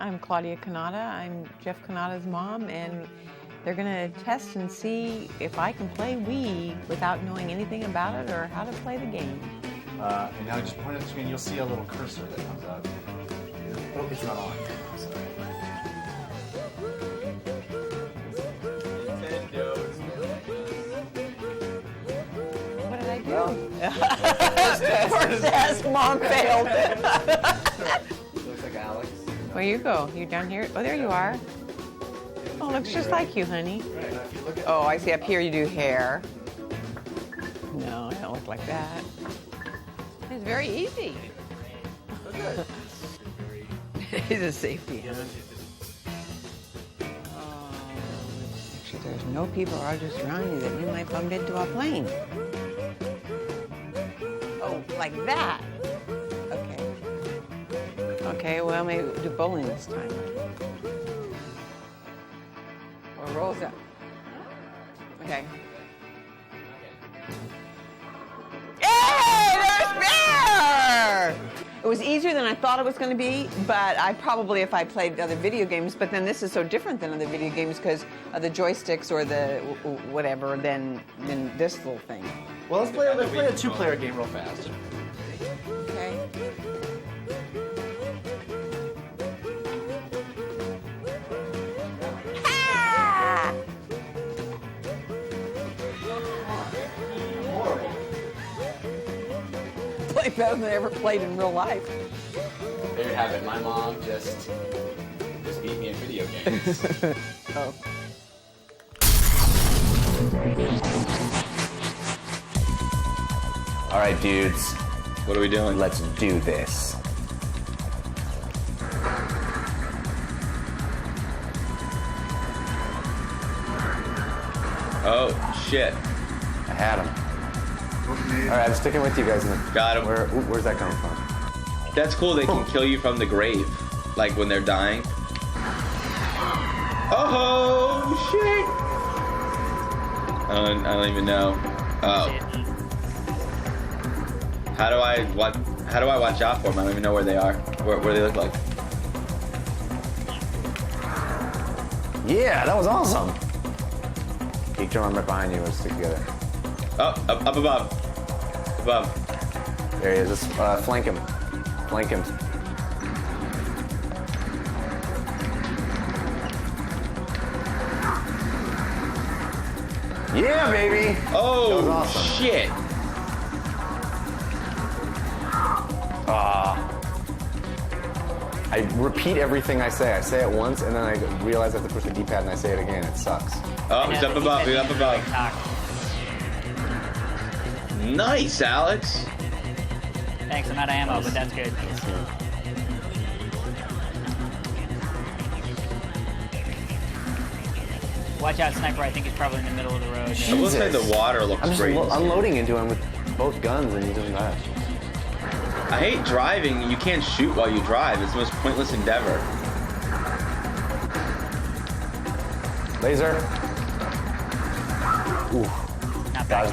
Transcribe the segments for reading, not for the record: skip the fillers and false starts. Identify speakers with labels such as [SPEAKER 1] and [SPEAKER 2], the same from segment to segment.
[SPEAKER 1] I'm Claudia Canada. I'm Jeff Canada's mom, and they're gonna test and see if I can play Wii without knowing anything about it or how to play the game.
[SPEAKER 2] And now just point at the screen, you'll see a little cursor that comes up. Oh, it's not on. Sorry.
[SPEAKER 1] What did I do? First test, mom failed.
[SPEAKER 2] Looks like Alex.
[SPEAKER 1] Where you go? You down here? Oh, there you are. Oh, looks just like you, honey. Oh, I see. Up here you do hair. No, I don't look like that. It's very easy. It's a safety, huh? Actually, there's no people are just around you that you might bump into a plane. Oh, like that. Okay. Okay, well, maybe we'll do bowling this time. Or rolls up. Okay. Hey, there's bear! It was easier than I thought it was going to be, but I probably, if I played other video games, but then this is so different than other video games because of the joysticks or the whatever than this little thing.
[SPEAKER 2] Well, let's play a two-player game real fast.
[SPEAKER 1] Okay. Ah! Play better than I ever played in real life.
[SPEAKER 3] There you have it. My mom just beat me in video games.
[SPEAKER 1] Oh.
[SPEAKER 4] All right, dudes.
[SPEAKER 3] What are we doing?
[SPEAKER 4] Let's do this.
[SPEAKER 3] Oh, shit.
[SPEAKER 4] I had him. All right, I'm sticking with you guys.
[SPEAKER 3] Got him.
[SPEAKER 4] Where's that coming from?
[SPEAKER 3] That's cool. They can kill you from the grave, like when they're dying. Oh, shit. I don't even know. Oh. How do I watch out for them? I don't even know where they are. What do they look like?
[SPEAKER 4] Yeah, that was awesome. Keep jumping right behind you. Let's stick together.
[SPEAKER 3] Oh, up above. Above.
[SPEAKER 4] There he is. Just flank him. Flank him. Yeah, baby.
[SPEAKER 3] Oh,
[SPEAKER 4] that was awesome.
[SPEAKER 3] Shit.
[SPEAKER 4] I repeat everything I say. I say it once, and then I realize I have to push the D-pad, and I say it again. It sucks.
[SPEAKER 3] Oh, he's up above. He's up above. Nice, Alex.
[SPEAKER 5] Thanks, I'm out of ammo, but that's good. Watch out, sniper. I think he's probably in the middle of the road.
[SPEAKER 3] I will say the water looks
[SPEAKER 4] I'm just
[SPEAKER 3] great.
[SPEAKER 4] unloading into him with both guns, and he doesn't die.
[SPEAKER 3] I hate driving. You can't shoot while you drive. It's the most pointless endeavor.
[SPEAKER 4] Laser. Ooh.
[SPEAKER 5] Not bad.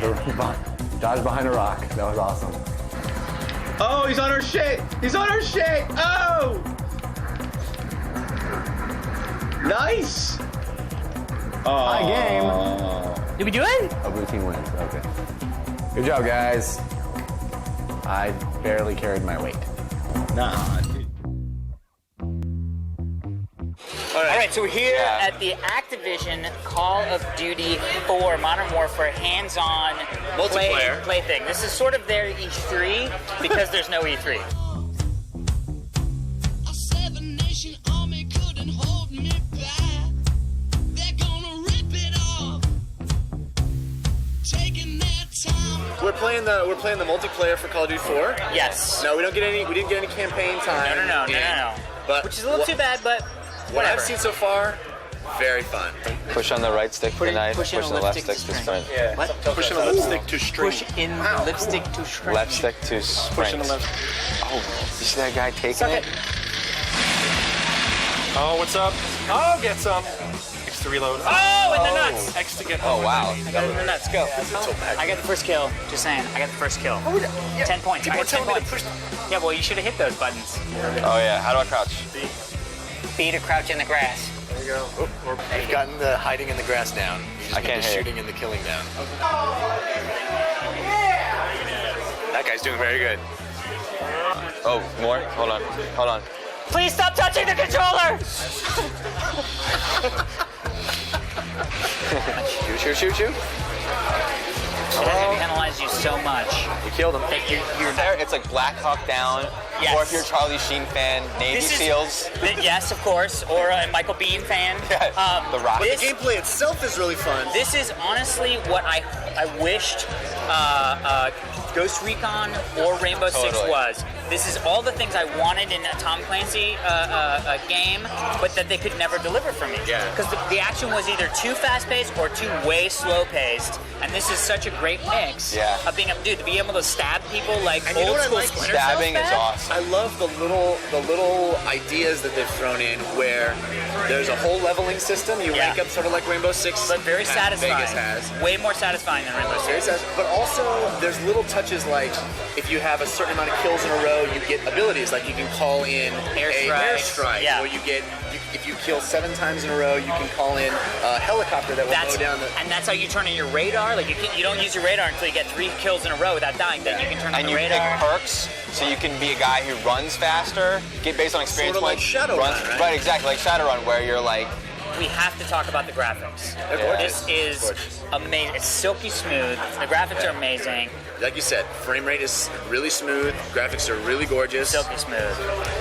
[SPEAKER 4] Dodge behind a rock. That was awesome.
[SPEAKER 3] Oh, he's on our shit. He's on our shit. Oh. Nice. Oh.
[SPEAKER 4] High game.
[SPEAKER 5] Did we do it?
[SPEAKER 4] A blue team wins. Okay. Good job, guys. I barely carried my weight.
[SPEAKER 3] Nah, dude.
[SPEAKER 5] All right, so we're here at the Activision Call of Duty 4 Modern Warfare hands-on
[SPEAKER 3] Multiplayer.
[SPEAKER 5] play thing. This is sort of their E3 because there's no E3.
[SPEAKER 2] We're playing the multiplayer for Call of Duty 4.
[SPEAKER 5] Yes.
[SPEAKER 2] No, we didn't get any campaign time.
[SPEAKER 5] No.
[SPEAKER 2] But
[SPEAKER 5] Which is a little too bad, but
[SPEAKER 2] what
[SPEAKER 5] whatever.
[SPEAKER 2] I've seen so far, very fun.
[SPEAKER 6] Push on the right stick to knife, push on the left stick to sprint.
[SPEAKER 2] Yeah.
[SPEAKER 5] What?
[SPEAKER 2] Push in the left stick to string.
[SPEAKER 5] Push in the lipstick to shrink.
[SPEAKER 6] Left stick to sprint.
[SPEAKER 2] Push in the left.
[SPEAKER 6] Oh, you see that guy taking
[SPEAKER 5] Suck
[SPEAKER 6] it?
[SPEAKER 2] Oh, what's up? Oh, get some. X to reload.
[SPEAKER 5] Oh, in the nuts.
[SPEAKER 2] X to get.
[SPEAKER 6] Oh, wow.
[SPEAKER 5] I got it in the nuts. Go. I got the first kill. Just saying. I got the first kill. 10 points.
[SPEAKER 2] People
[SPEAKER 5] I
[SPEAKER 2] are
[SPEAKER 5] got 10
[SPEAKER 2] telling me to
[SPEAKER 5] points.
[SPEAKER 2] push.
[SPEAKER 5] Yeah, well, you should have hit those buttons.
[SPEAKER 6] Oh, yeah. How do I crouch?
[SPEAKER 5] B to crouch in the grass.
[SPEAKER 2] There you go. We've gotten the hiding in the grass down.
[SPEAKER 6] I can't
[SPEAKER 2] the
[SPEAKER 6] hit.
[SPEAKER 2] shooting and the killing down. That guy's doing very good.
[SPEAKER 6] Oh, more? Hold on. Hold on.
[SPEAKER 5] Please stop touching the controller!
[SPEAKER 6] Shoot.
[SPEAKER 5] It doesn't penalize you so much.
[SPEAKER 6] You killed him.
[SPEAKER 5] That you're
[SPEAKER 6] There, it's like Black Hawk Down,
[SPEAKER 5] Yes.
[SPEAKER 6] or if you're a Charlie Sheen fan, Navy SEALs.
[SPEAKER 5] Yes, of course, or a Michael Biehn fan.
[SPEAKER 6] Yeah, The Rock.
[SPEAKER 2] The gameplay itself is really fun.
[SPEAKER 5] This is honestly what I wished Ghost Recon or Rainbow Six
[SPEAKER 6] Totally.
[SPEAKER 5] was. This is all the things I wanted in a Tom Clancy game, but that they could never deliver for me.
[SPEAKER 2] Yeah.
[SPEAKER 5] Because the action was either too fast-paced or too way slow-paced, and this is such a great mix of being able to be able to stab people like
[SPEAKER 2] And you know
[SPEAKER 5] old
[SPEAKER 2] what I
[SPEAKER 5] school
[SPEAKER 2] like?
[SPEAKER 5] Splinter Cell
[SPEAKER 6] Stabbing is
[SPEAKER 5] stab?
[SPEAKER 6] awesome.
[SPEAKER 2] I love the little ideas that they've thrown in where there's a whole leveling system. You rank up sort of like Rainbow Six.
[SPEAKER 5] But very satisfying.
[SPEAKER 2] Vegas has.
[SPEAKER 5] Way more satisfying than Rainbow
[SPEAKER 2] Very
[SPEAKER 5] Six.
[SPEAKER 2] satisfying. But also, there's little touches like if you have a certain amount of kills in a row, you get abilities like you can call in
[SPEAKER 5] Airstrike.
[SPEAKER 2] a airstrike,
[SPEAKER 5] Yeah.
[SPEAKER 2] or if you kill 7 times in a row, you can call in a helicopter that will go down the.
[SPEAKER 5] And that's how you turn in your radar. Like you don't use your radar until you get 3 kills in a row without dying. Then you can turn on
[SPEAKER 6] And
[SPEAKER 5] the
[SPEAKER 6] you
[SPEAKER 5] radar.
[SPEAKER 6] pick perks, so you can be a guy who runs faster, get based on experience
[SPEAKER 2] Sort of like
[SPEAKER 6] points.
[SPEAKER 2] Shadowrun, right?
[SPEAKER 6] Right, exactly, like Shadowrun, where you're like,
[SPEAKER 5] We have to talk about the graphics.
[SPEAKER 2] They're gorgeous.
[SPEAKER 5] This is
[SPEAKER 2] Gorgeous.
[SPEAKER 5] amazing. It's silky smooth. The graphics are amazing.
[SPEAKER 2] Like you said, frame rate is really smooth. Graphics are really gorgeous.
[SPEAKER 5] Silky smooth.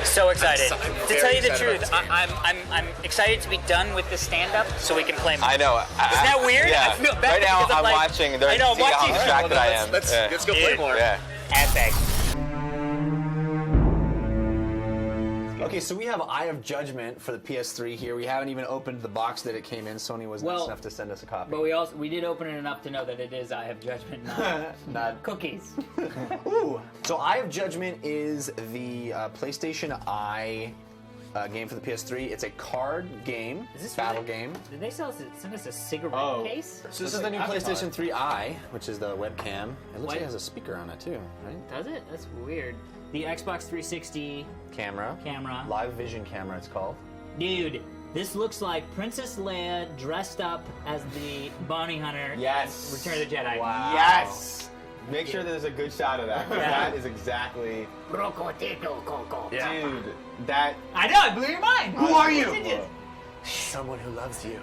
[SPEAKER 5] So excited.
[SPEAKER 2] I'm
[SPEAKER 5] To
[SPEAKER 2] very
[SPEAKER 5] tell you the
[SPEAKER 2] excited
[SPEAKER 5] truth,
[SPEAKER 2] about this
[SPEAKER 5] I'm excited to be done with the stand-up so we can play more.
[SPEAKER 6] I know.
[SPEAKER 5] Isn't that weird?
[SPEAKER 6] Yeah.
[SPEAKER 5] I feel bad
[SPEAKER 6] Right now,
[SPEAKER 5] because I'm
[SPEAKER 6] I'm
[SPEAKER 5] like-
[SPEAKER 6] watching.
[SPEAKER 5] I know, I'm
[SPEAKER 6] See how
[SPEAKER 5] watching.
[SPEAKER 6] distracted I am.
[SPEAKER 2] Let's
[SPEAKER 6] Yeah.
[SPEAKER 2] go play
[SPEAKER 5] Dude.
[SPEAKER 2] more.
[SPEAKER 6] Yeah.
[SPEAKER 5] Epic.
[SPEAKER 7] Okay, so we have Eye of Judgment for the PS3 here. We haven't even opened the box that it came in. Sony was nice enough to send us a copy.
[SPEAKER 5] But we did open it enough to know that it is Eye of Judgment, not cookies.
[SPEAKER 7] Ooh. So Eye of Judgment is the PlayStation Eye game for the PS3. It's a card game,
[SPEAKER 5] Is this
[SPEAKER 7] battle
[SPEAKER 5] really-
[SPEAKER 7] game.
[SPEAKER 5] Did they send us a cigarette
[SPEAKER 7] Oh.
[SPEAKER 5] case?
[SPEAKER 7] So this is the new PlayStation 3 Eye, which is the webcam. It looks
[SPEAKER 5] What?
[SPEAKER 7] like it has a speaker on it too, right?
[SPEAKER 5] Does it? That's weird. The Xbox 360
[SPEAKER 7] Camera.
[SPEAKER 5] camera.
[SPEAKER 7] Live vision camera, it's called.
[SPEAKER 5] Dude, this looks like Princess Leia dressed up as the bounty hunter.
[SPEAKER 4] Yes.
[SPEAKER 5] Return of the Jedi.
[SPEAKER 7] Wow.
[SPEAKER 4] Yes. Make sure there's a good shot of that. 'Cause
[SPEAKER 5] Yeah.
[SPEAKER 4] That is exactly.
[SPEAKER 7] Yeah.
[SPEAKER 4] Dude, that.
[SPEAKER 5] I know, it blew your mind.
[SPEAKER 7] Who are you?
[SPEAKER 5] It did.
[SPEAKER 7] Someone who loves you.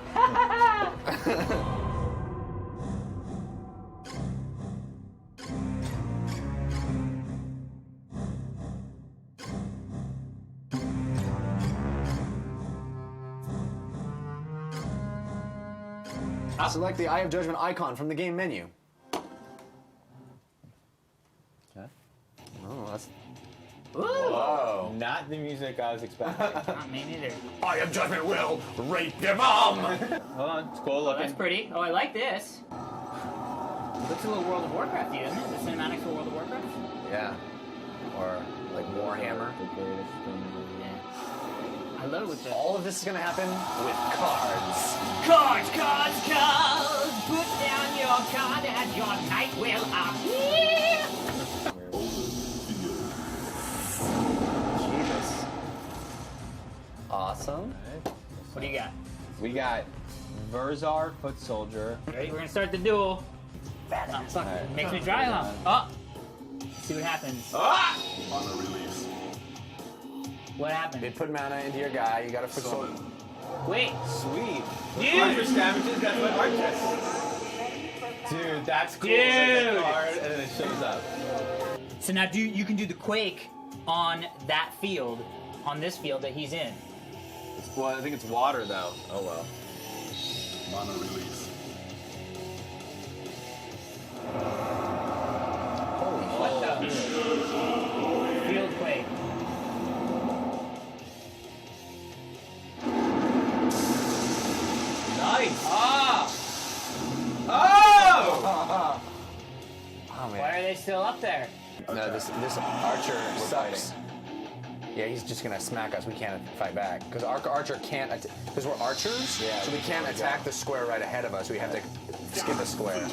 [SPEAKER 7] Select the Eye of Judgment icon from the game menu.
[SPEAKER 4] Okay. Oh, that's
[SPEAKER 5] Ooh.
[SPEAKER 4] not the music I was expecting.
[SPEAKER 5] Not me neither.
[SPEAKER 7] Eye of Judgment will rape your mom!
[SPEAKER 4] Hold on, it's cool
[SPEAKER 5] Oh,
[SPEAKER 4] looking.
[SPEAKER 5] that's pretty. Oh, I like this. Looks a little World of Warcraft-y, doesn't it? The cinematics for World of Warcraft?
[SPEAKER 7] Yeah. Or like Warhammer.
[SPEAKER 5] I love it with the...
[SPEAKER 7] All of this is gonna happen with cards.
[SPEAKER 5] Cards, cards, cards! Put down your card and your night will appear!
[SPEAKER 7] Jesus. Awesome.
[SPEAKER 5] What do you got?
[SPEAKER 4] We got Verzar, Foot Soldier.
[SPEAKER 5] Ready? We're gonna start the duel. Oh, fuck.
[SPEAKER 4] Alright.
[SPEAKER 5] Makes me dry hump. Oh! See what happens. What
[SPEAKER 7] They
[SPEAKER 5] happened?
[SPEAKER 7] put mana into your guy, you got a foot soldier.
[SPEAKER 5] Wait.
[SPEAKER 4] Sweet.
[SPEAKER 5] Dude!
[SPEAKER 4] Archer damages, that's what Archer. Dude, that's cool. So it's
[SPEAKER 5] Dude!
[SPEAKER 4] a card, and then it shows up.
[SPEAKER 5] So now you can do the Quake on that field, on this field that he's in.
[SPEAKER 4] Well, I think it's water, though. Oh, well.
[SPEAKER 8] Mana release.
[SPEAKER 7] Holy
[SPEAKER 5] What the? Field Quake.
[SPEAKER 4] Nice. Ah! Oh!
[SPEAKER 7] Oh man.
[SPEAKER 5] Why are they still up there?
[SPEAKER 7] No, this Archer sucks. Yeah, he's just gonna smack us. We can't fight back because Archer can't. Because we're archers, so we can't attack the square right ahead of us. We have to skip a square.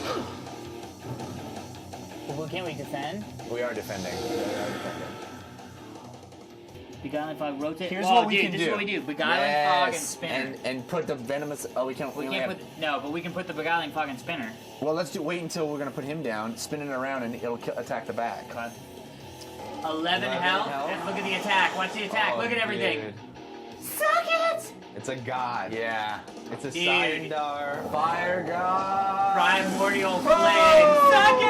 [SPEAKER 5] Well, can't we defend?
[SPEAKER 7] We are defending.
[SPEAKER 5] Beguiling Fog, rotate.
[SPEAKER 7] Here's
[SPEAKER 5] Whoa,
[SPEAKER 7] what we
[SPEAKER 5] dude,
[SPEAKER 7] can
[SPEAKER 5] this
[SPEAKER 7] do.
[SPEAKER 5] is what we do. Beguiling Fog and Spinner.
[SPEAKER 7] And put the venomous. Oh, we can't.
[SPEAKER 5] We
[SPEAKER 7] only
[SPEAKER 5] can't
[SPEAKER 7] have-
[SPEAKER 5] put no, but we can put the Beguiling Fog and Spinner.
[SPEAKER 7] Well, let's wait until we're gonna put him down, spin it around, and it'll attack the back.
[SPEAKER 5] 11 health. And look at the attack. Watch the attack. Look at everything.
[SPEAKER 4] Dude.
[SPEAKER 5] Suck it!
[SPEAKER 4] It's a god.
[SPEAKER 7] Yeah.
[SPEAKER 4] It's a
[SPEAKER 5] Dude.
[SPEAKER 4] Sindar.
[SPEAKER 7] Fire god.
[SPEAKER 5] Primordial Flame. Suck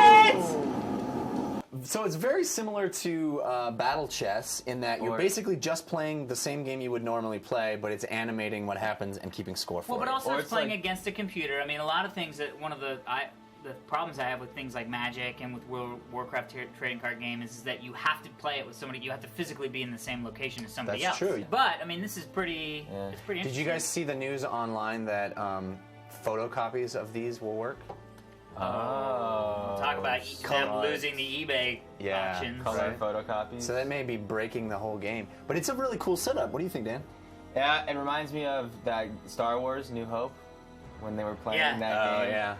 [SPEAKER 5] it!
[SPEAKER 7] So it's very similar to Battle Chess in that you're basically just playing the same game you would normally play, but it's animating what happens and keeping score for
[SPEAKER 5] Well, but
[SPEAKER 7] it.
[SPEAKER 5] also
[SPEAKER 4] Or
[SPEAKER 5] it's
[SPEAKER 4] it's
[SPEAKER 5] playing
[SPEAKER 4] like-
[SPEAKER 5] against a computer. I mean, a lot of things that one of the problems I have with things like Magic and with World of Warcraft trading card game is that you have to play it with somebody. You have to physically be in the same location as somebody
[SPEAKER 7] That's
[SPEAKER 5] else.
[SPEAKER 7] true.
[SPEAKER 5] But I mean, this is pretty. It's pretty
[SPEAKER 7] Did
[SPEAKER 5] interesting.
[SPEAKER 7] you guys see the news online that photocopies of these will work?
[SPEAKER 4] Oh.
[SPEAKER 5] Talk about them losing the eBay auctions?
[SPEAKER 4] Color photocopies.
[SPEAKER 7] So that may be breaking the whole game. But it's a really cool setup. What do you think, Dan?
[SPEAKER 4] Yeah, it reminds me of that Star Wars New Hope when they were playing that game.
[SPEAKER 7] yeah.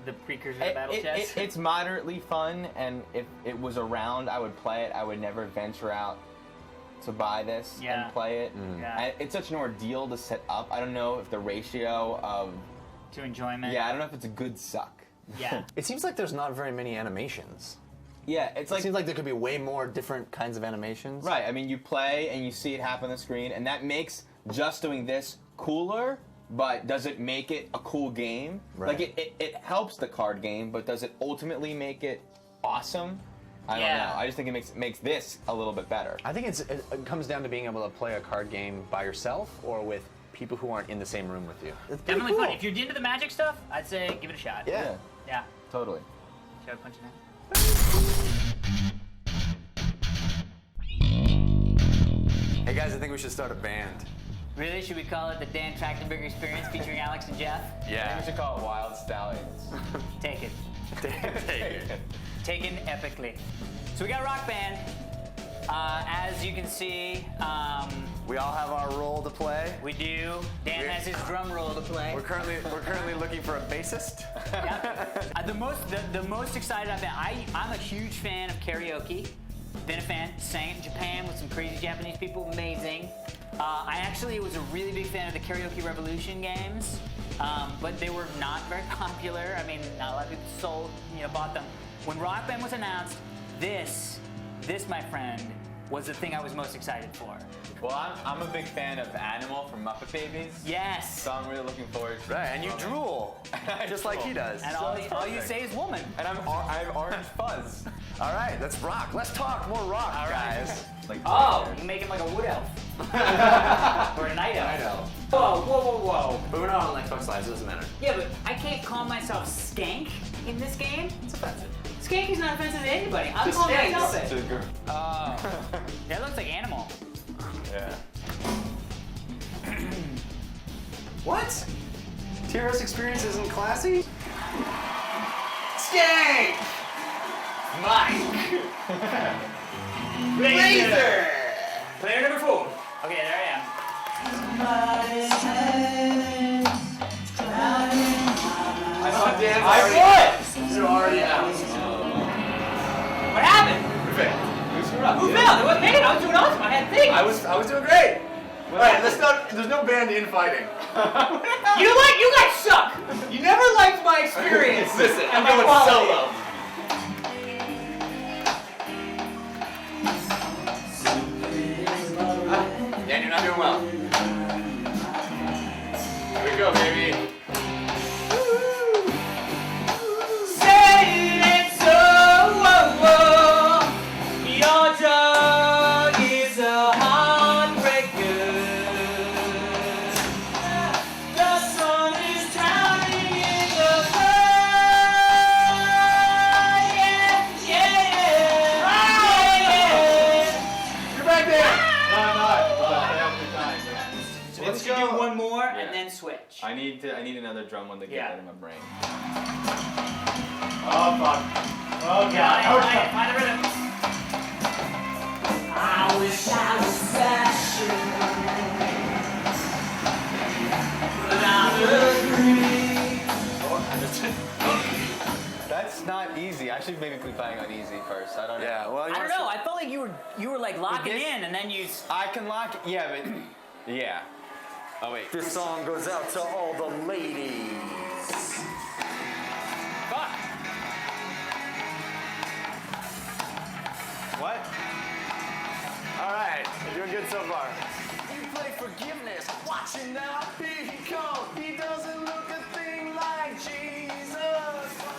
[SPEAKER 5] The precursor to Battle Chess.
[SPEAKER 4] It's moderately fun, and if it was around, I would play it. I would never venture out to buy this
[SPEAKER 5] Yeah.
[SPEAKER 4] and play it.
[SPEAKER 5] Yeah.
[SPEAKER 4] It's such an ordeal to set up. I don't know if the ratio of
[SPEAKER 5] To enjoyment.
[SPEAKER 4] I don't know if it's a good suck.
[SPEAKER 5] Yeah.
[SPEAKER 7] It seems like there's not very many animations.
[SPEAKER 4] Yeah, it's
[SPEAKER 7] It
[SPEAKER 4] like
[SPEAKER 7] seems like there could be way more different kinds of animations.
[SPEAKER 4] right. I mean, you play and you see it happen on the screen, and that makes just doing this cooler. But does it make it a cool game?
[SPEAKER 7] Right.
[SPEAKER 4] Like it helps the card game, but does it ultimately make it awesome? I don't
[SPEAKER 5] Yeah.
[SPEAKER 4] know. I just think it makes this a little bit better.
[SPEAKER 7] I think it comes down to being able to play a card game by yourself or with people who aren't in the same room with you. It's pretty
[SPEAKER 5] Definitely
[SPEAKER 7] cool.
[SPEAKER 5] fun. If you're into the Magic stuff, I'd say give it a shot.
[SPEAKER 7] Yeah.
[SPEAKER 5] Yeah.
[SPEAKER 4] Totally.
[SPEAKER 5] Should I punch it in?
[SPEAKER 7] Hey guys, I think we should start a band.
[SPEAKER 5] Really? Should we call it the Dan Trachtenberg Experience featuring Alex and Jeff?
[SPEAKER 4] I think we should call it Wild Stallions.
[SPEAKER 5] Take it. Taken epically. So we got a rock band. As you can see,
[SPEAKER 7] We all have our role to play.
[SPEAKER 5] we do. Dan has his drum roll to play.
[SPEAKER 7] We're currently looking for a bassist.
[SPEAKER 5] Yeah. The most excited I've been. I'm a huge fan of karaoke. Been a fan. Sang it in Japan with some crazy Japanese people. Amazing. I actually was a really big fan of the Karaoke Revolution games, but they were not very popular. I mean, not a lot of people bought them. When Rock Band was announced, this, my friend, was the thing I was most excited for.
[SPEAKER 3] Well, I'm a big fan of Animal from Muppet Babies.
[SPEAKER 5] Yes.
[SPEAKER 3] So I'm really looking forward to it.
[SPEAKER 7] Right, and you drool, just like he does.
[SPEAKER 5] And all you say is woman.
[SPEAKER 3] And I have orange fuzz.
[SPEAKER 7] All right, let's rock. Let's talk more rock, guys.
[SPEAKER 3] Like
[SPEAKER 5] Oh, you make him like a wood elf. Or a night elf. Whoa.
[SPEAKER 7] But we're not on Xbox Live, so it doesn't matter.
[SPEAKER 5] Yeah, but I can't call myself skank in this game. It's offensive. Skank is not offensive to anybody. I'm calling myself it.
[SPEAKER 3] to the girl.
[SPEAKER 5] That looks like animal.
[SPEAKER 3] Yeah.
[SPEAKER 7] What? TRS Experience isn't classy? Skank!
[SPEAKER 5] Mike! Laser! Player number 4. Okay, there I am.
[SPEAKER 3] I won!
[SPEAKER 7] You're already out.
[SPEAKER 5] What happened?
[SPEAKER 3] We failed. We screwed up.
[SPEAKER 5] Who failed? It wasn't me. I was doing awesome. I had things.
[SPEAKER 7] I was doing great. All right, there's no band infighting.
[SPEAKER 5] You guys suck. You never liked my experience.
[SPEAKER 7] Listen,
[SPEAKER 5] I'm going solo.
[SPEAKER 7] Dan, you're not doing well. Here we go, baby.
[SPEAKER 5] Say it so. Your drug is a heartbreaker. The sun is drowning in the flood. Yeah.
[SPEAKER 7] You're back there.
[SPEAKER 5] So let's do one more and then switch.
[SPEAKER 3] I need another drum one to get that in my brain.
[SPEAKER 7] Oh, fuck. Oh, God.
[SPEAKER 5] Find the rhythm. I wish I was special. But I agree.
[SPEAKER 3] That's
[SPEAKER 4] It's not easy. I should maybe be playing on easy first. I don't know.
[SPEAKER 3] Yeah, well,
[SPEAKER 5] I don't know. I felt like you were like locking in, and then you.
[SPEAKER 4] I can lock. Yeah, but yeah. Oh wait.
[SPEAKER 3] This song goes out to all the ladies.
[SPEAKER 5] Fuck.
[SPEAKER 3] What? All right, you're doing good so far. You play forgiveness, watch him now be gone. He doesn't look a thing like Jesus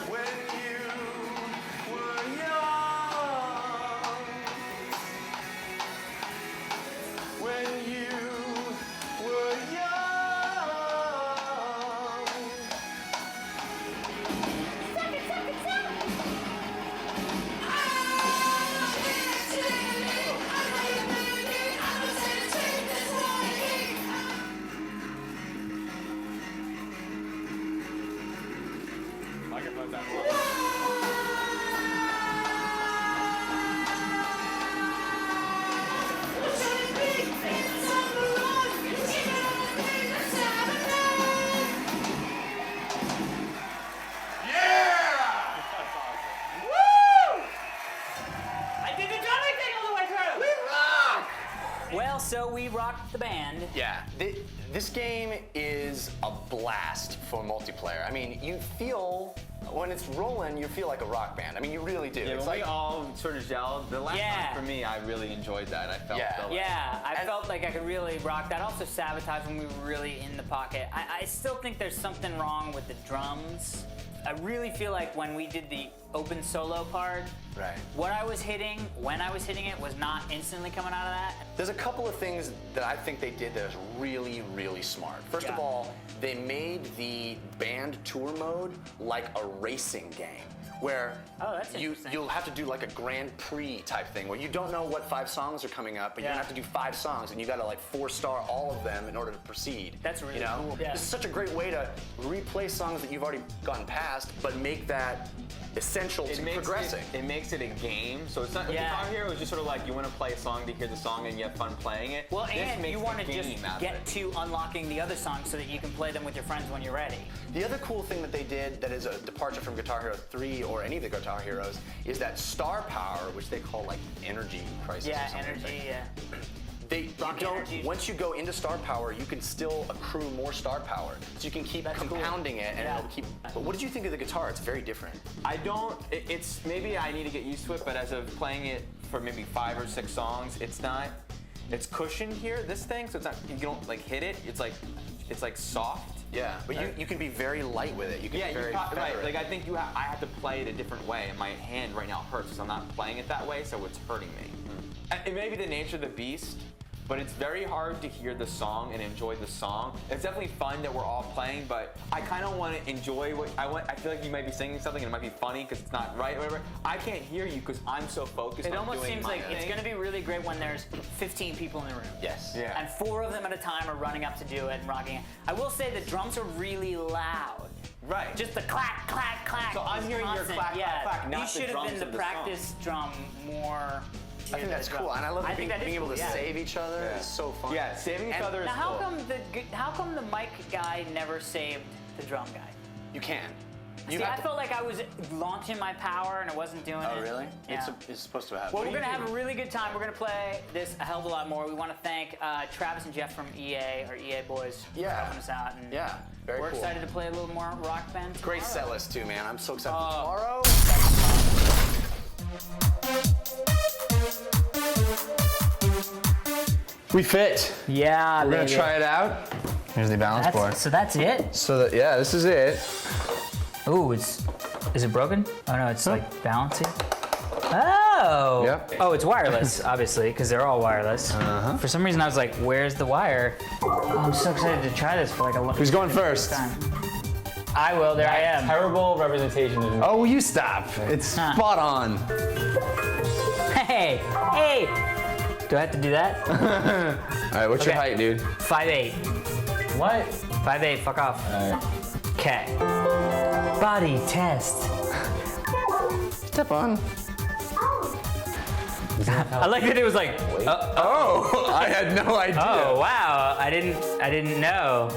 [SPEAKER 3] when you were young. When you were young.
[SPEAKER 4] I can play that.
[SPEAKER 5] I did the drumming thing all the way through. We rock. Well, so we rocked the band.
[SPEAKER 7] Yeah, this game is a blast for multiplayer. I mean, you feel, when it's rolling, you feel like a rock band. I mean, you really do.
[SPEAKER 4] Yeah,
[SPEAKER 7] it's
[SPEAKER 4] when
[SPEAKER 7] like,
[SPEAKER 4] we all sort of gelled. The last
[SPEAKER 5] Yeah.
[SPEAKER 4] one for me, I really enjoyed that. I felt.
[SPEAKER 7] Yeah.
[SPEAKER 5] Yeah, I felt like I could really rock that. Also, Sabotage when we were really in the pocket. I still think there's something wrong with the drums. I really feel like when we did the open solo part,
[SPEAKER 7] Right.
[SPEAKER 5] what I was hitting, when I was hitting it, was not instantly coming out of that.
[SPEAKER 7] There's a couple of things that I think they did that is really, really smart. First of
[SPEAKER 5] Yeah.
[SPEAKER 7] all, they made the band tour mode like a racing game, where
[SPEAKER 5] Oh, that's interesting.
[SPEAKER 7] you'll have to do like a Grand Prix type thing, where you don't know what 5 songs are coming up, but you're
[SPEAKER 5] Yeah.
[SPEAKER 7] gonna have to do 5 songs, and you gotta like 4-star all of them in order to proceed.
[SPEAKER 5] That's really
[SPEAKER 7] you know?
[SPEAKER 5] cool. Yeah.
[SPEAKER 7] This is such a great way to replay songs that you've already gotten past, but make that essential to progressing.
[SPEAKER 4] It makes it a game, so it's not.
[SPEAKER 5] Yeah.
[SPEAKER 4] Guitar Hero is just sort of like you want to play a song to hear the song and you have fun playing it.
[SPEAKER 5] Well,
[SPEAKER 4] This
[SPEAKER 5] and
[SPEAKER 4] makes
[SPEAKER 5] you
[SPEAKER 4] the
[SPEAKER 5] want to just
[SPEAKER 4] game out of
[SPEAKER 5] get
[SPEAKER 4] it.
[SPEAKER 5] to unlocking the other songs so that you can play them with your friends when you're ready.
[SPEAKER 7] The other cool thing that they did that is a departure from Guitar Hero 3 or any of the Guitar Heroes is that star power, which they call like energy crisis.
[SPEAKER 5] Yeah,
[SPEAKER 7] or something.
[SPEAKER 5] energy, yeah.
[SPEAKER 7] You
[SPEAKER 5] Rock
[SPEAKER 7] don't.
[SPEAKER 5] energy.
[SPEAKER 7] Once you go into star power, you can still accrue more star power, so you can keep
[SPEAKER 5] That's cool.
[SPEAKER 7] compounding it, and
[SPEAKER 5] Yeah.
[SPEAKER 7] it'll keep. But what did you think of the guitar? It's very different.
[SPEAKER 4] I don't. It's maybe I need to get used to it, but as of playing it for maybe 5 or 6 songs, it's not. It's cushioned here, this thing, so it's not. You don't like hit it. It's like soft.
[SPEAKER 7] Yeah, but you can be very light with it. You can
[SPEAKER 4] Yeah,
[SPEAKER 7] be very
[SPEAKER 4] right.
[SPEAKER 7] feathery.
[SPEAKER 4] Like I think I have to play it a different way, and my hand right now hurts because I'm not playing it that way, so it's hurting me. It may be the nature of the beast, but it's very hard to hear the song and enjoy the song. It's definitely fun that we're all playing, but I kind of want to enjoy what I want. I feel like you might be singing something and it might be funny because it's not right or whatever. I can't hear you because I'm so focused
[SPEAKER 5] It
[SPEAKER 4] on
[SPEAKER 5] almost
[SPEAKER 4] doing
[SPEAKER 5] seems
[SPEAKER 4] my
[SPEAKER 5] like it's
[SPEAKER 4] thing.
[SPEAKER 5] going to be really great when there's 15 people in the room.
[SPEAKER 7] yes.
[SPEAKER 4] Yeah.
[SPEAKER 5] And 4 of them at a time are running up to do it and rocking it. I will say the drums are really loud.
[SPEAKER 4] Right.
[SPEAKER 5] Just the clack, clack, clack.
[SPEAKER 4] So I'm
[SPEAKER 5] is
[SPEAKER 4] hearing your
[SPEAKER 5] constant.
[SPEAKER 4] clack,
[SPEAKER 5] yeah.
[SPEAKER 4] clack, clack, not
[SPEAKER 5] These
[SPEAKER 4] the
[SPEAKER 5] should have
[SPEAKER 4] drums
[SPEAKER 5] been the
[SPEAKER 4] of the
[SPEAKER 5] practice drum more.
[SPEAKER 7] I think that's cool, and I love being able to save each other.
[SPEAKER 4] Yeah.
[SPEAKER 7] It's so fun.
[SPEAKER 4] Yeah, saving each
[SPEAKER 7] And
[SPEAKER 4] other is
[SPEAKER 5] Now,
[SPEAKER 4] cool.
[SPEAKER 5] how come the mic guy never saved the drum guy?
[SPEAKER 7] You can.
[SPEAKER 5] See, I felt like I was launching my power and it wasn't doing it.
[SPEAKER 7] Oh, really?
[SPEAKER 5] Yeah.
[SPEAKER 7] It's supposed to happen.
[SPEAKER 5] Well, we're going to have a really good time. We're going to play this a hell of a lot more. We want to thank Travis and Jeff from EA, or EA Boys, for
[SPEAKER 7] Yeah.
[SPEAKER 5] helping us out. And
[SPEAKER 7] Yeah, very
[SPEAKER 5] we're
[SPEAKER 7] cool.
[SPEAKER 5] excited to play a little more rock band
[SPEAKER 7] Great
[SPEAKER 5] tomorrow.
[SPEAKER 7] set list too, man. I'm so excited
[SPEAKER 5] Oh.
[SPEAKER 7] for tomorrow. We fit.
[SPEAKER 5] Yeah,
[SPEAKER 7] We're gonna try it out. Here's the balance board.
[SPEAKER 5] So that's it?
[SPEAKER 7] So yeah, this is it.
[SPEAKER 5] Ooh, is it broken? Oh no, it's like balancing. Oh.
[SPEAKER 7] Yep.
[SPEAKER 5] Oh, it's wireless, obviously, because they're all wireless. For some reason, I was like, "Where's the wire?" Oh, I'm so excited to try this for like a long
[SPEAKER 7] Who's going first?
[SPEAKER 5] time. I will. There I am.
[SPEAKER 3] Terrible representation of
[SPEAKER 7] Oh, you stop. It's spot on.
[SPEAKER 5] Hey, hey. Do I have to do that?
[SPEAKER 7] All right, what's your
[SPEAKER 5] Okay.
[SPEAKER 7] height, dude?
[SPEAKER 5] 5'8".
[SPEAKER 3] what?
[SPEAKER 5] 5'8". Fuck off. Okay. Body test.
[SPEAKER 7] Step on.
[SPEAKER 5] I like that it was like.
[SPEAKER 7] Oh, I had no idea.
[SPEAKER 5] Oh wow! I didn't know.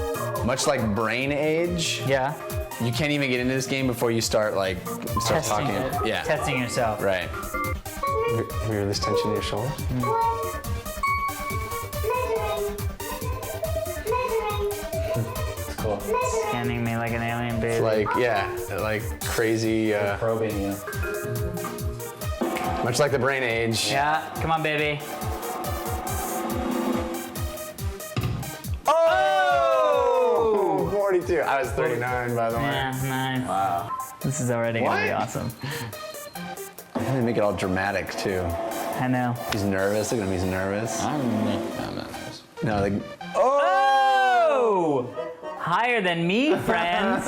[SPEAKER 7] Much like brain age.
[SPEAKER 5] Yeah.
[SPEAKER 9] You can't even get into this game before you start talking. Yeah.
[SPEAKER 5] Testing yourself.
[SPEAKER 9] Right.
[SPEAKER 7] Have you released tension in your shoulders? It's cool.
[SPEAKER 5] Scanning me like an alien baby.
[SPEAKER 7] Like crazy.
[SPEAKER 9] Probing you.
[SPEAKER 7] Much like the brain age.
[SPEAKER 5] Yeah, come on, baby.
[SPEAKER 7] Oh! 42. I was 39, by the way.
[SPEAKER 5] Yeah, nice.
[SPEAKER 7] Wow.
[SPEAKER 5] This is already gonna be awesome.
[SPEAKER 7] They make it all dramatic too.
[SPEAKER 5] I know.
[SPEAKER 7] He's nervous. Look at him. He's nervous.
[SPEAKER 9] I'm not nervous.
[SPEAKER 7] No, like.
[SPEAKER 5] Oh! Higher than me, friends.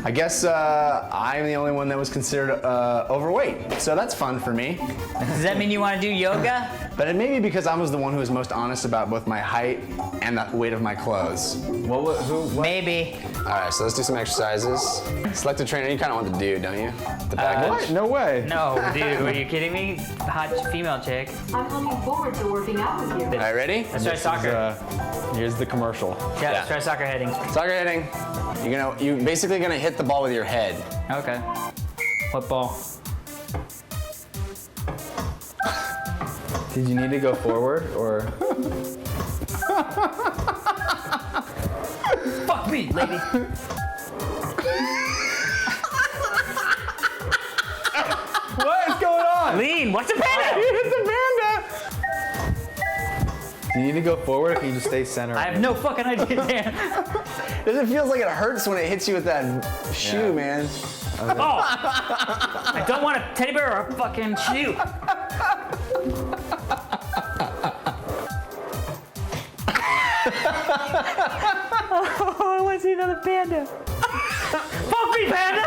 [SPEAKER 7] I guess I'm the only one that was considered overweight, so that's fun for me.
[SPEAKER 5] Does that mean you want to do yoga?
[SPEAKER 7] But it may be because I was the one who was most honest about both my height and the weight of my clothes.
[SPEAKER 9] What?
[SPEAKER 5] Maybe.
[SPEAKER 7] All right, so let's do some exercises. Select a trainer. You kind of want the dude, don't you? The package.
[SPEAKER 9] What? No way.
[SPEAKER 5] No, dude, are you kidding me? Hot female chick.
[SPEAKER 10] I'm looking forward to working out with you.
[SPEAKER 7] All right, ready?
[SPEAKER 5] Let's try soccer.
[SPEAKER 9] Here's the commercial.
[SPEAKER 5] Yeah, let's try soccer heading.
[SPEAKER 7] Soccer hitting. You're basically gonna hit the ball with your head.
[SPEAKER 5] Okay. What ball?
[SPEAKER 9] Did you need to go forward or?
[SPEAKER 5] Fuck me, lady.
[SPEAKER 9] What is going on?
[SPEAKER 5] Lean, what's a panda?
[SPEAKER 9] You hit the panda. Do you need to go forward or can you just stay center?
[SPEAKER 5] I have no fucking idea, Dan.
[SPEAKER 7] It feels like it hurts when it hits you with that shoe, man.
[SPEAKER 5] Oh! I don't want a teddy bear or a fucking shoe. Oh, I want to see another panda. Fuck me, panda!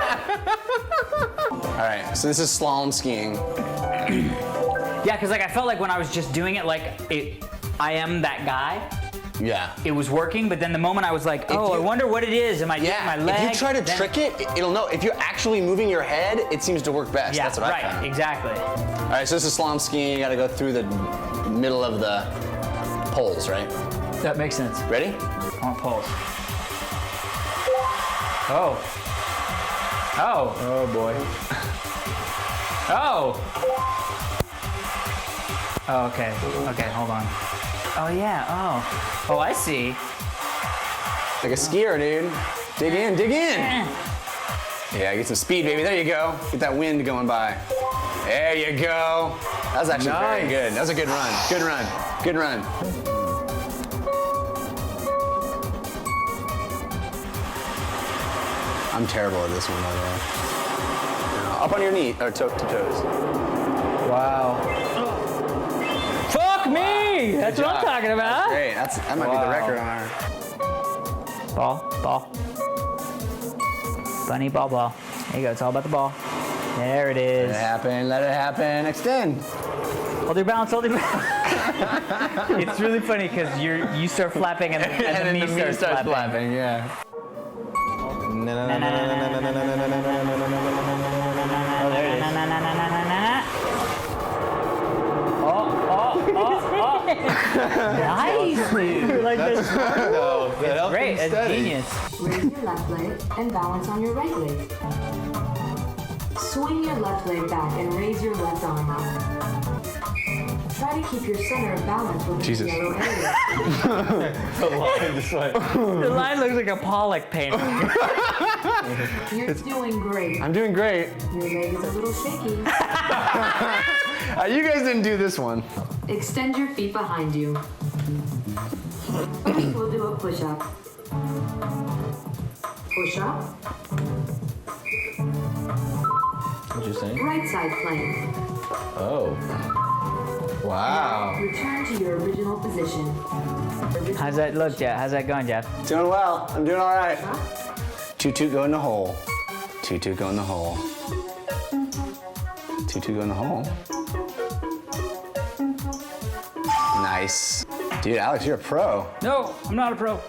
[SPEAKER 7] All right, so this is slalom skiing.
[SPEAKER 5] Yeah, because I felt like when I was just doing it, I am that guy.
[SPEAKER 7] Yeah.
[SPEAKER 5] It was working, but then the moment I was like, I wonder what it is. Am I getting my leg?
[SPEAKER 7] If you try to trick it, it'll know. If you're actually moving your head, it seems to work best.
[SPEAKER 5] Yeah,
[SPEAKER 7] That's what I found.
[SPEAKER 5] right, exactly.
[SPEAKER 7] All right, so this is slalom skiing. You got to go through the middle of the poles, right?
[SPEAKER 5] That makes sense.
[SPEAKER 7] Ready?
[SPEAKER 5] I want poles. Oh. Oh.
[SPEAKER 9] Oh boy.
[SPEAKER 5] Oh. Oh, okay. Okay, hold on. Oh, yeah. Oh. Oh, I see.
[SPEAKER 7] Like a skier, dude. Dig in, dig in. Yeah, get some speed, baby. There you go. Get that wind going by. There you go. That was actually very good. That was a good run. Good run. Good run. I'm terrible at this one, by the way. Up on your knee, or to toes.
[SPEAKER 9] Wow.
[SPEAKER 5] Fuck me! That's what I'm talking about.
[SPEAKER 7] Great. That might be the record on our.
[SPEAKER 5] Ball. Bunny ball. There you go. It's all about the ball. There it is.
[SPEAKER 7] Let it happen. Let it happen. Extend.
[SPEAKER 5] Hold your balance. It's really funny because you start flapping and then the knee starts flapping.
[SPEAKER 7] Yeah.
[SPEAKER 5] Oh, there it is. Nice, dude. Like
[SPEAKER 9] That's smart though. That's
[SPEAKER 5] great. That's genius.
[SPEAKER 10] Raise your left leg and balance on your right leg. Swing your left leg back and raise your left arm up. Try to keep your center of balance with the yellow area.
[SPEAKER 5] The line looks like a Pollock painting.
[SPEAKER 10] You're doing great.
[SPEAKER 7] I'm doing great.
[SPEAKER 10] Your leg is a little shaky.
[SPEAKER 7] You guys didn't do this one.
[SPEAKER 10] Extend your feet behind you. First, we'll do a push-up. Push-up.
[SPEAKER 9] What'd you say?
[SPEAKER 10] Right side plank.
[SPEAKER 9] Oh. Wow.
[SPEAKER 10] Return to your original position.
[SPEAKER 5] How's that look, Jeff? How's that going, Jeff?
[SPEAKER 7] Doing well. I'm doing all right. Toot go in the hole. Toot go in the hole. Toot go in the hole. Nice. Dude, Alex, you're a pro.
[SPEAKER 5] No, I'm not a pro.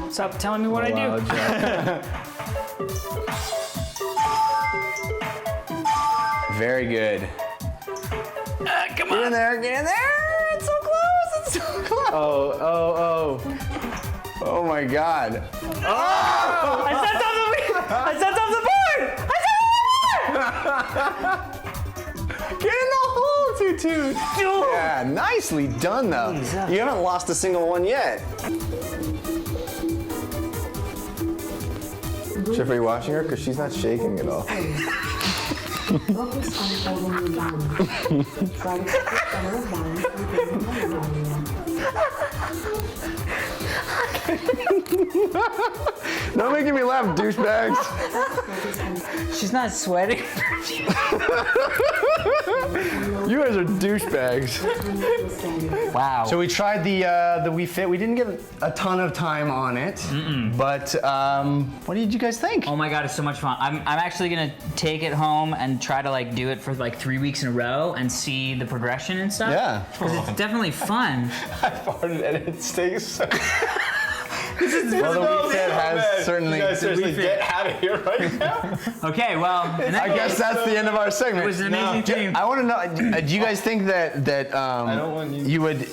[SPEAKER 5] Stop telling me what I do.
[SPEAKER 7] Very good.
[SPEAKER 5] Come
[SPEAKER 7] Get in there, get in there. It's so close, it's so close.
[SPEAKER 9] Oh.
[SPEAKER 7] Oh my God.
[SPEAKER 5] I said something weird. I stepped off the board! I
[SPEAKER 9] Get in the hole, Tutu. Yeah, nicely done though. You haven't lost a single one yet. Chip, are you watching her? Because she's not shaking at all.
[SPEAKER 10] Focus on holding your balance. Try to keep your center of balance within the area.
[SPEAKER 9] Don't making me laugh, douchebags.
[SPEAKER 5] She's not sweating.
[SPEAKER 9] You guys are douchebags.
[SPEAKER 5] Wow.
[SPEAKER 9] So we tried the Wii Fit. We didn't get a ton of time on it, but what did you guys think?
[SPEAKER 5] Oh my god, it's so much fun. I'm actually gonna take it home and try to like do it for like 3 weeks in a row and see the progression and stuff.
[SPEAKER 9] Yeah.
[SPEAKER 5] Because it's definitely fun.
[SPEAKER 9] I farted and it stinks so. Well, the Wii Fit has certainly.
[SPEAKER 7] You guys seriously get out of here right now.
[SPEAKER 5] Okay, well,
[SPEAKER 9] I guess that's the end of our segment.
[SPEAKER 5] It was an amazing team.
[SPEAKER 9] I want to know. Do you guys think that
[SPEAKER 7] I don't want
[SPEAKER 9] you would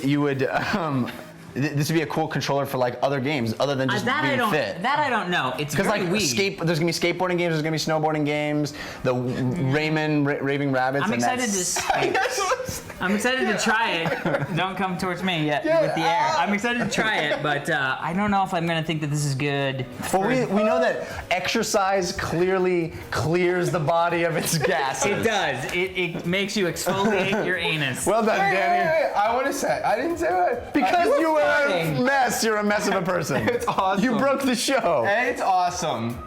[SPEAKER 9] this would be a cool controller for like other games other than just Wii Fit?
[SPEAKER 5] That I don't know. It's
[SPEAKER 9] Because
[SPEAKER 5] very
[SPEAKER 9] like
[SPEAKER 5] Wii.
[SPEAKER 9] there's gonna be skateboarding games, there's gonna be snowboarding games, the Raving Rabbits.
[SPEAKER 5] I'm
[SPEAKER 9] and
[SPEAKER 5] excited I'm excited to try it. Don't come towards me yet with the air. I'm excited to try it, but I don't know if I'm gonna think that this is good.
[SPEAKER 9] Well, we know that exercise clearly clears the body of its gases.
[SPEAKER 5] It does. It makes you exfoliate your anus.
[SPEAKER 9] Well done, Danny.
[SPEAKER 7] Wait, I want to say, I didn't say that.
[SPEAKER 9] Because you were a mess. You're a mess of a person.
[SPEAKER 7] It's awesome.
[SPEAKER 9] You broke the show.
[SPEAKER 7] A, it's awesome.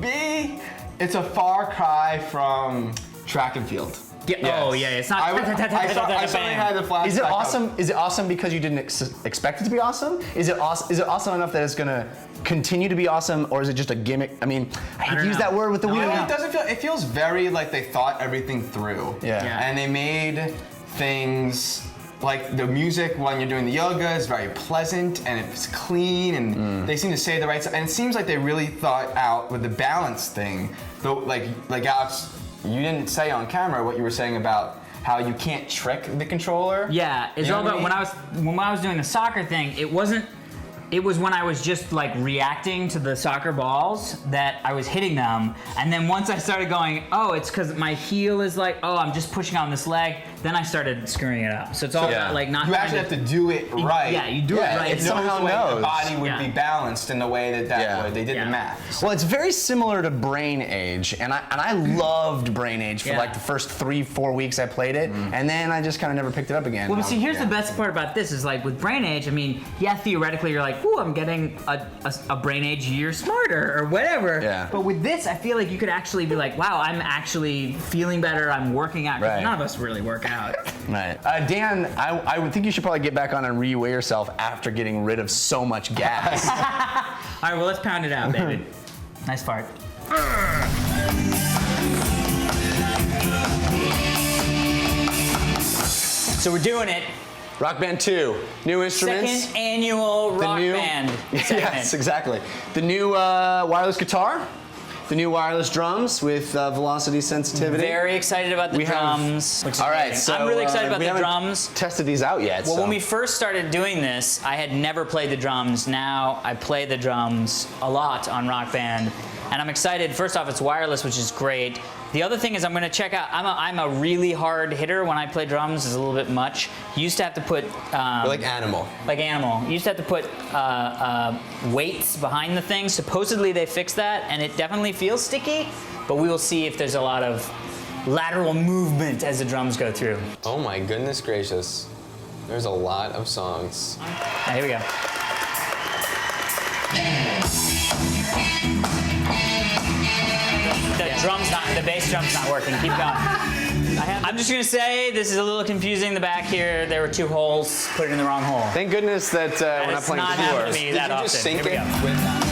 [SPEAKER 7] B, it's a far cry from track and field.
[SPEAKER 5] Yeah.
[SPEAKER 7] Yes.
[SPEAKER 5] Oh yeah, it's not.
[SPEAKER 7] I suddenly had the flashback.
[SPEAKER 9] Is it awesome? Is it awesome because you didn't expect it to be awesome? Is it awesome enough that it's gonna continue to be awesome, or is it just a gimmick? I mean, I hate to use that word with the Wii.
[SPEAKER 7] No, it doesn't feel. It feels very like they thought everything through.
[SPEAKER 9] Yeah.
[SPEAKER 7] And they made things. Like the music when you're doing the yoga is very pleasant and it's clean and they seem to say the right stuff. And it seems like they really thought out with the balance thing. Though, like Alex, you didn't say on camera what you were saying about how you can't trick the controller.
[SPEAKER 5] Yeah, it's all about when I was doing the soccer thing. It wasn't. It was when I was just like reacting to the soccer balls that I was hitting them, and then once I started going, oh, it's because my heel is like, oh, I'm just pushing on this leg. Then I started screwing it up. So it's all about like not.
[SPEAKER 7] You actually have to do it right.
[SPEAKER 5] Yeah, you do it right.
[SPEAKER 7] It somehow knows the body would be
[SPEAKER 5] Yeah.
[SPEAKER 7] balanced in the way that would. They did the math.
[SPEAKER 9] Well, it's very similar to Brain Age, and I loved Brain Age for like the first 3-4 weeks I played it, and then I just kind of never picked it up again.
[SPEAKER 5] Well, but see, here's the best part about this is like with Brain Age, I mean, yeah, theoretically you're like, ooh, I'm getting a Brain Age year smarter or whatever.
[SPEAKER 9] Yeah.
[SPEAKER 5] But with this, I feel like you could actually be like, wow, I'm actually feeling better, I'm working out. 'Cause
[SPEAKER 9] Right.
[SPEAKER 5] None of us really work out.
[SPEAKER 9] Right. Dan, I would think you should probably get back on and reweigh yourself after getting rid of so much gas.
[SPEAKER 5] All right, well, let's pound it out, baby. Nice fart. So we're doing it.
[SPEAKER 9] Rock Band 2, new instruments.
[SPEAKER 5] Second annual Rock Band segment.
[SPEAKER 9] Yes, exactly. The new wireless guitar, the new wireless drums with velocity sensitivity.
[SPEAKER 5] Very excited about the drums.
[SPEAKER 9] All right, so
[SPEAKER 5] I'm really excited about
[SPEAKER 9] we
[SPEAKER 5] the
[SPEAKER 9] haven't
[SPEAKER 5] drums.
[SPEAKER 9] Tested these out yet.
[SPEAKER 5] Well,
[SPEAKER 9] so.
[SPEAKER 5] when we first started doing this, I had never played the drums. Now I play the drums a lot on Rock Band, and I'm excited. First off, it's wireless, which is great. The other thing is I'm going to check out. I'm a really hard hitter when I play drums. It's a little bit much. You used to have to put
[SPEAKER 9] like Animal.
[SPEAKER 5] Like Animal. You used to have to put weights behind the thing. Supposedly they fixed that, and it definitely feels sticky. But we will see if there's a lot of lateral movement as the drums go through.
[SPEAKER 6] Oh my goodness gracious. There's a lot of songs.
[SPEAKER 5] Here we go. The bass drum's not working. Keep going. I'm just gonna say this is a little confusing in the back here. There were 2 holes. Put it in the wrong hole.
[SPEAKER 9] Thank goodness that we're not playing
[SPEAKER 5] happened
[SPEAKER 9] keyboards.
[SPEAKER 5] to me that often.
[SPEAKER 6] Did you just sync
[SPEAKER 5] Here we
[SPEAKER 6] it
[SPEAKER 5] go.
[SPEAKER 6] with that?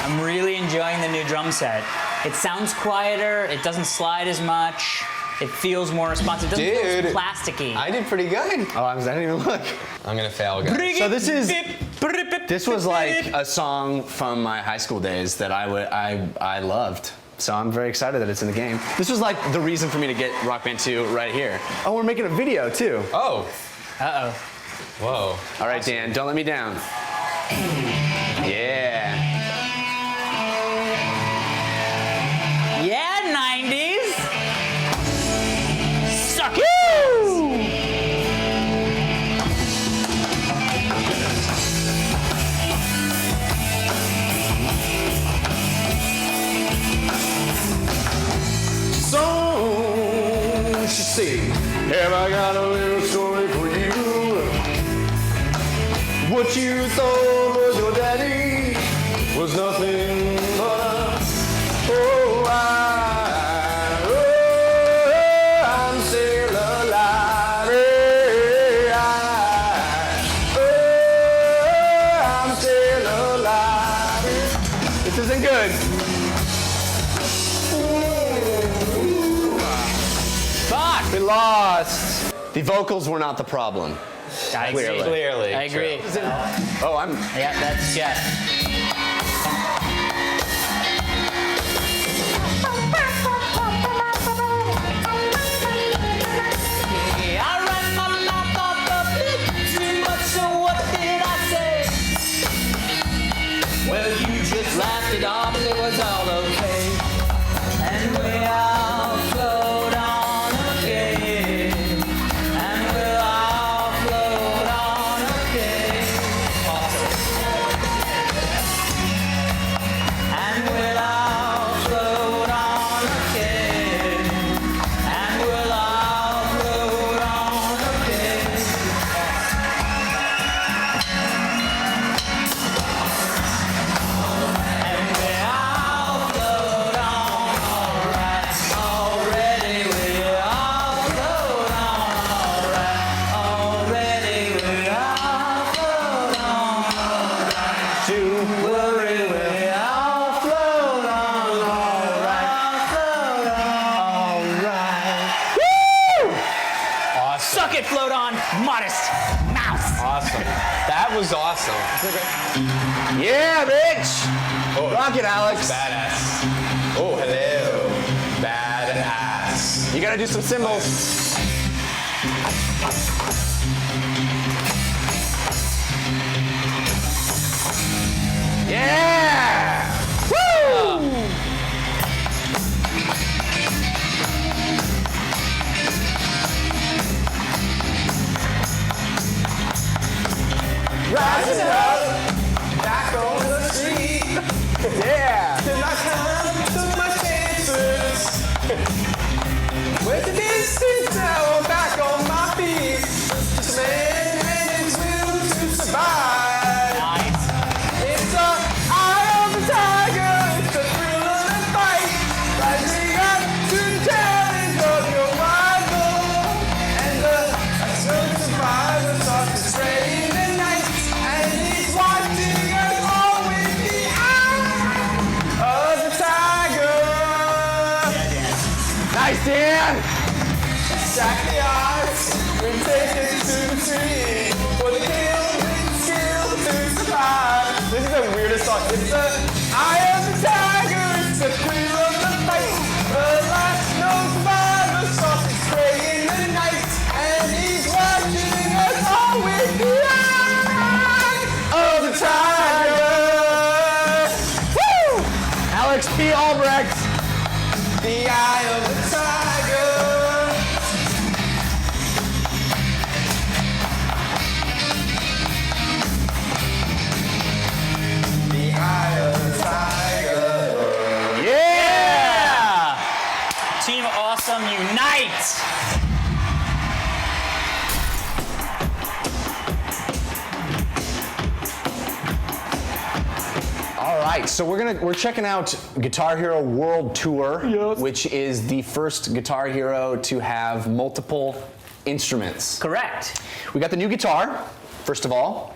[SPEAKER 5] I'm really enjoying the new drum set. It sounds quieter. It doesn't slide as much. It feels more responsive. It doesn't feel plasticky.
[SPEAKER 6] I did pretty good.
[SPEAKER 9] Oh, I didn't even look.
[SPEAKER 6] I'm gonna fail, guys.
[SPEAKER 9] So this was like a song from my high school days that I loved. So I'm very excited that it's in the game. This was like the reason for me to get Rock Band 2 right here. Oh, we're making a video too.
[SPEAKER 6] Oh.
[SPEAKER 5] Uh-oh.
[SPEAKER 6] Whoa.
[SPEAKER 9] All right, Dan, don't let me down. Yeah.
[SPEAKER 5] Yeah, 90s. Suck it.
[SPEAKER 3] So she said, have I got a little story for you? What you thought was your daddy was nothing but a, I'm still alive. I'm still alive.
[SPEAKER 9] This isn't good.
[SPEAKER 5] Fuck.
[SPEAKER 9] We lost. The vocals were not the problem.
[SPEAKER 5] I agree.
[SPEAKER 6] Clearly.
[SPEAKER 5] I agree.
[SPEAKER 9] Oh, I'm.
[SPEAKER 5] Yeah, that's Jeff. I ran my mouth off a bit too much, so what did I say? Well, you just laughed it off and it was all okay. And we all float on again. And we'll all float on again. And we'll all float on again. And we'll all float on again. And we all float on alright. Already we all float on alright. Already we all float on alright. To worry we all float on alright. Float on alright. Woo!
[SPEAKER 6] Awesome.
[SPEAKER 5] Suck it, float on, modest mouth.
[SPEAKER 6] Awesome. That was awesome.
[SPEAKER 9] Yeah, bitch. Rock it, Alex.
[SPEAKER 6] Badass. Oh, hello. Badass.
[SPEAKER 9] You gotta do some cymbals. Yeah! Woo!
[SPEAKER 3] Rising up, back on the street.
[SPEAKER 9] Yeah!
[SPEAKER 3] Till I come to my chances. With the distance now, I'm back on my feet. Just a man and his will to survive.
[SPEAKER 5] Nice.
[SPEAKER 3] It's the eye of the tiger, it's the thrill of the fight. Rising up to the challenge of your rival. And the survivor starts to stray in the night. And he's watching us all with the eye of the tiger.
[SPEAKER 9] Nice, Dan!
[SPEAKER 3] Stack the odds and take it to the tree. For the kill with skill to survive. This is the weirdest song. It's the eye of the tiger, it's the thrill of the fight. The last no survivor starts to stray in the night. And he's watching us all with the eye of the tiger.
[SPEAKER 9] Woo! Alex P. Albrecht.
[SPEAKER 3] The eye of the tiger. The eye of the tiger.
[SPEAKER 9] Yeah!
[SPEAKER 5] Team Awesome unite!
[SPEAKER 9] All right, so we're checking out Guitar Hero World Tour, which is the first Guitar Hero to have multiple instruments.
[SPEAKER 5] Correct.
[SPEAKER 9] We got the new guitar, first of all.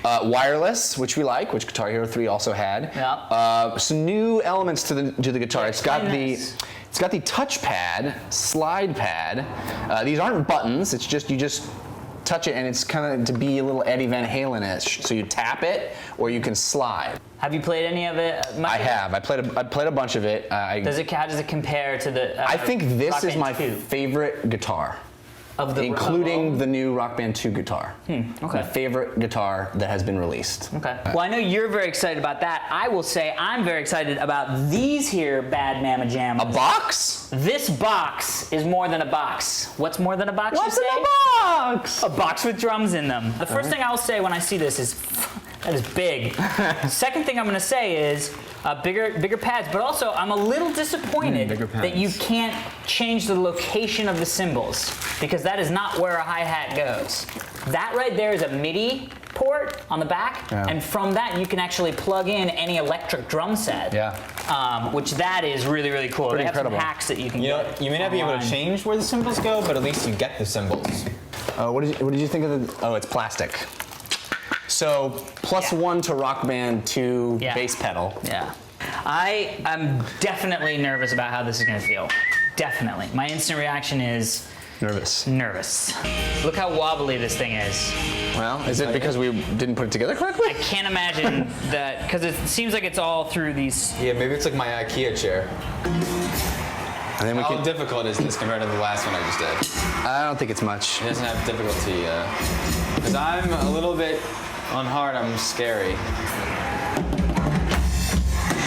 [SPEAKER 9] Wireless, which we like, which Guitar Hero 3 also had.
[SPEAKER 5] Yeah.
[SPEAKER 9] Some new elements to the guitar. It's got
[SPEAKER 5] nice.
[SPEAKER 9] It's got the touchpad, slide pad. These aren't buttons. It's just you just touch it, and it's kind of to be a little Eddie Van Halen-ish. So you tap it, or you can slide.
[SPEAKER 5] Have you played any of it?
[SPEAKER 9] I have. I played a bunch of it.
[SPEAKER 5] How does it compare to the?
[SPEAKER 9] I think this
[SPEAKER 5] Rock
[SPEAKER 9] is
[SPEAKER 5] Band
[SPEAKER 9] my
[SPEAKER 5] 2?
[SPEAKER 9] favorite guitar.
[SPEAKER 5] Including
[SPEAKER 9] the new Rock Band 2 guitar.
[SPEAKER 5] Okay.
[SPEAKER 9] My favorite guitar that has been released.
[SPEAKER 5] Okay. Well, I know you're very excited about that. I will say I'm very excited about these here Bad Mama Jammas.
[SPEAKER 9] A box?
[SPEAKER 5] This box is more than a box. What's more than a box?
[SPEAKER 9] What's
[SPEAKER 5] you
[SPEAKER 9] in
[SPEAKER 5] say?
[SPEAKER 9] a box?
[SPEAKER 5] A box with drums in them. The first thing I'll say when I see this is, that is big. Second thing I'm going to say is bigger pads, but also I'm a little disappointed that you can't change the location of the cymbals, because that is not where a hi-hat goes. That right there is a MIDI port on the back, and from that you can actually plug in any electric drum set. Which that is really, really cool.
[SPEAKER 9] Pretty
[SPEAKER 5] they have
[SPEAKER 9] incredible.
[SPEAKER 5] some hacks that you can
[SPEAKER 6] You know,
[SPEAKER 5] get
[SPEAKER 6] you may not be able to
[SPEAKER 5] online.
[SPEAKER 6] change where the cymbals go, but at least you get the cymbals.
[SPEAKER 9] What did you think of the? Oh, it's plastic. So +1 to Rock Band 2 bass pedal.
[SPEAKER 5] Yeah. I am definitely nervous about how this is going to feel. Definitely. My instant reaction is
[SPEAKER 9] nervous.
[SPEAKER 5] Look how wobbly this thing is.
[SPEAKER 9] Well, is it because we didn't put it together correctly?
[SPEAKER 5] I can't imagine that, because it seems like it's all through these.
[SPEAKER 6] Yeah, maybe it's like my IKEA chair.
[SPEAKER 9] And then
[SPEAKER 6] How difficult is this compared to the last one I just did?
[SPEAKER 9] I don't think it's much.
[SPEAKER 6] It doesn't have difficulty, because I'm a little bit on hard. I'm scary.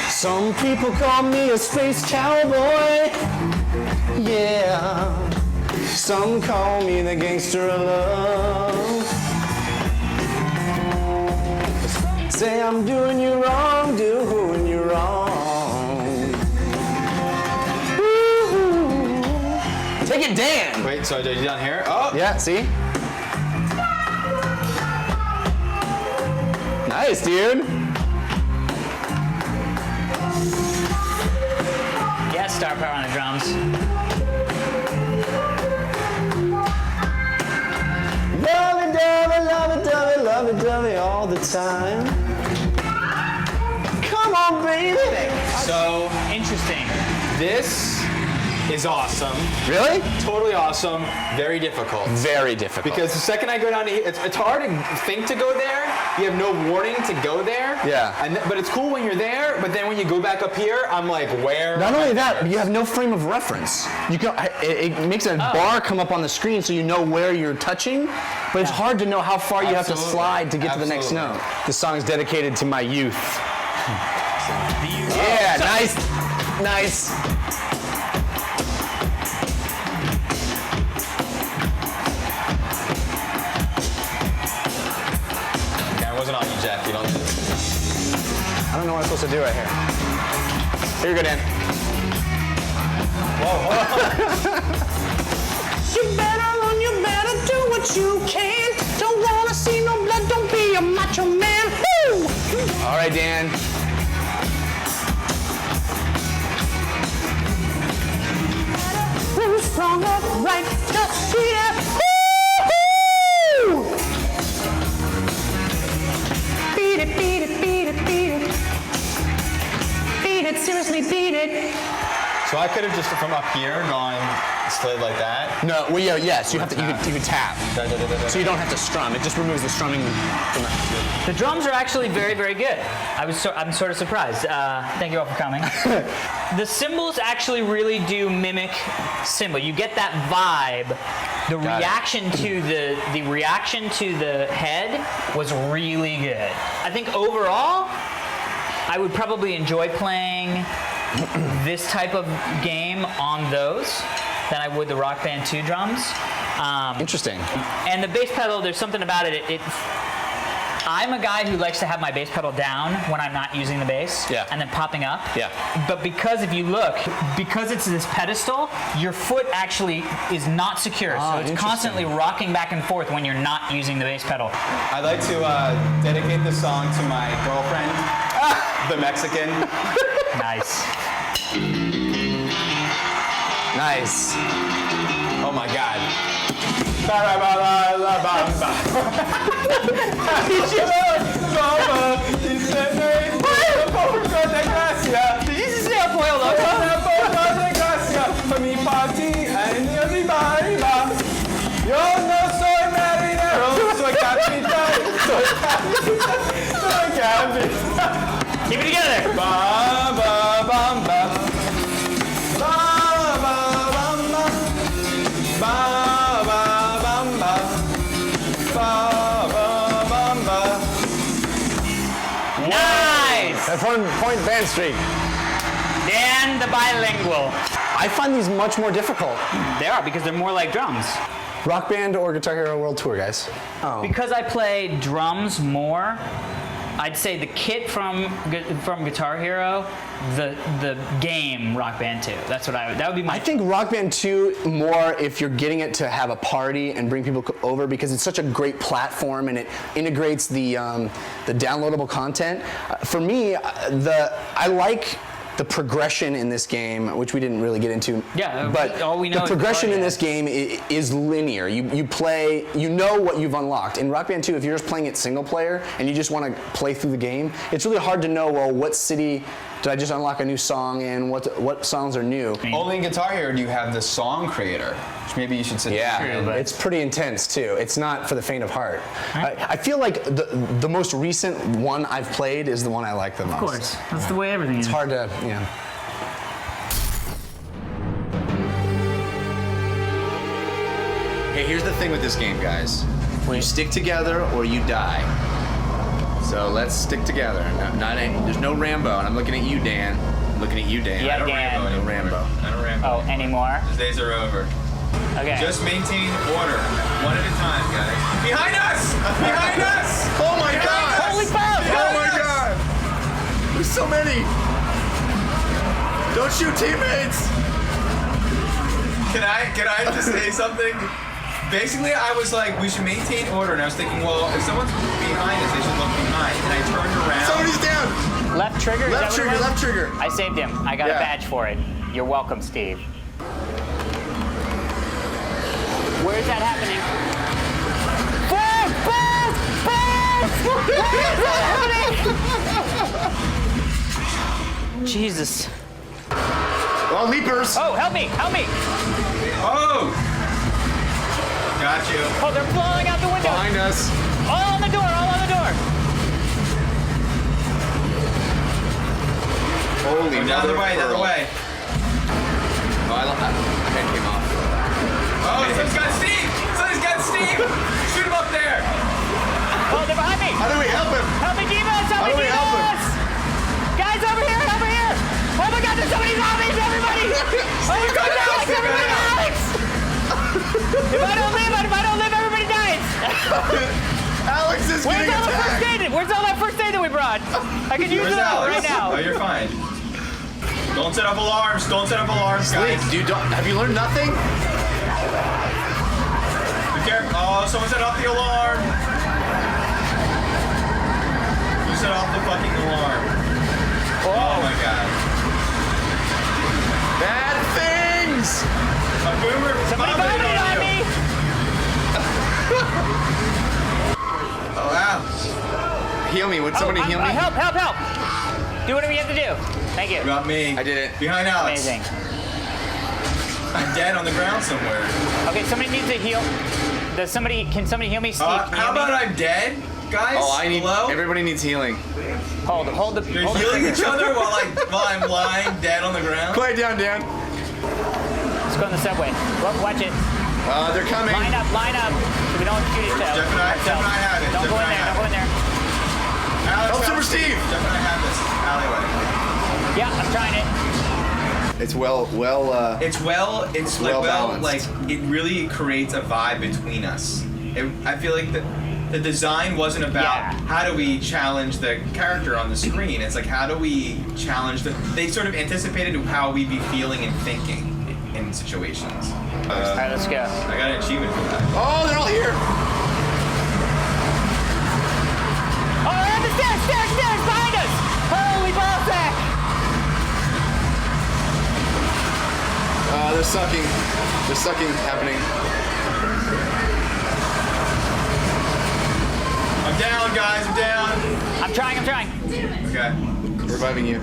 [SPEAKER 9] Some people call me a space cowboy. Yeah. Some call me the gangster of love. Say I'm doing you wrong, doing you wrong. Ooh. Take it, Dan.
[SPEAKER 6] Wait, so are you down here? Oh!
[SPEAKER 9] Yeah, see? Nice, dude.
[SPEAKER 5] Yes, star power on the drums.
[SPEAKER 9] Lovey-dovey all the time. Come on, baby.
[SPEAKER 6] So,
[SPEAKER 5] Interesting.
[SPEAKER 6] this is awesome.
[SPEAKER 9] Really?
[SPEAKER 6] Totally awesome. Very difficult.
[SPEAKER 9] Very difficult.
[SPEAKER 6] Because the second I go down to here, it's hard to think to go there. You have no warning to go there.
[SPEAKER 9] Yeah.
[SPEAKER 6] But it's cool when you're there, but then when you go back up here, I'm like, where?
[SPEAKER 9] Not only that, but you have no frame of reference. You can, it makes a bar come up on the screen so you know where you're touching, but it's hard to know how far you have to slide to get to the next note. This song is dedicated to my youth. Yeah, nice.
[SPEAKER 6] Okay, I wasn't on you, Jeff. You don't.
[SPEAKER 9] I don't know what I'm supposed to do right here. Here you go, Dan. You better do what you can. Don't wanna see no blood, don't be a macho man. Woo! All right, Dan. Strong up, right, just be there. Woo-hoo! Beat it, beat it, beat it, beat it. Beat it, seriously, beat it.
[SPEAKER 6] So I could have just from up here gone slid like that.
[SPEAKER 9] No, well, yeah, yes, you have to. You can tap, so you don't have to strum. It just removes the strumming from
[SPEAKER 5] The drums are actually very, very good. I'm sort of surprised. Thank you all for coming. The cymbals actually really do mimic cymbal. You get that vibe. The reaction to the head was really good. I think overall, I would probably enjoy playing this type of game on those than I would the Rock Band 2 drums.
[SPEAKER 9] Interesting.
[SPEAKER 5] And the bass pedal, there's something about it. I'm a guy who likes to have my bass pedal down when I'm not using the bass, and then popping up.
[SPEAKER 9] Yeah.
[SPEAKER 5] But because if you look, because it's this pedestal, your foot actually is not secure, so it's constantly rocking back and forth when you're not using the bass pedal.
[SPEAKER 6] I'd like to dedicate this song to my girlfriend, the Mexican.
[SPEAKER 5] Nice.
[SPEAKER 9] Nice.
[SPEAKER 6] Oh my God.
[SPEAKER 3] Yo no soy marinero, soy capitán, soy capitán.
[SPEAKER 5] Keep it together.
[SPEAKER 3] Ba ba bam ba. Ba ba bam ba. Ba ba bam ba. Ba ba bam ba.
[SPEAKER 5] Nice.
[SPEAKER 7] That's 1 point band streak.
[SPEAKER 5] Dan the bilingual.
[SPEAKER 7] I find these much more difficult.
[SPEAKER 5] They are because they're more like drums.
[SPEAKER 7] Rock Band or Guitar Hero World Tour, guys? Oh.
[SPEAKER 5] Because I play drums more, I'd say the kit from Guitar Hero, the game Rock Band 2. That's what that would be my.
[SPEAKER 7] I think Rock Band 2 more if you're getting it to have a party and bring people over because it's such a great platform and it integrates the downloadable content. For me, I like the progression in this game, which we didn't really get into.
[SPEAKER 5] Yeah,
[SPEAKER 7] but
[SPEAKER 5] all we know
[SPEAKER 7] the
[SPEAKER 5] is
[SPEAKER 7] progression
[SPEAKER 5] the
[SPEAKER 7] in this game is linear. You play, you know what you've unlocked. In Rock Band 2, if you're just playing it single player and you just want to play through the game, it's really hard to know, well, what city did I just unlock a new song in? What songs are new?
[SPEAKER 6] Only in Guitar Hero do you have the song creator, which maybe you should sit down.
[SPEAKER 7] Yeah, it's pretty intense too. It's not for the faint of heart. I feel like the most recent one I've played is the one I like the most.
[SPEAKER 5] Of course, that's the way everything is.
[SPEAKER 7] It's hard to, you know.
[SPEAKER 9] Hey, here's the thing with this game, guys. You stick together or you die. So let's stick together. There's no Rambo, and I'm looking at you, Dan. I'm looking at you, Dan.
[SPEAKER 5] Yeah,
[SPEAKER 9] I don't
[SPEAKER 5] Dan.
[SPEAKER 9] Rambo anymore. Rambo.
[SPEAKER 6] I don't Rambo.
[SPEAKER 5] Oh, anymore?
[SPEAKER 6] Those days are over.
[SPEAKER 5] Okay.
[SPEAKER 6] Just maintain order, one at a time, guys. Behind us! Behind us!
[SPEAKER 9] Oh my God!
[SPEAKER 5] Holy fuck!
[SPEAKER 9] Oh my God! There's so many. Don't shoot teammates.
[SPEAKER 6] Can I just say something? Basically, I was like, we should maintain order, and I was thinking, well, if someone's behind us, they should look behind. And I turned around.
[SPEAKER 9] Somebody's down.
[SPEAKER 5] Left trigger? Is that
[SPEAKER 9] Left
[SPEAKER 5] what it
[SPEAKER 9] trigger.
[SPEAKER 5] was?
[SPEAKER 9] Left trigger.
[SPEAKER 5] I saved him. I got a
[SPEAKER 9] Yeah.
[SPEAKER 5] badge for it. You're welcome, Steve. Where's that happening? Where's that happening? Jesus.
[SPEAKER 9] Oh, leapers.
[SPEAKER 5] Oh, help me! Help me!
[SPEAKER 6] Oh! Got you.
[SPEAKER 5] Oh, they're blowing out the window.
[SPEAKER 9] Behind us.
[SPEAKER 5] All on the door! All on the door!
[SPEAKER 9] Holy
[SPEAKER 6] The other way, the other way.
[SPEAKER 9] Oh, my head came off.
[SPEAKER 6] Oh, someone's got Steve! Someone's got Steve! Shoot him up there!
[SPEAKER 5] Oh, they're behind me!
[SPEAKER 9] How do we help him?
[SPEAKER 5] Help me, Divas! Help
[SPEAKER 9] How
[SPEAKER 5] me,
[SPEAKER 9] do we help him?
[SPEAKER 5] Divas! Guys, over here! Over here! Oh my God, there's so many zombies! Everybody! Oh my God, Alex! Everybody, Alex! If I don't live, everybody dies!
[SPEAKER 9] Alex is
[SPEAKER 5] Where's
[SPEAKER 9] getting
[SPEAKER 5] all the
[SPEAKER 9] attacked.
[SPEAKER 5] first aid? Where's all that first aid that we brought? I could use
[SPEAKER 6] Where's
[SPEAKER 5] it all
[SPEAKER 6] Alex?
[SPEAKER 5] right now.
[SPEAKER 6] Oh, you're fine. Don't set up alarms. Don't set up alarms, guys.
[SPEAKER 9] Dude, have you learned nothing?
[SPEAKER 6] Be careful. Oh, someone set off the alarm. You set off the fucking alarm. Oh my God.
[SPEAKER 9] Bad things.
[SPEAKER 6] A boomer.
[SPEAKER 5] Somebody
[SPEAKER 6] vomited
[SPEAKER 5] vomited on
[SPEAKER 6] you.
[SPEAKER 5] me!
[SPEAKER 6] Oh, wow.
[SPEAKER 9] Heal me. Would somebody heal me?
[SPEAKER 5] Help, help, help! Do whatever you have to do. Thank you.
[SPEAKER 6] You got me.
[SPEAKER 9] I did it.
[SPEAKER 6] Behind Alex.
[SPEAKER 5] Amazing.
[SPEAKER 6] I'm dead on the ground somewhere.
[SPEAKER 5] Okay, somebody needs to heal. Can somebody heal me, Steve? Can you
[SPEAKER 6] How
[SPEAKER 5] heal me?
[SPEAKER 6] about I'm dead, guys?
[SPEAKER 9] Oh,
[SPEAKER 6] Hello?
[SPEAKER 9] Everybody needs healing.
[SPEAKER 5] Hold
[SPEAKER 6] You're
[SPEAKER 5] the
[SPEAKER 6] healing
[SPEAKER 5] trigger.
[SPEAKER 6] each other while I'm lying dead on the ground?
[SPEAKER 9] Play it down, Dan.
[SPEAKER 5] Let's go on the subway. Watch it.
[SPEAKER 9] They're coming.
[SPEAKER 5] Line up, so we don't shoot each other.
[SPEAKER 6] Jeff and I have it.
[SPEAKER 5] Don't
[SPEAKER 6] Jeff
[SPEAKER 5] go in
[SPEAKER 6] and I
[SPEAKER 5] there,
[SPEAKER 6] have
[SPEAKER 5] don't go in there.
[SPEAKER 6] Alex,
[SPEAKER 9] Help Super Steve.
[SPEAKER 6] Jeff and I have this alleyway.
[SPEAKER 5] Yeah, I'm trying it.
[SPEAKER 9] It's
[SPEAKER 6] It's
[SPEAKER 9] well
[SPEAKER 6] like
[SPEAKER 9] balanced.
[SPEAKER 6] it really creates a vibe between us. I feel like the design wasn't about how do we challenge the character on the screen. It's like how do we challenge they sort of anticipated how we'd be feeling and thinking in situations.
[SPEAKER 5] All right, let's go.
[SPEAKER 6] I got an achievement for that.
[SPEAKER 9] Oh, they're all here.
[SPEAKER 5] Oh, they're on the stairs behind us! Holy ballsack!
[SPEAKER 9] They're sucking. There's sucking happening.
[SPEAKER 6] down, guys. I'm down.
[SPEAKER 5] I'm trying.
[SPEAKER 6] Okay.
[SPEAKER 9] Reviving you.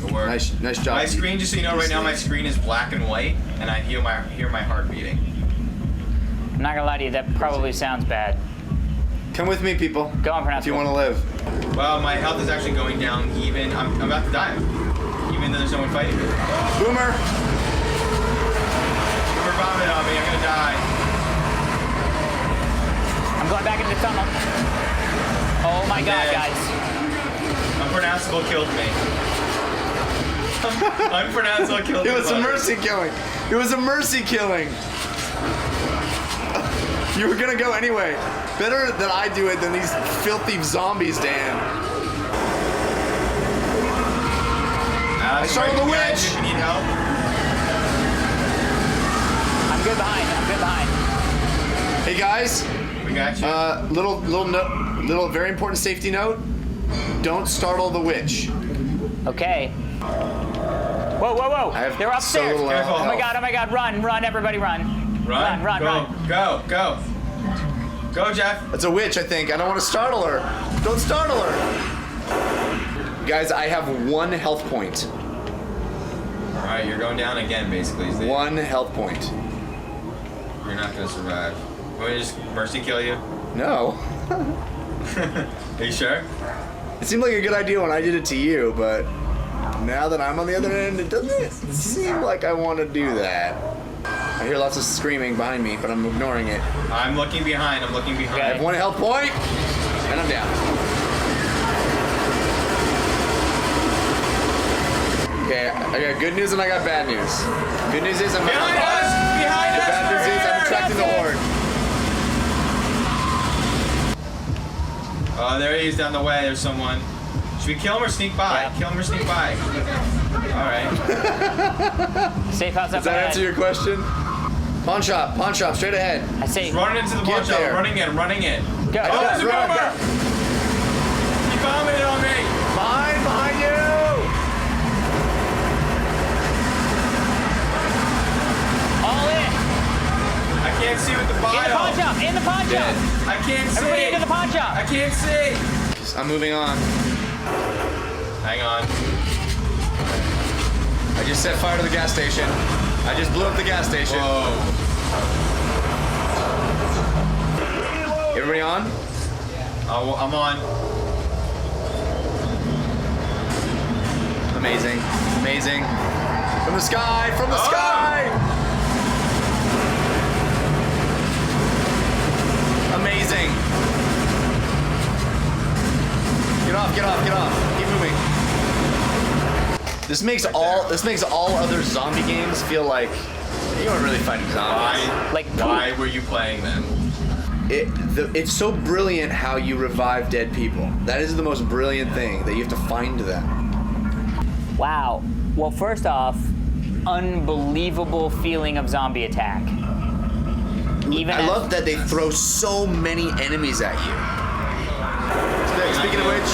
[SPEAKER 6] Good work.
[SPEAKER 9] Nice job.
[SPEAKER 6] My screen, just so you know, right now my screen is black and white, and I hear my heart beating.
[SPEAKER 5] I'm not gonna lie to you, that probably sounds bad.
[SPEAKER 9] Come with me, people.
[SPEAKER 5] Go on,
[SPEAKER 9] if you want to live.
[SPEAKER 6] Well, my health is actually going down even. I'm about to die. Even though there's no one fighting me.
[SPEAKER 9] Boomer.
[SPEAKER 6] Boomer vomit on me. I'm gonna die.
[SPEAKER 5] I'm going back into the tunnel. Oh my god,
[SPEAKER 6] dead.
[SPEAKER 5] guys.
[SPEAKER 6] Unpronounceable killed me. Unpronounceable killed me.
[SPEAKER 9] It was a mercy killing. It was a mercy killing. You were gonna go anyway. Better that I do it than these filthy zombies, Dan. I started the witch.
[SPEAKER 6] If you need help.
[SPEAKER 5] I'm good behind.
[SPEAKER 9] Hey guys.
[SPEAKER 6] We got you.
[SPEAKER 9] Little very important safety note. Don't startle the witch.
[SPEAKER 5] Okay. Whoa. They're upstairs.
[SPEAKER 9] So
[SPEAKER 6] Careful.
[SPEAKER 5] Oh my god, run, everybody run. Run.
[SPEAKER 6] Go. Go, Jeff.
[SPEAKER 9] That's a witch, I think. I don't want to startle her. Don't startle her. Guys, I have 1 health point.
[SPEAKER 6] All right, you're going down again, basically.
[SPEAKER 9] 1 health point.
[SPEAKER 6] You're not gonna survive. Want me to just mercy kill you?
[SPEAKER 9] No.
[SPEAKER 6] Are you sure?
[SPEAKER 9] It seemed like a good idea when I did it to you, but now that I'm on the other end, it doesn't seem like I want to do that. I hear lots of screaming behind me, but I'm ignoring it.
[SPEAKER 6] I'm looking behind.
[SPEAKER 9] I have 1 health point, and I'm down. Okay, I got good news and I got bad news. Good news is I'm
[SPEAKER 6] Behind us! Behind us!
[SPEAKER 9] Bad news is I'm attracting the horde.
[SPEAKER 6] Oh, there he is down the way. There's someone. Should we kill him or sneak by?
[SPEAKER 5] Yeah.
[SPEAKER 6] Kill him or sneak by? All right.
[SPEAKER 5] Safe house up
[SPEAKER 9] Does that
[SPEAKER 5] ahead.
[SPEAKER 9] answer your question? Pawn shop, straight ahead.
[SPEAKER 5] I say,
[SPEAKER 6] Running into the pawn shop.
[SPEAKER 9] there.
[SPEAKER 6] Running in.
[SPEAKER 5] go.
[SPEAKER 6] Oh, there's a
[SPEAKER 9] run,
[SPEAKER 6] boomer! He vomited on me.
[SPEAKER 9] Behind you!
[SPEAKER 5] All in.
[SPEAKER 6] I can't see with the bio.
[SPEAKER 5] In the pawn shop.
[SPEAKER 6] I can't see.
[SPEAKER 5] Everybody into the pawn shop.
[SPEAKER 6] I can't see.
[SPEAKER 9] I'm moving on.
[SPEAKER 6] Hang on.
[SPEAKER 9] I just set fire to the gas station. I just blew up the gas station.
[SPEAKER 6] Whoa.
[SPEAKER 9] Everybody on?
[SPEAKER 6] Oh, I'm on.
[SPEAKER 9] Amazing. From the sky, sky! Amazing. Get off. Keep moving. This makes all other zombie games feel like you aren't really fighting zombies.
[SPEAKER 6] Why were you playing them?
[SPEAKER 9] It's so brilliant how you revive dead people. That is the most brilliant thing, that you have to find them.
[SPEAKER 5] Wow. Well, first off, unbelievable feeling of zombie attack.
[SPEAKER 9] I love that they throw so many enemies at you. Speaking of which,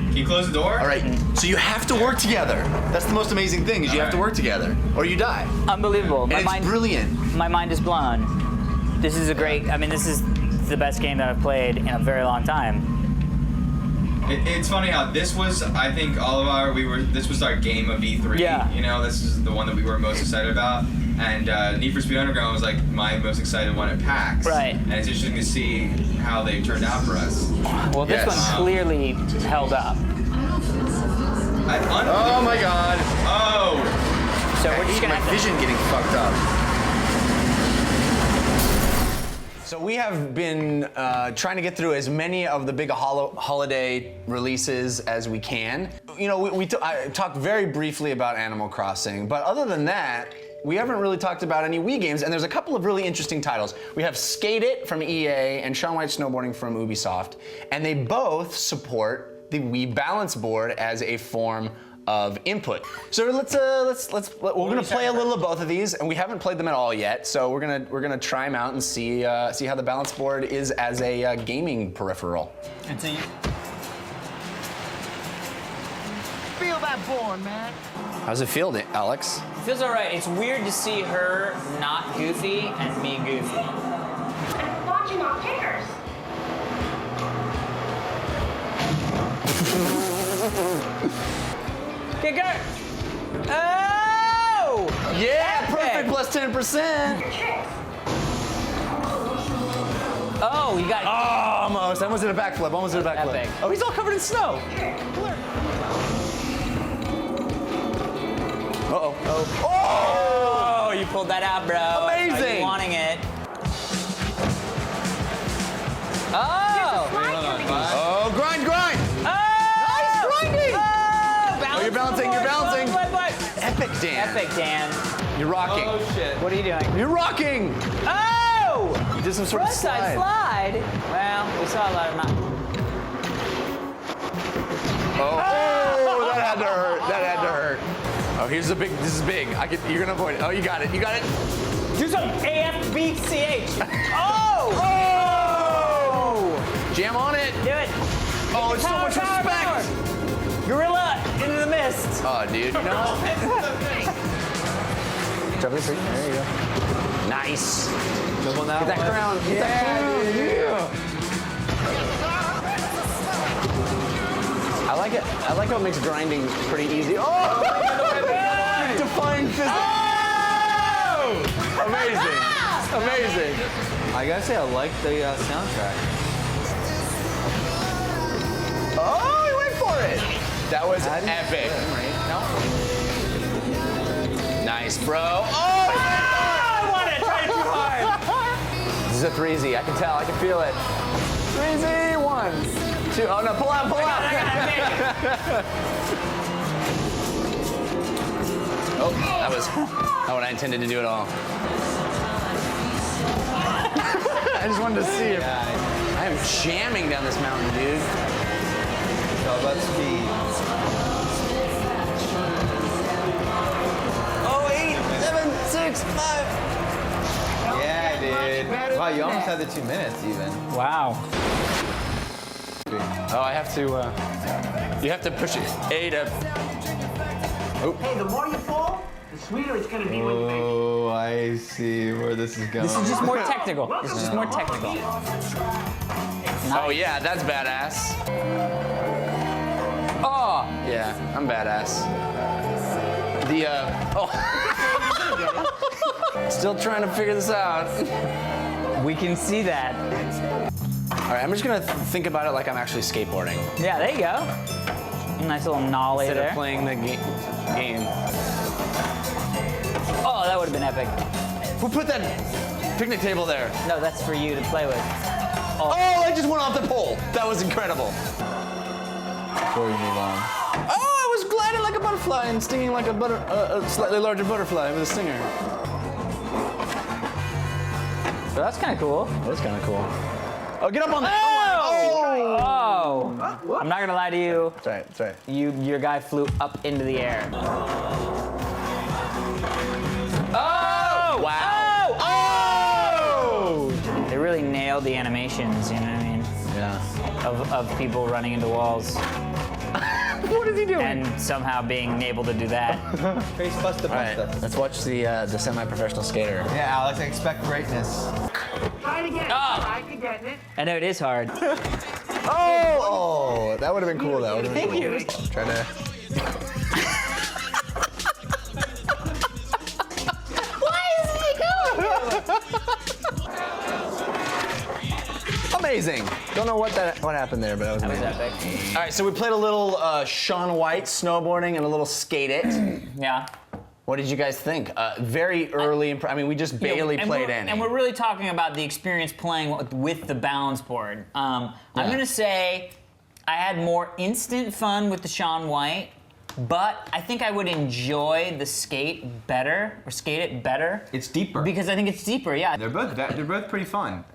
[SPEAKER 6] Can you close the door?
[SPEAKER 9] all right, so you have to work together. That's the most amazing thing, is you have to work together, or you die.
[SPEAKER 5] Unbelievable.
[SPEAKER 9] And it's brilliant.
[SPEAKER 5] My mind is blown. This is this is the best game that I've played in a very long time.
[SPEAKER 6] It's funny how this was, I think, this was our game of E3.
[SPEAKER 5] Yeah.
[SPEAKER 6] You know, this is the one that we were most excited about. And Need for Speed Underground was like my most excited one at PAX.
[SPEAKER 5] Right.
[SPEAKER 6] And it's interesting to see how they turned out for us.
[SPEAKER 5] Well, this one clearly held up.
[SPEAKER 9] Oh my god.
[SPEAKER 6] Oh!
[SPEAKER 5] So we're just gonna
[SPEAKER 9] my
[SPEAKER 5] have
[SPEAKER 9] vision getting fucked up.
[SPEAKER 11] So we have been trying to get through as many of the big holiday releases as we can. You know, I talked very briefly about Animal Crossing, but other than that, we haven't really talked about any Wii games, and there's a couple of really interesting titles. We have Skate It from EA and Shaun White Snowboarding from Ubisoft, and they both support the Wii Balance Board as a form of input. So we're gonna play a little of both of these, and we haven't played them at all yet. So we're gonna try them out and see how the balance board is as a gaming peripheral.
[SPEAKER 3] Feel that board, man.
[SPEAKER 9] How's it feel, Alex?
[SPEAKER 5] Feels alright. It's weird to see her not goofy and me goofy.
[SPEAKER 10] I'm watching on Ticker.
[SPEAKER 5] Get go! Oh!
[SPEAKER 11] Yeah, perfect, plus 10%.
[SPEAKER 5] Oh, you got it.
[SPEAKER 11] Oh, almost. I almost did a backflip. Almost did a backflip.
[SPEAKER 5] Epic.
[SPEAKER 11] Oh, he's all covered in snow. Uh-oh.
[SPEAKER 5] Oh, you pulled that out, bro. I saw
[SPEAKER 11] Amazing.
[SPEAKER 5] you wanting it. Oh!
[SPEAKER 11] Oh, grind.
[SPEAKER 5] Oh!
[SPEAKER 11] Nice grinding.
[SPEAKER 5] Oh,
[SPEAKER 11] you're balancing, you're balancing. Epic, Dan.
[SPEAKER 5] Epic, Dan.
[SPEAKER 11] You're rocking.
[SPEAKER 4] Oh shit.
[SPEAKER 5] What are you doing?
[SPEAKER 11] You're rocking.
[SPEAKER 5] Oh!
[SPEAKER 11] You did some sort of
[SPEAKER 5] Frontside slide. Well, we saw a lot of
[SPEAKER 11] Oh, that had to hurt. That had to hurt. Oh, here's a big. This is big. You're gonna avoid it. Oh, you got it. You got it.
[SPEAKER 5] Do some AFBCH. Oh!
[SPEAKER 11] Oh! Jam on it.
[SPEAKER 5] Do it.
[SPEAKER 11] Oh, it's so
[SPEAKER 5] Power,
[SPEAKER 11] much
[SPEAKER 5] power,
[SPEAKER 11] respect.
[SPEAKER 5] power. Gorilla into the mist.
[SPEAKER 11] Oh, dude. You know. Jump this thing. There you go. Nice.
[SPEAKER 4] Jump on that
[SPEAKER 11] Get that
[SPEAKER 4] one.
[SPEAKER 11] crown. Get that crown. Yeah. I like it. I like how it makes grinding pretty easy. Oh! Defying physics. Oh! Amazing. Amazing.
[SPEAKER 4] I gotta say, I like the soundtrack.
[SPEAKER 11] Oh, he went for it. That was epic. Nice, bro. Oh!
[SPEAKER 5] I want it. Try too hard.
[SPEAKER 11] This is a 3Z. I can tell. I can feel it. 3Z. 1, 2. Oh no! Pull out! Pull out! Oh, that was not what I intended to do at all. I just wanted to see it. I am jamming down this mountain, dude.
[SPEAKER 4] It's all about speed.
[SPEAKER 11] Oh, 8, 7, 6, 5.
[SPEAKER 4] Yeah, dude. Wow, you almost had the 2 minutes even.
[SPEAKER 5] Wow.
[SPEAKER 11] Oh, I have to. You have to push it. A to.
[SPEAKER 12] Hey, the more you pull, the sweeter it's gonna be when you make it.
[SPEAKER 4] Oh, I see where this is going.
[SPEAKER 5] This is just more technical. This is just more technical.
[SPEAKER 11] Oh yeah, that's badass. Oh yeah, I'm badass. The oh. Still trying to figure this out.
[SPEAKER 5] We can see that.
[SPEAKER 11] All right, I'm just gonna think about it like I'm actually skateboarding.
[SPEAKER 5] Yeah, there you go. Nice little nollie
[SPEAKER 11] Instead
[SPEAKER 5] there.
[SPEAKER 11] of playing the game.
[SPEAKER 5] Oh, that would have been epic.
[SPEAKER 11] Who put that picnic table there?
[SPEAKER 5] No, that's for you to play with.
[SPEAKER 11] Oh, I just went off the pole. That was incredible.
[SPEAKER 4] Before we move on.
[SPEAKER 11] Oh, I was gliding like a butterfly and stinging like a slightly larger butterfly with a stinger.
[SPEAKER 5] So that's kind of cool.
[SPEAKER 11] That was kind of cool. Oh, get up on that!
[SPEAKER 5] Oh! I'm not gonna lie to you.
[SPEAKER 11] That's right. That's right.
[SPEAKER 5] Your guy flew up into the air.
[SPEAKER 11] Oh! Wow!
[SPEAKER 5] Oh! They really nailed the animations. You know what I mean?
[SPEAKER 11] Yeah.
[SPEAKER 5] Of people running into walls.
[SPEAKER 11] What is he doing?
[SPEAKER 5] And somehow being able to do that.
[SPEAKER 4] Face buster.
[SPEAKER 11] All right, let's watch the semi-professional skater.
[SPEAKER 4] Yeah, Alex, I expect greatness.
[SPEAKER 12] Try it again.
[SPEAKER 5] Oh.
[SPEAKER 12] Try it again.
[SPEAKER 5] I know it is hard.
[SPEAKER 11] Oh, that would have been cool. That would have been cool. Trying to. Amazing. Don't know what happened there, but that was amazing.
[SPEAKER 5] epic.
[SPEAKER 11] All right, so we played a little Shaun White snowboarding and a little skate it.
[SPEAKER 5] Yeah.
[SPEAKER 11] What did you guys think? Very early. I mean, we just barely played any.
[SPEAKER 5] And we're really talking about the experience playing with the balance board. I'm gonna say I had more instant fun with the Shaun White, but I think I would enjoy the skate it better.
[SPEAKER 4] It's deeper.
[SPEAKER 5] Because I think it's deeper. Yeah.
[SPEAKER 4] They're both pretty fun.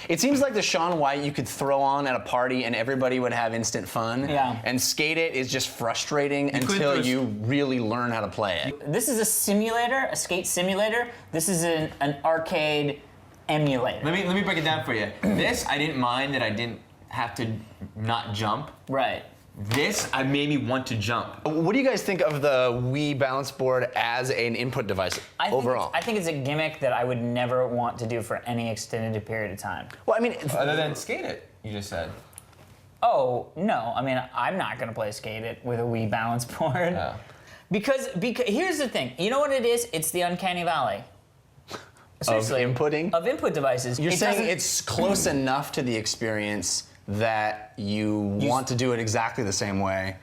[SPEAKER 11] It seems like the Shaun White you could throw on at a party and everybody would have instant fun.
[SPEAKER 5] Yeah.
[SPEAKER 11] And skate it is just frustrating until you really learn how to play it.
[SPEAKER 5] This is a simulator, a skate simulator. This is an arcade emulator.
[SPEAKER 4] Let me break it down for you. This, I didn't mind that I didn't have to not jump.
[SPEAKER 5] Right.
[SPEAKER 4] This, I made me want to jump.
[SPEAKER 11] What do you guys think of the Wii balance board as an input device overall?
[SPEAKER 5] I think it's a gimmick that I would never want to do for any extended period of time.
[SPEAKER 11] Well, I mean,
[SPEAKER 4] Other than skate it, you just said.
[SPEAKER 5] Oh, no. I mean, I'm not going to play skate it with a Wii balance board.
[SPEAKER 4] Oh.
[SPEAKER 5] Because here's the thing. You know what it is? It's the uncanny valley. Seriously.
[SPEAKER 11] Of inputting?
[SPEAKER 5] Of input devices.
[SPEAKER 11] You're saying it's close enough to the experience that you want to do it exactly the same way.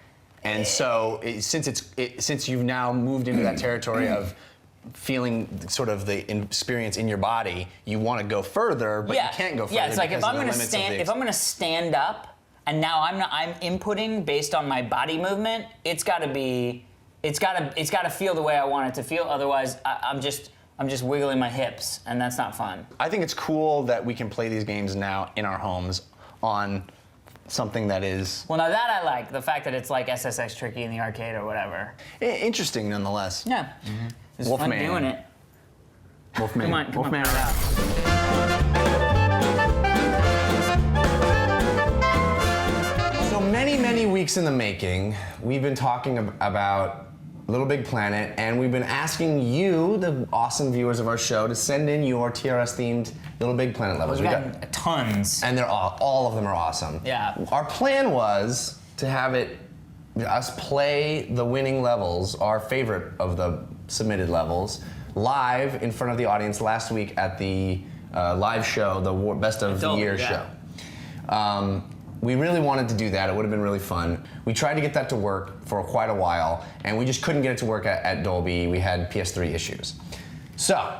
[SPEAKER 11] And so since you've now moved into that territory of feeling sort of the experience in your body, you want to go further, but you can't go further.
[SPEAKER 5] Yeah, it's like
[SPEAKER 11] because
[SPEAKER 5] if
[SPEAKER 11] of
[SPEAKER 5] I'm
[SPEAKER 11] the
[SPEAKER 5] going to
[SPEAKER 11] limits of
[SPEAKER 5] stand,
[SPEAKER 11] the
[SPEAKER 5] if I'm going to stand up, and now I'm inputting based on my body movement, it's got to feel the way I want it to feel. Otherwise, I'm just wiggling my hips, and that's not fun.
[SPEAKER 11] I think it's cool that we can play these games now in our homes on something that is...
[SPEAKER 5] Well, now that I like, the fact that it's like SSX Tricky in the arcade or whatever.
[SPEAKER 11] Interesting, nonetheless.
[SPEAKER 5] Yeah. It's fun doing it.
[SPEAKER 11] Wolfman.
[SPEAKER 5] Come on.
[SPEAKER 11] Wolfman it out. So many weeks in the making, we've been talking about Little Big Planet, and we've been asking you, the awesome viewers of our show, to send in your TRS-themed Little Big Planet levels.
[SPEAKER 5] We've got tons.
[SPEAKER 11] And they're all of them are awesome.
[SPEAKER 5] Yeah.
[SPEAKER 11] Our plan was to have us play the winning levels, our favorite of the submitted levels, live in front of the audience last week at the live show, the Best of the Year show. We really wanted to do that. It would have been really fun. We tried to get that to work for quite a while, and we just couldn't get it to work at Dolby. We had PS3 issues. So,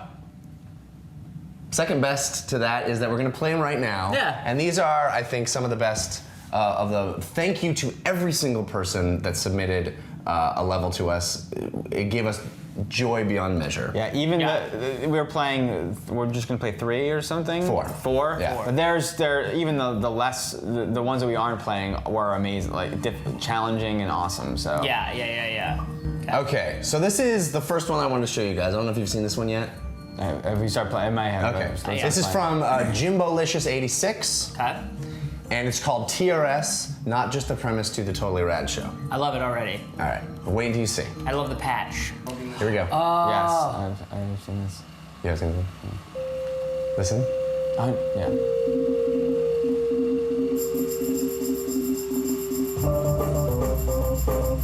[SPEAKER 11] second best to that is that we're going to play them right now.
[SPEAKER 5] Yeah.
[SPEAKER 11] And these are, I think, some of the best of the... Thank you to every single person that submitted a level to us. It gave us joy beyond measure.
[SPEAKER 13] Yeah, even we're just gonna play 3 or something.
[SPEAKER 11] 4. Yeah.
[SPEAKER 13] But even the ones that we aren't playing were amazing, like challenging and awesome. So.
[SPEAKER 5] Yeah.
[SPEAKER 11] Okay, so this is the first one I wanted to show you guys. I don't know if you've seen this one yet.
[SPEAKER 13] If we start playing, I might have.
[SPEAKER 11] Okay. This is from Jimbolicious86.
[SPEAKER 5] Okay.
[SPEAKER 11] And it's called TRS, Not Just a Premise to the Totally Rad Show.
[SPEAKER 5] I love it already.
[SPEAKER 11] All right, wait until you see.
[SPEAKER 5] I love the patch.
[SPEAKER 11] Here we go.
[SPEAKER 5] Oh.
[SPEAKER 13] Yes, I've seen this.
[SPEAKER 11] Yeah, I've seen this. Listen.
[SPEAKER 13] Yeah.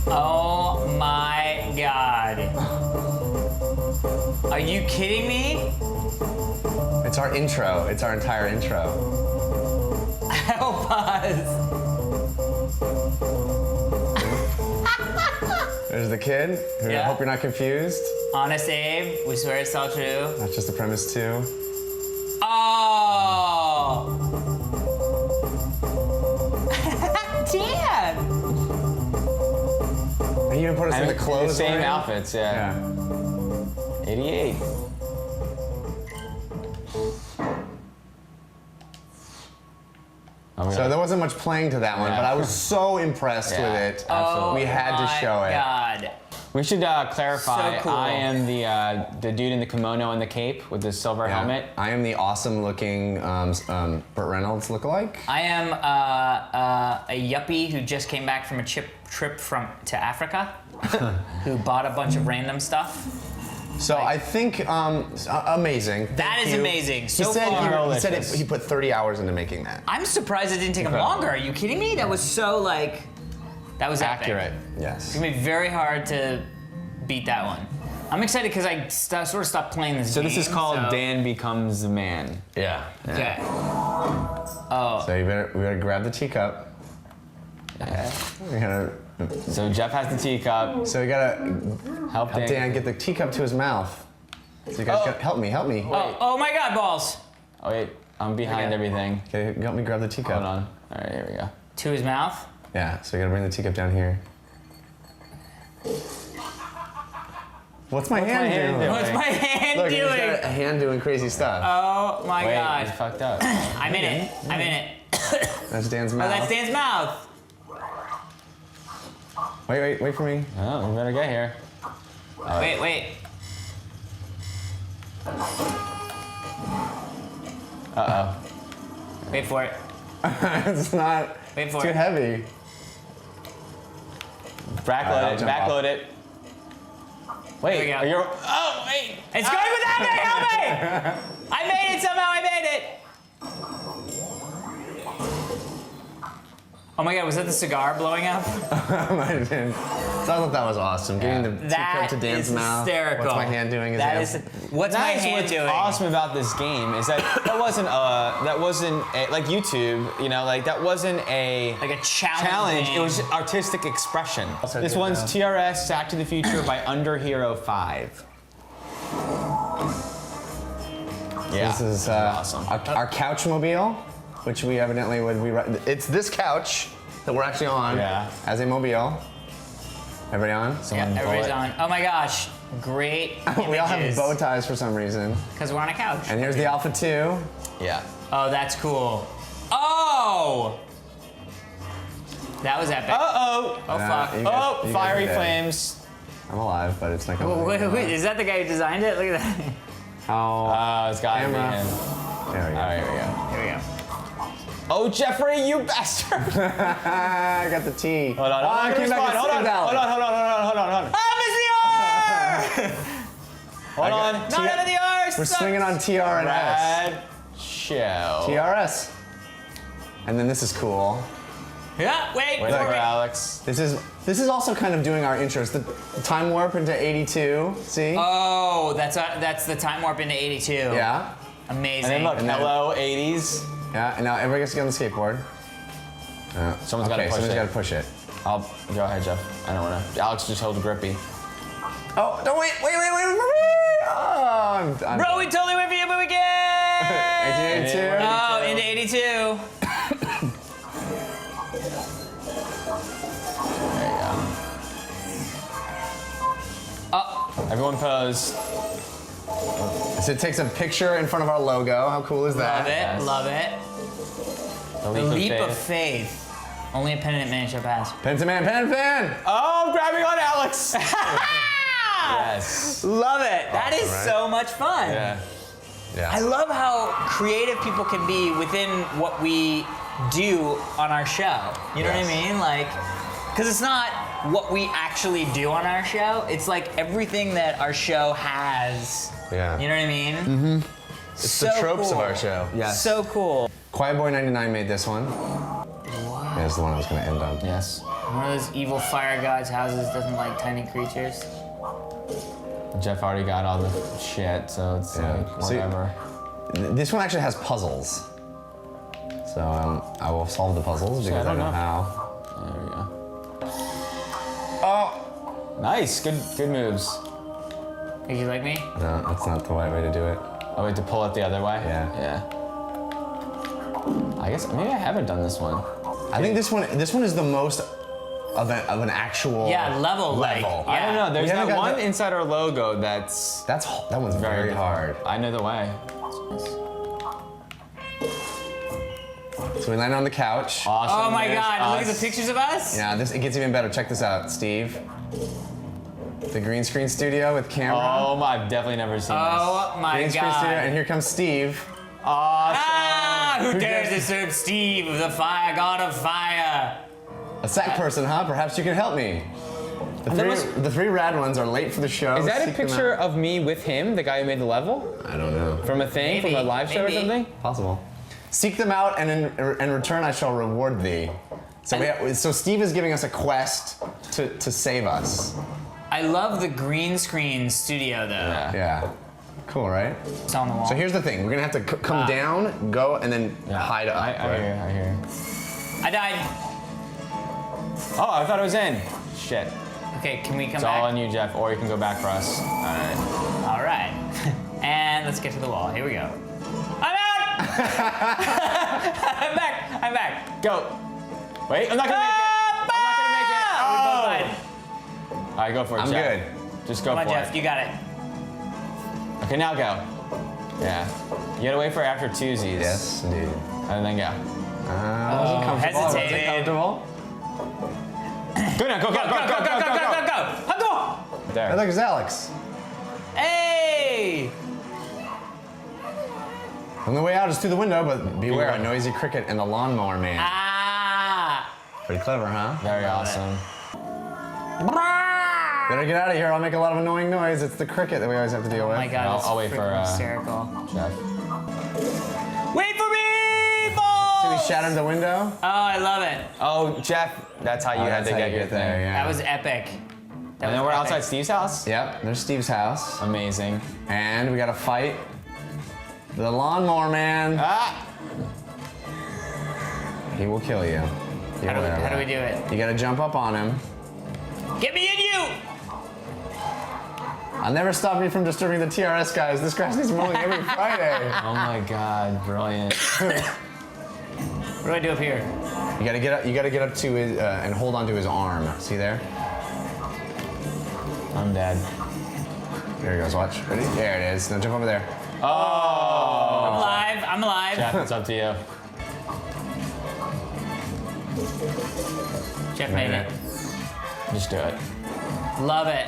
[SPEAKER 5] Oh my God. Are you kidding me?
[SPEAKER 11] It's our intro. It's our entire intro.
[SPEAKER 5] Help us.
[SPEAKER 11] There's the kid. I hope you're not confused.
[SPEAKER 5] Honest Abe, we swear it's all true.
[SPEAKER 11] Not just a premise too.
[SPEAKER 5] Oh! Dan!
[SPEAKER 11] And you even put us in the clothes.
[SPEAKER 13] The same
[SPEAKER 11] already?
[SPEAKER 13] outfits, yeah. 88.
[SPEAKER 11] So there wasn't much playing to that one, but I was so impressed with it.
[SPEAKER 13] Absolutely.
[SPEAKER 11] We had to show it.
[SPEAKER 5] God.
[SPEAKER 13] We should clarify.
[SPEAKER 5] So cool.
[SPEAKER 13] I am the dude in the kimono and the cape with the silver helmet.
[SPEAKER 11] I am the awesome-looking Burt Reynolds lookalike.
[SPEAKER 5] I am a yuppie who just came back from a trip to Africa, who bought a bunch of random stuff.
[SPEAKER 11] So I think amazing.
[SPEAKER 5] That is amazing. So
[SPEAKER 11] he said
[SPEAKER 5] far.
[SPEAKER 11] he said he put 30 hours into making that.
[SPEAKER 5] I'm surprised it didn't take him longer. Are you kidding me? That was so that was
[SPEAKER 11] accurate.
[SPEAKER 5] Epic.
[SPEAKER 11] Yes.
[SPEAKER 5] It's gonna be very hard to beat that one. I'm excited because I sort of stopped playing this game.
[SPEAKER 13] So this is called Dan Becomes the Man.
[SPEAKER 11] Yeah.
[SPEAKER 5] Okay. Oh.
[SPEAKER 11] So we better grab the teacup.
[SPEAKER 13] Yeah. So Jeff has the teacup.
[SPEAKER 11] So we gotta
[SPEAKER 13] help
[SPEAKER 11] Dan get the teacup to his mouth. So you guys gotta help me.
[SPEAKER 5] Oh my God, balls.
[SPEAKER 13] Oh wait, I'm behind everything.
[SPEAKER 11] Okay, help me grab the teacup.
[SPEAKER 13] Hold on. All right, here we go.
[SPEAKER 5] To his mouth?
[SPEAKER 11] Yeah, so we gotta bring the teacup down here. What's my hand doing?
[SPEAKER 5] What's my hand
[SPEAKER 11] Look,
[SPEAKER 5] doing?
[SPEAKER 11] he's got a hand doing crazy stuff.
[SPEAKER 5] Oh my God.
[SPEAKER 13] It's fucked up.
[SPEAKER 5] I'm in it.
[SPEAKER 11] That's Dan's mouth.
[SPEAKER 5] Oh, that's Dan's mouth.
[SPEAKER 11] Wait for me.
[SPEAKER 13] Oh, we better get here.
[SPEAKER 5] Wait.
[SPEAKER 13] Uh-oh.
[SPEAKER 5] Wait for it.
[SPEAKER 11] It's not.
[SPEAKER 5] Wait for
[SPEAKER 11] too
[SPEAKER 5] it.
[SPEAKER 11] heavy.
[SPEAKER 13] Backload it. Wait,
[SPEAKER 5] There we go. Oh, wait. It's going without me. Help me. I made it somehow. I made it. Oh my God, was that the cigar blowing up?
[SPEAKER 11] Might have been. So I thought that was awesome. Getting the
[SPEAKER 5] That
[SPEAKER 11] to Dan's
[SPEAKER 5] is
[SPEAKER 11] mouth.
[SPEAKER 5] hysterical.
[SPEAKER 11] What's my hand doing?
[SPEAKER 5] What's my hand
[SPEAKER 13] what's
[SPEAKER 5] doing?
[SPEAKER 13] awesome about this game is that that wasn't like YouTube, you know, like that wasn't a
[SPEAKER 5] challenge.
[SPEAKER 13] It was artistic expression. This one's TRS Back to the Future by Under Hero 5. Yeah,
[SPEAKER 11] This is
[SPEAKER 13] awesome.
[SPEAKER 11] our couchmobile, which we evidently it's this couch that we're actually on as a mobile. Everybody on?
[SPEAKER 5] Everybody's on. Oh my gosh, great
[SPEAKER 11] We all have
[SPEAKER 5] images.
[SPEAKER 11] bow ties for some reason.
[SPEAKER 5] Because we're on a couch.
[SPEAKER 11] And here's the Alpha 2.
[SPEAKER 13] Yeah.
[SPEAKER 5] Oh, that's cool. Oh! That was epic.
[SPEAKER 13] Uh-oh.
[SPEAKER 5] Oh, fuck.
[SPEAKER 11] you guys- you guys
[SPEAKER 13] Fiery
[SPEAKER 11] are dead.
[SPEAKER 13] flames.
[SPEAKER 11] I'm alive, but it's not going
[SPEAKER 5] Wait, is that the guy who designed it? Look at that.
[SPEAKER 11] Oh,
[SPEAKER 13] it's gotta be
[SPEAKER 11] camera.
[SPEAKER 13] him.
[SPEAKER 11] There we go.
[SPEAKER 13] All right, here we go.
[SPEAKER 5] Here we go.
[SPEAKER 13] Oh, Jeffrey, you bastard!
[SPEAKER 11] I got the T.
[SPEAKER 13] Hold on,
[SPEAKER 11] Oh, I came back
[SPEAKER 13] hold
[SPEAKER 11] to
[SPEAKER 13] on,
[SPEAKER 11] Steve Valley.
[SPEAKER 13] hold on.
[SPEAKER 5] Oh,
[SPEAKER 13] Hold on.
[SPEAKER 5] Not out of the arse!
[SPEAKER 11] We're swinging on TR and S.
[SPEAKER 13] Rad Show.
[SPEAKER 11] TRS. And then this is cool.
[SPEAKER 5] Yeah, wait
[SPEAKER 13] Wait
[SPEAKER 5] for
[SPEAKER 13] for
[SPEAKER 5] me.
[SPEAKER 13] Alex.
[SPEAKER 11] This is also kind of doing our intros. The time warp into 82. See?
[SPEAKER 5] Oh, that's the time warp into 82.
[SPEAKER 11] Yeah.
[SPEAKER 5] Amazing.
[SPEAKER 13] And then look,
[SPEAKER 11] And then-
[SPEAKER 13] hello, 80s.
[SPEAKER 11] Yeah. And now everybody gets to get on the skateboard.
[SPEAKER 13] Someone's gotta push
[SPEAKER 11] somebody's
[SPEAKER 13] it.
[SPEAKER 11] got to push it.
[SPEAKER 13] I'll go ahead, Jeff. I don't wanna. Alex just hold grippy.
[SPEAKER 11] Oh, no, wait. Oh, I'm
[SPEAKER 5] Bro, we totally went for you, but we can!
[SPEAKER 11] 1882.
[SPEAKER 5] Oh, into 82.
[SPEAKER 13] There you go.
[SPEAKER 5] Oh,
[SPEAKER 13] Everyone pose.
[SPEAKER 11] So it takes a picture in front of our logo. How cool is that?
[SPEAKER 5] love it, love it. The leap of faith. Only a penitent man shall pass.
[SPEAKER 11] Pen to man, pen to pen.
[SPEAKER 13] Oh, I'm grabbing on Alex. Yes.
[SPEAKER 5] Love it. That is
[SPEAKER 11] right?
[SPEAKER 5] so much fun.
[SPEAKER 13] Yeah.
[SPEAKER 5] I love how creative people can be within what we do on our show. You know what I mean? Like, because it's not what we actually do on our show. It's like everything that our show has.
[SPEAKER 11] Yeah.
[SPEAKER 5] You know what I mean?
[SPEAKER 11] Mm-hmm. It's
[SPEAKER 5] So
[SPEAKER 11] the tropes
[SPEAKER 5] cool.
[SPEAKER 11] of our show.
[SPEAKER 13] Yes.
[SPEAKER 5] So cool.
[SPEAKER 11] Quiet Boy 99 made this one.
[SPEAKER 5] Wow.
[SPEAKER 11] That's the one I was going to end on.
[SPEAKER 13] Yes.
[SPEAKER 5] One of those evil fire god's houses doesn't like tiny creatures.
[SPEAKER 13] Jeff already got all the shit, so it's like
[SPEAKER 11] See,
[SPEAKER 13] whatever.
[SPEAKER 11] This one actually has puzzles. So I will solve the puzzles because I know how.
[SPEAKER 13] There we go.
[SPEAKER 11] Oh!
[SPEAKER 13] Nice. Good moves.
[SPEAKER 5] Did you like me?
[SPEAKER 11] No, that's not the right way to do it.
[SPEAKER 13] Oh, wait, to pull it the other way?
[SPEAKER 11] Yeah.
[SPEAKER 13] Yeah. I guess maybe I haven't done this one.
[SPEAKER 11] I think this one is the most of an actual
[SPEAKER 5] level.
[SPEAKER 13] I don't know. There's
[SPEAKER 11] We haven't
[SPEAKER 13] that
[SPEAKER 11] got
[SPEAKER 13] one
[SPEAKER 11] the-
[SPEAKER 13] inside our logo that
[SPEAKER 11] one's very hard.
[SPEAKER 13] I know the way.
[SPEAKER 11] So we land on the couch.
[SPEAKER 13] Awesome.
[SPEAKER 5] Oh my
[SPEAKER 13] There's
[SPEAKER 5] god, look at
[SPEAKER 13] us.
[SPEAKER 5] the pictures of us.
[SPEAKER 11] Yeah, it gets even better. Check this out, Steve. The green screen studio with camera.
[SPEAKER 13] Oh my, I've definitely never seen
[SPEAKER 5] Oh my
[SPEAKER 11] green screen studio,
[SPEAKER 5] god.
[SPEAKER 11] and here comes Steve.
[SPEAKER 13] this. Awesome.
[SPEAKER 5] Ah, who dares disturb Steve, the fire god of fire?
[SPEAKER 11] A sack person, huh? Perhaps you can help me. The three rad ones are late for the show.
[SPEAKER 13] Is that a
[SPEAKER 11] Seek them
[SPEAKER 13] picture
[SPEAKER 11] out.
[SPEAKER 13] of me with him, the guy who made the level?
[SPEAKER 11] I don't know.
[SPEAKER 13] From a thing?
[SPEAKER 5] Maybe,
[SPEAKER 13] From a live show
[SPEAKER 5] maybe.
[SPEAKER 13] or something?
[SPEAKER 11] Possible. Seek them out, and in return I shall reward thee. So Steve is giving us a quest to save us.
[SPEAKER 5] I love the green screen studio though.
[SPEAKER 11] Yeah. Cool, right?
[SPEAKER 5] It's on the wall.
[SPEAKER 11] So here's the thing. We're gonna have to come down, go, and then hide up.
[SPEAKER 13] I hear.
[SPEAKER 5] I died.
[SPEAKER 13] Oh, I thought it was in. Shit.
[SPEAKER 5] Okay, can we come
[SPEAKER 13] It's
[SPEAKER 5] back?
[SPEAKER 13] all on you, Jeff, or you can go back for us. All right.
[SPEAKER 5] All right. And let's get to the wall. Here we go. I'm out! I'm back.
[SPEAKER 13] Go. Wait, I'm not gonna make it. I'm not gonna make it.
[SPEAKER 5] We both died.
[SPEAKER 13] All right, go for it,
[SPEAKER 11] I'm
[SPEAKER 13] Jeff.
[SPEAKER 11] good.
[SPEAKER 13] Just go
[SPEAKER 5] Come on,
[SPEAKER 13] for
[SPEAKER 5] Jeff,
[SPEAKER 13] it.
[SPEAKER 5] you got it.
[SPEAKER 13] Okay, now go. Yeah. You gotta wait for after twosies.
[SPEAKER 11] Yes, indeed.
[SPEAKER 13] And then go.
[SPEAKER 5] Hesitated.
[SPEAKER 11] Comfortable?
[SPEAKER 13] Go now, go.
[SPEAKER 5] Go.
[SPEAKER 13] There.
[SPEAKER 11] Hey, look, it's Alex.
[SPEAKER 5] Hey!
[SPEAKER 11] The only way out is through the window, but beware a noisy cricket and the lawnmower man.
[SPEAKER 5] Ah!
[SPEAKER 11] Pretty clever, huh?
[SPEAKER 13] Very awesome.
[SPEAKER 11] Better get out of here. I'll make a lot of annoying noise. It's the cricket that we always have to deal
[SPEAKER 5] Oh
[SPEAKER 11] with.
[SPEAKER 5] my god,
[SPEAKER 13] I'll wait for
[SPEAKER 5] hysterical.
[SPEAKER 13] Jeff.
[SPEAKER 5] Wait for me, boys!
[SPEAKER 11] we shattered the window.
[SPEAKER 5] Oh, I love it.
[SPEAKER 13] Oh, Jeff, that's how you had
[SPEAKER 11] that's
[SPEAKER 13] to
[SPEAKER 11] how
[SPEAKER 13] get
[SPEAKER 11] you
[SPEAKER 13] your
[SPEAKER 11] get
[SPEAKER 13] thing.
[SPEAKER 11] there, yeah.
[SPEAKER 5] That was epic. That
[SPEAKER 13] And then
[SPEAKER 5] was
[SPEAKER 13] we're
[SPEAKER 5] epic.
[SPEAKER 13] outside Steve's house.
[SPEAKER 11] Yep, there's Steve's house.
[SPEAKER 13] Amazing.
[SPEAKER 11] And we gotta fight the lawnmower man.
[SPEAKER 13] Ah!
[SPEAKER 11] He will kill you.
[SPEAKER 5] How do we do it?
[SPEAKER 11] You gotta jump up on him.
[SPEAKER 5] Get me in you!
[SPEAKER 11] I'll never stop you from disturbing the TRS guys. This grass needs mowing every Friday.
[SPEAKER 13] Oh my God, brilliant.
[SPEAKER 5] What do I do up here?
[SPEAKER 11] You gotta get up. You gotta get up to his and hold onto his arm. See there?
[SPEAKER 13] I'm dead.
[SPEAKER 11] There he goes. Watch. Ready? There it is. Now jump over there.
[SPEAKER 13] Oh!
[SPEAKER 5] I'm alive. I'm alive.
[SPEAKER 13] Jeff, it's up to you.
[SPEAKER 5] Jeff made it.
[SPEAKER 13] Just do it.
[SPEAKER 5] Love it.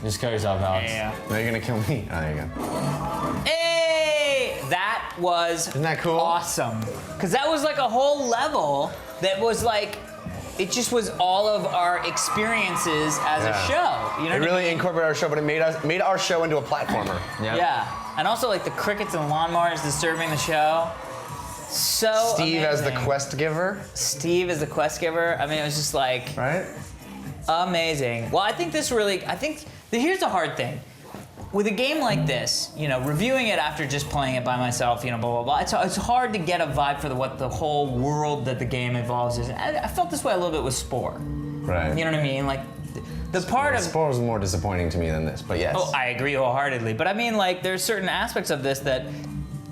[SPEAKER 13] Just kill yourself, Alex.
[SPEAKER 5] Yeah.
[SPEAKER 11] No, you're gonna kill me. Oh, there you go.
[SPEAKER 5] Hey! That was
[SPEAKER 11] Isn't that cool?
[SPEAKER 5] awesome. Because that was like a whole level that was like, it just was all of our experiences as a show. You know
[SPEAKER 11] It
[SPEAKER 5] what
[SPEAKER 11] really
[SPEAKER 5] I mean?
[SPEAKER 11] incorporated our show, but it made our show into a platformer.
[SPEAKER 5] Yeah. And also like the crickets and lawnmowers disturbing the show. So
[SPEAKER 11] Steve as the
[SPEAKER 5] amazing.
[SPEAKER 11] quest giver.
[SPEAKER 5] Steve as the quest giver. I mean, it was just like
[SPEAKER 11] Right?
[SPEAKER 5] amazing. Well, I think here's the hard thing. With a game like this, you know, reviewing it after just playing it by myself, you know, blah, blah, blah, it's hard to get a vibe for what the whole world that the game involves is. I felt this way a little bit with Spore.
[SPEAKER 11] Right.
[SPEAKER 5] You know what I mean? Like, the part of...
[SPEAKER 11] Spore was more disappointing to me than this, but yes.
[SPEAKER 5] Oh, I agree wholeheartedly. But I mean, like, there's certain aspects of this that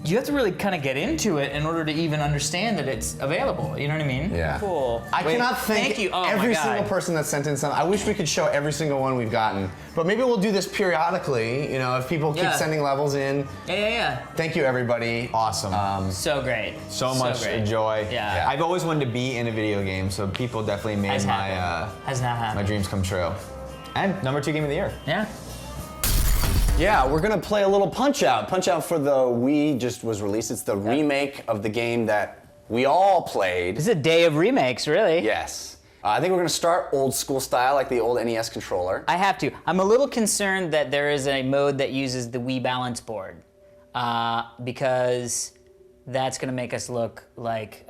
[SPEAKER 5] you have to really kind of get into it in order to even understand that it's available. You know what I mean?
[SPEAKER 11] Yeah.
[SPEAKER 5] Cool.
[SPEAKER 11] I cannot thank
[SPEAKER 5] Thank you. Oh, my
[SPEAKER 11] every
[SPEAKER 5] God.
[SPEAKER 11] single person that sent in some. I wish we could show every single one we've gotten, but maybe we'll do this periodically. You know, if people keep
[SPEAKER 5] Yeah.
[SPEAKER 11] sending levels in.
[SPEAKER 5] Yeah.
[SPEAKER 11] Thank you, everybody.
[SPEAKER 13] Awesome.
[SPEAKER 5] So great.
[SPEAKER 13] So much
[SPEAKER 5] great.
[SPEAKER 13] joy.
[SPEAKER 5] Yeah.
[SPEAKER 13] I've always wanted to be in a video game, so people definitely made
[SPEAKER 5] Has happened. Has not
[SPEAKER 13] my
[SPEAKER 5] happened.
[SPEAKER 13] dreams come true. And #2 game of the year.
[SPEAKER 5] Yeah.
[SPEAKER 11] Yeah, we're gonna play a little Punch Out. Punch Out for the Wii just was released. It's the remake of the game that we all played.
[SPEAKER 5] It's a day of remakes, really.
[SPEAKER 11] Yes. I think we're gonna start old school style, like the old NES controller.
[SPEAKER 5] I have to. I'm a little concerned that there is a mode that uses the Wii balance board, because that's gonna make us look like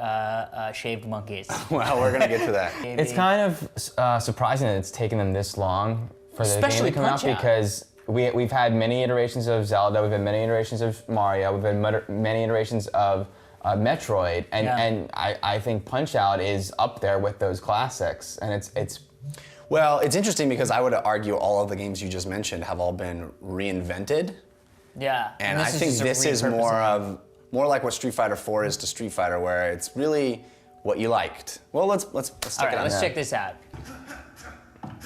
[SPEAKER 5] shaved monkeys.
[SPEAKER 11] Well, we're gonna get to that.
[SPEAKER 13] It's kind of surprising that it's taken them this long for the
[SPEAKER 5] Especially
[SPEAKER 13] game to come out
[SPEAKER 5] Punch-Out.
[SPEAKER 13] because we've had many iterations of Zelda, we've had many iterations of Mario, we've had many iterations of Metroid, and I think Punch-Out is up there with those classics, and it's.
[SPEAKER 11] Well, it's interesting because I would argue all of the games you just mentioned have all been reinvented.
[SPEAKER 5] Yeah.
[SPEAKER 11] And I
[SPEAKER 5] this is
[SPEAKER 11] think
[SPEAKER 5] just a
[SPEAKER 11] this is
[SPEAKER 5] repurposing.
[SPEAKER 11] more like what Street Fighter 4 is to Street Fighter, where it's really what you liked. Well, let's stick
[SPEAKER 5] All
[SPEAKER 11] it
[SPEAKER 5] right,
[SPEAKER 11] on.
[SPEAKER 5] let's check this out.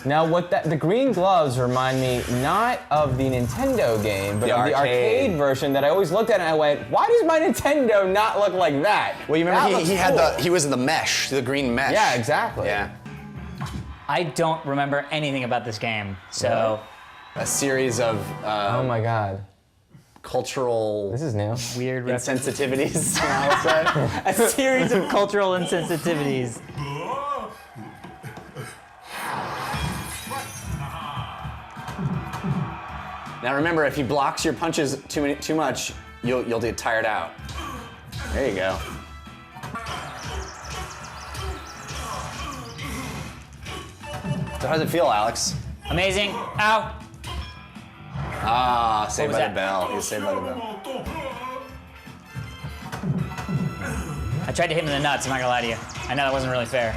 [SPEAKER 13] Now, the green gloves remind me not of the Nintendo game, but
[SPEAKER 11] The
[SPEAKER 13] of the
[SPEAKER 11] arcade.
[SPEAKER 13] arcade version that I always looked at and I went, why does my Nintendo not look like that?
[SPEAKER 11] Well, you remember
[SPEAKER 13] That
[SPEAKER 11] he
[SPEAKER 13] looks
[SPEAKER 11] had
[SPEAKER 13] cool.
[SPEAKER 11] he was in the mesh, the green mesh.
[SPEAKER 13] Yeah, exactly.
[SPEAKER 11] Yeah.
[SPEAKER 5] I don't remember anything about this game, so
[SPEAKER 11] A series of
[SPEAKER 13] Oh my god.
[SPEAKER 11] cultural
[SPEAKER 13] This is new.
[SPEAKER 5] weird
[SPEAKER 11] insensitivities, I would say.
[SPEAKER 5] a series of cultural insensitivities.
[SPEAKER 11] Now remember, if he blocks your punches too much, you'll get tired out. There you go. So how does it feel, Alex?
[SPEAKER 5] Amazing. Ow.
[SPEAKER 11] Ah, saved
[SPEAKER 5] was
[SPEAKER 11] by
[SPEAKER 5] that?
[SPEAKER 11] the bell. He was saved by the bell.
[SPEAKER 5] I tried to hit him in the nuts, I'm not gonna lie to you. I know that wasn't really fair.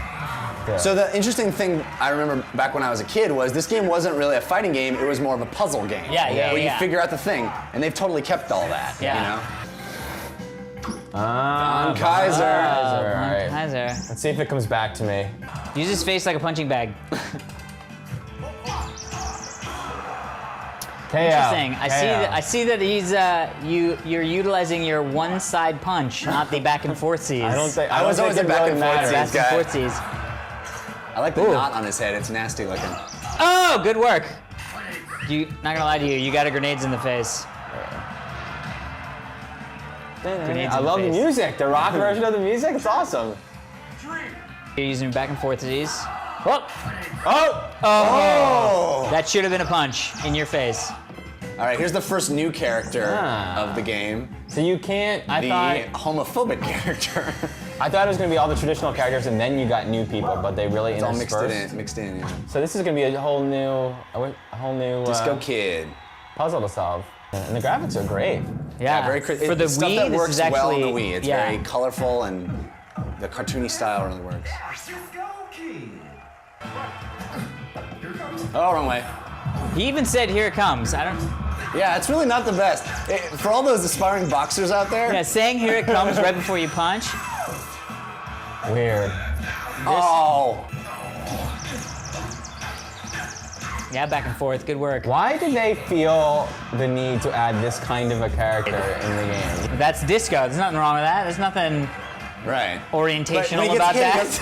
[SPEAKER 11] So the interesting thing I remember back when I was a kid was this game wasn't really a fighting game, it was more of a puzzle game.
[SPEAKER 5] Yeah,
[SPEAKER 11] Where you
[SPEAKER 5] yeah.
[SPEAKER 11] figure out the thing, and they've totally kept all that,
[SPEAKER 5] Yeah.
[SPEAKER 11] you know?
[SPEAKER 13] Ah,
[SPEAKER 11] Don Kaiser.
[SPEAKER 13] All right.
[SPEAKER 5] Kaiser.
[SPEAKER 13] Let's see if it comes back to me.
[SPEAKER 5] Use his face like a punching bag. Interesting. I see that he's you're utilizing your one side punch, not the back and forthsies.
[SPEAKER 11] I was always a back and forthsies
[SPEAKER 5] Back
[SPEAKER 11] guy.
[SPEAKER 5] and forthsies.
[SPEAKER 11] I like the knot on his head, it's nasty looking.
[SPEAKER 5] Oh, good work. Not gonna lie to you, you got a grenades in the face. Grenades
[SPEAKER 13] I
[SPEAKER 5] in the
[SPEAKER 13] love the
[SPEAKER 5] face.
[SPEAKER 13] music. The rock version of the music, it's awesome.
[SPEAKER 5] You're using back and forthsies. Oh!
[SPEAKER 13] Oh!
[SPEAKER 5] Oh! That should have been a punch in your face.
[SPEAKER 11] All right, here's the first new character
[SPEAKER 13] Ah.
[SPEAKER 11] of the game.
[SPEAKER 13] So you can't,
[SPEAKER 11] The homophobic character.
[SPEAKER 13] I thought it was gonna be all the traditional characters and then you got new people, but they really
[SPEAKER 11] It's all
[SPEAKER 13] interspersed.
[SPEAKER 11] mixed in, yeah.
[SPEAKER 13] So this is gonna be a whole new
[SPEAKER 11] Disco Kid.
[SPEAKER 13] puzzle to solve. And the graphics are great.
[SPEAKER 11] Yeah, very
[SPEAKER 5] For the
[SPEAKER 11] stuff
[SPEAKER 5] Wii,
[SPEAKER 11] that
[SPEAKER 5] this
[SPEAKER 11] works
[SPEAKER 5] is actually,
[SPEAKER 11] well on the Wii. It's
[SPEAKER 5] yeah.
[SPEAKER 11] very colorful and the cartoony style really works. Oh, wrong way.
[SPEAKER 5] He even said, "Here it comes." I don't.
[SPEAKER 11] Yeah, it's really not the best. For all those aspiring boxers out there.
[SPEAKER 5] Yeah, saying "Here it comes" right before you punch.
[SPEAKER 13] Weird.
[SPEAKER 11] Oh.
[SPEAKER 5] Yeah, back and forth. Good work.
[SPEAKER 13] Why did they feel the need to add this kind of a character in the game?
[SPEAKER 5] That's disco. There's nothing wrong with that. There's nothing
[SPEAKER 11] Right.
[SPEAKER 5] orientational
[SPEAKER 11] But
[SPEAKER 5] about
[SPEAKER 11] he
[SPEAKER 5] that.
[SPEAKER 11] gets-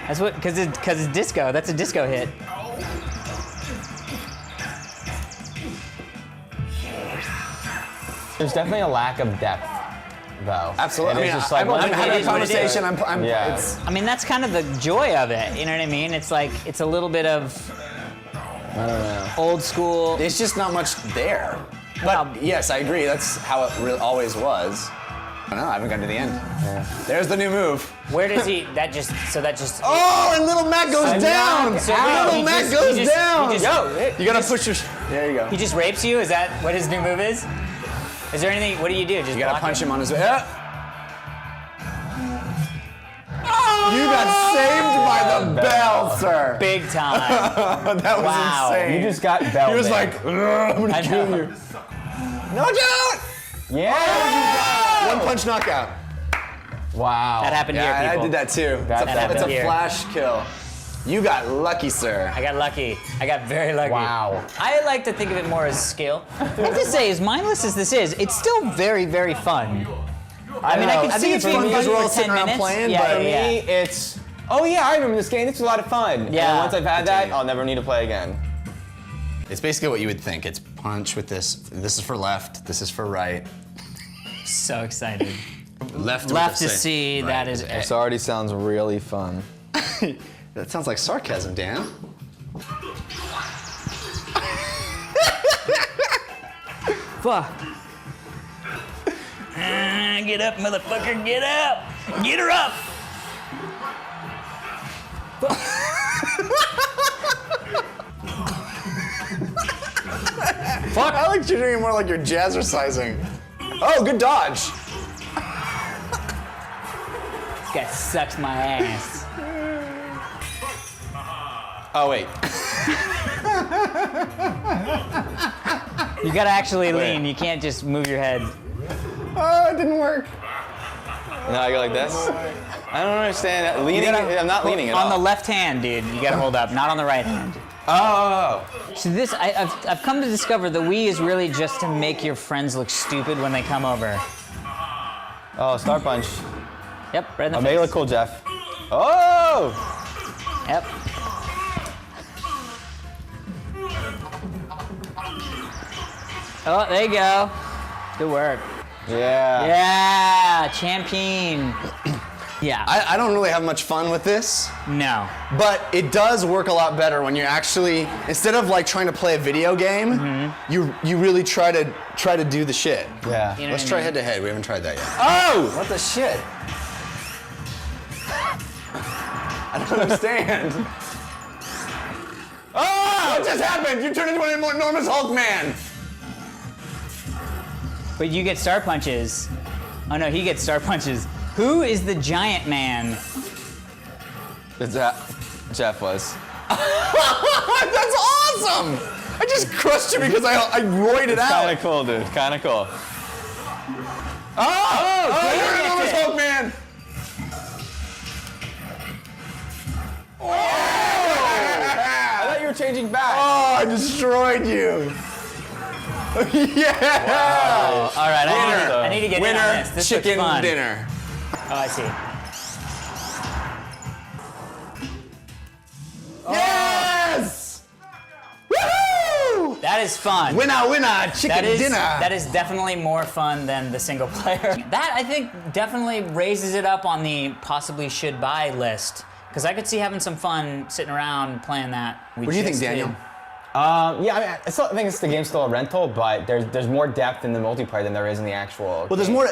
[SPEAKER 5] That's what, because it's disco. That's a disco hit.
[SPEAKER 13] There's definitely a lack of depth, though.
[SPEAKER 11] Absolutely.
[SPEAKER 13] It is
[SPEAKER 11] I mean,
[SPEAKER 13] just like,
[SPEAKER 11] I'm
[SPEAKER 13] what-
[SPEAKER 11] having
[SPEAKER 5] it
[SPEAKER 11] a
[SPEAKER 5] is what it is.
[SPEAKER 11] conversation.
[SPEAKER 13] Yeah.
[SPEAKER 11] It's,
[SPEAKER 5] I mean, that's kind of the joy of it. You know what I mean? It's like it's a little bit of
[SPEAKER 13] I don't know.
[SPEAKER 5] old school.
[SPEAKER 11] it's just not much there. But yes, I agree. That's how it really always was. I don't know. I haven't gotten to the end.
[SPEAKER 13] Yeah.
[SPEAKER 11] There's the new move.
[SPEAKER 5] Where does he? That just.
[SPEAKER 11] Oh, and little Matt goes down.
[SPEAKER 5] So
[SPEAKER 11] Little
[SPEAKER 5] he
[SPEAKER 11] Matt
[SPEAKER 5] just-
[SPEAKER 11] goes
[SPEAKER 5] he just-
[SPEAKER 11] down.
[SPEAKER 5] he just-
[SPEAKER 11] You gotta push your. There you go.
[SPEAKER 5] He just rapes you. Is that what his new move is? Is there anything? What do you do? Just
[SPEAKER 11] You gotta
[SPEAKER 5] block
[SPEAKER 11] punch him on his. Yeah. You got saved by the bell, sir.
[SPEAKER 5] Big time.
[SPEAKER 11] That was
[SPEAKER 5] Wow.
[SPEAKER 11] insane.
[SPEAKER 13] You just got belled.
[SPEAKER 11] He was
[SPEAKER 13] in.
[SPEAKER 11] like, I'm gonna
[SPEAKER 5] I
[SPEAKER 11] kill
[SPEAKER 5] know.
[SPEAKER 11] you. No, don't!
[SPEAKER 13] Yeah.
[SPEAKER 11] One punch knockout.
[SPEAKER 13] Wow.
[SPEAKER 5] That happened
[SPEAKER 11] Yeah,
[SPEAKER 5] here,
[SPEAKER 11] I
[SPEAKER 5] people.
[SPEAKER 11] did that too.
[SPEAKER 13] That
[SPEAKER 11] It's a
[SPEAKER 5] happened here.
[SPEAKER 11] flash kill. You got lucky, sir.
[SPEAKER 5] I got lucky. I got very lucky.
[SPEAKER 13] Wow.
[SPEAKER 5] I like to think of it more as skill. I have to say, as mindless as this is, it's still very, very fun. I mean, I can
[SPEAKER 11] I
[SPEAKER 5] see
[SPEAKER 11] think
[SPEAKER 5] it
[SPEAKER 11] it's
[SPEAKER 5] being
[SPEAKER 11] fun
[SPEAKER 5] fun
[SPEAKER 11] because we're all
[SPEAKER 5] for 10
[SPEAKER 11] sitting around
[SPEAKER 5] minutes.
[SPEAKER 11] playing,
[SPEAKER 5] yeah,
[SPEAKER 11] but
[SPEAKER 13] For
[SPEAKER 5] yeah,
[SPEAKER 13] me, it's, oh yeah, I remember this game. This was a lot of fun.
[SPEAKER 5] Yeah.
[SPEAKER 13] And once I've had that, I'll never need to play again.
[SPEAKER 11] It's basically what you would think. It's punch with this. This is for left. This is for right.
[SPEAKER 5] So excited.
[SPEAKER 11] Left
[SPEAKER 5] to C, that is
[SPEAKER 13] This already sounds really fun.
[SPEAKER 11] That sounds like sarcasm, Dan.
[SPEAKER 5] Fuck. Get up, motherfucker, get up! Get her up!
[SPEAKER 11] Fuck! I like you're doing it more like you're jazzercising. Oh, good dodge.
[SPEAKER 5] This guy sucks my ass.
[SPEAKER 11] Oh wait.
[SPEAKER 5] You gotta actually lean. You can't just move your head.
[SPEAKER 11] Oh, it didn't work.
[SPEAKER 13] Now I go like this. I don't understand. Leaning, I'm not leaning at all.
[SPEAKER 5] On the left hand, dude. You gotta hold up, not on the right hand.
[SPEAKER 13] Oh.
[SPEAKER 5] So this, I've come to discover the Wii is really just to make your friends look stupid when they come over.
[SPEAKER 13] Oh, Star Punch.
[SPEAKER 5] Yep, right in the
[SPEAKER 13] Oh,
[SPEAKER 5] face.
[SPEAKER 13] make it look cool, Jeff. Oh!
[SPEAKER 5] Yep. Oh, there you go. Good work.
[SPEAKER 13] Yeah.
[SPEAKER 5] Yeah, champion. Yeah.
[SPEAKER 11] I don't really have much fun with this,
[SPEAKER 5] No.
[SPEAKER 11] but it does work a lot better when you're actually, instead of like trying to play a video game, you really try to do the shit.
[SPEAKER 13] Yeah.
[SPEAKER 5] You know
[SPEAKER 11] Let's
[SPEAKER 5] what I
[SPEAKER 11] try
[SPEAKER 5] mean?
[SPEAKER 11] head to head. We haven't tried that yet.
[SPEAKER 13] Oh!
[SPEAKER 11] What the shit? I don't understand. Oh! What just happened? You turned into an enormous Hulk man.
[SPEAKER 5] But you get star punches. Oh no, he gets star punches. Who is the giant man?
[SPEAKER 13] Jeff was.
[SPEAKER 11] That's awesome! I just crushed you because I roided out.
[SPEAKER 13] Kinda cool, dude. Kinda cool.
[SPEAKER 11] Oh,
[SPEAKER 5] Dave
[SPEAKER 11] you're an
[SPEAKER 5] gets
[SPEAKER 11] enormous
[SPEAKER 5] it.
[SPEAKER 11] Hulk man.
[SPEAKER 13] I thought you were changing back.
[SPEAKER 11] Oh, I destroyed you. Yeah.
[SPEAKER 5] All right, I need to get in
[SPEAKER 11] Winner,
[SPEAKER 5] on this. This looks
[SPEAKER 11] chicken
[SPEAKER 5] fun.
[SPEAKER 11] dinner.
[SPEAKER 5] Oh, I see.
[SPEAKER 11] Yes! Woohoo!
[SPEAKER 5] That is fun.
[SPEAKER 11] Winner, winner, chicken
[SPEAKER 5] That is,
[SPEAKER 11] dinner.
[SPEAKER 5] that is definitely more fun than the single player. That, I think, definitely raises it up on the possibly should buy list. Because I could see having some fun sitting around playing that.
[SPEAKER 11] What do you think, Daniel?
[SPEAKER 13] Yeah, I still think the game's still a rental, but there's more depth in the multiplayer than there is in the actual.
[SPEAKER 11] Well, there's
[SPEAKER 13] game.
[SPEAKER 11] more.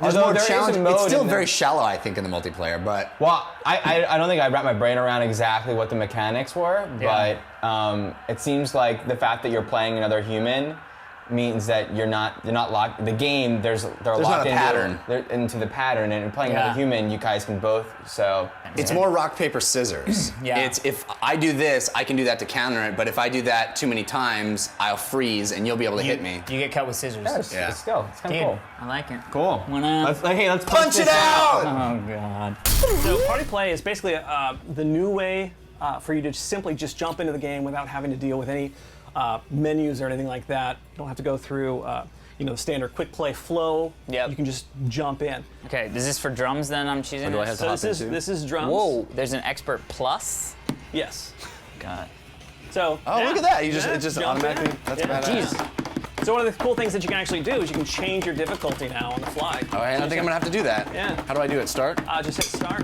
[SPEAKER 11] there's
[SPEAKER 13] Although
[SPEAKER 11] more
[SPEAKER 13] there is a
[SPEAKER 11] challenge.
[SPEAKER 13] mode
[SPEAKER 11] It's still
[SPEAKER 13] in
[SPEAKER 11] very
[SPEAKER 13] there.
[SPEAKER 11] shallow, I think, in the multiplayer, but.
[SPEAKER 13] Well, I don't think I wrapped my brain around exactly what the mechanics were, but it seems like the fact that you're playing another human means that you're not locked. The game they're
[SPEAKER 11] not
[SPEAKER 13] locked
[SPEAKER 11] a pattern.
[SPEAKER 13] into the pattern, and playing another human, you guys can both. So
[SPEAKER 11] It's more rock, paper, scissors.
[SPEAKER 5] Yeah.
[SPEAKER 11] It's if I do this, I can do that to counter it, but if I do that too many times, I'll freeze and you'll be able to hit me.
[SPEAKER 5] You get cut with scissors.
[SPEAKER 11] Yeah.
[SPEAKER 13] let's go. It's kind of
[SPEAKER 5] Dude,
[SPEAKER 13] cool.
[SPEAKER 5] I like it.
[SPEAKER 11] Cool.
[SPEAKER 5] Wanna
[SPEAKER 13] Let's
[SPEAKER 11] Punch it out!
[SPEAKER 5] Oh god.
[SPEAKER 14] So party play is basically the new way for you to simply just jump into the game without having to deal with any menus or anything like that. You don't have to go through the standard quick play flow.
[SPEAKER 5] Yep.
[SPEAKER 14] You can just jump in.
[SPEAKER 5] Okay, is this for drums then I'm choosing?
[SPEAKER 11] do I have to hop into?
[SPEAKER 14] This is drums.
[SPEAKER 5] Whoa, there's an expert plus?
[SPEAKER 14] Yes.
[SPEAKER 5] God.
[SPEAKER 14] So
[SPEAKER 11] Look at that. It just
[SPEAKER 14] jump in.
[SPEAKER 11] automatically. That's badass.
[SPEAKER 5] Jeez.
[SPEAKER 14] So one of the cool things that you can actually do is you can change your difficulty now on the fly.
[SPEAKER 11] All right, I think I'm gonna have to do that.
[SPEAKER 14] Yeah.
[SPEAKER 11] How do I do it? Start?
[SPEAKER 14] Just hit start.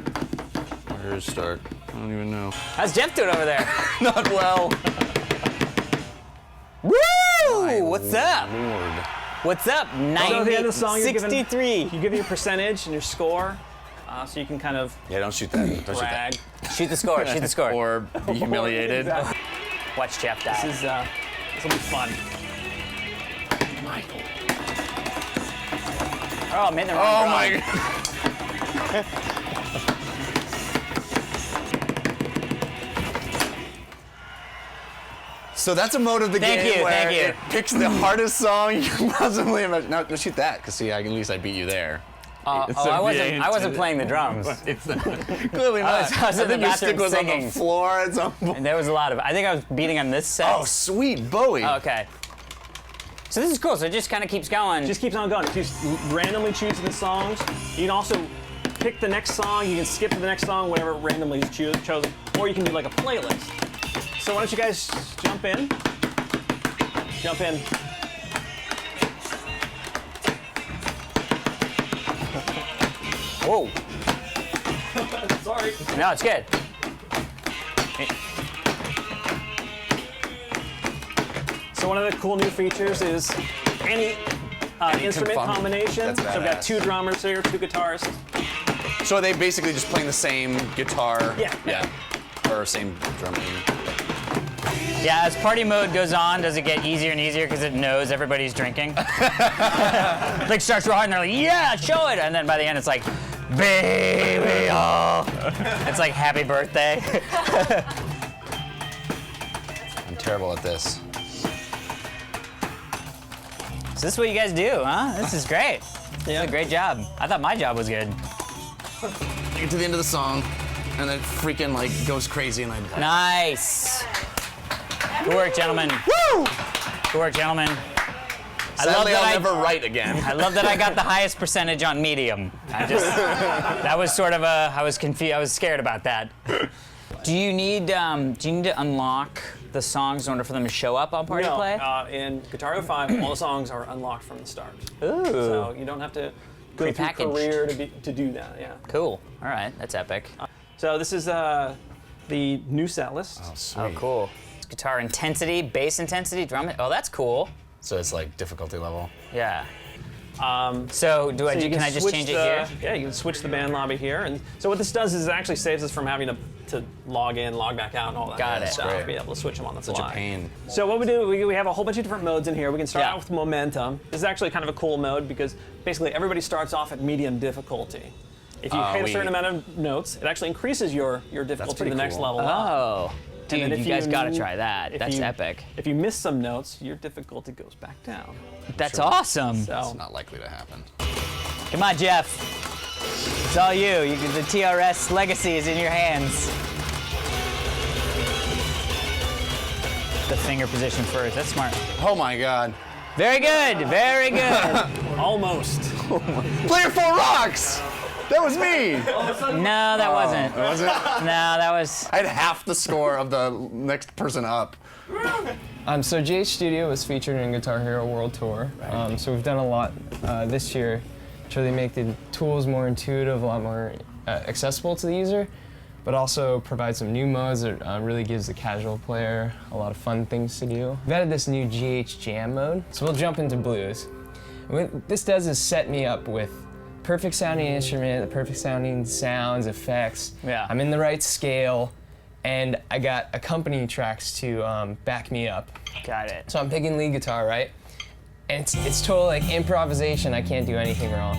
[SPEAKER 11] Where's start? I don't even know.
[SPEAKER 5] How's Jeff doing over there?
[SPEAKER 11] Not well.
[SPEAKER 5] Woo! What's up?
[SPEAKER 11] Lord.
[SPEAKER 5] What's up?
[SPEAKER 14] So at the end of the song, you're given-
[SPEAKER 5] 63.
[SPEAKER 14] You give your percentage and your score, so you can kind of
[SPEAKER 11] Yeah, don't shoot that. Don't shoot that.
[SPEAKER 14] brag.
[SPEAKER 5] Shoot the score. Shoot the score.
[SPEAKER 11] Or be humiliated.
[SPEAKER 5] Watch Jeff die.
[SPEAKER 14] This will be fun.
[SPEAKER 5] Oh, I'm hitting the wrong drum.
[SPEAKER 11] God. So that's a mode of the
[SPEAKER 5] Thank
[SPEAKER 11] game
[SPEAKER 5] you,
[SPEAKER 11] where
[SPEAKER 5] thank you.
[SPEAKER 11] it picks the hardest song you can possibly imagine. No, shoot that, because see, at least I beat you there.
[SPEAKER 5] I wasn't playing the drums.
[SPEAKER 11] Clearly not.
[SPEAKER 5] I was in the
[SPEAKER 11] think your stick
[SPEAKER 5] bathroom
[SPEAKER 11] was on
[SPEAKER 5] singing.
[SPEAKER 11] the floor at some point.
[SPEAKER 5] And there was a lot of. I think I was beating on this set.
[SPEAKER 11] Oh, sweet, Bowie.
[SPEAKER 5] Okay. So this is cool. So it just kind of keeps going.
[SPEAKER 14] Just keeps on going. If you randomly choose the songs, you can also pick the next song. You can skip to the next song, whatever randomly is chosen, or you can do like a playlist. So why don't you guys jump in? Jump in.
[SPEAKER 5] Whoa.
[SPEAKER 14] Sorry.
[SPEAKER 5] No, it's good.
[SPEAKER 14] So one of the cool new features is any instrument combination.
[SPEAKER 11] That's
[SPEAKER 14] So I've got
[SPEAKER 11] badass.
[SPEAKER 14] 2 drummers here, 2 guitarists.
[SPEAKER 11] So are they basically just playing the same guitar?
[SPEAKER 14] Yeah.
[SPEAKER 11] Or same drumming?
[SPEAKER 5] Yeah, as party mode goes on, does it get easier and easier because it knows everybody's drinking? Like starts real hard and they're like, yeah, show it. And then by the end it's like, baby, oh. It's like happy birthday.
[SPEAKER 11] I'm terrible at this.
[SPEAKER 5] So this is what you guys do, huh? This is great.
[SPEAKER 14] Yeah.
[SPEAKER 5] This is a great job. I thought my job was good.
[SPEAKER 11] I get to the end of the song, and it freaking like goes crazy, and I.
[SPEAKER 5] Nice. Good work, gentlemen.
[SPEAKER 11] Woo!
[SPEAKER 5] Good work, gentlemen.
[SPEAKER 11] Sadly, I'll never write again.
[SPEAKER 5] I love that I got the highest percentage on medium. That was sort of I was confused. I was scared about that. Do you need to unlock the songs in order for them to show up on Party Play?
[SPEAKER 14] In Guitar Hero 5, all the songs are unlocked from the start.
[SPEAKER 5] Ooh.
[SPEAKER 14] So you don't have to go through
[SPEAKER 5] Prepackaged.
[SPEAKER 14] career to do that. Yeah.
[SPEAKER 5] Cool. All right, that's epic.
[SPEAKER 14] So this is the new set list.
[SPEAKER 11] Oh, sweet.
[SPEAKER 5] Oh, cool. Guitar intensity, bass intensity, drum. Oh, that's cool.
[SPEAKER 11] So it's like difficulty level.
[SPEAKER 5] Yeah. So can I just
[SPEAKER 14] switch
[SPEAKER 5] change it here?
[SPEAKER 14] Yeah, you can switch the band lobby here. And so what this does is it actually saves us from having to log in, log back out, and all that
[SPEAKER 5] Got it.
[SPEAKER 14] stuff.
[SPEAKER 11] Great.
[SPEAKER 14] Be able to switch them on the
[SPEAKER 11] Such
[SPEAKER 14] fly.
[SPEAKER 11] a pain.
[SPEAKER 14] So what we do, we have a whole bunch of different modes in here. We can start
[SPEAKER 5] Yeah.
[SPEAKER 14] out with momentum. This is actually kind of a cool mode because basically everybody starts off at medium difficulty. If you hit a certain amount of notes, it actually increases your difficulty to
[SPEAKER 11] pretty
[SPEAKER 14] the next
[SPEAKER 11] cool.
[SPEAKER 14] level up.
[SPEAKER 5] Oh.
[SPEAKER 14] And then
[SPEAKER 5] Dude,
[SPEAKER 14] if
[SPEAKER 5] you guys gotta try that. That's
[SPEAKER 14] you-
[SPEAKER 5] epic.
[SPEAKER 14] If you miss some notes, your difficulty goes back down.
[SPEAKER 5] That's awesome.
[SPEAKER 14] So
[SPEAKER 11] It's not likely to happen.
[SPEAKER 5] Come on, Jeff. It's all you. The TRS legacy is in your hands. The finger position first. That's smart.
[SPEAKER 11] Oh my God.
[SPEAKER 5] Very good. Very good.
[SPEAKER 14] almost.
[SPEAKER 11] Player 4 rocks! That was me!
[SPEAKER 5] No, that wasn't.
[SPEAKER 11] Was it?
[SPEAKER 5] No, that was.
[SPEAKER 11] I had half the score of the next person up.
[SPEAKER 15] So GH Studio was featured in Guitar Hero World Tour. So we've done a lot this year to really make the tools more intuitive, a lot more accessible to the user, but also provide some new modes that really gives the casual player a lot of fun things to do. We've added this new GH Jam mode, so we'll jump into blues. And what this does is set me up with perfect sounding instrument, the perfect sounding sounds, effects.
[SPEAKER 5] Yeah.
[SPEAKER 15] I'm in the right scale, and I got accompanying tracks to back me up.
[SPEAKER 5] Got it.
[SPEAKER 15] So I'm picking lead guitar, right? And it's total like improvisation. I can't do anything wrong.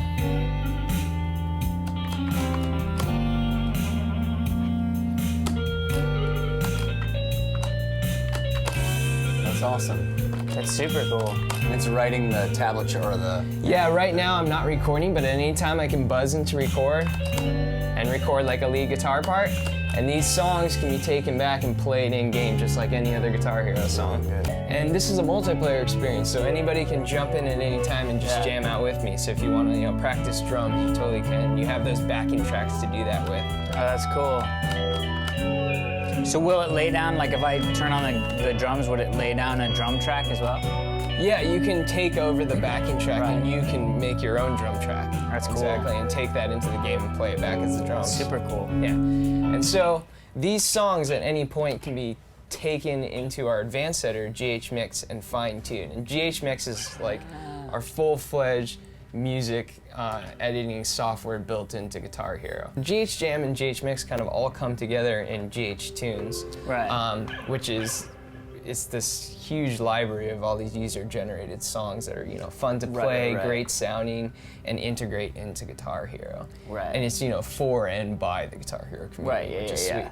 [SPEAKER 11] That's awesome.
[SPEAKER 5] That's super cool.
[SPEAKER 11] And it's writing the tablature or the...
[SPEAKER 15] Yeah, right now I'm not recording, but at any time I can buzz into record and record like a lead guitar part. And these songs can be taken back and played in game just like any other Guitar Hero song. And this is a multiplayer experience, so anybody can jump in at any time and just jam out with me. So if you want to, practice drums, you totally can. You have those backing tracks to do that with.
[SPEAKER 5] Oh, that's cool. So will it lay down, like if I turn on the drums, would it lay down a drum track as well?
[SPEAKER 15] Yeah, you can take over the backing track and you can make your own drum track.
[SPEAKER 5] That's cool.
[SPEAKER 15] Exactly, and take that into the game and play it back as the drums.
[SPEAKER 5] That's super cool.
[SPEAKER 15] Yeah, and so these songs at any point can be taken into our advanced editor, GH Mix, and fine-tune. And GH Mix is like our full-fledged music editing software built into Guitar Hero. GH Jam and GH Mix kind of all come together in GH Tunes, which is it's this huge library of all these user-generated songs that are fun to play, great sounding, and integrate into Guitar Hero.
[SPEAKER 5] Right.
[SPEAKER 15] And it's for and by the Guitar Hero community, which is sweet.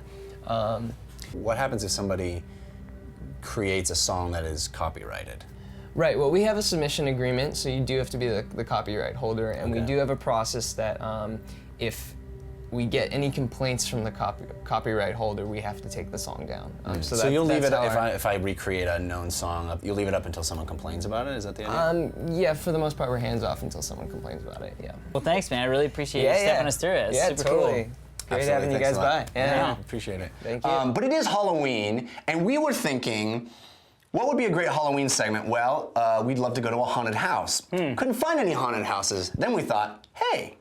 [SPEAKER 11] What happens if somebody creates a song that is copyrighted?
[SPEAKER 15] Right, well, we have a submission agreement, so you do have to be the copyright holder, and we do have a process that if we get any complaints from the copyright holder, we have to take the song down.
[SPEAKER 11] So you'll leave it up, if I recreate a known song, you'll leave it up until someone complains about it? Is that the idea?
[SPEAKER 15] Yeah, for the most part, we're hands off until someone complains about it, yeah.
[SPEAKER 5] Well, thanks, man. I really appreciate you stepping us through it. It's super
[SPEAKER 15] totally.
[SPEAKER 5] cool.
[SPEAKER 15] Great having you guys by.
[SPEAKER 11] Yeah, appreciate it.
[SPEAKER 15] Thank you.
[SPEAKER 11] But it is Halloween, and we were thinking, what would be a great Halloween segment? Well, we'd love to go to a haunted house. Couldn't find any haunted houses. Then we thought, hey,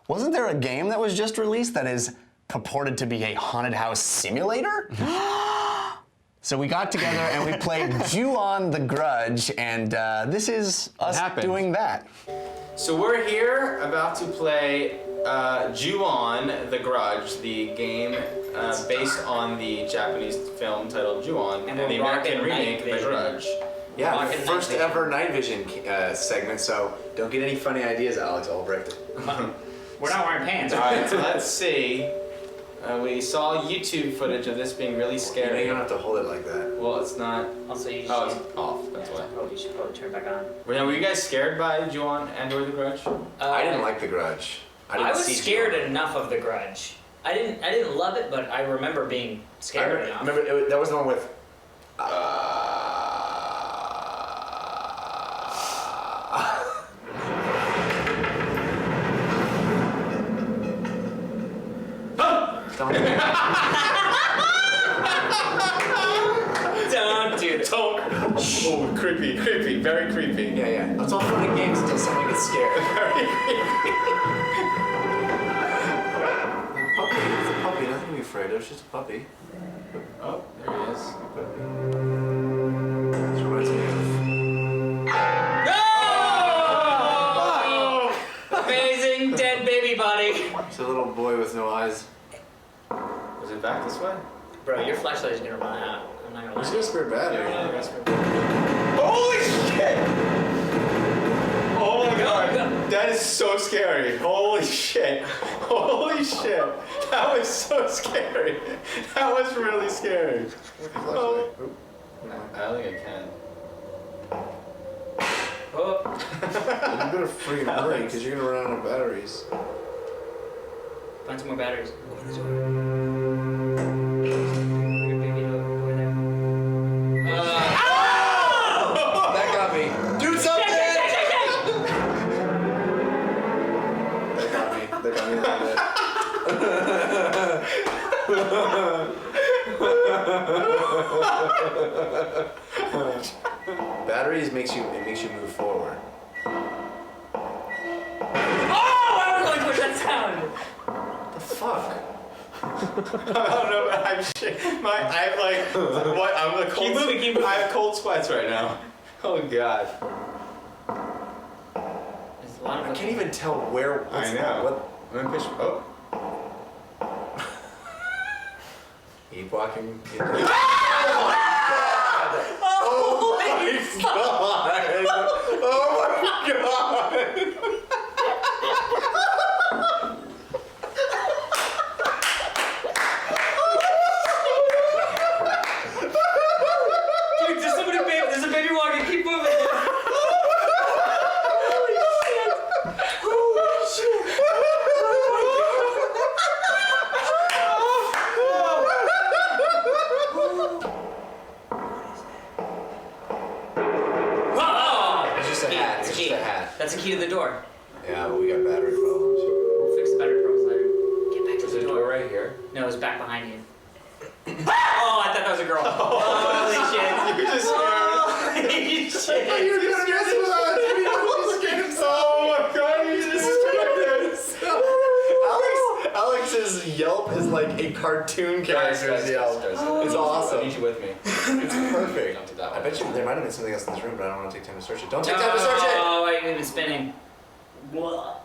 [SPEAKER 11] wasn't there a game that was just released that is purported to be a haunted house simulator? So we got together and we played Ju-On the Grudge, and this is us doing that.
[SPEAKER 6] So we're here about to play Ju-On the Grudge, the game based on the Japanese film titled Ju-On and the American remake The Grudge. Yeah, the first ever night vision segment, so don't get any funny ideas, Alex Albrecht.
[SPEAKER 5] We're not wearing pants.
[SPEAKER 6] All right, so let's see. We saw YouTube footage of this being really scary. You don't have to hold it like that. Well, it's not.
[SPEAKER 5] Also, you
[SPEAKER 6] it's off. That's why.
[SPEAKER 5] You should probably turn it back on.
[SPEAKER 6] Were you guys scared by Ju-On and/or The Grudge?
[SPEAKER 2] I didn't like The Grudge.
[SPEAKER 16] I was scared enough of The Grudge. I didn't love it, but I remember being scared enough.
[SPEAKER 2] Remember, that was the one with.
[SPEAKER 16] Don't do that.
[SPEAKER 6] Oh, creepy, very creepy.
[SPEAKER 2] Yeah. It's all fun and games until someone gets scared.
[SPEAKER 6] Very creepy.
[SPEAKER 2] It's a puppy, nothing to be afraid of, it's just a puppy.
[SPEAKER 6] Oh, there he is.
[SPEAKER 2] This reminds me
[SPEAKER 16] of... Amazing dead baby body.
[SPEAKER 2] It's a little boy with no eyes.
[SPEAKER 6] Was it back this way?
[SPEAKER 16] Bro, your flashlight is gonna run out. I'm not gonna lie.
[SPEAKER 2] He's gonna spare battery.
[SPEAKER 6] Holy shit! Oh my god, that is so scary. Holy shit. Holy shit. That was so scary. That was really scary. Oh. I don't think I can.
[SPEAKER 16] Oh.
[SPEAKER 2] You better freaking hurry, because you're gonna run out of batteries.
[SPEAKER 16] Find some more batteries. Open the door.
[SPEAKER 2] That got me. Do something! That got me a little bit. Batteries makes you move forward.
[SPEAKER 16] Oh! I was going for that sound!
[SPEAKER 2] What the fuck?
[SPEAKER 6] I don't know, I'm shit. I'm like, what? I'm the cold.
[SPEAKER 16] Keep moving.
[SPEAKER 6] I have cold sweats right now. Oh god.
[SPEAKER 16] There's a lot of
[SPEAKER 3] I can't even tell where.
[SPEAKER 6] I know.
[SPEAKER 3] What?
[SPEAKER 6] I'm gonna pitch. Oh.
[SPEAKER 3] Keep walking.
[SPEAKER 6] Oh
[SPEAKER 3] my god! Oh my god!
[SPEAKER 16] Dude, there's a baby walking. Keep moving. That's the key to the door.
[SPEAKER 3] Yeah, but we got battery problems.
[SPEAKER 16] We'll fix the battery problems later. Get back to the door.
[SPEAKER 3] Right here.
[SPEAKER 16] No, it's back behind you. Oh, I thought that was a girl. Holy shit.
[SPEAKER 6] You just scared.
[SPEAKER 16] Holy shit.
[SPEAKER 6] You were just messing with us. You scared. Oh my god, you just scared us.
[SPEAKER 3] Alex's Yelp is like a cartoon character's Yelp. It's awesome.
[SPEAKER 4] I need you with me.
[SPEAKER 3] It's perfect. I bet you there might have been something else in this room, but I don't want to take time to search it. Don't take time to search it!
[SPEAKER 16] Oh, I ain't even spinning. Why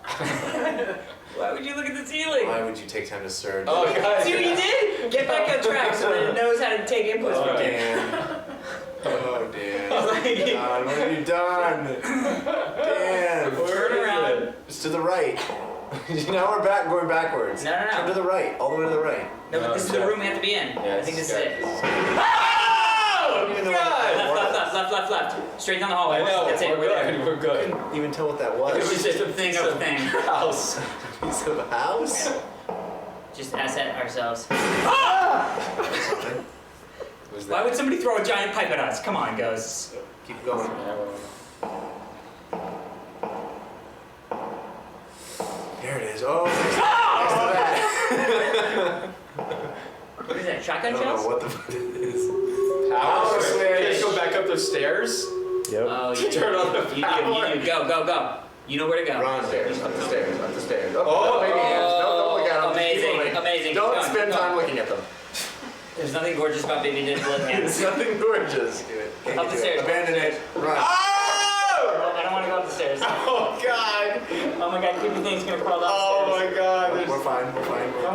[SPEAKER 16] would you look at the ceiling?
[SPEAKER 3] Why would you take time to search?
[SPEAKER 16] Oh, God. See what you did? Get back on track so that it knows how to take inputs from you.
[SPEAKER 3] Dan. Oh, Dan. God, what have you done? Dan.
[SPEAKER 16] Turn around.
[SPEAKER 3] It's to the right. Now we're back, going backwards.
[SPEAKER 16] No.
[SPEAKER 3] Turn to the right, all the way to the right.
[SPEAKER 16] No, but this is the room we have to be in. I think this is it.
[SPEAKER 3] Oh, God!
[SPEAKER 16] Left. Straight down the hallway.
[SPEAKER 3] I know.
[SPEAKER 16] That's it. We're there.
[SPEAKER 3] We're good. I couldn't even tell what that was.
[SPEAKER 16] It was just a thing of a thing.
[SPEAKER 3] House. Piece of a house?
[SPEAKER 16] Just asset ourselves.
[SPEAKER 3] Was
[SPEAKER 16] Why would somebody throw a giant pipe at us? Come on, ghosts.
[SPEAKER 3] Keep going. There it is. Oh, next to that.
[SPEAKER 16] What is that? Shotgun
[SPEAKER 3] I don't
[SPEAKER 16] shells?
[SPEAKER 3] know what the fuck that is.
[SPEAKER 4] Power
[SPEAKER 3] switch.
[SPEAKER 4] Go back up the stairs.
[SPEAKER 3] Yep.
[SPEAKER 16] Oh, yeah.
[SPEAKER 4] Turn on the power.
[SPEAKER 16] You do. Go. You know where to go.
[SPEAKER 3] Run stairs, up the stairs, up the stairs.
[SPEAKER 4] Oh,
[SPEAKER 3] baby hands. Don't look at them.
[SPEAKER 16] Amazing.
[SPEAKER 3] Don't
[SPEAKER 16] Keep going,
[SPEAKER 3] spend
[SPEAKER 16] keep
[SPEAKER 3] time
[SPEAKER 16] going.
[SPEAKER 3] looking at them.
[SPEAKER 16] There's nothing gorgeous about baby dick blood hands.
[SPEAKER 3] There's nothing gorgeous. Can't
[SPEAKER 16] Up the
[SPEAKER 3] do it.
[SPEAKER 16] stairs.
[SPEAKER 3] Abandon it. Run.
[SPEAKER 16] I don't want to go up the stairs.
[SPEAKER 3] Oh, God.
[SPEAKER 16] Oh my God, creepy thing's gonna crawl down the
[SPEAKER 3] Oh,
[SPEAKER 16] stairs.
[SPEAKER 3] my God. We're fine.
[SPEAKER 16] No,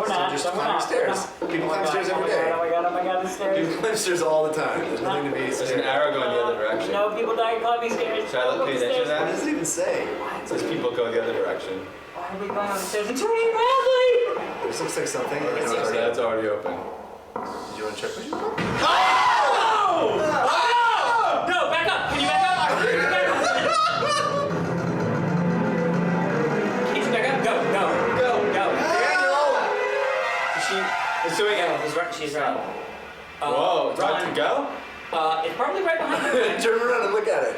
[SPEAKER 16] we're not.
[SPEAKER 3] Just
[SPEAKER 16] No, we're
[SPEAKER 3] climb the
[SPEAKER 16] not.
[SPEAKER 3] stairs. People climb stairs every day.
[SPEAKER 16] Oh my God, the stairs.
[SPEAKER 3] People climb stairs all the time. There's nothing to be
[SPEAKER 4] There's
[SPEAKER 3] scared
[SPEAKER 4] an arrow going the other direction.
[SPEAKER 16] No, people die climbing stairs.
[SPEAKER 4] Should I pay attention to
[SPEAKER 3] What
[SPEAKER 4] that?
[SPEAKER 3] does it even say?
[SPEAKER 4] It says people go the other direction.
[SPEAKER 16] Why are we going on the stairs and turning madly?
[SPEAKER 3] This looks like something.
[SPEAKER 4] So that's already open.
[SPEAKER 3] Did you want to check what you
[SPEAKER 16] Oh! No, back up. Can you back up? Can you back up? She's right.
[SPEAKER 4] Whoa, time to go?
[SPEAKER 16] It's probably right behind you.
[SPEAKER 3] Turn around and look at it.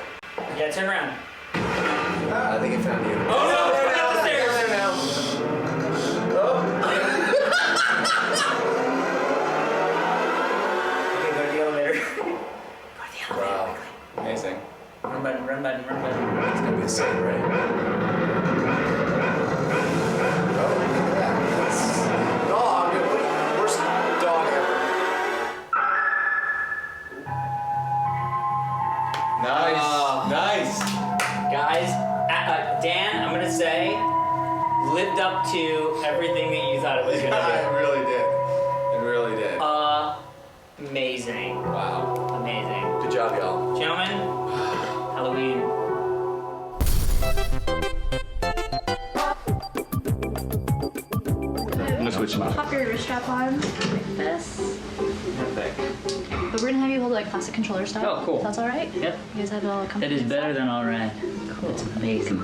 [SPEAKER 16] Yeah, turn around.
[SPEAKER 3] I think it found you.
[SPEAKER 16] Oh no, it's right up the stairs. Okay, go to the elevator.
[SPEAKER 3] Wow.
[SPEAKER 4] Amazing.
[SPEAKER 16] Run button.
[SPEAKER 3] It's gonna be a saint, right? Oh, look at that. That's dog. Worst dog ever.
[SPEAKER 4] Nice.
[SPEAKER 16] Guys, Dan, I'm gonna say, lived up to everything that you thought it was gonna
[SPEAKER 3] It
[SPEAKER 16] do.
[SPEAKER 3] really did. It really did.
[SPEAKER 16] Amazing.
[SPEAKER 3] Wow.
[SPEAKER 16] Amazing.
[SPEAKER 3] Good job, y'all.
[SPEAKER 16] Gentlemen, Halloween.
[SPEAKER 9] I'm gonna switch them up.
[SPEAKER 17] Pop your wrist strap on like this. But we're gonna have you hold like classic controller style.
[SPEAKER 16] Oh, cool.
[SPEAKER 17] That's all right?
[SPEAKER 16] Yep.
[SPEAKER 17] You guys have it all comfy
[SPEAKER 16] That is
[SPEAKER 17] and
[SPEAKER 16] better
[SPEAKER 17] stuff?
[SPEAKER 16] than all right. Cool. It's amazing.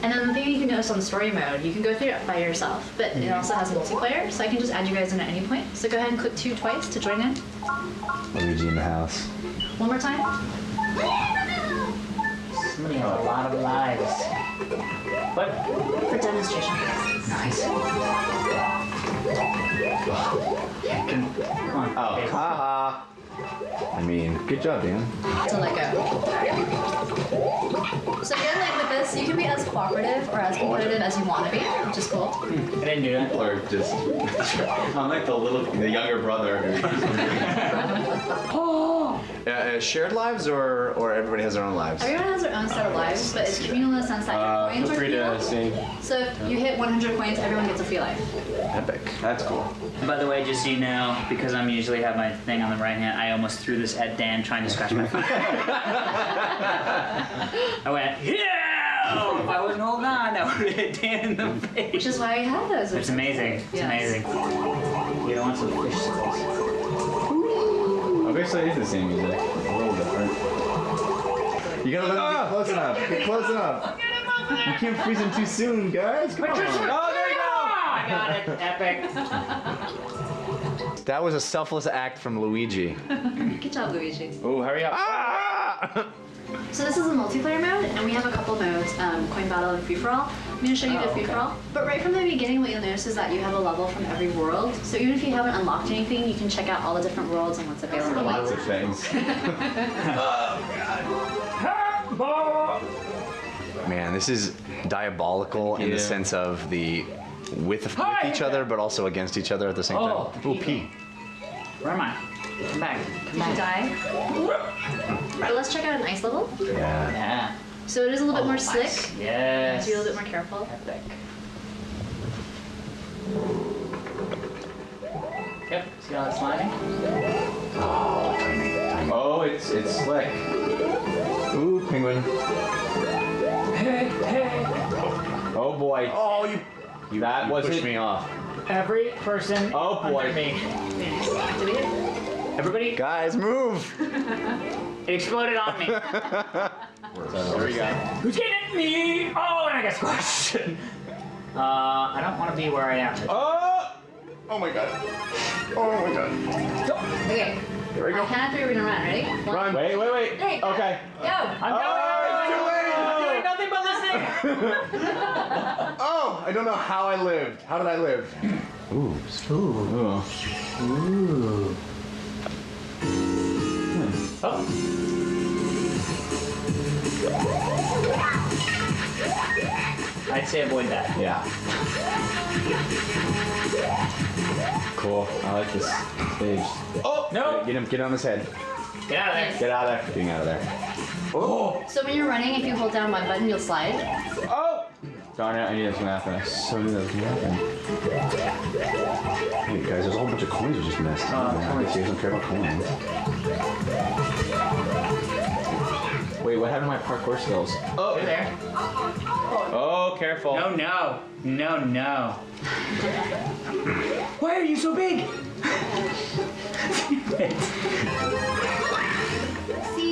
[SPEAKER 17] And then the thing you can notice on the story mode, you can go through it by yourself, but it also has multiplayer, so I can just add you guys in at any point. So go ahead and click 2 twice to join in.
[SPEAKER 9] Luigi in the house.
[SPEAKER 17] One more time.
[SPEAKER 16] Somebody has a lot of lives. What?
[SPEAKER 17] For demonstration.
[SPEAKER 16] Nice. Come on.
[SPEAKER 9] Oh, haha. I mean, good job, Dan.
[SPEAKER 17] To let go. So again, like with this, you can be as cooperative or as competitive as you want to be, which is cool.
[SPEAKER 16] I didn't do that.
[SPEAKER 9] Or just.
[SPEAKER 16] I'm
[SPEAKER 11] I'm like the younger brother. Shared lives or everybody has their own lives?
[SPEAKER 17] Everyone has their own set of lives, but it's communal in the sense that your coins
[SPEAKER 11] feel free
[SPEAKER 17] are
[SPEAKER 11] to
[SPEAKER 17] communal. So if you hit 100 coins, everyone gets a free life.
[SPEAKER 11] Epic. That's cool.
[SPEAKER 16] By the way, just so you know, because I'm usually have my thing on the right hand, I almost threw this at Dan trying to scratch my foot. I went, yeah! Oh, if I wasn't holding on, that would have hit Dan in the face.
[SPEAKER 17] Which is why we have those.
[SPEAKER 16] It's amazing. It's amazing. You don't want some fish sticks.
[SPEAKER 11] Obviously, it is the same music. A little different. You gotta let them get close enough. Get close enough. You can't freeze them too soon, guys. Come on.
[SPEAKER 16] Oh, there you go! I got it. Epic.
[SPEAKER 11] That was a selfless act from Luigi.
[SPEAKER 17] Good job, Luigi.
[SPEAKER 11] Oh, hurry up.
[SPEAKER 17] So this is a multiplayer mode, and we have a couple modes, coin battle and free-for-all. I'm going to show you the free-for-all. But right from the beginning, what you'll notice is that you have a level from every world. So even if you haven't unlocked anything, you can check out all the different worlds and what's available.
[SPEAKER 11] Lots of things. Man, this is diabolical in the sense of the with each other, but also against each other at the same time. Ooh, P.
[SPEAKER 16] Where am I? Come back.
[SPEAKER 17] Did you die? But let's check out an ice level.
[SPEAKER 16] Yeah.
[SPEAKER 17] So it is a little bit more slick.
[SPEAKER 16] Yes.
[SPEAKER 17] So be a little bit more careful.
[SPEAKER 16] Epic. Yep. See how it's sliding?
[SPEAKER 11] Oh, it's slick. Ooh, penguin.
[SPEAKER 16] Hey.
[SPEAKER 11] Oh boy.
[SPEAKER 16] Oh,
[SPEAKER 11] you that was pushed me off.
[SPEAKER 16] Every person under me.
[SPEAKER 17] Did we hit?
[SPEAKER 16] Everybody.
[SPEAKER 11] Guys, move.
[SPEAKER 16] It exploded on me.
[SPEAKER 11] There we go.
[SPEAKER 16] Who's getting at me? Oh, and I got squashed. I don't want to be where I am.
[SPEAKER 11] Oh! Oh my god. Oh my god.
[SPEAKER 17] Okay.
[SPEAKER 11] Here we go.
[SPEAKER 17] On count of three, we're gonna run. Ready?
[SPEAKER 11] Run. Wait.
[SPEAKER 17] Three.
[SPEAKER 11] Okay.
[SPEAKER 17] Go.
[SPEAKER 16] I'm doing nothing but listening.
[SPEAKER 11] Oh, I don't know how I lived. How did I live? Ooh.
[SPEAKER 16] Oh. I'd say avoid that.
[SPEAKER 11] Yeah. Cool. I like this stage.
[SPEAKER 16] Oh no!
[SPEAKER 11] Get on his head.
[SPEAKER 16] Get out of there.
[SPEAKER 11] Get out of there. Getting out of there. Oh!
[SPEAKER 17] So when you're running, if you hold down one button, you'll slide.
[SPEAKER 11] Oh! Darn it, I knew that was gonna happen. I so knew that was gonna happen. Hey guys, there's a whole bunch of coins we just missed. I don't care about coins. Wait, what happened to my parkour skills?
[SPEAKER 16] Oh, you're there.
[SPEAKER 11] Oh, careful.
[SPEAKER 16] No. Why are you so big?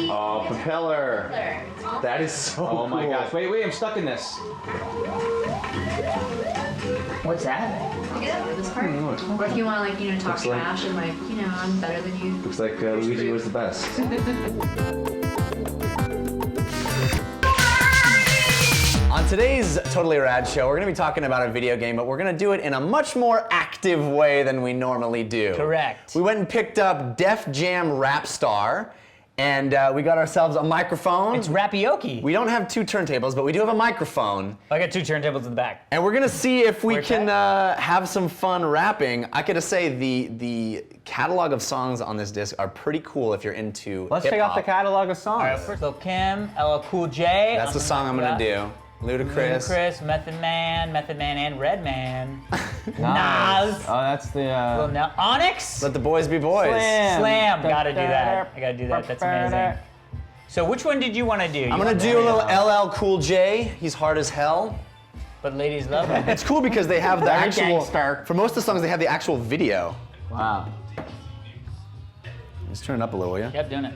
[SPEAKER 11] Oh, propeller. That is so cool. Oh my gosh. Wait, I'm stuck in this.
[SPEAKER 16] What's that?
[SPEAKER 17] Pick it up for this part. Or if you want to, talk
[SPEAKER 11] Looks like-
[SPEAKER 17] trash and I'm better than you.
[SPEAKER 11] Looks like Luigi was the best. On today's Totally Rad Show, we're going to be talking about a video game, but we're going to do it in a much more active way than we normally do.
[SPEAKER 5] Correct.
[SPEAKER 11] We went and picked up Def Jam Rap Star, and we got ourselves a microphone.
[SPEAKER 5] It's rapioki.
[SPEAKER 11] We don't have two turntables, but we do have a microphone.
[SPEAKER 5] I got two turntables in the back.
[SPEAKER 11] And we're going to see if we can have some fun rapping. I gotta say, the catalog of songs on this disc are pretty cool if you're into
[SPEAKER 14] Let's check out the catalog of songs.
[SPEAKER 5] All right, first, Lil Kim, LL Cool J.
[SPEAKER 11] That's the song I'm going to do. Ludacris,
[SPEAKER 5] Method Man, and Redman.
[SPEAKER 15] Nas.
[SPEAKER 5] Nas.
[SPEAKER 15] Oh, that's the.
[SPEAKER 5] Lil Nas. Onyx.
[SPEAKER 11] Let the boys be boys.
[SPEAKER 5] Slam. Gotta do that. I gotta do that. That's amazing. So which one did you want to do?
[SPEAKER 11] I'm gonna do a little LL Cool J. He's hard as hell.
[SPEAKER 5] But ladies love him.
[SPEAKER 11] It's cool because they have the
[SPEAKER 5] Very
[SPEAKER 11] actual.
[SPEAKER 5] gangster.
[SPEAKER 11] For most of the songs, they have the actual video.
[SPEAKER 5] Wow.
[SPEAKER 11] Just turn it up a little, will you?
[SPEAKER 5] Yep, doing it.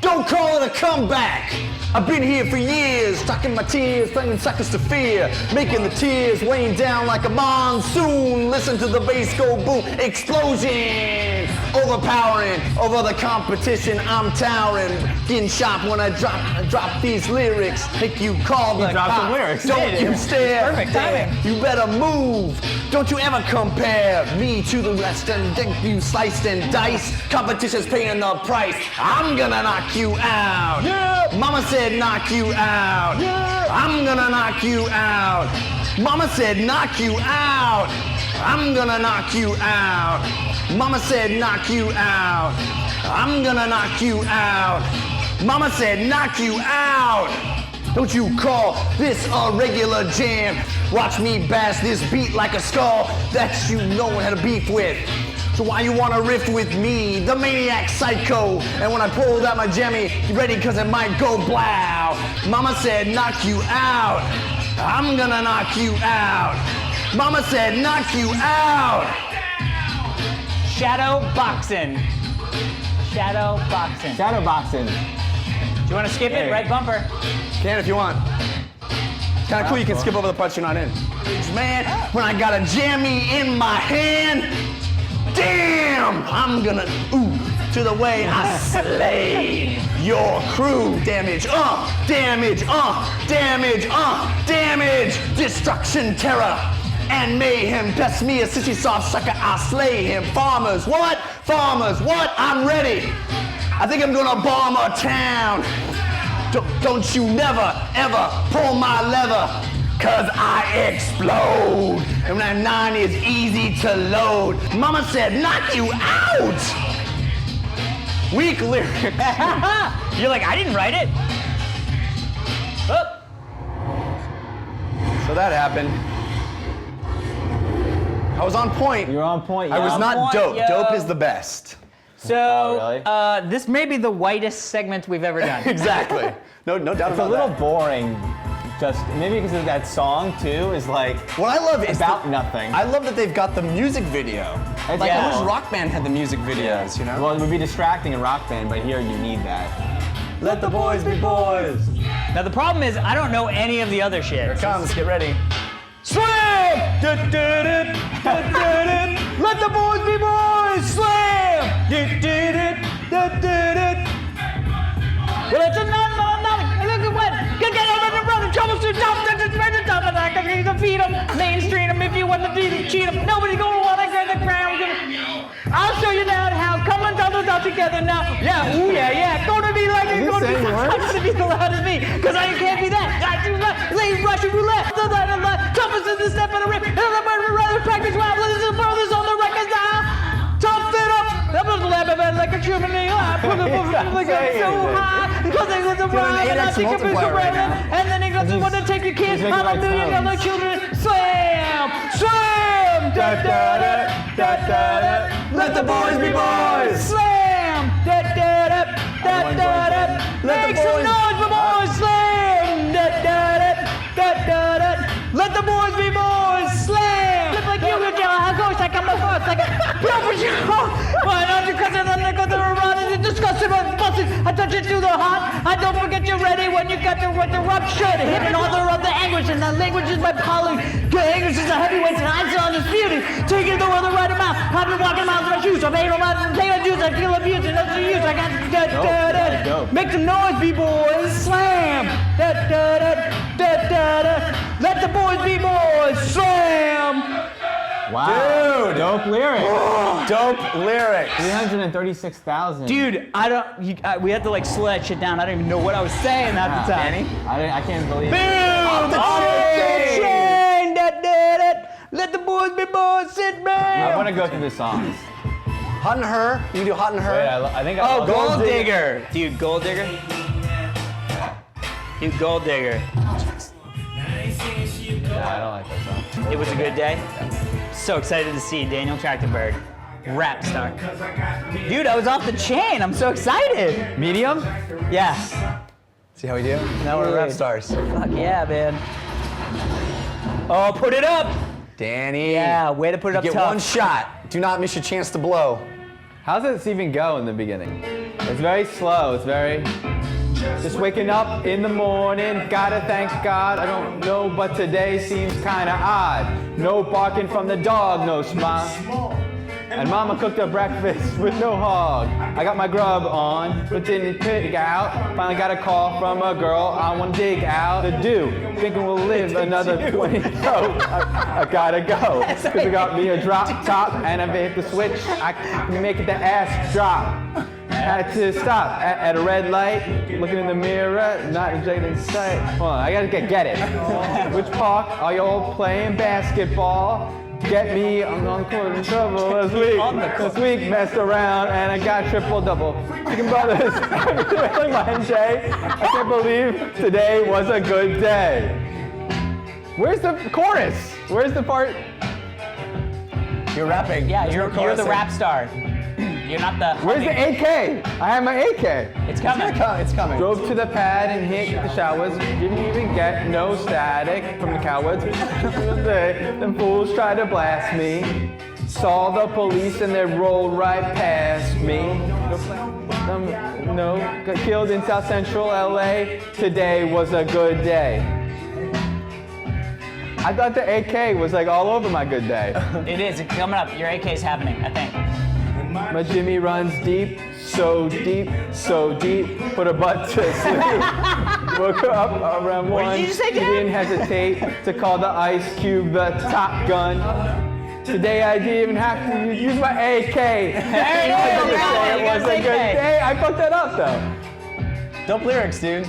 [SPEAKER 11] Don't call it a comeback. I've been here for years, stocking my tears, bringing suckers to fear, making the tears rain down like a monsoon. Listen to the bass go boom, explosion, overpowering over the competition. I'm towering, getting sharp when I drop these lyrics. Make you call the cops.
[SPEAKER 14] lyrics.
[SPEAKER 11] Don't you stare.
[SPEAKER 5] Perfect timing.
[SPEAKER 11] You better move. Don't you ever compare me to the rest and think you sliced and diced. Competition's paying the price. I'm gonna knock you out. Yeah. Mama said knock you out. Yeah. I'm gonna knock you out. Mama said knock you out. I'm gonna knock you out. Mama said knock you out. I'm gonna knock you out. Mama said knock you out. Don't you call this a regular jam. Watch me bash this beat like a skull that you know how to beef with. So why you wanna riff with me, the maniac psycho? And when I pulled out my jammy, you ready cause it might go blow. Mama said knock you out. I'm gonna knock you out. Mama said knock you out.
[SPEAKER 5] Shadow boxing. Shadow boxing.
[SPEAKER 13] Shadow boxing.
[SPEAKER 5] Do you want to skip it? Right bumper.
[SPEAKER 11] Can if you want. Kind of cool, you can skip over the parts you're not in. Man, when I got a jammy in my hand, damn, I'm gonna to the way I slay your crew. Damage, damage, damage, damage, destruction, terror, and mayhem. Best me a sissy soft sucker, I'll slay him. Farmers, what? Farmers, what? I'm ready. I think I'm gonna bomb a town. Don't you never, ever pull my lever, cause I explode. And that 9 is easy to load. Mama said, knock you out. Weak lyrics.
[SPEAKER 5] You're like, I didn't write it. Oh.
[SPEAKER 11] So that happened. I was on point.
[SPEAKER 13] You were on point.
[SPEAKER 11] I was
[SPEAKER 5] On
[SPEAKER 11] not
[SPEAKER 5] point,
[SPEAKER 11] dope.
[SPEAKER 5] yo.
[SPEAKER 11] Dope is the best.
[SPEAKER 5] So, this may be the whitest segment we've ever done.
[SPEAKER 11] Exactly. No doubt
[SPEAKER 13] It's a
[SPEAKER 11] about
[SPEAKER 13] little
[SPEAKER 11] that.
[SPEAKER 13] boring. Just maybe because of that song too is like
[SPEAKER 11] What I love is
[SPEAKER 13] about nothing.
[SPEAKER 11] I love that they've got the music video. Like I wish Rock Band had the music videos, you know?
[SPEAKER 13] Well, it would be distracting in Rock Band, but here you need that. Let the boys be boys.
[SPEAKER 5] Now the problem is I don't know any of the other shit.
[SPEAKER 11] Here it comes, get ready.
[SPEAKER 5] Slam! Let the boys be boys! Slam! Well, it's a look at what? Get over the brother, troubles to top, and I can feed them, mainstream them if you want to cheat them. Nobody's gonna want to get the ground. I'll show you now how come and double up together now. Yeah, ooh yeah. Gonna be like it's gonna be to be the loud as me, cause I can't be that. I do not lay Russian roulette. Toughest in the step of the rip. And the rather practice wild. Listen to brothers on the records now. Tough it up. That was the lab like a chimney. I put it like so high because they let the ride and I think it's right and then he goes want to take the kids on a million other children. Slam! Slam! Da da da da da. Let the boys be boys. Slam! Da da da da da da. Make some noise for boys. Slam! Da da da da da da. Let the boys be boys. Slam! Look like you would tell how goes like I'm a boss like a why not because of the nigga that are running and disgusting and busted. I touch it to the heart. I don't forget you're ready when you got the rupture. Hidden author of the anguish and the language is my poly. The anguish is a heavyweight and I'm still undisputed. Taking the weather right amount. I've been walking miles in my shoes. I'm able to take my juice. I feel abused and that's the use. I got make some noise, B-boys. Slam. Da da da da da da. Let the boys be boys. Slam.
[SPEAKER 13] Wow.
[SPEAKER 11] Dude.
[SPEAKER 13] Dope lyrics.
[SPEAKER 11] Dope lyrics.
[SPEAKER 13] 336,000.
[SPEAKER 5] Dude, we had to like slow that shit down. I don't even know what I was saying at the time.
[SPEAKER 13] Danny? I can't believe
[SPEAKER 5] Boom!
[SPEAKER 13] it.
[SPEAKER 5] On the train! Let the boys be boys, sit back!
[SPEAKER 13] I want to go through the songs.
[SPEAKER 11] Hot and Her. You can do Hot and Her.
[SPEAKER 13] Wait, I think I
[SPEAKER 5] Oh,
[SPEAKER 13] love
[SPEAKER 5] Gold Digger! Dude, Gold Digger? Dude, Gold Digger.
[SPEAKER 13] Yeah, I don't like that song.
[SPEAKER 5] It was a good day. So excited to see Daniel Trachtenberg, rap star. Dude, I was off the chain. I'm so excited.
[SPEAKER 11] Medium?
[SPEAKER 5] Yeah.
[SPEAKER 11] See how we do? Now we're rap stars.
[SPEAKER 5] Fuck yeah, man. Oh, put it up.
[SPEAKER 11] Danny.
[SPEAKER 5] Yeah, way to put it up
[SPEAKER 11] Get
[SPEAKER 5] tough.
[SPEAKER 11] one shot. Do not miss your chance to blow.
[SPEAKER 13] How does this even go in the beginning? It's very slow. It's very... Just waking up in the morning, gotta thank God. I don't know, but today seems kinda odd. No barking from the dog, no smile. And mama cooked a breakfast with no hog. I got my grub on, but didn't pig out. Finally got a call from a girl I want to dig out to do. Thinking we'll live another 20. So I gotta go. Cause I got me a drop top and if I hit the switch, I can make it the ass drop.
[SPEAKER 18] Had to stop at a red light, looking in the mirror, not in sight. Hold on, I gotta get it. Which park are you all playing basketball? Get me, I'm on the court in trouble this week, messed around and I got triple-double. Chicken Brothers, feeling my NJ. I can't believe today was a good day. Where's the chorus? Where's the part?
[SPEAKER 11] You're rapping.
[SPEAKER 16] Yeah, you're the rap star. You're not the.
[SPEAKER 18] Where's the AK? I have my AK.
[SPEAKER 16] It's coming.
[SPEAKER 11] It's coming.
[SPEAKER 18] Drove to the pad and hit the showers. Didn't even get no static from the cowards. Them fools tried to blast me. Saw the police and they rolled right past me. Got killed in South Central LA. Today was a good day. I thought the AK was like all over my good day.
[SPEAKER 16] It is. It's coming up. Your AK's happening, I think.
[SPEAKER 18] My Jimmy runs deep, so deep, so deep. Put her butt to sleep. Woke her up around 1.
[SPEAKER 16] What did you say, Dad?
[SPEAKER 18] She didn't hesitate to call the Ice Cube the Top Gun. Today I didn't even have to use my AK.
[SPEAKER 16] There it
[SPEAKER 18] was a good day. I fucked that up though.
[SPEAKER 11] Dope lyrics, dude.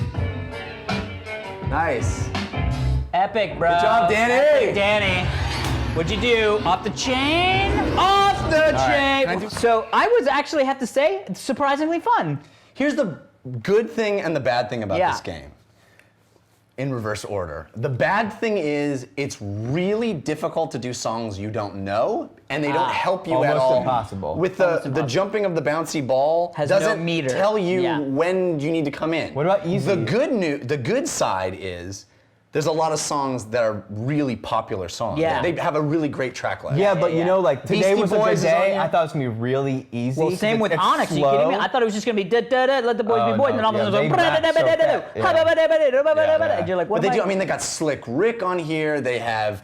[SPEAKER 11] Nice.
[SPEAKER 16] Epic, bro.
[SPEAKER 11] Good job, Danny.
[SPEAKER 16] Epic, Danny. What'd you do? Off the chain? Off the chain.
[SPEAKER 11] Right.
[SPEAKER 16] So I was actually, have to say, surprisingly fun.
[SPEAKER 11] Here's the good thing and the bad thing about this game. In reverse order. The bad thing is it's really difficult to do songs you don't know, and they don't help you at all.
[SPEAKER 18] Almost impossible.
[SPEAKER 11] With the jumping of the bouncy ball doesn't tell you when you need to come in.
[SPEAKER 18] What about easy?
[SPEAKER 11] The good side is there's a lot of songs that are really popular songs.
[SPEAKER 16] Yeah.
[SPEAKER 11] They have a really great track list.
[SPEAKER 18] Yeah, but you know, like today
[SPEAKER 11] Beastie
[SPEAKER 18] was a good
[SPEAKER 11] Boys is on
[SPEAKER 18] day.
[SPEAKER 11] here.
[SPEAKER 18] I thought it was gonna be really easy.
[SPEAKER 16] Well, same with
[SPEAKER 18] it's
[SPEAKER 16] Onyx. Are you kidding me? I thought it was just gonna be da da da, let the boys be boys, and then all of a sudden, and you're like, what?
[SPEAKER 11] But they do. I mean, they got Slick Rick on here. They have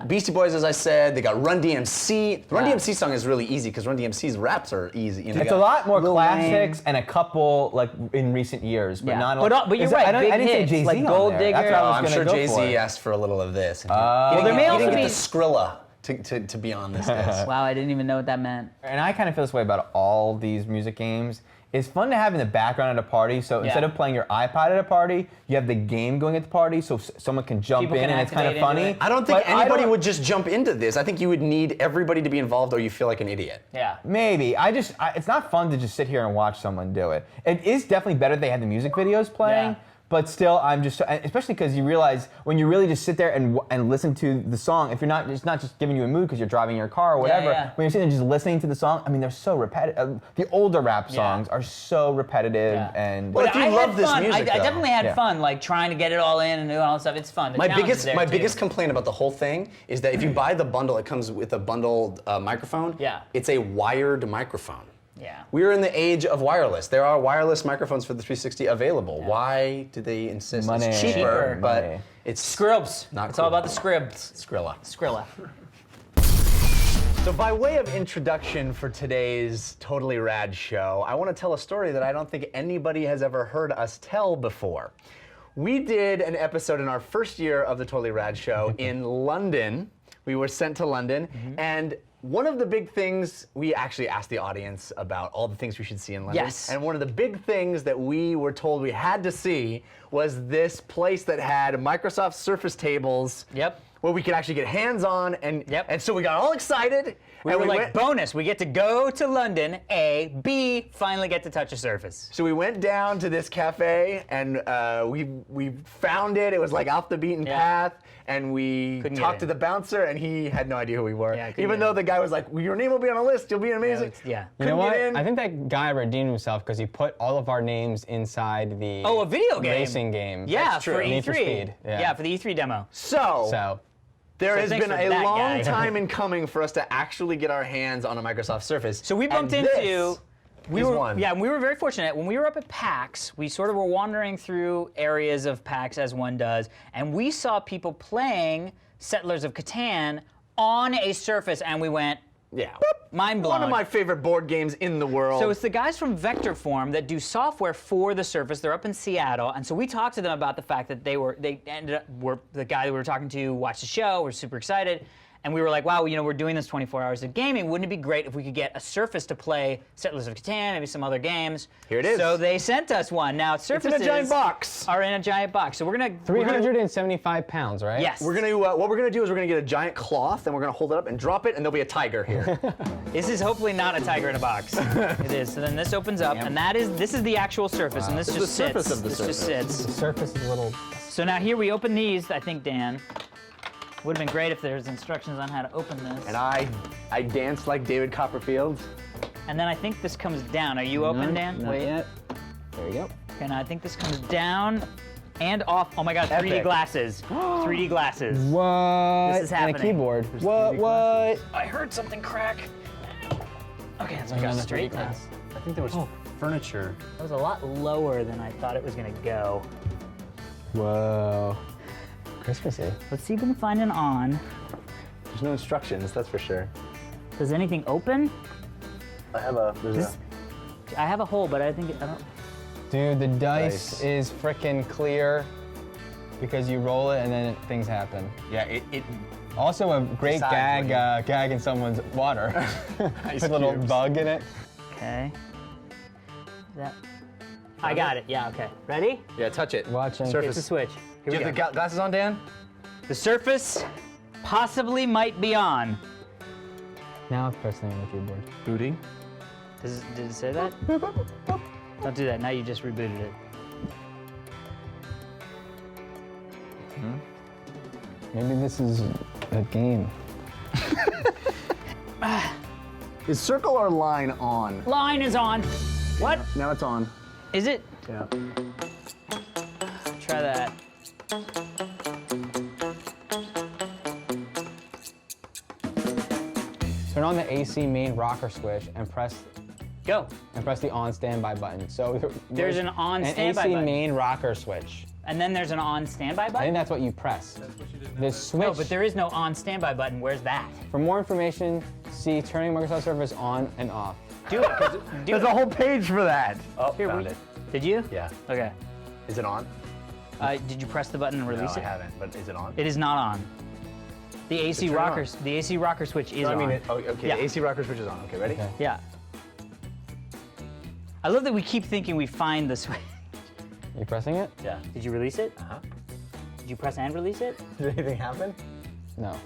[SPEAKER 11] Beastie Boys, as I said. They got Run DMC. The Run DMC song is really easy because Run DMC's raps are easy. You know,
[SPEAKER 18] It's a lot more classics and a couple like in recent years, but not.
[SPEAKER 16] But you're right.
[SPEAKER 18] I didn't say
[SPEAKER 16] hits,
[SPEAKER 18] Jay-Z
[SPEAKER 16] like
[SPEAKER 18] on
[SPEAKER 16] Gold
[SPEAKER 18] there.
[SPEAKER 16] Digger.
[SPEAKER 18] That's what I was
[SPEAKER 11] I'm
[SPEAKER 18] gonna
[SPEAKER 11] sure
[SPEAKER 18] go
[SPEAKER 11] Jay-Z
[SPEAKER 18] for.
[SPEAKER 11] asked for a little of this.
[SPEAKER 16] Well, there may also
[SPEAKER 11] get
[SPEAKER 16] be
[SPEAKER 11] the Skrilla to be on this list.
[SPEAKER 16] Wow, I didn't even know what that meant.
[SPEAKER 18] And I kind of feel this way about all these music games. It's fun to have in the background at a party. So instead of playing your iPod at a party, you have the game going at the party, so someone can jump
[SPEAKER 16] People
[SPEAKER 18] in,
[SPEAKER 16] can
[SPEAKER 18] and it's kind of
[SPEAKER 16] activate into
[SPEAKER 18] funny.
[SPEAKER 16] it.
[SPEAKER 11] I don't think anybody would just jump into this. I think you would need everybody to be involved, or you feel like an idiot.
[SPEAKER 16] Yeah.
[SPEAKER 18] Maybe. It's not fun to just sit here and watch someone do it. It is definitely better they have the music videos playing.
[SPEAKER 16] Yeah.
[SPEAKER 18] But still, I'm just, especially because you realize when you really just sit there and listen to the song, if it's not just giving you a mood because you're driving your car or whatever, when you're sitting there just listening to the song, I mean, they're so repetitive. The older rap songs are so repetitive and.
[SPEAKER 11] Well, if you love this music,
[SPEAKER 16] I
[SPEAKER 11] though.
[SPEAKER 16] definitely had fun, like trying to get it all in and doing all that stuff. It's fun. The
[SPEAKER 11] My
[SPEAKER 16] challenge is there, too.
[SPEAKER 11] biggest complaint about the whole thing is that if you buy the bundle, it comes with a bundled microphone.
[SPEAKER 16] Yeah.
[SPEAKER 11] It's a wired microphone.
[SPEAKER 16] Yeah.
[SPEAKER 11] We're in the age of wireless. There are wireless microphones for the 360 available. Yeah. Why do they insist?
[SPEAKER 18] Money.
[SPEAKER 11] It's cheaper, but it's
[SPEAKER 16] Scribs.
[SPEAKER 11] Not
[SPEAKER 16] it's
[SPEAKER 11] cool.
[SPEAKER 16] all about the scribs.
[SPEAKER 11] Skrilla.
[SPEAKER 16] Skrilla.
[SPEAKER 11] So by way of introduction for today's Totally Rad Show, I want to tell a story that I don't think anybody has ever heard us tell before. We did an episode in our first year of the Totally Rad Show in London. We were sent to London, and one of the big things, we actually asked the audience about all the things we should see in London.
[SPEAKER 16] Yes.
[SPEAKER 11] And one of the big things that we were told we had to see was this place that had Microsoft Surface tables.
[SPEAKER 16] Yep.
[SPEAKER 11] Where we could actually get hands on, and so we got all excited.
[SPEAKER 16] We were like, bonus, we get to go to London, A, B, finally get to touch a Surface.
[SPEAKER 11] So we went down to this cafe, and we found it. It was like off the beaten path, and we talked to the bouncer, and he had no idea who we were. Even though the guy was like, well, your name will be on a list, you'll be amazing.
[SPEAKER 15] You know what? I think that guy redeemed himself because he put all of our names inside the
[SPEAKER 16] a video game.
[SPEAKER 15] Racing game.
[SPEAKER 16] Yeah,
[SPEAKER 15] That's true.
[SPEAKER 16] for E3.
[SPEAKER 15] Need for Speed.
[SPEAKER 16] Yeah, for the E3 demo.
[SPEAKER 11] So there has
[SPEAKER 16] thanks
[SPEAKER 11] been
[SPEAKER 16] for
[SPEAKER 11] a
[SPEAKER 16] that
[SPEAKER 11] long
[SPEAKER 16] guy.
[SPEAKER 11] time in coming for us to actually get our hands on a Microsoft Surface.
[SPEAKER 16] So we bumped
[SPEAKER 11] and
[SPEAKER 16] into.
[SPEAKER 11] We were
[SPEAKER 16] we were very fortunate. When we were up at PAX, we sort of were wandering through areas of PAX as one does, and we saw people playing Settlers of Catan on a Surface, and we went, mind blown.
[SPEAKER 11] One of my favorite board games in the world.
[SPEAKER 16] So it's the guys from Vector Form that do software for the Surface. They're up in Seattle, and so we talked to them about the fact that the guy that we were talking to watched the show. We're super excited, And we were like, wow, we're doing this 24 hours of gaming. Wouldn't it be great if we could get a Surface to play Settlers of Catan, maybe some other games?
[SPEAKER 11] Here it is.
[SPEAKER 16] So they sent us one. Now, Surfaces
[SPEAKER 11] It's in a giant box.
[SPEAKER 16] are in a giant box. So we're gonna
[SPEAKER 13] 375 pounds, right?
[SPEAKER 16] Yes.
[SPEAKER 11] We're gonna what we're gonna do is we're gonna get a giant cloth and we're gonna hold it up and drop it, and there'll be a tiger here.
[SPEAKER 16] This is hopefully not a tiger in a box. It is. So then this opens up, and this is the actual Surface, and this
[SPEAKER 11] It's
[SPEAKER 16] just
[SPEAKER 11] the
[SPEAKER 16] sits.
[SPEAKER 11] surface of the
[SPEAKER 16] this
[SPEAKER 11] Surface.
[SPEAKER 16] just sits.
[SPEAKER 13] The Surface is a little.
[SPEAKER 16] So now here we open these. I think Dan. Would have been great if there's instructions on how to open this.
[SPEAKER 11] And I danced like David Copperfield.
[SPEAKER 16] And then I think this comes down. Are you open, Dan?
[SPEAKER 11] Not yet. There you go.
[SPEAKER 16] Okay, now I think this comes down and off. Oh my God, 3D
[SPEAKER 11] Epic.
[SPEAKER 16] glasses. 3D glasses.
[SPEAKER 13] What?
[SPEAKER 16] This is happening.
[SPEAKER 13] And a keyboard. What?
[SPEAKER 16] I heard something crack. Okay, let's go
[SPEAKER 13] Another
[SPEAKER 16] straight
[SPEAKER 13] 3D
[SPEAKER 16] now.
[SPEAKER 13] glass.
[SPEAKER 7] I think there was furniture.
[SPEAKER 16] That was a lot lower than I thought it was gonna go.
[SPEAKER 13] Whoa. Christmassy.
[SPEAKER 16] Let's see if we can find an on.
[SPEAKER 11] There's no instructions, that's for sure.
[SPEAKER 16] Does anything open?
[SPEAKER 11] I have a.
[SPEAKER 16] I have a hole, but I think I don't.
[SPEAKER 13] Dude, the dice is frickin' clear because you roll it and then things happen.
[SPEAKER 11] Yeah, it
[SPEAKER 13] Also a great
[SPEAKER 11] Besides
[SPEAKER 13] gag in someone's water.
[SPEAKER 11] Ice
[SPEAKER 13] With a little
[SPEAKER 11] cubes.
[SPEAKER 13] bug in it.
[SPEAKER 16] Okay. I got it. Yeah. Okay. Ready?
[SPEAKER 11] Yeah, touch it.
[SPEAKER 13] Watching.
[SPEAKER 16] Hit the switch. Here
[SPEAKER 11] Do
[SPEAKER 16] we
[SPEAKER 11] you
[SPEAKER 16] go.
[SPEAKER 11] have the glasses on, Dan?
[SPEAKER 16] The Surface possibly might be on.
[SPEAKER 13] Now it's pressing on the keyboard.
[SPEAKER 11] Booting.
[SPEAKER 16] Did it say that? Don't do that. Now you just rebooted it.
[SPEAKER 13] Maybe this is a game.
[SPEAKER 11] Is circle or line on?
[SPEAKER 16] Line is on. What?
[SPEAKER 11] Now it's on.
[SPEAKER 16] Is it?
[SPEAKER 11] Yeah.
[SPEAKER 16] Try that.
[SPEAKER 13] Turn on the AC main rocker switch and press
[SPEAKER 16] Go.
[SPEAKER 13] the on standby button. So
[SPEAKER 16] There's an on standby
[SPEAKER 13] AC
[SPEAKER 16] button.
[SPEAKER 13] main rocker switch.
[SPEAKER 16] And then there's an on standby
[SPEAKER 13] I
[SPEAKER 16] button?
[SPEAKER 13] think that's what you press. The switch.
[SPEAKER 16] No, but there is no on standby button. Where's that?
[SPEAKER 13] For more information, see turning Microsoft Surface on and off.
[SPEAKER 16] Do it. Do
[SPEAKER 11] There's
[SPEAKER 16] it.
[SPEAKER 11] a whole page for that. Oh,
[SPEAKER 16] Here,
[SPEAKER 11] found
[SPEAKER 16] we-
[SPEAKER 11] it.
[SPEAKER 16] Did you?
[SPEAKER 11] Yeah.
[SPEAKER 16] Okay.
[SPEAKER 11] Is it on?
[SPEAKER 16] Did you press the button and
[SPEAKER 11] No,
[SPEAKER 16] release
[SPEAKER 11] I
[SPEAKER 16] it?
[SPEAKER 11] haven't, but is it on?
[SPEAKER 16] It is not on. The AC
[SPEAKER 11] turn it
[SPEAKER 16] rocker,
[SPEAKER 11] on.
[SPEAKER 16] the AC rocker switch is
[SPEAKER 11] No, I mean,
[SPEAKER 16] on.
[SPEAKER 11] okay,
[SPEAKER 16] Yeah.
[SPEAKER 11] the AC rocker switch is on. Okay, ready?
[SPEAKER 13] Okay.
[SPEAKER 16] Yeah. I love that we keep thinking we find the switch.
[SPEAKER 13] You pressing it?
[SPEAKER 11] Yeah.
[SPEAKER 16] Did you release it?
[SPEAKER 11] Uh-huh.
[SPEAKER 16] Did you press and release it?
[SPEAKER 11] Did anything happen?
[SPEAKER 13] No.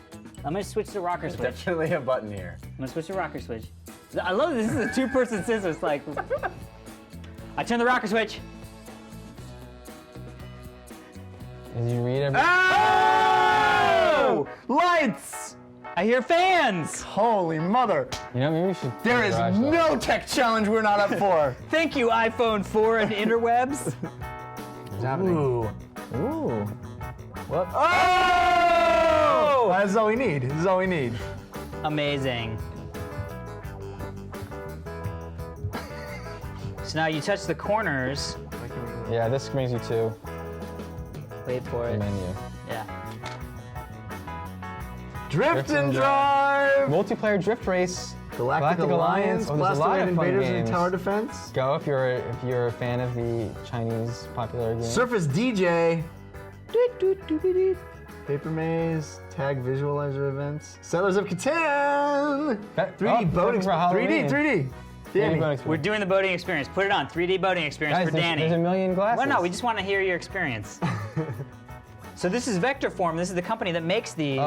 [SPEAKER 16] I'm gonna switch to rocker switch.
[SPEAKER 11] Definitely a button here.
[SPEAKER 16] I'm gonna switch to rocker switch. I love this. This is a two-person system. It's like, I turn the rocker switch.
[SPEAKER 13] Did you read everything?
[SPEAKER 11] Oh! Lights!
[SPEAKER 16] I hear fans.
[SPEAKER 11] Holy mother!
[SPEAKER 13] You know, maybe we should.
[SPEAKER 11] There is
[SPEAKER 13] garage that.
[SPEAKER 11] no tech challenge we're not up for.
[SPEAKER 16] Thank you, iPhone 4 and interwebs.
[SPEAKER 13] What's happening?
[SPEAKER 11] Ooh.
[SPEAKER 13] Ooh.
[SPEAKER 11] What? Oh! That's all we need. This is all we need.
[SPEAKER 16] Amazing. So now you touch the corners.
[SPEAKER 13] Yeah, this brings you to
[SPEAKER 16] Wait for
[SPEAKER 13] the
[SPEAKER 16] it.
[SPEAKER 13] menu.
[SPEAKER 16] Yeah.
[SPEAKER 11] Drift and drive!
[SPEAKER 13] Multiplayer drift race.
[SPEAKER 11] Galactic Alliance,
[SPEAKER 13] Oh, there's a lot
[SPEAKER 11] Blastoid
[SPEAKER 13] of fun
[SPEAKER 11] Invaders and
[SPEAKER 13] games.
[SPEAKER 11] Tower Defense.
[SPEAKER 13] Go if you're a fan of the Chinese popular game.
[SPEAKER 11] Surface DJ. Paper Maze, Tag Visualizer Events, Settlers of Catan. 3D boating. 3D. Danny.
[SPEAKER 16] We're doing the boating experience. Put it on. 3D boating experience
[SPEAKER 13] Guys,
[SPEAKER 16] for Danny.
[SPEAKER 13] there's a million glasses.
[SPEAKER 16] Well, no, we just want to hear your experience. So this is Vector Form. This is the company that makes these.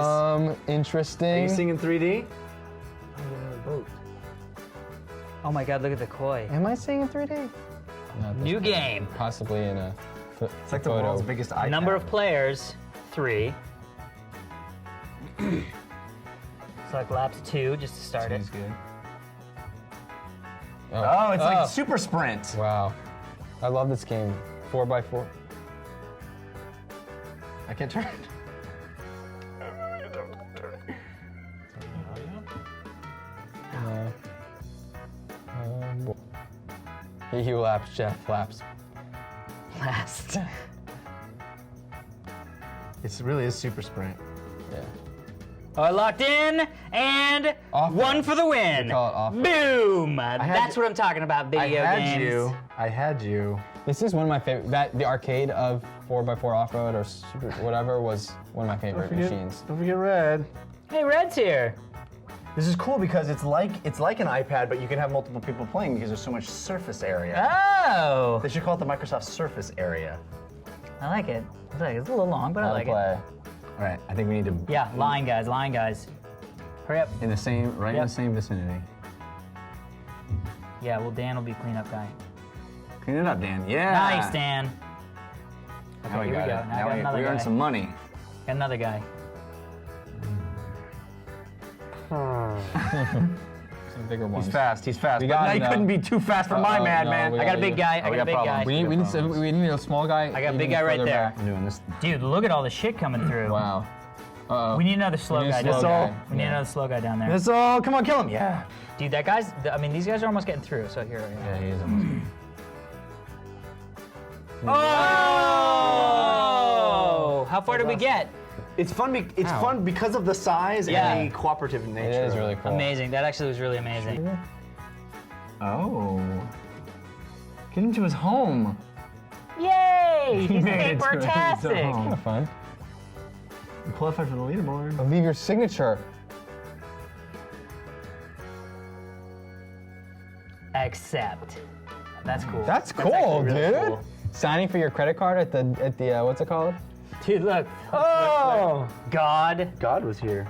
[SPEAKER 13] Interesting.
[SPEAKER 11] Racing in 3D. Boat.
[SPEAKER 16] Oh my God! Look at the koi.
[SPEAKER 13] Am I seeing in 3D? No,
[SPEAKER 16] New game.
[SPEAKER 13] Possibly in a
[SPEAKER 11] It's like the
[SPEAKER 13] photo.
[SPEAKER 11] world's biggest iPad.
[SPEAKER 16] Number of players, 3. Select laps 2 just to start it.
[SPEAKER 11] good. Oh, it's
[SPEAKER 13] Oh.
[SPEAKER 11] like Super Sprint.
[SPEAKER 13] Wow. I love this game. 4x4.
[SPEAKER 11] I can't turn it.
[SPEAKER 13] He laps, Jeff laps.
[SPEAKER 16] Last.
[SPEAKER 11] It really is Super Sprint.
[SPEAKER 13] Yeah.
[SPEAKER 16] Oh, I locked in, and
[SPEAKER 13] Off
[SPEAKER 16] one for the win.
[SPEAKER 13] We call it off.
[SPEAKER 16] Boom! That's what I'm talking about, video games.
[SPEAKER 11] I had you.
[SPEAKER 13] This is one of my favorite. The arcade of 4x4 off-road or super whatever was one of my favorite machines.
[SPEAKER 11] Don't forget red.
[SPEAKER 16] Hey, Red's here.
[SPEAKER 11] This is cool because it's like an iPad, but you can have multiple people playing because there's so much surface area.
[SPEAKER 16] Oh!
[SPEAKER 11] They should call it the Microsoft Surface area.
[SPEAKER 16] I like it. It's a little long, but I like it.
[SPEAKER 11] All right, I think we need to.
[SPEAKER 16] Yeah, line guys. Hurry up.
[SPEAKER 11] In the same vicinity.
[SPEAKER 16] Yeah, well, Dan will be cleanup guy.
[SPEAKER 11] Clean it up, Dan. Yeah.
[SPEAKER 16] Nice, Dan. Okay,
[SPEAKER 11] Now we
[SPEAKER 16] here
[SPEAKER 11] got
[SPEAKER 16] we go.
[SPEAKER 11] it.
[SPEAKER 16] Now I
[SPEAKER 11] Now
[SPEAKER 16] got
[SPEAKER 11] we
[SPEAKER 16] another
[SPEAKER 11] earned
[SPEAKER 16] guy.
[SPEAKER 11] some money.
[SPEAKER 16] Got another guy.
[SPEAKER 15] Some bigger ones.
[SPEAKER 11] He's fast.
[SPEAKER 15] We
[SPEAKER 11] but
[SPEAKER 15] got
[SPEAKER 11] now
[SPEAKER 15] it,
[SPEAKER 11] he couldn't be too fast for my man.
[SPEAKER 16] I got a big guy. I got a big guy.
[SPEAKER 15] We need a small guy.
[SPEAKER 16] I got a big
[SPEAKER 15] even
[SPEAKER 16] guy right
[SPEAKER 15] further
[SPEAKER 16] there.
[SPEAKER 15] back.
[SPEAKER 11] I'm doing this.
[SPEAKER 16] Dude, look at all the shit coming through.
[SPEAKER 15] Wow. Uh-oh.
[SPEAKER 16] We need another slow guy.
[SPEAKER 15] slow guy.
[SPEAKER 16] We need another slow guy down there.
[SPEAKER 11] That's all. Come on, kill him. Yeah.
[SPEAKER 16] Dude, that guy's. I mean, these guys are almost getting through. So here.
[SPEAKER 11] Yeah, he is almost.
[SPEAKER 16] Oh! How far did we get?
[SPEAKER 11] It's fun. It's fun because of the size and the cooperative nature.
[SPEAKER 15] It is really cool.
[SPEAKER 16] Amazing. That actually was really amazing.
[SPEAKER 11] Oh. Get him to his home.
[SPEAKER 16] Yay! He's
[SPEAKER 11] made it to his
[SPEAKER 16] fantastic.
[SPEAKER 11] home.
[SPEAKER 15] Kind of fun.
[SPEAKER 11] You qualified for the leaderboard.
[SPEAKER 15] Leave your signature.
[SPEAKER 16] Accept. That's cool.
[SPEAKER 15] That's
[SPEAKER 16] actually
[SPEAKER 15] cool,
[SPEAKER 16] really
[SPEAKER 15] dude.
[SPEAKER 16] cool.
[SPEAKER 15] Signing for your credit card at the what's it called?
[SPEAKER 16] Dude, look.
[SPEAKER 15] Oh!
[SPEAKER 16] God.
[SPEAKER 11] God was here.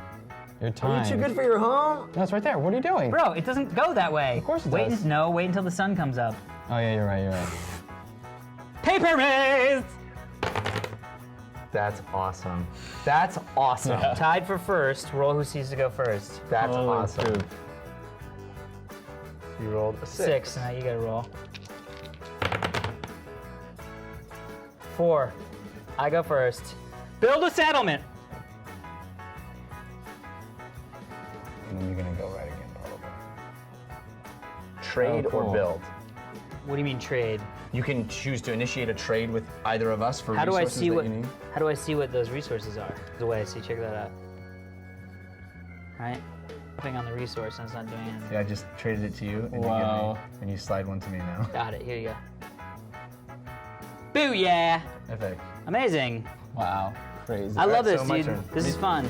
[SPEAKER 15] Your time.
[SPEAKER 11] Are you too good for your home?
[SPEAKER 15] No, it's right there. What are you doing?
[SPEAKER 16] Bro, it doesn't go that way.
[SPEAKER 15] Of course it
[SPEAKER 16] wait
[SPEAKER 15] does.
[SPEAKER 16] No, wait until the sun comes up.
[SPEAKER 15] Oh yeah, you're right.
[SPEAKER 16] Paper race!
[SPEAKER 11] That's awesome. That's awesome.
[SPEAKER 15] Yeah.
[SPEAKER 16] Tied for first. Roll who sees to go first.
[SPEAKER 11] That's
[SPEAKER 15] Oh,
[SPEAKER 11] awesome.
[SPEAKER 15] dude.
[SPEAKER 11] You rolled a
[SPEAKER 16] 6. Now you gotta roll. 4. I go first. Build a settlement.
[SPEAKER 15] And then you're gonna go right again, probably.
[SPEAKER 11] Trade
[SPEAKER 15] Oh, cool.
[SPEAKER 11] or build.
[SPEAKER 16] What do you mean trade?
[SPEAKER 11] You can choose to initiate a trade with either of us for
[SPEAKER 16] How do I
[SPEAKER 11] resources
[SPEAKER 16] see
[SPEAKER 11] that
[SPEAKER 16] what?
[SPEAKER 11] you need.
[SPEAKER 16] How do I see what those resources are? The way I see, check that out. Right, tapping on the resource and it's not doing anything.
[SPEAKER 11] Yeah, I just traded it to you, and
[SPEAKER 15] Wow.
[SPEAKER 11] you give me, and you slide one to me now.
[SPEAKER 16] Got it. Here you go. Booyah!
[SPEAKER 11] Epic.
[SPEAKER 16] Amazing.
[SPEAKER 15] Wow. Crazy.
[SPEAKER 16] I love this,
[SPEAKER 11] so my
[SPEAKER 16] dude.
[SPEAKER 11] turn.
[SPEAKER 16] This is fun.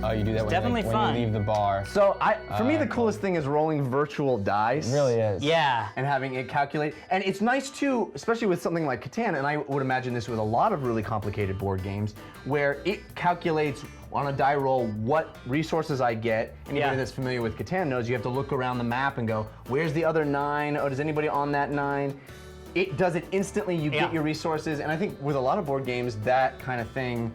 [SPEAKER 15] Oh, you do that
[SPEAKER 16] definitely
[SPEAKER 15] when
[SPEAKER 16] fun.
[SPEAKER 15] you leave the bar.
[SPEAKER 11] So for me, the coolest thing is rolling virtual dice.
[SPEAKER 15] It really is.
[SPEAKER 16] Yeah.
[SPEAKER 11] And having it calculate. And it's nice too, especially with something like Catan, and I would imagine this with a lot of really complicated board games, where it calculates on a die roll what resources I get. Anybody that's familiar with Catan knows you have to look around the map and go, where's the other 9? Oh, does anybody on that 9? It does it instantly, you get your resources, and I think with a lot of board games, that kind of thing,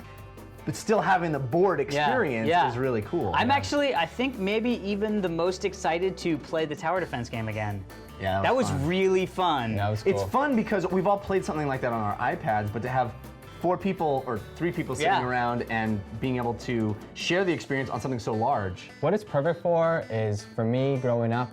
[SPEAKER 11] but still having the board experience is really cool.
[SPEAKER 16] I'm actually, I think maybe even the most excited to play the tower defense game again.
[SPEAKER 11] Yeah,
[SPEAKER 16] that was
[SPEAKER 11] fun.
[SPEAKER 16] really fun.
[SPEAKER 15] That was cool.
[SPEAKER 11] It's fun because we've all played something like that on our iPads, but to have 4 people or 3 people sitting around and being able to share the experience on something so large.
[SPEAKER 15] What it's perfect for is, for me, growing up,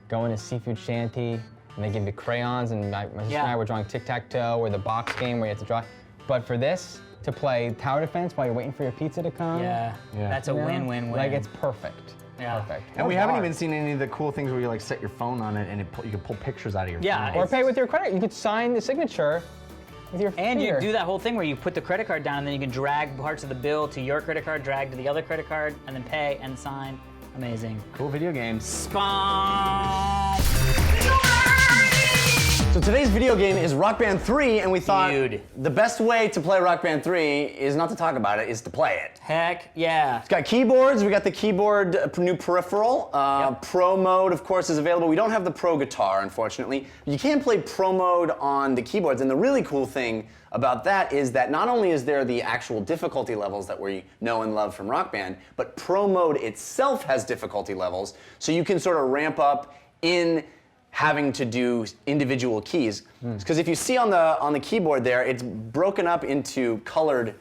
[SPEAKER 15] going to Seafood Shanty, and they give you crayons, and my sister and I were drawing tic-tac-toe, or the box game where you have to draw. But for this, to play tower defense while you're waiting for your pizza to come.
[SPEAKER 16] That's a win-win-win.
[SPEAKER 15] Like, it's perfect. Perfect.
[SPEAKER 11] And we haven't even seen any of the cool things where you like set your phone on it and you can pull pictures out of your phone.
[SPEAKER 15] Or pay with your credit. You could sign the signature with your
[SPEAKER 16] And
[SPEAKER 15] finger.
[SPEAKER 16] you do that whole thing where you put the credit card down and then you can drag parts of the bill to your credit card, drag to the other credit card, and then pay and sign. Amazing.
[SPEAKER 11] Cool video games.
[SPEAKER 16] Spawn!
[SPEAKER 9] So today's video game is Rock Band 3, and we thought the best way to play Rock Band 3 is not to talk about it, is to play it.
[SPEAKER 16] Heck yeah.
[SPEAKER 9] It's got keyboards, we got the keyboard new peripheral. Pro mode, of course, is available. We don't have the Pro guitar, unfortunately. You can play Pro mode on the keyboards, and the really cool thing about that is that not only is there the actual difficulty levels that we know and love from Rock Band, but Pro mode itself has difficulty levels, so you can sort of ramp up in having to do individual keys. Because if you see on the keyboard there, it's broken up into colored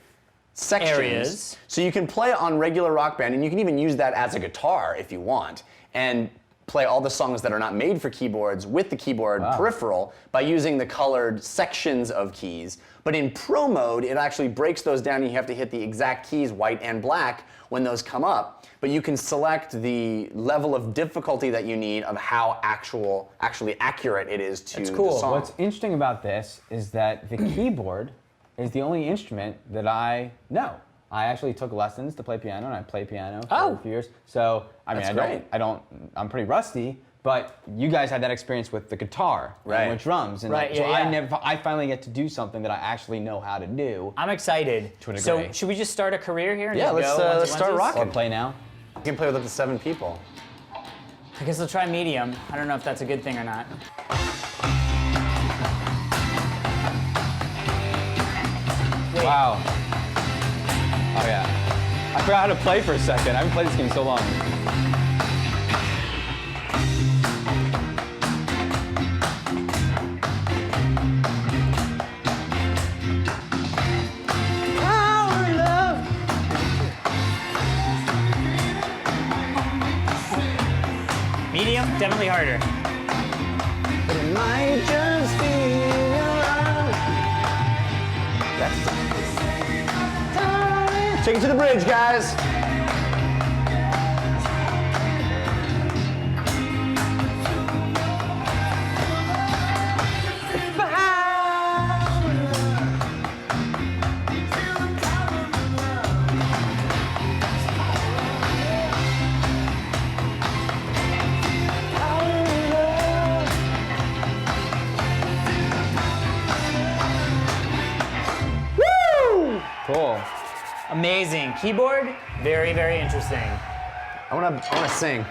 [SPEAKER 9] sections.
[SPEAKER 16] Areas.
[SPEAKER 9] So you can play on regular Rock Band, and you can even use that as a guitar if you want, and play all the songs that are not made for keyboards with the keyboard peripheral by using the colored sections of keys. But in Pro mode, it actually breaks those down, and you have to hit the exact keys, white and black, when those come up. But you can select the level of difficulty that you need of how actually accurate it is to
[SPEAKER 15] That's cool.
[SPEAKER 9] the song.
[SPEAKER 15] What's interesting about this is that the keyboard is the only instrument that I know.
[SPEAKER 13] I actually took lessons to play piano, and I play piano for a few years. So I mean, I'm pretty rusty. But you guys had that experience with the guitar, and with drums, and I finally get to do something that I actually know how to do.
[SPEAKER 16] I'm excited.
[SPEAKER 13] To a degree.
[SPEAKER 16] So should we just start a career here? And
[SPEAKER 11] Yeah, let's start rocking.
[SPEAKER 13] Or play now.
[SPEAKER 11] You can play with up to 7 people.
[SPEAKER 16] I guess I'll try medium. I don't know if that's a good thing or not.
[SPEAKER 18] Wow. Oh yeah. I forgot how to play for a second. I haven't played this game so long.
[SPEAKER 16] Medium, definitely harder.
[SPEAKER 11] But it might just be around. Take it to the bridge, guys.
[SPEAKER 18] Cool.
[SPEAKER 16] Amazing. Keyboard, very, very interesting.
[SPEAKER 11] I wanna sing.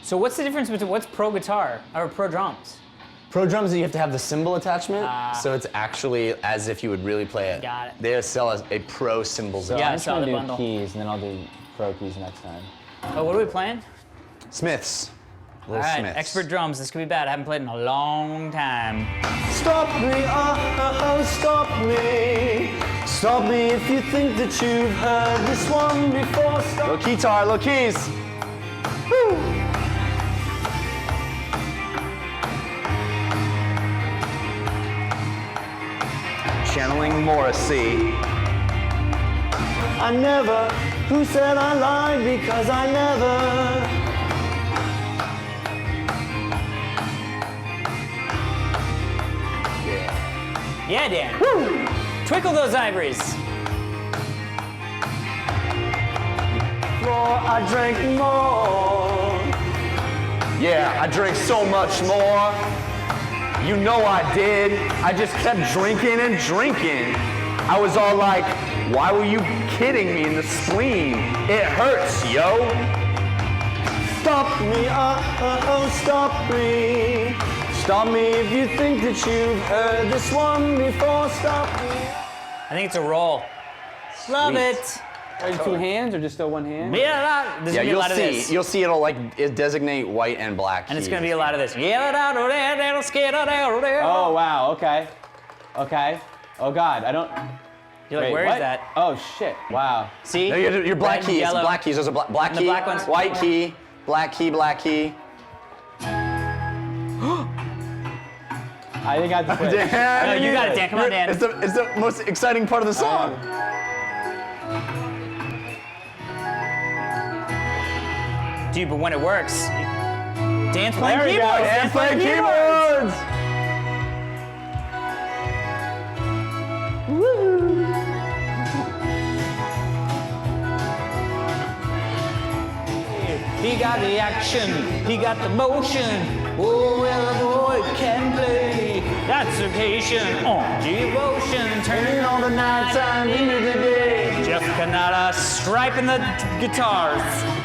[SPEAKER 16] So what's the difference between what's pro guitar or pro drums?
[SPEAKER 11] Pro drums, you have to have the cymbal attachment, so it's actually as if you would really play it.
[SPEAKER 16] Got it.
[SPEAKER 11] They sell a pro cymbal.
[SPEAKER 13] So I'm just gonna do keys, and then I'll do pro keys next time.
[SPEAKER 16] Oh, what are we playing?
[SPEAKER 11] Smiths.
[SPEAKER 16] All right, expert drums. This could be bad. I haven't played in a long time.
[SPEAKER 3] Stop me, stop me. Stop me if you think that you've heard this one before. Stop.
[SPEAKER 11] Low guitar, low keys. Woo. Channeling Morrissey.
[SPEAKER 3] I never, who said I lied because I never.
[SPEAKER 16] Yeah, Dan. Woo! Twinkle those ivories.
[SPEAKER 3] More, I drank more.
[SPEAKER 11] Yeah, I drank so much more. You know I did. I just kept drinking and drinking. I was all like, why were you kidding me in the spleen? It hurts, yo.
[SPEAKER 3] Stop me, stop me. Stop me if you think that you've heard this one before. Stop me.
[SPEAKER 16] I think it's a roll. Love it.
[SPEAKER 18] Are you 2 hands or just still 1 hand?
[SPEAKER 16] Yeah, there's gonna be a lot of this.
[SPEAKER 11] You'll see it'll it designate white and black keys.
[SPEAKER 16] And it's gonna be a lot of this.
[SPEAKER 18] Oh wow, okay. Okay. Oh god, I don't.
[SPEAKER 16] You're like,
[SPEAKER 18] wait,
[SPEAKER 16] where
[SPEAKER 18] what?
[SPEAKER 16] is that?
[SPEAKER 18] Oh shit, wow.
[SPEAKER 16] See?
[SPEAKER 11] No, your black
[SPEAKER 16] Red,
[SPEAKER 11] keys.
[SPEAKER 16] yellow.
[SPEAKER 11] Black keys. There's a black
[SPEAKER 16] And
[SPEAKER 11] key,
[SPEAKER 16] the black ones?
[SPEAKER 11] white key, black key, black key.
[SPEAKER 18] I think I have to play.
[SPEAKER 11] Dan,
[SPEAKER 16] No, you got it, Dan. Come on, Dan.
[SPEAKER 11] It's the most exciting part of the song.
[SPEAKER 16] Dude, but when it works, Dan's playing
[SPEAKER 11] There we go.
[SPEAKER 16] keyboards.
[SPEAKER 11] Dan's playing keyboards.
[SPEAKER 16] He got the action, he got the motion. Oh, well, a boy can play. That's occasion on devotion. Turning all the nighttime into the day. Jeff Canada striping the guitars.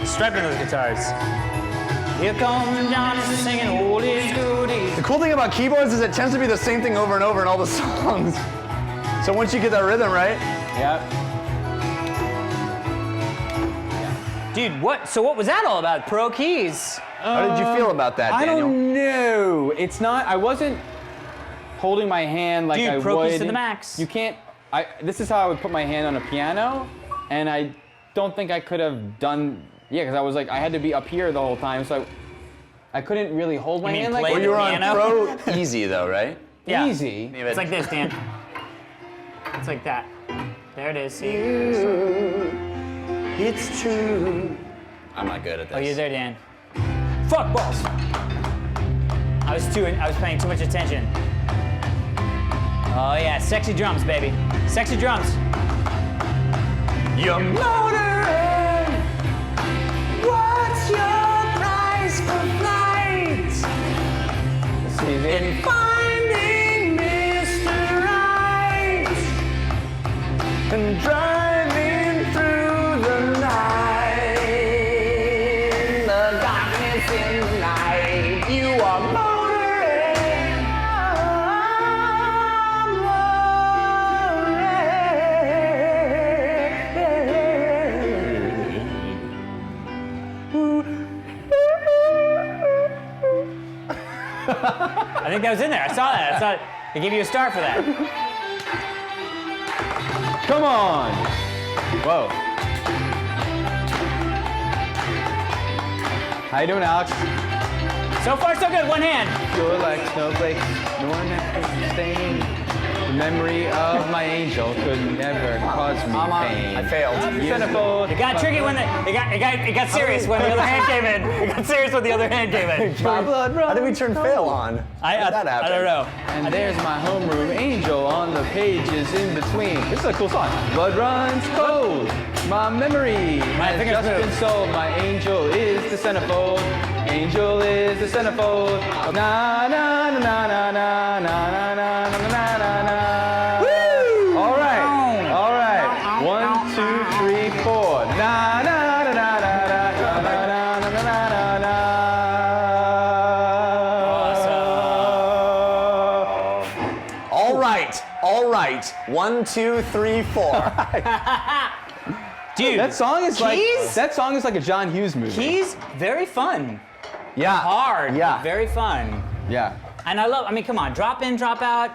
[SPEAKER 16] Striping those guitars. Here comes Johnny singing oldies goodies.
[SPEAKER 11] The cool thing about keyboards is it tends to be the same thing over and over in all the songs. So once you get that rhythm right.
[SPEAKER 18] Yep.
[SPEAKER 16] Dude, what was that all about? Pro keys.
[SPEAKER 11] How did you feel about that, Daniel?
[SPEAKER 18] I don't know. It's not. I wasn't holding my hand like
[SPEAKER 16] Dude,
[SPEAKER 18] I
[SPEAKER 16] pro
[SPEAKER 18] would.
[SPEAKER 16] keys to the max.
[SPEAKER 18] You can't. This is how I would put my hand on a piano, and I don't think I could have done. Yeah, because I was like, I had to be up here the whole time, so I couldn't really hold my hand like.
[SPEAKER 11] Well, you were on pro easy though, right?
[SPEAKER 16] Yeah.
[SPEAKER 18] Easy.
[SPEAKER 16] It's like this, Dan. It's like that. There it is. See?
[SPEAKER 3] It's true.
[SPEAKER 11] I'm not good at this.
[SPEAKER 16] Oh, you're there, Dan. Fuck balls. I was paying too much attention. Oh yeah, sexy drums, baby. Sexy drums.
[SPEAKER 11] You're motoring. What's your price for flight? In finding Mr. Right and driving through the night, the darkness in the night. You are motoring.
[SPEAKER 16] I think that was in there. I saw that. They gave you a star for that.
[SPEAKER 18] Come on. Whoa. How you doing, Alex?
[SPEAKER 16] So far, so good. One hand.
[SPEAKER 18] You're like snowflakes, nor nectar stain. The memory of my angel could never cause me pain.
[SPEAKER 11] I failed.
[SPEAKER 18] Centerfold.
[SPEAKER 16] It got tricky when it got serious when the other hand came in. It got serious when the other hand came in.
[SPEAKER 11] How did we turn fail on?
[SPEAKER 16] I don't know.
[SPEAKER 18] And there's my homeroom angel on the pages in between. This is a cool song. Blood runs cold. My memory has just been sold. My angel is the centerfold. Angel is the centerfold. Na na na na na na na na na na na na. All right. 1, 2, 3, 4. Na na na na na na na na na na na.
[SPEAKER 11] All right. 1, 2, 3, 4.
[SPEAKER 16] Dude,
[SPEAKER 18] that song is like a John Hughes movie.
[SPEAKER 16] Keys, very fun.
[SPEAKER 11] Yeah.
[SPEAKER 16] Hard.
[SPEAKER 11] Yeah.
[SPEAKER 16] Very fun.
[SPEAKER 18] Yeah.
[SPEAKER 16] And I mean, come on, drop in, drop out.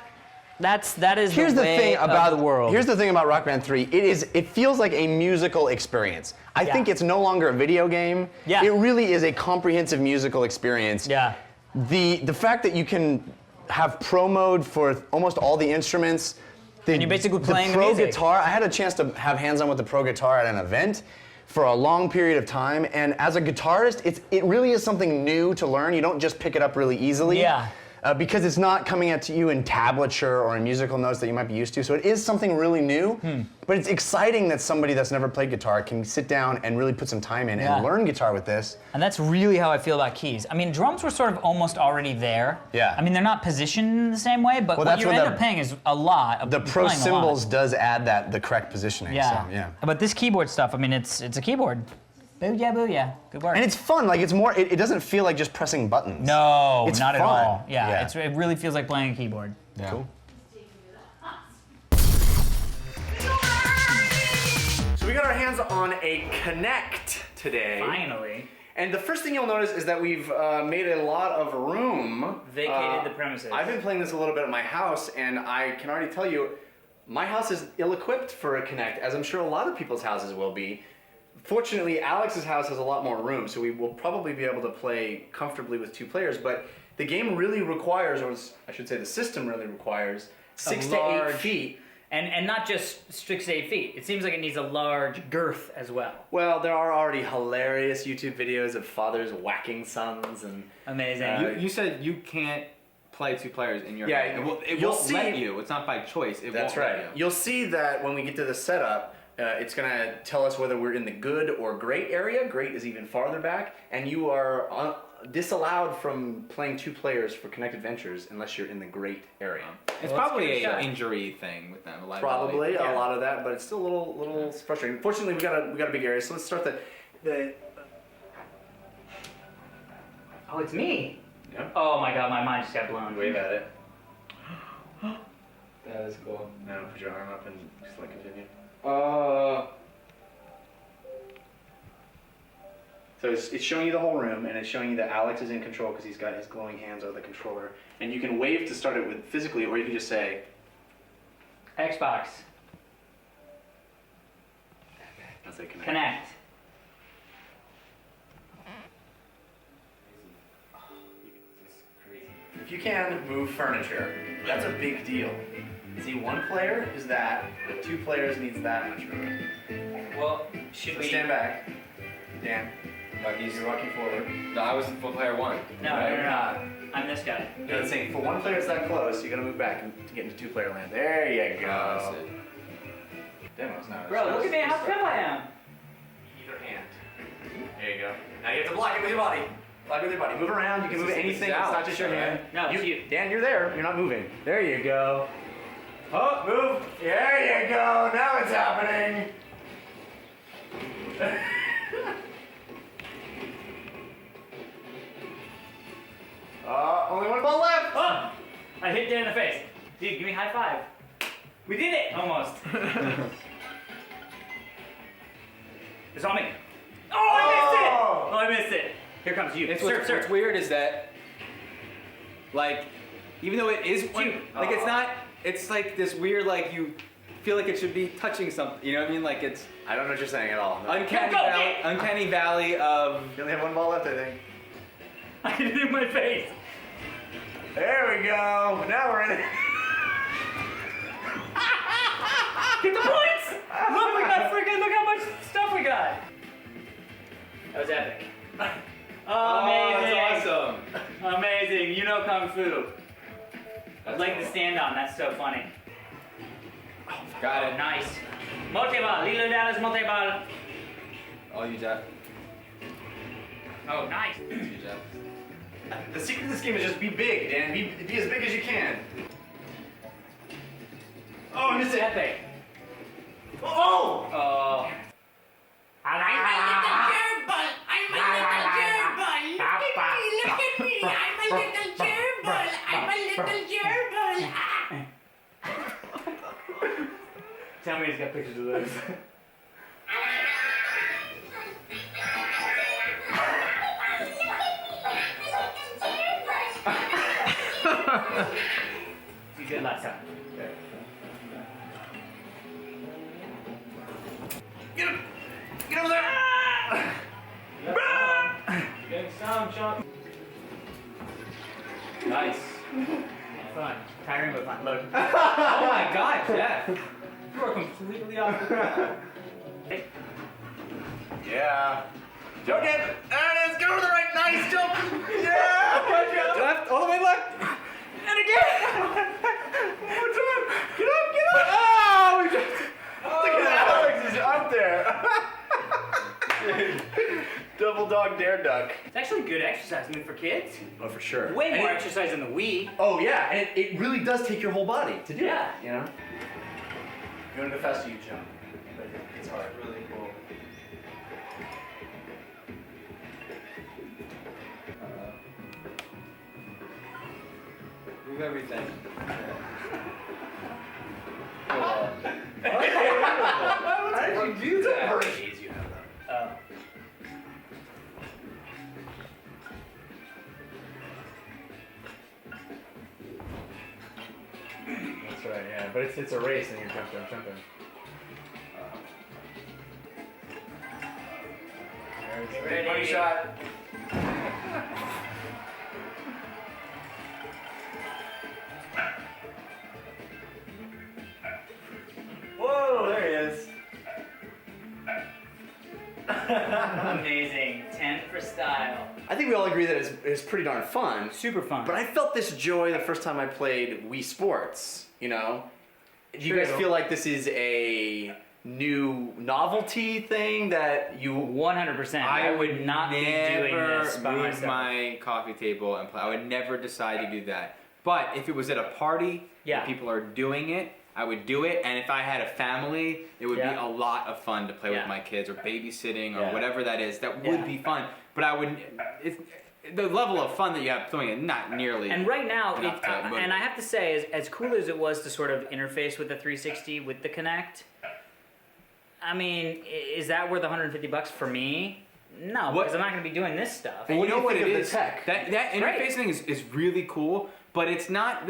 [SPEAKER 16] That is
[SPEAKER 11] Here's
[SPEAKER 16] the
[SPEAKER 11] the
[SPEAKER 16] way
[SPEAKER 11] thing
[SPEAKER 16] of
[SPEAKER 11] about
[SPEAKER 16] the world.
[SPEAKER 11] Here's the thing about Rock Band 3. It feels like a musical experience. I think it's no longer a video game.
[SPEAKER 16] Yeah.
[SPEAKER 11] It really is a comprehensive musical experience.
[SPEAKER 16] Yeah.
[SPEAKER 11] The fact that you can have pro mode for almost all the instruments.
[SPEAKER 16] And you're basically playing the
[SPEAKER 11] pro
[SPEAKER 16] music.
[SPEAKER 11] guitar. I had a chance to have hands-on with the pro guitar at an event for a long period of time, and as a guitarist, it really is something new to learn. You don't just pick it up really easily.
[SPEAKER 16] Yeah.
[SPEAKER 11] Because it's not coming at you in tablature or in musical notes that you might be used to. So it is something really new, but it's exciting that somebody that's never played guitar can sit down and really put some time in and learn guitar with this.
[SPEAKER 16] And that's really how I feel about keys. I mean, drums were sort of almost already there.
[SPEAKER 11] Yeah.
[SPEAKER 16] I mean, they're not positioned in the same way, but what you end up paying is a lot.
[SPEAKER 11] The pro cymbals does add the correct positioning.
[SPEAKER 16] Yeah.
[SPEAKER 11] So, yeah.
[SPEAKER 16] But this keyboard stuff, I mean, it's a keyboard. Booyah, booyah. Good work.
[SPEAKER 11] And it's fun. Like it's more. It doesn't feel like just pressing buttons.
[SPEAKER 16] No,
[SPEAKER 11] it's
[SPEAKER 16] not
[SPEAKER 11] fun.
[SPEAKER 16] at all. Yeah, it really feels like playing a keyboard.
[SPEAKER 11] Yeah. Cool.
[SPEAKER 19] So we got our hands on a Kinect today.
[SPEAKER 16] Finally.
[SPEAKER 19] And the first thing you'll notice is that we've made a lot of room.
[SPEAKER 16] Vacated the premises.
[SPEAKER 19] I've been playing this a little bit at my house, and I can already tell you, my house is ill-equipped for a Kinect, as I'm sure a lot of people's houses will be. Fortunately, Alex's house has a lot more room, so we will probably be able to play comfortably with 2 players, but the game really requires, or I should say the system really requires, 6 to 8 feet.
[SPEAKER 16] And not just strict 8 feet. It seems like it needs a large girth as well.
[SPEAKER 19] Well, there are already hilarious YouTube videos of fathers whacking sons and...
[SPEAKER 16] Amazing.
[SPEAKER 4] You said you can't play 2 players in your
[SPEAKER 19] Yeah,
[SPEAKER 4] game. It won't let you. It's not by choice.
[SPEAKER 19] That's right. You'll see that when we get to the setup, it's going to tell us whether we're in the good or great area. Great is even farther back. And you are disallowed from playing 2 players for Kinect Adventures unless you're in the great area.
[SPEAKER 4] It's probably an injury thing with them.
[SPEAKER 19] Probably a lot of that, but it's still a little frustrating. Fortunately, we got a big area, so let's start the.
[SPEAKER 16] Oh, it's me.
[SPEAKER 19] Yeah.
[SPEAKER 16] Oh my god, my mind just got blown.
[SPEAKER 19] Wave at it. That is cool. Now put your arm up and just like continue. So it's showing you the whole room, and it's showing you that Alex is in control because he's got his glowing hands on the controller. And you can wave to start it with physically, or you can just say
[SPEAKER 16] Xbox.
[SPEAKER 19] I'll say Kinect.
[SPEAKER 16] Connect.
[SPEAKER 19] If you can move furniture, that's a big deal. See, 1 player is that, but 2 players needs that much room.
[SPEAKER 16] Well, should we
[SPEAKER 19] stand back, Dan? You're walking forward.
[SPEAKER 4] No, I was full player 1.
[SPEAKER 16] No, you're not. I'm this guy.
[SPEAKER 19] Yeah, it's saying for one player it's that close, you gotta move back to get into two-player land. There you go. Demo's not.
[SPEAKER 16] Bro, look at me, how tough I am.
[SPEAKER 19] Either hand. There you go. Now you have to block it with your body. Block it with your body. Move around. You can move anything. It's not just your hand.
[SPEAKER 16] No,
[SPEAKER 19] Dan, you're there. You're not moving. There you go. Oh, move. There you go. Now it's happening. Only one ball left.
[SPEAKER 16] Oh, I hit Dan in the face. Dude, give me a high five. We did it, almost. It's on me. Oh, I missed it. Oh, I missed it. Here comes you.
[SPEAKER 4] What's weird is that, like, even though it is, like, it's not. It's like this weird, like, you feel like it should be touching something. You know what I mean? Like it's.
[SPEAKER 19] I don't know what you're saying at all. No.
[SPEAKER 4] Uncanny valley of.
[SPEAKER 19] You only have one ball left, I think.
[SPEAKER 16] I hit it in my face.
[SPEAKER 19] There we go. Now we're in it.
[SPEAKER 16] Get the points! Look, we got look how much stuff we got. That was epic. Amazing.
[SPEAKER 4] Oh, that's awesome.
[SPEAKER 16] Amazing. You know Kung Fu. I'd like to stand on. That's so funny.
[SPEAKER 4] Oh, got it.
[SPEAKER 16] Nice. Multi-ball. Lilo Dallas multi-ball.
[SPEAKER 4] I'll use that.
[SPEAKER 16] Oh, nice.
[SPEAKER 19] The secret of this game is just be big, Dan. Be as big as you can. Oh, I missed it.
[SPEAKER 16] Epic.
[SPEAKER 19] Oh!
[SPEAKER 16] Oh.
[SPEAKER 20] I'm a little gerbil. I'm a little gerbil. Look at me. I'm a little gerbil. I'm a little gerbil.
[SPEAKER 16] Tell me he's got pictures of those. You did last time.
[SPEAKER 19] Okay. Get him! Get over there!
[SPEAKER 16] Getting some shot. Nice. Fun. Tiring but fun. Look. Oh my god, Jeff. You are completely off the ground.
[SPEAKER 19] Yeah. Joke it! There it is! Go to the right! Nice jump! Yeah! Left! All the way left! And again! One more time! Get up! Get up! Oh! We just... Look at Alex is up there! Double dog dare duck.
[SPEAKER 16] It's actually good exercise, I mean, for kids.
[SPEAKER 19] Oh, for sure.
[SPEAKER 16] Way more exercise than the Wii.
[SPEAKER 19] Oh, yeah, and it really does take your whole body to do
[SPEAKER 16] Yeah.
[SPEAKER 19] it, you know? You want to go faster, you jump. But it's hard. Really cool.
[SPEAKER 4] Move everything.
[SPEAKER 19] How did you do that? Birdies you have them. That's right, yeah. But it's a race and you're jumping.
[SPEAKER 16] Ready.
[SPEAKER 19] Money shot. Whoa, there he is.
[SPEAKER 16] Amazing. 10 for style.
[SPEAKER 19] I think we all agree that it's pretty darn fun.
[SPEAKER 16] Super fun.
[SPEAKER 19] But I felt this joy the first time I played Wii Sports, you know? Do you guys
[SPEAKER 16] True.
[SPEAKER 19] feel like this is a new novelty thing that you...
[SPEAKER 16] 100%. I would not be doing this by
[SPEAKER 4] move
[SPEAKER 16] myself.
[SPEAKER 4] my coffee table and play. I would never decide to do that. But if it was at a party where people are doing it, I would do it. And if I had a family, it would be a lot of fun to play with my kids or babysitting or whatever that is. That would be fun. But I would... the level of fun that you have doing it, not nearly.
[SPEAKER 16] And right now,
[SPEAKER 4] enough to move.
[SPEAKER 16] and I have to say, as cool as it was to sort of interface with the 360 with the Kinect, I mean, is that worth $150 for me? No, because I'm not going to be doing this stuff.
[SPEAKER 4] And you know what it is?
[SPEAKER 19] The tech?
[SPEAKER 4] That interface thing is really cool, but it's not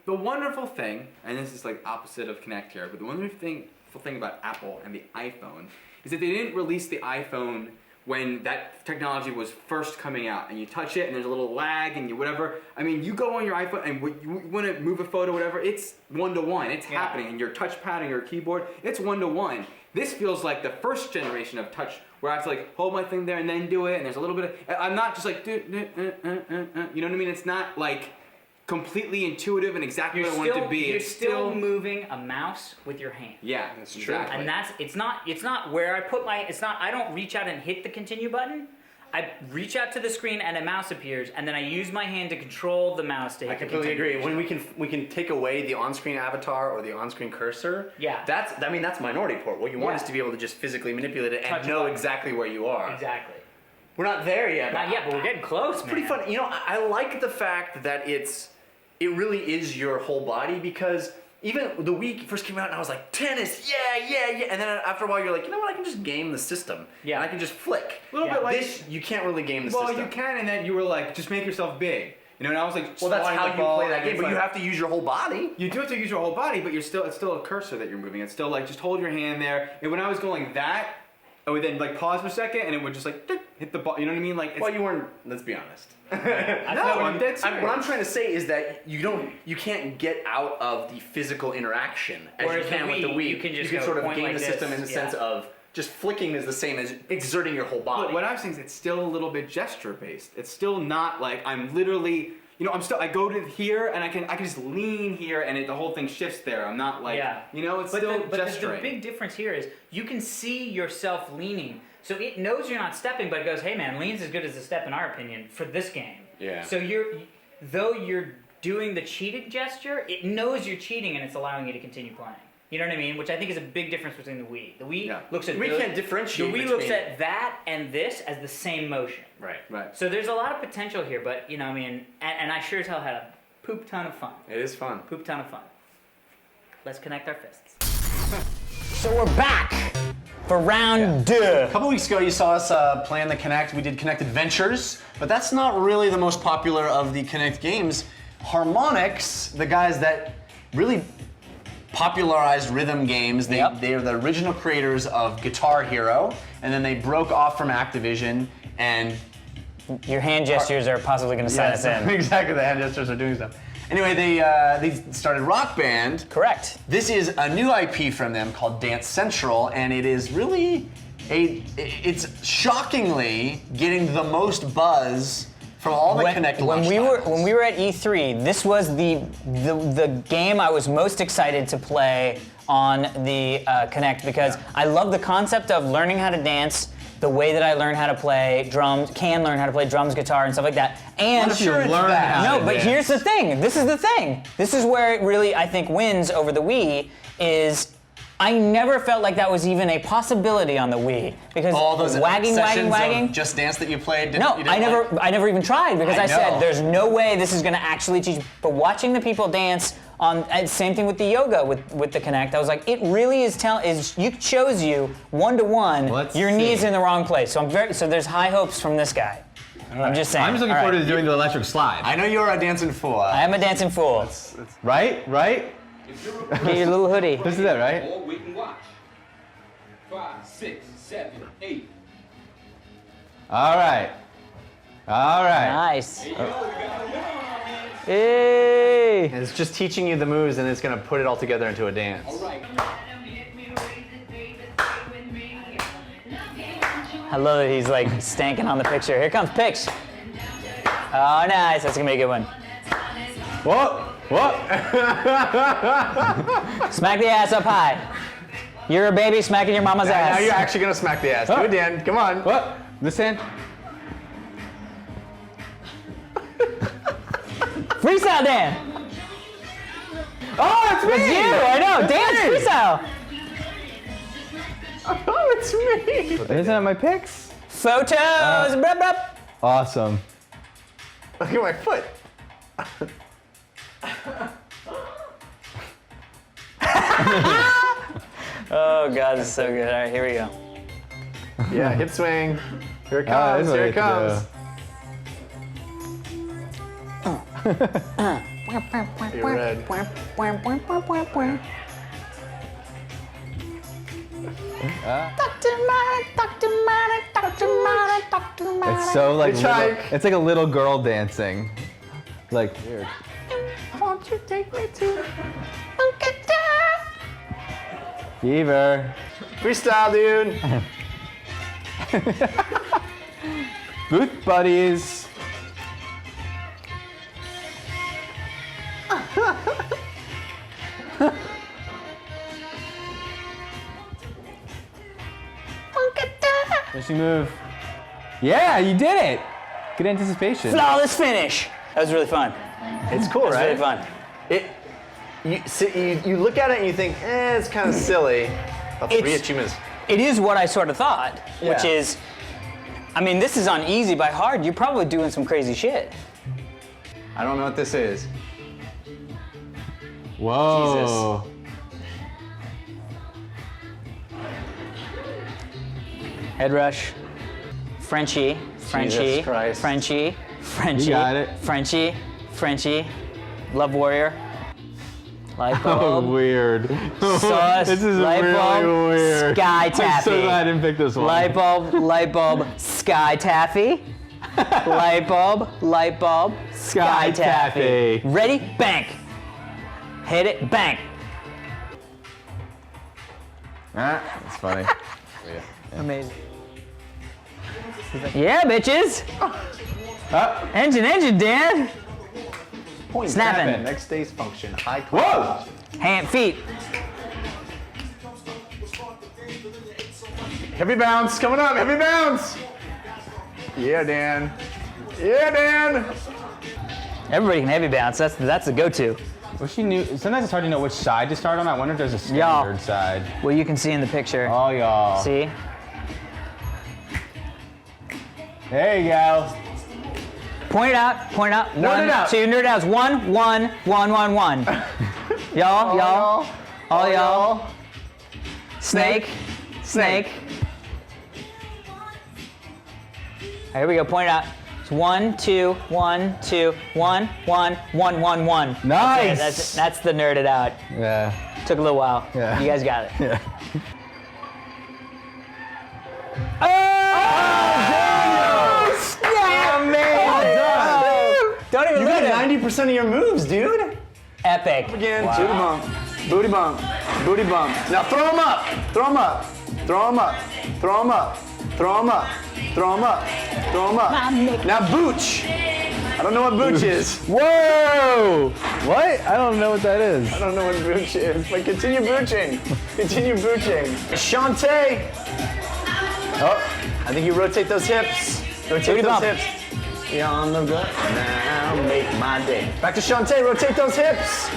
[SPEAKER 4] the wonderful thing. And this is like opposite of Kinect here, but the wonderful thing about Apple and the iPhone is that they didn't release the iPhone when that technology was first coming out, and you touch it and there's a little lag and you whatever. I mean, you go on your iPhone and you want to move a photo, whatever. It's 1-to-1. It's happening, and your touchpad and your keyboard. It's 1-to-1. This feels like the first generation of touch, where I have to like hold my thing there and then do it, and there's a little bit of. I'm not just like, you know what I mean? It's not like completely intuitive and exactly what I want it to be.
[SPEAKER 16] You're
[SPEAKER 4] It's
[SPEAKER 16] still moving a mouse with your hand.
[SPEAKER 4] Yeah, that's true.
[SPEAKER 16] And it's not where I put my, I don't reach out and hit the continue button. I reach out to the screen and a mouse appears, and then I use my hand to control the mouse to hit
[SPEAKER 19] I
[SPEAKER 16] the
[SPEAKER 19] completely
[SPEAKER 16] continue.
[SPEAKER 19] agree. When we can take away the on-screen avatar or the on-screen cursor, that's Minority Report. What you want is to be able to just physically manipulate it and
[SPEAKER 16] Touch
[SPEAKER 19] know
[SPEAKER 16] it.
[SPEAKER 19] exactly where you are.
[SPEAKER 16] Exactly.
[SPEAKER 19] We're not there yet.
[SPEAKER 16] Not yet, but we're getting close.
[SPEAKER 19] It's pretty fun. You know, I like the fact that it really is your whole body, because even the Wii first came out and I was like, tennis, yeah. And then after a while you're like, you know what, I can just game the system. Yeah. And I can just flick.
[SPEAKER 4] A little bit like
[SPEAKER 19] this, you can't really game the system.
[SPEAKER 4] Well, you can, and then you were like, just make yourself big. You know, and I was like,
[SPEAKER 19] well, that's
[SPEAKER 4] swatting
[SPEAKER 19] how
[SPEAKER 4] the
[SPEAKER 19] you
[SPEAKER 4] ball,
[SPEAKER 19] play that
[SPEAKER 4] and
[SPEAKER 19] game,
[SPEAKER 4] it's
[SPEAKER 19] but you
[SPEAKER 4] like-
[SPEAKER 19] have to use your whole body.
[SPEAKER 4] You do have to use your whole body, but it's still a cursor that you're moving. It's still like, just hold your hand there. And when I was going like that, I would then like pause for a second, and it would just like hit the ball. You know what I mean? Like,
[SPEAKER 19] Well, you weren't. Let's be honest.
[SPEAKER 4] I'm dead serious.
[SPEAKER 19] What I'm trying to say is that you can't get out of the physical interaction as
[SPEAKER 16] Whereas
[SPEAKER 19] you can
[SPEAKER 16] the
[SPEAKER 19] with the
[SPEAKER 16] Wii,
[SPEAKER 19] Wii.
[SPEAKER 16] you can just go
[SPEAKER 19] sort of
[SPEAKER 16] point
[SPEAKER 19] game
[SPEAKER 16] like
[SPEAKER 19] the system
[SPEAKER 16] this,
[SPEAKER 19] in the
[SPEAKER 16] yeah.
[SPEAKER 19] sense of just flicking is the same as exerting your whole body.
[SPEAKER 4] But what I'm saying is it's still a little bit gesture based. It's still not like I'm literally, you know, I go to here and I can just lean here and the whole thing shifts there. I'm not like, you know, it's still
[SPEAKER 16] But the
[SPEAKER 4] gesturing.
[SPEAKER 16] big difference here is you can see yourself leaning. So it knows you're not stepping, but it goes, hey man, lean's as good as a step in our opinion for this game.
[SPEAKER 19] Yeah.
[SPEAKER 16] So though you're doing the cheated gesture, it knows you're cheating and it's allowing you to continue playing. You know what I mean? Which I think is a big difference between the Wii. The Wii looks at
[SPEAKER 19] We can't differentiate
[SPEAKER 16] The Wii looks
[SPEAKER 19] between-
[SPEAKER 16] at that and this as the same motion.
[SPEAKER 19] Right.
[SPEAKER 16] So there's a lot of potential here, but you know, I mean, and I sure as hell had a poop ton of fun.
[SPEAKER 19] It is fun.
[SPEAKER 16] Poop ton of fun. Let's connect our fists.
[SPEAKER 11] So we're back for round two. A couple weeks ago, you saw us playing the Kinect. We did Kinect Adventures, but that's not really the most popular of the Kinect games. Harmonix, the guys that really popularized rhythm games, they are the original creators of Guitar Hero, and then they broke off from Activision and...
[SPEAKER 16] Your hand gestures are possibly going to sign us in.
[SPEAKER 11] Exactly, the hand gestures are doing stuff. Anyway, they started Rock Band.
[SPEAKER 16] Correct.
[SPEAKER 11] This is a new IP from them called Dance Central, and it is really it's shockingly getting the most buzz from all the Kinect launch titles.
[SPEAKER 16] When we were at E3, this was the game I was most excited to play on the Kinect because I love the concept of learning how to dance the way that I learned how to play drums, learn how to play drums, guitar, and stuff like that. And here's the thing. This is the thing. This is where it really, I think, wins over the Wii is I never felt like that was even a possibility on the Wii because
[SPEAKER 11] all those
[SPEAKER 16] wagging.
[SPEAKER 11] of Just Dance that you played.
[SPEAKER 16] I never even tried because I said there's no way this is going to actually teach. But watching the people dance on, same thing with the yoga with the Kinect. I was like, it really is it shows you 1-to-1 your knees in the wrong place. So there's high hopes from this guy.
[SPEAKER 11] Right.
[SPEAKER 16] I'm just saying.
[SPEAKER 18] I'm just looking forward to doing the electric slide.
[SPEAKER 11] I know you're a dancing fool.
[SPEAKER 16] I am a dancing fool.
[SPEAKER 18] Right?
[SPEAKER 16] Get your little hoodie.
[SPEAKER 18] This is it, right?
[SPEAKER 21] Or we can watch. 5, 6, 7, 8.
[SPEAKER 18] All right.
[SPEAKER 16] Nice.
[SPEAKER 11] Hey! And it's just teaching you the moves, and it's gonna put it all together into a dance.
[SPEAKER 21] All right.
[SPEAKER 16] I love that he's like stanking on the picture. Here comes Pix. Oh, nice. That's gonna be a good one.
[SPEAKER 18] What?
[SPEAKER 16] Smack the ass up high. You're a baby smacking your mama's ass.
[SPEAKER 11] Now you're actually gonna smack the ass. Do it, Dan. Come on.
[SPEAKER 18] What? This hand?
[SPEAKER 16] Freestyle, Dan.
[SPEAKER 18] Oh, it's me!
[SPEAKER 16] It's you. I know. Dance freestyle.
[SPEAKER 11] Oh, it's me.
[SPEAKER 18] Isn't that my picks?
[SPEAKER 16] Photos. Brup, brup.
[SPEAKER 18] Awesome.
[SPEAKER 11] Look at my foot.
[SPEAKER 16] Oh God, this is so good. All right, here we go.
[SPEAKER 11] Yeah, hip swing. Here it comes. Here it comes. You're red.
[SPEAKER 16] Dr. Money,
[SPEAKER 18] It's so like it's like a little girl dancing. Like weird.
[SPEAKER 20] Won't you take me to
[SPEAKER 18] Beaver.
[SPEAKER 7] Freestyle, dude.
[SPEAKER 18] Booth buddies. Finishing move. Yeah, you did it. Good anticipation.
[SPEAKER 5] Flawless finish. That was really fun.
[SPEAKER 7] It's cool,
[SPEAKER 5] That was
[SPEAKER 7] right?
[SPEAKER 5] really fun.
[SPEAKER 7] You look at it and you think, it's kind of silly. But 3 achievements.
[SPEAKER 5] It is what I sort of thought, which
[SPEAKER 7] Yeah.
[SPEAKER 5] is, I mean, this is on easy by hard. You're probably doing some crazy shit.
[SPEAKER 11] I don't know what this is.
[SPEAKER 18] Whoa.
[SPEAKER 5] Head rush. Frenchie.
[SPEAKER 7] Jesus Christ.
[SPEAKER 5] Frenchie.
[SPEAKER 18] You got it.
[SPEAKER 5] Frenchie. Love Warrior. Light bulb.
[SPEAKER 18] Oh, weird.
[SPEAKER 5] Sauce.
[SPEAKER 18] This is
[SPEAKER 5] light
[SPEAKER 18] really
[SPEAKER 5] bulb,
[SPEAKER 18] weird.
[SPEAKER 5] Sky taffy.
[SPEAKER 18] I'm so glad I didn't pick this one.
[SPEAKER 5] Light bulb, sky taffy. light bulb, sky taffy. Ready? Bank. Hit it, bank.
[SPEAKER 18] That's funny.
[SPEAKER 5] Amazing. Yeah, bitches. Engine, Dan.
[SPEAKER 7] Point
[SPEAKER 5] Snapping.
[SPEAKER 7] tapping. Next day's function. High
[SPEAKER 18] Whoa!
[SPEAKER 5] Hand, feet.
[SPEAKER 7] Heavy bounce coming up. Heavy bounce. Yeah, Dan. Yeah, Dan.
[SPEAKER 5] Everybody can heavy bounce. That's the go-to.
[SPEAKER 18] Well, she knew. Sometimes it's hard to know which side to start on. I wonder if there's a standard side.
[SPEAKER 5] Well, you can see in the picture.
[SPEAKER 18] Oh, y'all.
[SPEAKER 5] See?
[SPEAKER 18] There you go.
[SPEAKER 5] Point it out.
[SPEAKER 7] Nerd it out.
[SPEAKER 5] So your nerd out is 1, 1, 1, 1, 1. Y'all. All y'all. Snake. Right, here we go. Point it out. It's 1, 2, 1, 2, 1, 1, 1, 1, 1.
[SPEAKER 18] Nice.
[SPEAKER 5] That's the nerded out.
[SPEAKER 18] Yeah.
[SPEAKER 5] Took a little while.
[SPEAKER 18] Yeah.
[SPEAKER 5] You guys got it.
[SPEAKER 18] Yeah.
[SPEAKER 5] Don't even
[SPEAKER 7] You
[SPEAKER 5] look
[SPEAKER 7] got
[SPEAKER 5] at him.
[SPEAKER 7] 90% of your moves, dude.
[SPEAKER 5] Epic.
[SPEAKER 7] Again, booty bump. Now throw him up. Now booch. I don't know what booch is.
[SPEAKER 18] Whoa! What? I don't know what that is.
[SPEAKER 7] I don't know what booch is, but continue booching. Shantae. Oh, I think you rotate those hips.
[SPEAKER 5] Booty bump.
[SPEAKER 7] You're on the run now, make my day. Back to Shantae, rotate those hips.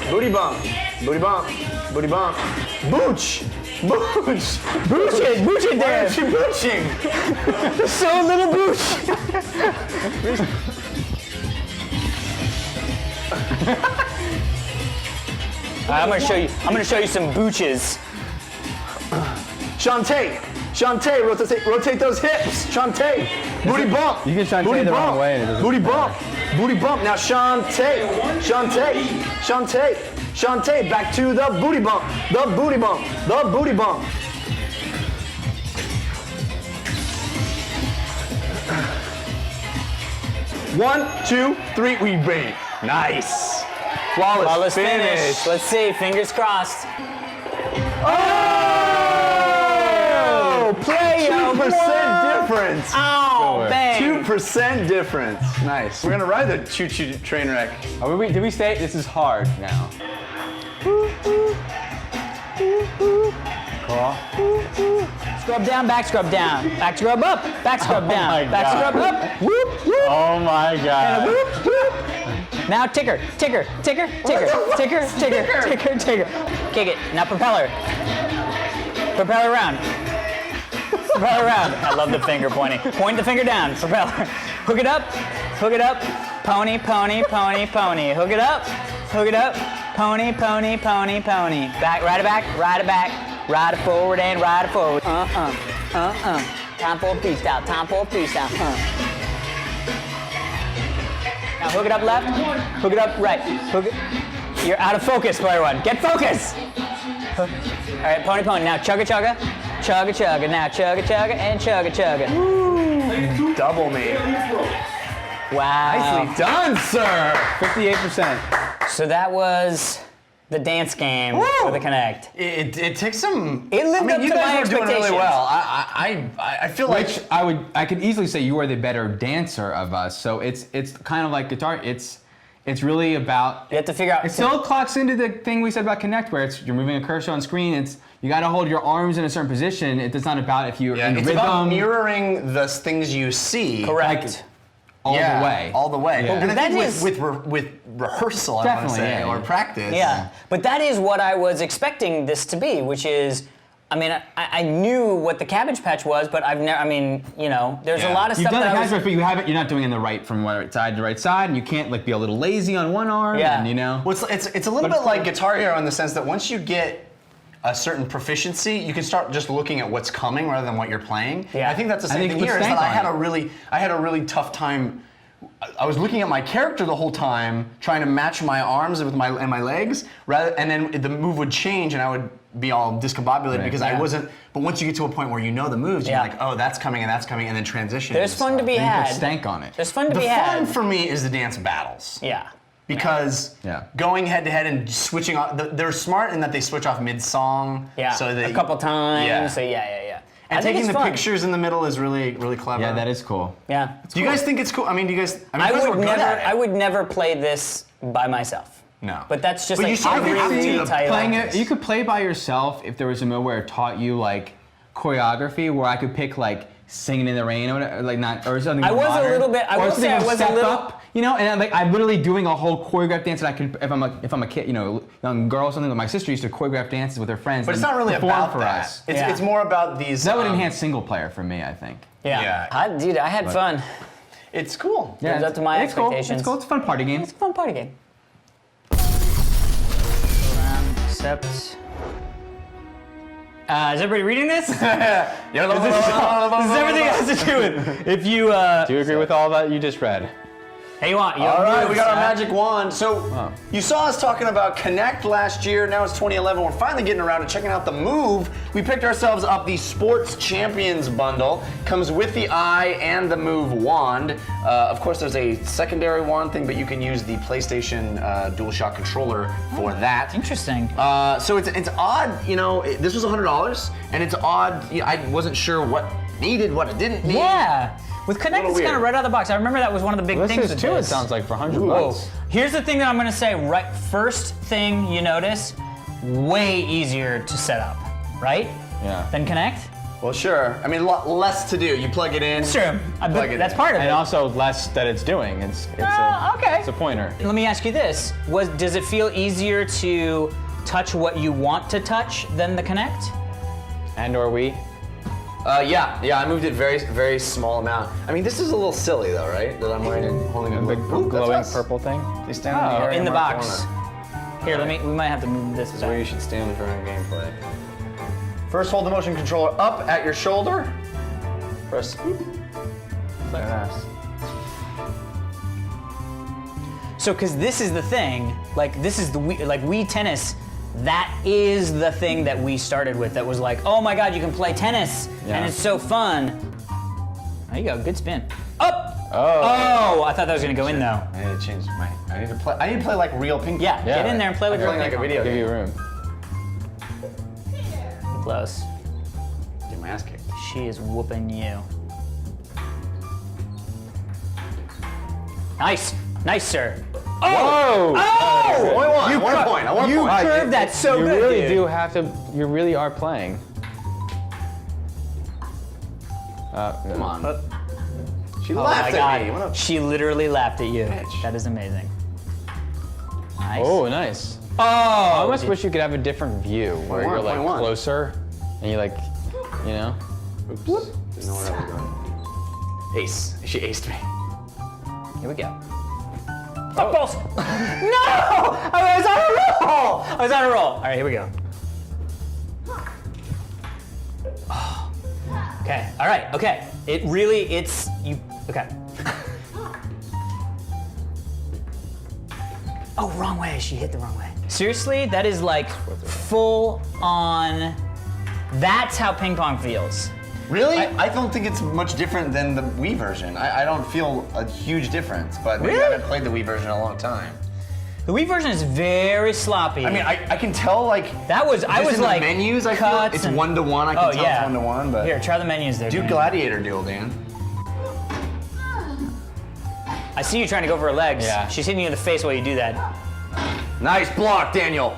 [SPEAKER 7] Booty bump. Booch. Booch it, Dan. Why aren't you booching?
[SPEAKER 5] There's so little booch. I'm gonna show you some booches.
[SPEAKER 7] Shantae, rotate those hips. Shantae, booty bump.
[SPEAKER 18] You can Shantae the wrong way and it doesn't
[SPEAKER 7] Booty bump. Now Shantae, back to the booty bump. 1, 2, 3, we bang. Nice. Flawless finish.
[SPEAKER 5] Let's see, fingers crossed.
[SPEAKER 7] Oh! Play 2% difference.
[SPEAKER 5] Oh, bang.
[SPEAKER 7] 2% difference. Nice. We're gonna ride the choo-choo train wreck.
[SPEAKER 18] Did we say this is hard now? Cool.
[SPEAKER 5] Scrub down, back scrub down. Back scrub up, back scrub down. Back scrub up. Whoop, whoop.
[SPEAKER 18] Oh my god.
[SPEAKER 5] And a whoop, whoop. Now ticker. Kick it. Now propeller. Propeller around. I love the finger pointing. Point the finger down. Propeller. Hook it up. Pony. Hook it up. Pony. Back, ride it back. Ride it forward and ride it forward. Time for a freestyle. Now hook it up left. Hook it up right. You're out of focus, player one. Get focus. All right, pony. Now chugga.
[SPEAKER 16] Chugga chugga, now chugga chugga and chugga chugga.
[SPEAKER 11] Double me.
[SPEAKER 16] Wow.
[SPEAKER 11] Nicely done, sir.
[SPEAKER 18] 58%.
[SPEAKER 16] So that was the dance game for the Connect.
[SPEAKER 11] It takes some.
[SPEAKER 16] It lived up
[SPEAKER 11] you
[SPEAKER 16] to
[SPEAKER 11] guys
[SPEAKER 16] my
[SPEAKER 11] were doing
[SPEAKER 16] expectations.
[SPEAKER 11] really well. I feel like
[SPEAKER 18] Which I could easily say you are the better dancer of us. So it's kind of like guitar. It's really about.
[SPEAKER 16] You have to figure out.
[SPEAKER 18] It still clocks into the thing we said about Connect, where you're moving a cursor on screen. You got to hold your arms in a certain position. It's not about if you're in
[SPEAKER 11] it's
[SPEAKER 18] rhythm.
[SPEAKER 11] about mirroring the things you see.
[SPEAKER 16] Correct.
[SPEAKER 18] All the way.
[SPEAKER 11] All the way.
[SPEAKER 18] Yeah.
[SPEAKER 11] And I
[SPEAKER 16] That
[SPEAKER 11] think
[SPEAKER 16] is-
[SPEAKER 11] with rehearsal, I want to
[SPEAKER 18] Definitely,
[SPEAKER 11] say,
[SPEAKER 18] yeah.
[SPEAKER 11] or practice.
[SPEAKER 16] Yeah, but that is what I was expecting this to be, which is, I mean, I knew what the Cabbage Patch was, but I've never, I mean, you know, there's a lot of
[SPEAKER 18] You've
[SPEAKER 16] stuff
[SPEAKER 18] done
[SPEAKER 16] that
[SPEAKER 18] the
[SPEAKER 16] I was...
[SPEAKER 18] Cabbage Patch, but you haven't. You're not doing it in the right from right side to right side, and you can't like be a little lazy on one arm.
[SPEAKER 16] Yeah.
[SPEAKER 18] And, you know.
[SPEAKER 11] Well, it's a little bit like Guitar Hero in the sense that once you get a certain proficiency, you can start just looking at what's coming rather than what you're playing.
[SPEAKER 16] Yeah.
[SPEAKER 11] I think that's the
[SPEAKER 18] I
[SPEAKER 11] same
[SPEAKER 18] think
[SPEAKER 11] thing
[SPEAKER 18] it puts
[SPEAKER 11] here. Is that
[SPEAKER 18] stank
[SPEAKER 11] I
[SPEAKER 18] on
[SPEAKER 11] had a really tough time. I was looking at my character the whole time, trying to match my arms with my legs, and then the move would change, and I would be all discombobulated because I wasn't. But once you get to a point where you know the moves, you're like, oh, that's coming, and then transition.
[SPEAKER 16] There's fun to be had.
[SPEAKER 18] Stank on it.
[SPEAKER 16] There's fun to
[SPEAKER 11] The
[SPEAKER 16] be
[SPEAKER 11] fun
[SPEAKER 16] had.
[SPEAKER 11] for me is the dance battles.
[SPEAKER 16] Yeah.
[SPEAKER 11] Because going head to head and switching off, they're smart in that they switch off mid-song.
[SPEAKER 16] Yeah,
[SPEAKER 11] so
[SPEAKER 16] a couple times.
[SPEAKER 11] Yeah.
[SPEAKER 16] So yeah.
[SPEAKER 11] And
[SPEAKER 16] I think
[SPEAKER 11] taking
[SPEAKER 16] it's
[SPEAKER 11] the
[SPEAKER 16] fun.
[SPEAKER 11] pictures in the middle is really, really clever.
[SPEAKER 18] Yeah, that is cool.
[SPEAKER 16] Yeah.
[SPEAKER 11] Do you guys think it's cool? I mean, do you guys? I mean, you guys were good
[SPEAKER 16] never.
[SPEAKER 11] at it.
[SPEAKER 16] I would never play this by myself.
[SPEAKER 11] No.
[SPEAKER 16] But that's just
[SPEAKER 11] But
[SPEAKER 16] like
[SPEAKER 11] you sort of have
[SPEAKER 16] every
[SPEAKER 11] to.
[SPEAKER 16] title.
[SPEAKER 18] Playing it, you could play by yourself if there was a mode where it taught you like choreography, where I could pick like Singing in the Rain or whatever, like not or something.
[SPEAKER 16] I
[SPEAKER 18] more
[SPEAKER 16] was a
[SPEAKER 18] modern,
[SPEAKER 16] little bit- I
[SPEAKER 18] or
[SPEAKER 16] will
[SPEAKER 18] something
[SPEAKER 16] say I
[SPEAKER 18] with
[SPEAKER 16] was a
[SPEAKER 18] Step
[SPEAKER 16] little-
[SPEAKER 18] Up, you know, and I'm literally doing a whole choreographed dance that I could if I'm a kid, you know, young girl or something. But my sister used to choreograph dances with her friends.
[SPEAKER 11] But it's
[SPEAKER 18] and
[SPEAKER 11] not really
[SPEAKER 18] perform
[SPEAKER 11] about
[SPEAKER 18] for
[SPEAKER 11] that.
[SPEAKER 18] us.
[SPEAKER 11] It's more about these.
[SPEAKER 18] That would enhance single player for me, I think.
[SPEAKER 16] Yeah.
[SPEAKER 11] Yeah.
[SPEAKER 16] Dude, I had
[SPEAKER 18] But-
[SPEAKER 16] fun.
[SPEAKER 11] It's cool.
[SPEAKER 16] Yeah, lived up to my
[SPEAKER 18] it's cool.
[SPEAKER 16] expectations.
[SPEAKER 18] It's cool. It's a fun party game.
[SPEAKER 16] It's a fun party game. Except. Is everybody reading this? This is everything it has to do with. If you.
[SPEAKER 18] Do you agree with all that you just read?
[SPEAKER 16] Hey, you want?
[SPEAKER 11] All right, we got our magic wand. So you saw us talking about Connect last year. Now it's 2011. We're finally getting around to checking out the Move. We picked ourselves up the Sports Champions bundle. Comes with the Eye and the Move wand. Of course, there's a secondary wand thing, but you can use the PlayStation DualShock controller for that.
[SPEAKER 16] Interesting.
[SPEAKER 11] So it's odd. You know, this was $100, and it's odd. You know, I wasn't sure what needed, what it didn't need.
[SPEAKER 16] Yeah. With Connect, it's kind of right out of the box. I remember that was one of the big things.
[SPEAKER 18] This is
[SPEAKER 16] with
[SPEAKER 18] too. It
[SPEAKER 16] this.
[SPEAKER 18] sounds like for $100.
[SPEAKER 16] Whoa. Here's the thing that I'm gonna say. Right, first thing you notice, way easier to set up, right?
[SPEAKER 18] Yeah.
[SPEAKER 16] Than Connect.
[SPEAKER 11] Well, sure. I mean, a lot less to do. You plug it in.
[SPEAKER 16] Sure. That's part of it.
[SPEAKER 18] And also less that it's doing. It's
[SPEAKER 16] okay.
[SPEAKER 18] It's a pointer.
[SPEAKER 16] Let me ask you this: does it feel easier to touch what you want to touch than the Connect?
[SPEAKER 18] And or we?
[SPEAKER 11] Yeah, I moved it very, very small amount. I mean, this is a little silly though, right? That I'm holding a
[SPEAKER 18] big glowing purple thing.
[SPEAKER 11] They stand in the area
[SPEAKER 16] in the
[SPEAKER 11] marked
[SPEAKER 16] box.
[SPEAKER 11] corner.
[SPEAKER 16] Here, we might have to move this.
[SPEAKER 11] This is where you should stand during gameplay. First, hold the motion controller up at your shoulder. Press.
[SPEAKER 18] Yes.
[SPEAKER 16] So, because this is the thing, like this is the Wii Tennis. That is the thing that we started with. That was like, oh my God, you can play tennis, and it's so fun. There you go, good spin. Up. Oh, I thought that was gonna go in though.
[SPEAKER 11] I need to change my. I need to play like real ping pong.
[SPEAKER 16] Yeah, get in there and play like
[SPEAKER 11] I'm
[SPEAKER 16] real
[SPEAKER 11] playing like a
[SPEAKER 16] ping
[SPEAKER 11] video
[SPEAKER 18] Give
[SPEAKER 11] game.
[SPEAKER 18] you room.
[SPEAKER 16] Close.
[SPEAKER 11] Get my ass kicked.
[SPEAKER 16] She is whooping you. Nice, sir.
[SPEAKER 18] Oh!
[SPEAKER 16] Oh!
[SPEAKER 11] Only one.
[SPEAKER 18] You
[SPEAKER 11] One
[SPEAKER 18] cut-
[SPEAKER 11] point. I want a
[SPEAKER 16] You
[SPEAKER 11] point.
[SPEAKER 16] curved that so
[SPEAKER 18] you
[SPEAKER 16] good,
[SPEAKER 18] really
[SPEAKER 16] dude.
[SPEAKER 18] do have to. You really are playing.
[SPEAKER 11] Come on. She
[SPEAKER 16] Oh
[SPEAKER 11] laughed
[SPEAKER 16] my
[SPEAKER 11] at me.
[SPEAKER 16] God.
[SPEAKER 11] What a
[SPEAKER 16] She literally laughed at you.
[SPEAKER 11] bitch.
[SPEAKER 16] That is amazing. Nice.
[SPEAKER 18] Oh, nice.
[SPEAKER 16] Oh!
[SPEAKER 18] I almost wish you could have a different view where
[SPEAKER 11] Point
[SPEAKER 18] you're like
[SPEAKER 11] one, point one.
[SPEAKER 18] closer and you like, you know.
[SPEAKER 11] Oops. Didn't know where that was going. Ace. She aced me.
[SPEAKER 16] Here we go. Fuck balls! No! I was on a roll! All right, here we go. Okay, all right, okay. Okay. Oh, wrong way, she hit the wrong way. Seriously, that is like full on That's how ping pong feels.
[SPEAKER 11] Really? I don't think it's much different than the Wii version. I don't feel a huge difference, but maybe I haven't played the Wii version in a long time.
[SPEAKER 16] The Wii version is very sloppy.
[SPEAKER 11] I mean, I can tell like
[SPEAKER 16] that was I was
[SPEAKER 11] in
[SPEAKER 16] like
[SPEAKER 11] the menus. I feel it's 1-to-1. I can tell it's 1-to-1. But
[SPEAKER 16] here, try the menus there.
[SPEAKER 11] Do
[SPEAKER 16] Dan.
[SPEAKER 11] Gladiator Duel, Dan.
[SPEAKER 16] I see you trying to go for her legs.
[SPEAKER 11] Yeah.
[SPEAKER 16] She's hitting you in the face while you do that.
[SPEAKER 11] Nice block, Daniel.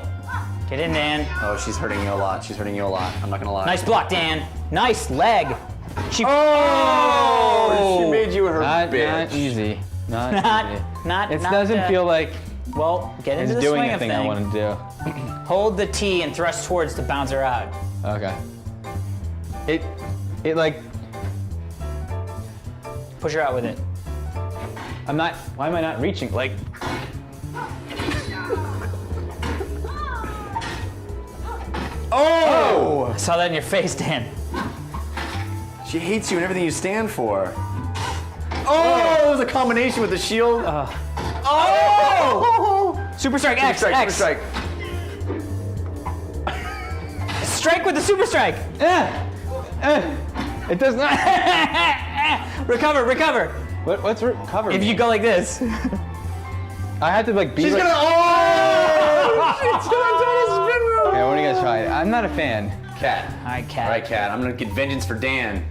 [SPEAKER 16] Get in, Dan.
[SPEAKER 11] Oh, she's hurting you a lot. She's hurting you a lot. I'm not gonna lie.
[SPEAKER 16] Nice block, Dan. Nice leg. She.
[SPEAKER 11] Oh! She made you her
[SPEAKER 18] Not
[SPEAKER 11] bitch.
[SPEAKER 18] easy. Not easy.
[SPEAKER 16] Not.
[SPEAKER 18] It
[SPEAKER 16] not,
[SPEAKER 18] doesn't feel like
[SPEAKER 16] Well, get into
[SPEAKER 18] it's
[SPEAKER 16] the
[SPEAKER 18] doing
[SPEAKER 16] swing
[SPEAKER 18] the
[SPEAKER 16] of
[SPEAKER 18] thing I want to do.
[SPEAKER 16] Hold the T and thrust towards to bounce her out.
[SPEAKER 18] Okay. It like
[SPEAKER 16] push her out with it.
[SPEAKER 18] I'm not. Why am I not reaching? Like.
[SPEAKER 11] Oh!
[SPEAKER 16] I saw that in your face, Dan.
[SPEAKER 11] She hates you and everything you stand for. Oh! It was a combination with the shield. Oh!
[SPEAKER 16] Super strike X.
[SPEAKER 11] Super
[SPEAKER 16] X.
[SPEAKER 11] strike.
[SPEAKER 16] Strike with the super strike.
[SPEAKER 18] It does not.
[SPEAKER 16] Recover.
[SPEAKER 18] What's recover?
[SPEAKER 16] If you go like this.
[SPEAKER 18] I had to like be.
[SPEAKER 11] She's
[SPEAKER 18] like,
[SPEAKER 11] gonna. Oh! She's gonna do a spin move.
[SPEAKER 18] Okay, what do you guys try? I'm not a fan.
[SPEAKER 11] Cat.
[SPEAKER 16] All right, Cat.
[SPEAKER 11] All right, Cat. I'm gonna get vengeance for Dan.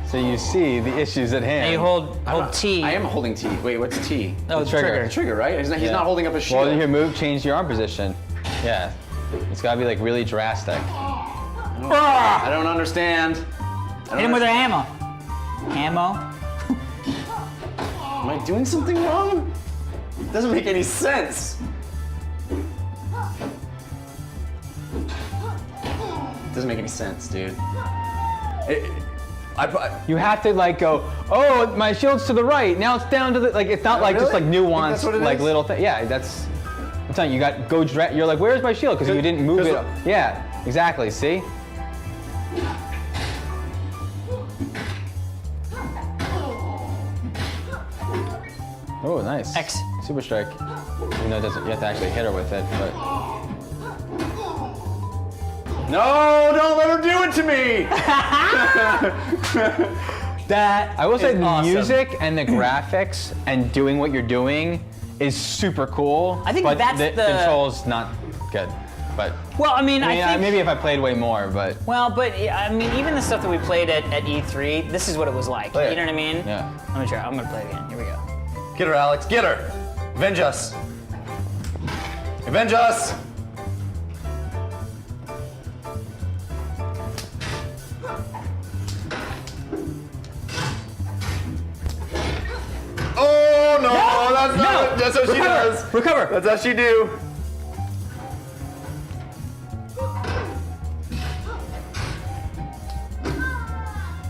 [SPEAKER 18] So you see the issues at hand.
[SPEAKER 16] And you hold T.
[SPEAKER 11] I am holding T. Wait, what's T?
[SPEAKER 16] Oh,
[SPEAKER 18] the trigger.
[SPEAKER 11] The trigger, right? He's not holding up a shield.
[SPEAKER 18] Well, your move, change your arm position. Yeah. It's gotta be like really drastic.
[SPEAKER 11] I don't understand.
[SPEAKER 16] Hit him with her ammo. Ammo.
[SPEAKER 11] Am I doing something wrong? It doesn't make any sense. Doesn't make any sense, dude.
[SPEAKER 18] You have to like go, oh, my shield's to the right. Now it's down to the, like, it's not like just like nuanced, like little thing. Yeah, that's, I'm telling you, you got go, you're like, where's my shield? Because you didn't move it. Yeah, exactly, see? Oh, nice.
[SPEAKER 16] X.
[SPEAKER 18] Super strike. Even though it doesn't, you have to actually hit her with it, but.
[SPEAKER 11] No, don't let her do it to me!
[SPEAKER 18] That I will say the
[SPEAKER 16] awesome.
[SPEAKER 18] music and the graphics and doing what you're doing is super cool.
[SPEAKER 16] I think
[SPEAKER 18] but
[SPEAKER 16] that's
[SPEAKER 18] the controls not good. But
[SPEAKER 16] well, I mean, I think
[SPEAKER 18] maybe if I played way more, but
[SPEAKER 16] well, but I mean, even the stuff that we played at E3, this is what it was like.
[SPEAKER 11] Play it.
[SPEAKER 16] You know what I mean?
[SPEAKER 18] Yeah.
[SPEAKER 16] Let me try. I'm gonna play it again. Here we go.
[SPEAKER 11] Get her, Alex. Get her. Avenge us. Avenge us. Oh no! That's not. That's what she does.
[SPEAKER 16] Recover.
[SPEAKER 11] That's how she do.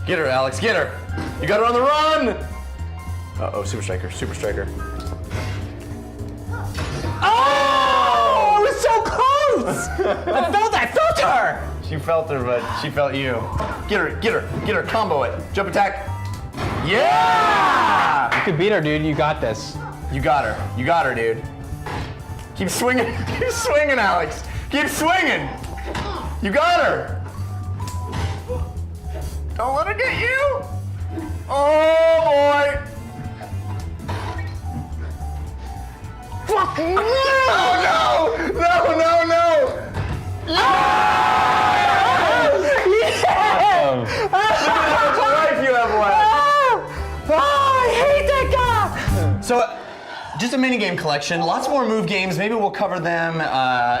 [SPEAKER 11] Get her, Alex. Get her. You got her on the run. Uh-oh, super striker. Super striker.
[SPEAKER 16] Oh! It was so close. I felt her.
[SPEAKER 11] She felt her, but she felt you. Get her. Get her. Get her. Combo it. Jump attack. Yeah!
[SPEAKER 18] you could beat her, dude. You got this.
[SPEAKER 11] You got her. You got her, dude. Keep swinging. Keep swinging, Alex. Keep swinging. You got her. Don't let her get you. Oh, boy. Fuck. No, no. No, no, no. Yes! Yes! Look at how much life you have left.
[SPEAKER 16] Oh, I hate that guy.
[SPEAKER 11] So, just a minigame collection. Lots more move games. Maybe we'll cover them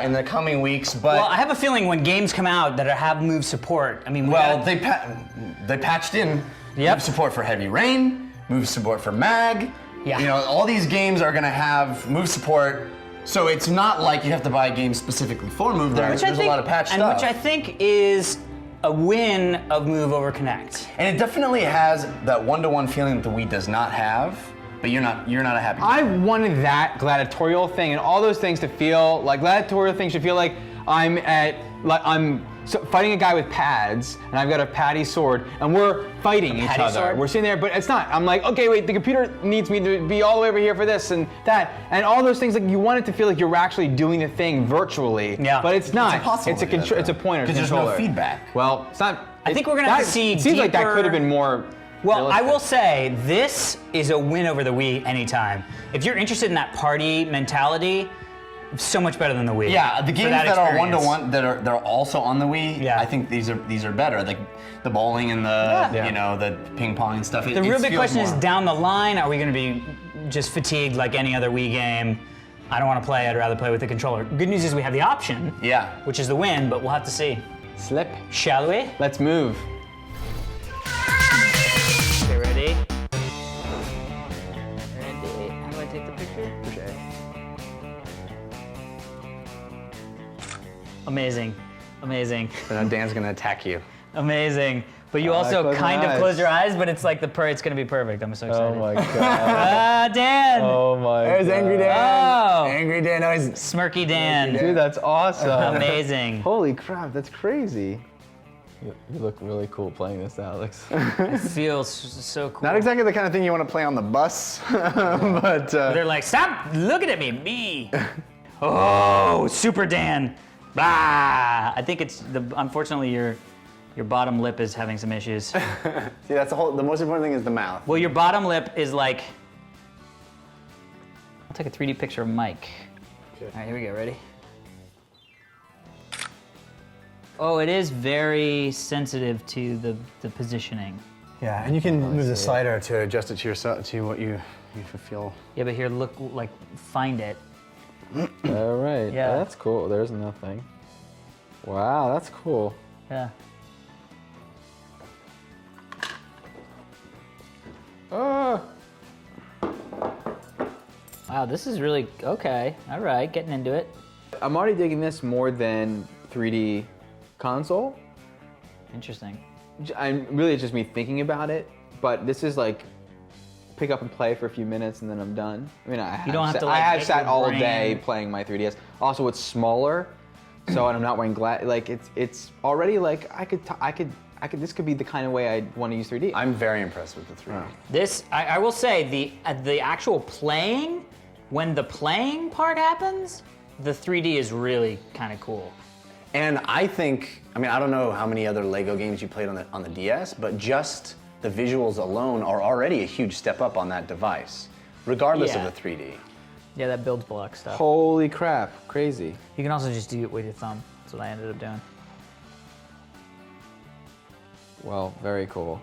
[SPEAKER 11] in the coming weeks. But
[SPEAKER 16] Well, I have a feeling when games come out that have move support, I mean,
[SPEAKER 11] they patched in move support for Heavy Rain, move support for Mag.
[SPEAKER 16] Yeah.
[SPEAKER 11] You know, all these games are gonna have move support. So it's not like you have to buy a game specifically for move. There's a lot of patch stuff.
[SPEAKER 16] Which I think is a win of Move over Connect.
[SPEAKER 11] And it definitely has that one-to-one feeling that the Wii does not have. But you're not a happy.
[SPEAKER 18] I wanted that gladiatorial thing and all those things to feel like gladiatorial things should feel like
[SPEAKER 13] I'm fighting a guy with pads, and I've got a paddy sword, and we're fighting each other.
[SPEAKER 5] sword?
[SPEAKER 13] We're sitting there, but it's not. I'm like, okay, wait, the computer needs me to be all the way over here for this and that, and all those things. Like you want it to feel like you're actually doing the thing virtually, but it's not.
[SPEAKER 11] It's impossible
[SPEAKER 13] It's a
[SPEAKER 11] to do that,
[SPEAKER 13] it's a pointer.
[SPEAKER 11] because there's no feedback.
[SPEAKER 13] Well, it's not.
[SPEAKER 5] I think we're gonna have to see
[SPEAKER 13] It seems like that
[SPEAKER 5] deeper-
[SPEAKER 13] could have been more.
[SPEAKER 5] Well, I
[SPEAKER 13] realistic.
[SPEAKER 5] will say this is a win over the Wii anytime. If you're interested in that party mentality, so much better than the Wii.
[SPEAKER 11] Yeah, the
[SPEAKER 5] for
[SPEAKER 11] games that are
[SPEAKER 5] experience.
[SPEAKER 11] 1-to-1 that are also on the Wii. Yeah. I think these are better. Like the bowling and the the ping pong and stuff.
[SPEAKER 5] The real big question is down the line, are we going to be just fatigued like any other Wii game? I don't want to play. I'd rather play with the controller. Good news is we have the option.
[SPEAKER 11] Yeah.
[SPEAKER 5] Which is the win, but we'll have to see.
[SPEAKER 13] Slip.
[SPEAKER 5] Shall we?
[SPEAKER 13] Let's move.
[SPEAKER 5] Okay, ready? Ready. How do I take the picture? Amazing. Amazing.
[SPEAKER 11] So now Dan's gonna attack you.
[SPEAKER 5] Amazing. But you
[SPEAKER 11] I
[SPEAKER 5] also
[SPEAKER 11] close my
[SPEAKER 5] kind of
[SPEAKER 11] eyes.
[SPEAKER 5] close your eyes, but it's like it's gonna be perfect. I'm so excited.
[SPEAKER 18] Oh my god.
[SPEAKER 5] Ah, Dan!
[SPEAKER 18] Oh my
[SPEAKER 11] There's
[SPEAKER 18] god.
[SPEAKER 11] Angry Dan.
[SPEAKER 5] Oh!
[SPEAKER 11] Angry Dan. Oh, he's
[SPEAKER 5] Smirky Dan.
[SPEAKER 18] Dude, that's awesome.
[SPEAKER 5] Amazing.
[SPEAKER 18] Holy crap, that's crazy. You look really cool playing this, Alex.
[SPEAKER 5] It feels so cool.
[SPEAKER 11] not exactly the kind of thing you want to play on the bus, but
[SPEAKER 5] They're like, stop looking at me, me. Oh, Super Dan. Blah. I think it's unfortunately your bottom lip is having some issues.
[SPEAKER 11] see, that's the most important thing is the mouth.
[SPEAKER 5] Well, your bottom lip is like. I'll take a 3D picture of Mike. All right, here we go. Ready? Oh, it is very sensitive to the positioning.
[SPEAKER 11] Yeah, and you can move the slider to adjust it to yourself to what you feel.
[SPEAKER 5] Yeah, but here, look, like, find it.
[SPEAKER 18] All right.
[SPEAKER 5] Yeah.
[SPEAKER 18] That's cool. There's nothing. Wow, that's cool.
[SPEAKER 5] Yeah.
[SPEAKER 18] Oh.
[SPEAKER 5] Wow, this is really okay. All right, getting into it.
[SPEAKER 13] I'm already digging this more than 3D console.
[SPEAKER 5] Interesting.
[SPEAKER 13] It's just me thinking about it, but this is like pick up and play for a few minutes and then I'm done. I mean, I have sat all day playing my 3DS. Also, it's smaller, so I'm not wearing glasses. Like it's already like this could be the kind of way I want to use 3D.
[SPEAKER 11] I'm very impressed with the 3D.
[SPEAKER 5] This, I will say, the actual playing, when the playing part happens, the 3D is really kind of cool.
[SPEAKER 11] And I think, I mean, I don't know how many other Lego games you played on the DS, but just the visuals alone are already a huge step up on that device, regardless of the 3D.
[SPEAKER 5] Yeah, that builds block stuff.
[SPEAKER 13] Holy crap, crazy.
[SPEAKER 5] You can also just do it with your thumb. That's what I ended up doing.
[SPEAKER 13] Well, very cool.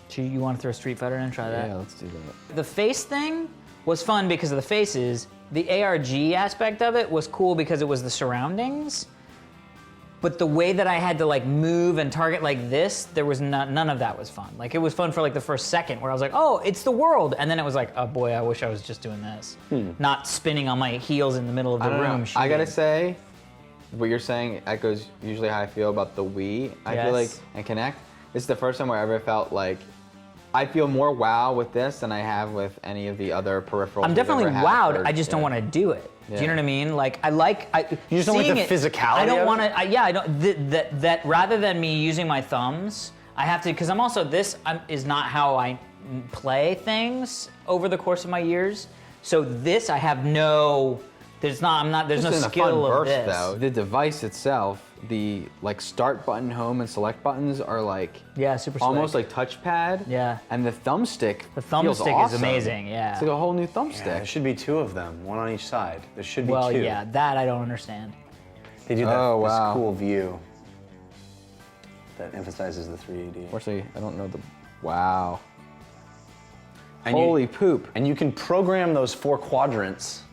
[SPEAKER 5] So you want to throw Street Fighter in and try that?
[SPEAKER 13] Yeah, let's do that.
[SPEAKER 5] The face thing was fun because of the faces. The ARG aspect of it was cool because it was the surroundings. But the way that I had to like move and target like this, there was none of that was fun. Like it was fun for like the first second where I was like, oh, it's the world. And then it was like, oh boy, I wish I was just doing this. Not spinning on my heels in the middle of the room.
[SPEAKER 13] I gotta say, what you're saying echoes usually how I feel about the Wii. I feel like, and Kinect, this is the first time where I ever felt like I feel more wow with this than I have with any of the other peripherals.
[SPEAKER 5] I'm definitely
[SPEAKER 13] we've ever
[SPEAKER 5] wowed.
[SPEAKER 13] had.
[SPEAKER 5] I just don't want to do it. Do you know what I mean? Like I
[SPEAKER 11] You just don't like the physicality.
[SPEAKER 5] I don't
[SPEAKER 11] of
[SPEAKER 5] want
[SPEAKER 11] it?
[SPEAKER 5] to. Yeah, I don't. That rather than me using my thumbs, I have to because I'm also is not how I play things over the course of my years. So this I have no. There's no
[SPEAKER 13] Just in a
[SPEAKER 5] skill
[SPEAKER 13] fun
[SPEAKER 5] of
[SPEAKER 13] burst,
[SPEAKER 5] this.
[SPEAKER 13] though. The device itself, the like start button, home, and select buttons are like
[SPEAKER 5] super
[SPEAKER 13] almost
[SPEAKER 5] slick.
[SPEAKER 13] like touchpad.
[SPEAKER 5] Yeah.
[SPEAKER 13] And the thumbstick.
[SPEAKER 5] The
[SPEAKER 13] feels
[SPEAKER 5] thumbstick is
[SPEAKER 13] awesome.
[SPEAKER 5] amazing. Yeah.
[SPEAKER 13] It's like a whole new thumbstick.
[SPEAKER 11] Yeah, there should be two of them, one on each side. There should be
[SPEAKER 5] Well,
[SPEAKER 11] two.
[SPEAKER 5] yeah, that I don't understand.
[SPEAKER 11] They do that,
[SPEAKER 13] Oh, wow.
[SPEAKER 11] this cool view that emphasizes the 3D.
[SPEAKER 13] Unfortunately, I don't know the. Wow.
[SPEAKER 11] And
[SPEAKER 13] Holy poop.
[SPEAKER 11] And you can program those 4 quadrants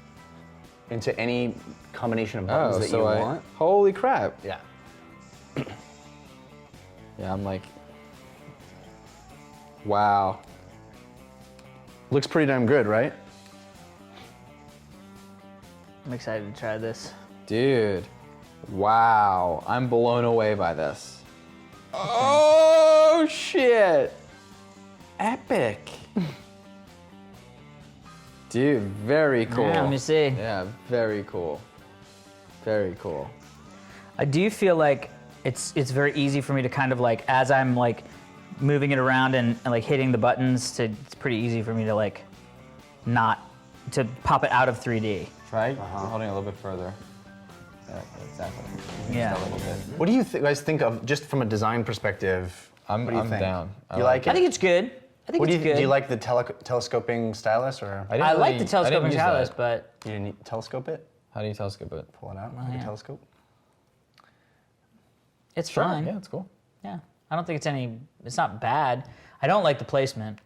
[SPEAKER 11] into any combination of buttons that you want.
[SPEAKER 13] Holy crap.
[SPEAKER 11] Yeah.
[SPEAKER 13] Yeah, I'm like. Wow.
[SPEAKER 11] Looks pretty damn good, right?
[SPEAKER 5] I'm excited to try this.
[SPEAKER 13] Dude. Wow. I'm blown away by this. Oh, shit. Epic. Dude, very cool.
[SPEAKER 5] Yeah, let me see.
[SPEAKER 13] Yeah, very cool.
[SPEAKER 11] Very cool.
[SPEAKER 16] I do feel like it's very easy for me to kind of like, as I'm like moving it around and like hitting the buttons, it's pretty easy for me to like to pop it out of 3D.
[SPEAKER 13] Try holding a little bit further. Yeah, exactly.
[SPEAKER 16] Yeah.
[SPEAKER 13] Just a little bit.
[SPEAKER 11] What do you guys think of, just from a design perspective?
[SPEAKER 13] I'm
[SPEAKER 11] what do you think?
[SPEAKER 13] down.
[SPEAKER 11] You like it?
[SPEAKER 16] I think it's good. I think
[SPEAKER 11] What
[SPEAKER 16] it's
[SPEAKER 11] do you,
[SPEAKER 16] good.
[SPEAKER 11] Do you like the telescoping stylus, or?
[SPEAKER 16] I like the telescoping stylus, but
[SPEAKER 11] you didn't telescope it?
[SPEAKER 13] How do you telescope it?
[SPEAKER 11] Pull it out
[SPEAKER 16] Oh,
[SPEAKER 11] like
[SPEAKER 16] yeah.
[SPEAKER 11] a telescope.
[SPEAKER 16] it's
[SPEAKER 13] Sure,
[SPEAKER 16] fine.
[SPEAKER 13] yeah, it's cool.
[SPEAKER 16] Yeah, I don't think it's not bad. I don't like the placement,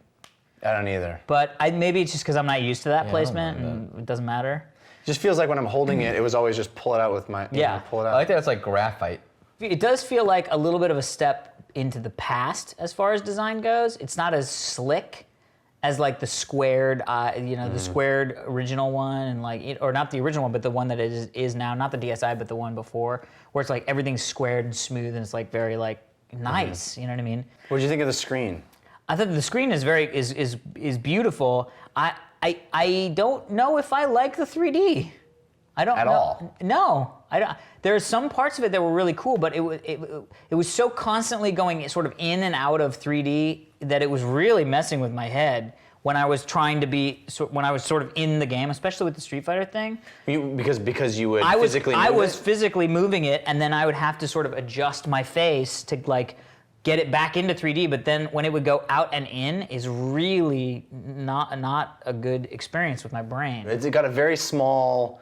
[SPEAKER 11] I don't either.
[SPEAKER 16] but maybe it's just because I'm not used to that
[SPEAKER 11] Yeah, I don't
[SPEAKER 16] placement
[SPEAKER 11] mind
[SPEAKER 16] and it doesn't matter.
[SPEAKER 11] Just feels like when I'm holding it, it was always just pull it out with my.
[SPEAKER 16] Yeah.
[SPEAKER 11] Pull it out.
[SPEAKER 13] I like that it's like graphite.
[SPEAKER 16] It does feel like a little bit of a step into the past as far as design goes. It's not as slick as like the squared, the squared original one, and like, or not the original one, but the one that is now, not the DSi, but the one before, where it's like everything's squared and smooth and it's like very like nice. You know what I mean?
[SPEAKER 11] What did you think of the screen?
[SPEAKER 16] I thought the screen is beautiful. I don't know if I like the 3D. I don't
[SPEAKER 11] At
[SPEAKER 16] know.
[SPEAKER 11] all?
[SPEAKER 16] No, I don't. There's some parts of it that were really cool, but it was so constantly going sort of in and out of 3D that it was really messing with my head when I was trying to be, when I was sort of in the game, especially with the Street Fighter thing.
[SPEAKER 11] Because you would
[SPEAKER 16] I
[SPEAKER 11] physically move
[SPEAKER 16] was
[SPEAKER 11] it?
[SPEAKER 16] physically moving it, and then I would have to sort of adjust my face to like get it back into 3D. But then when it would go out and in, is really not a good experience with my brain.
[SPEAKER 11] It's got a very small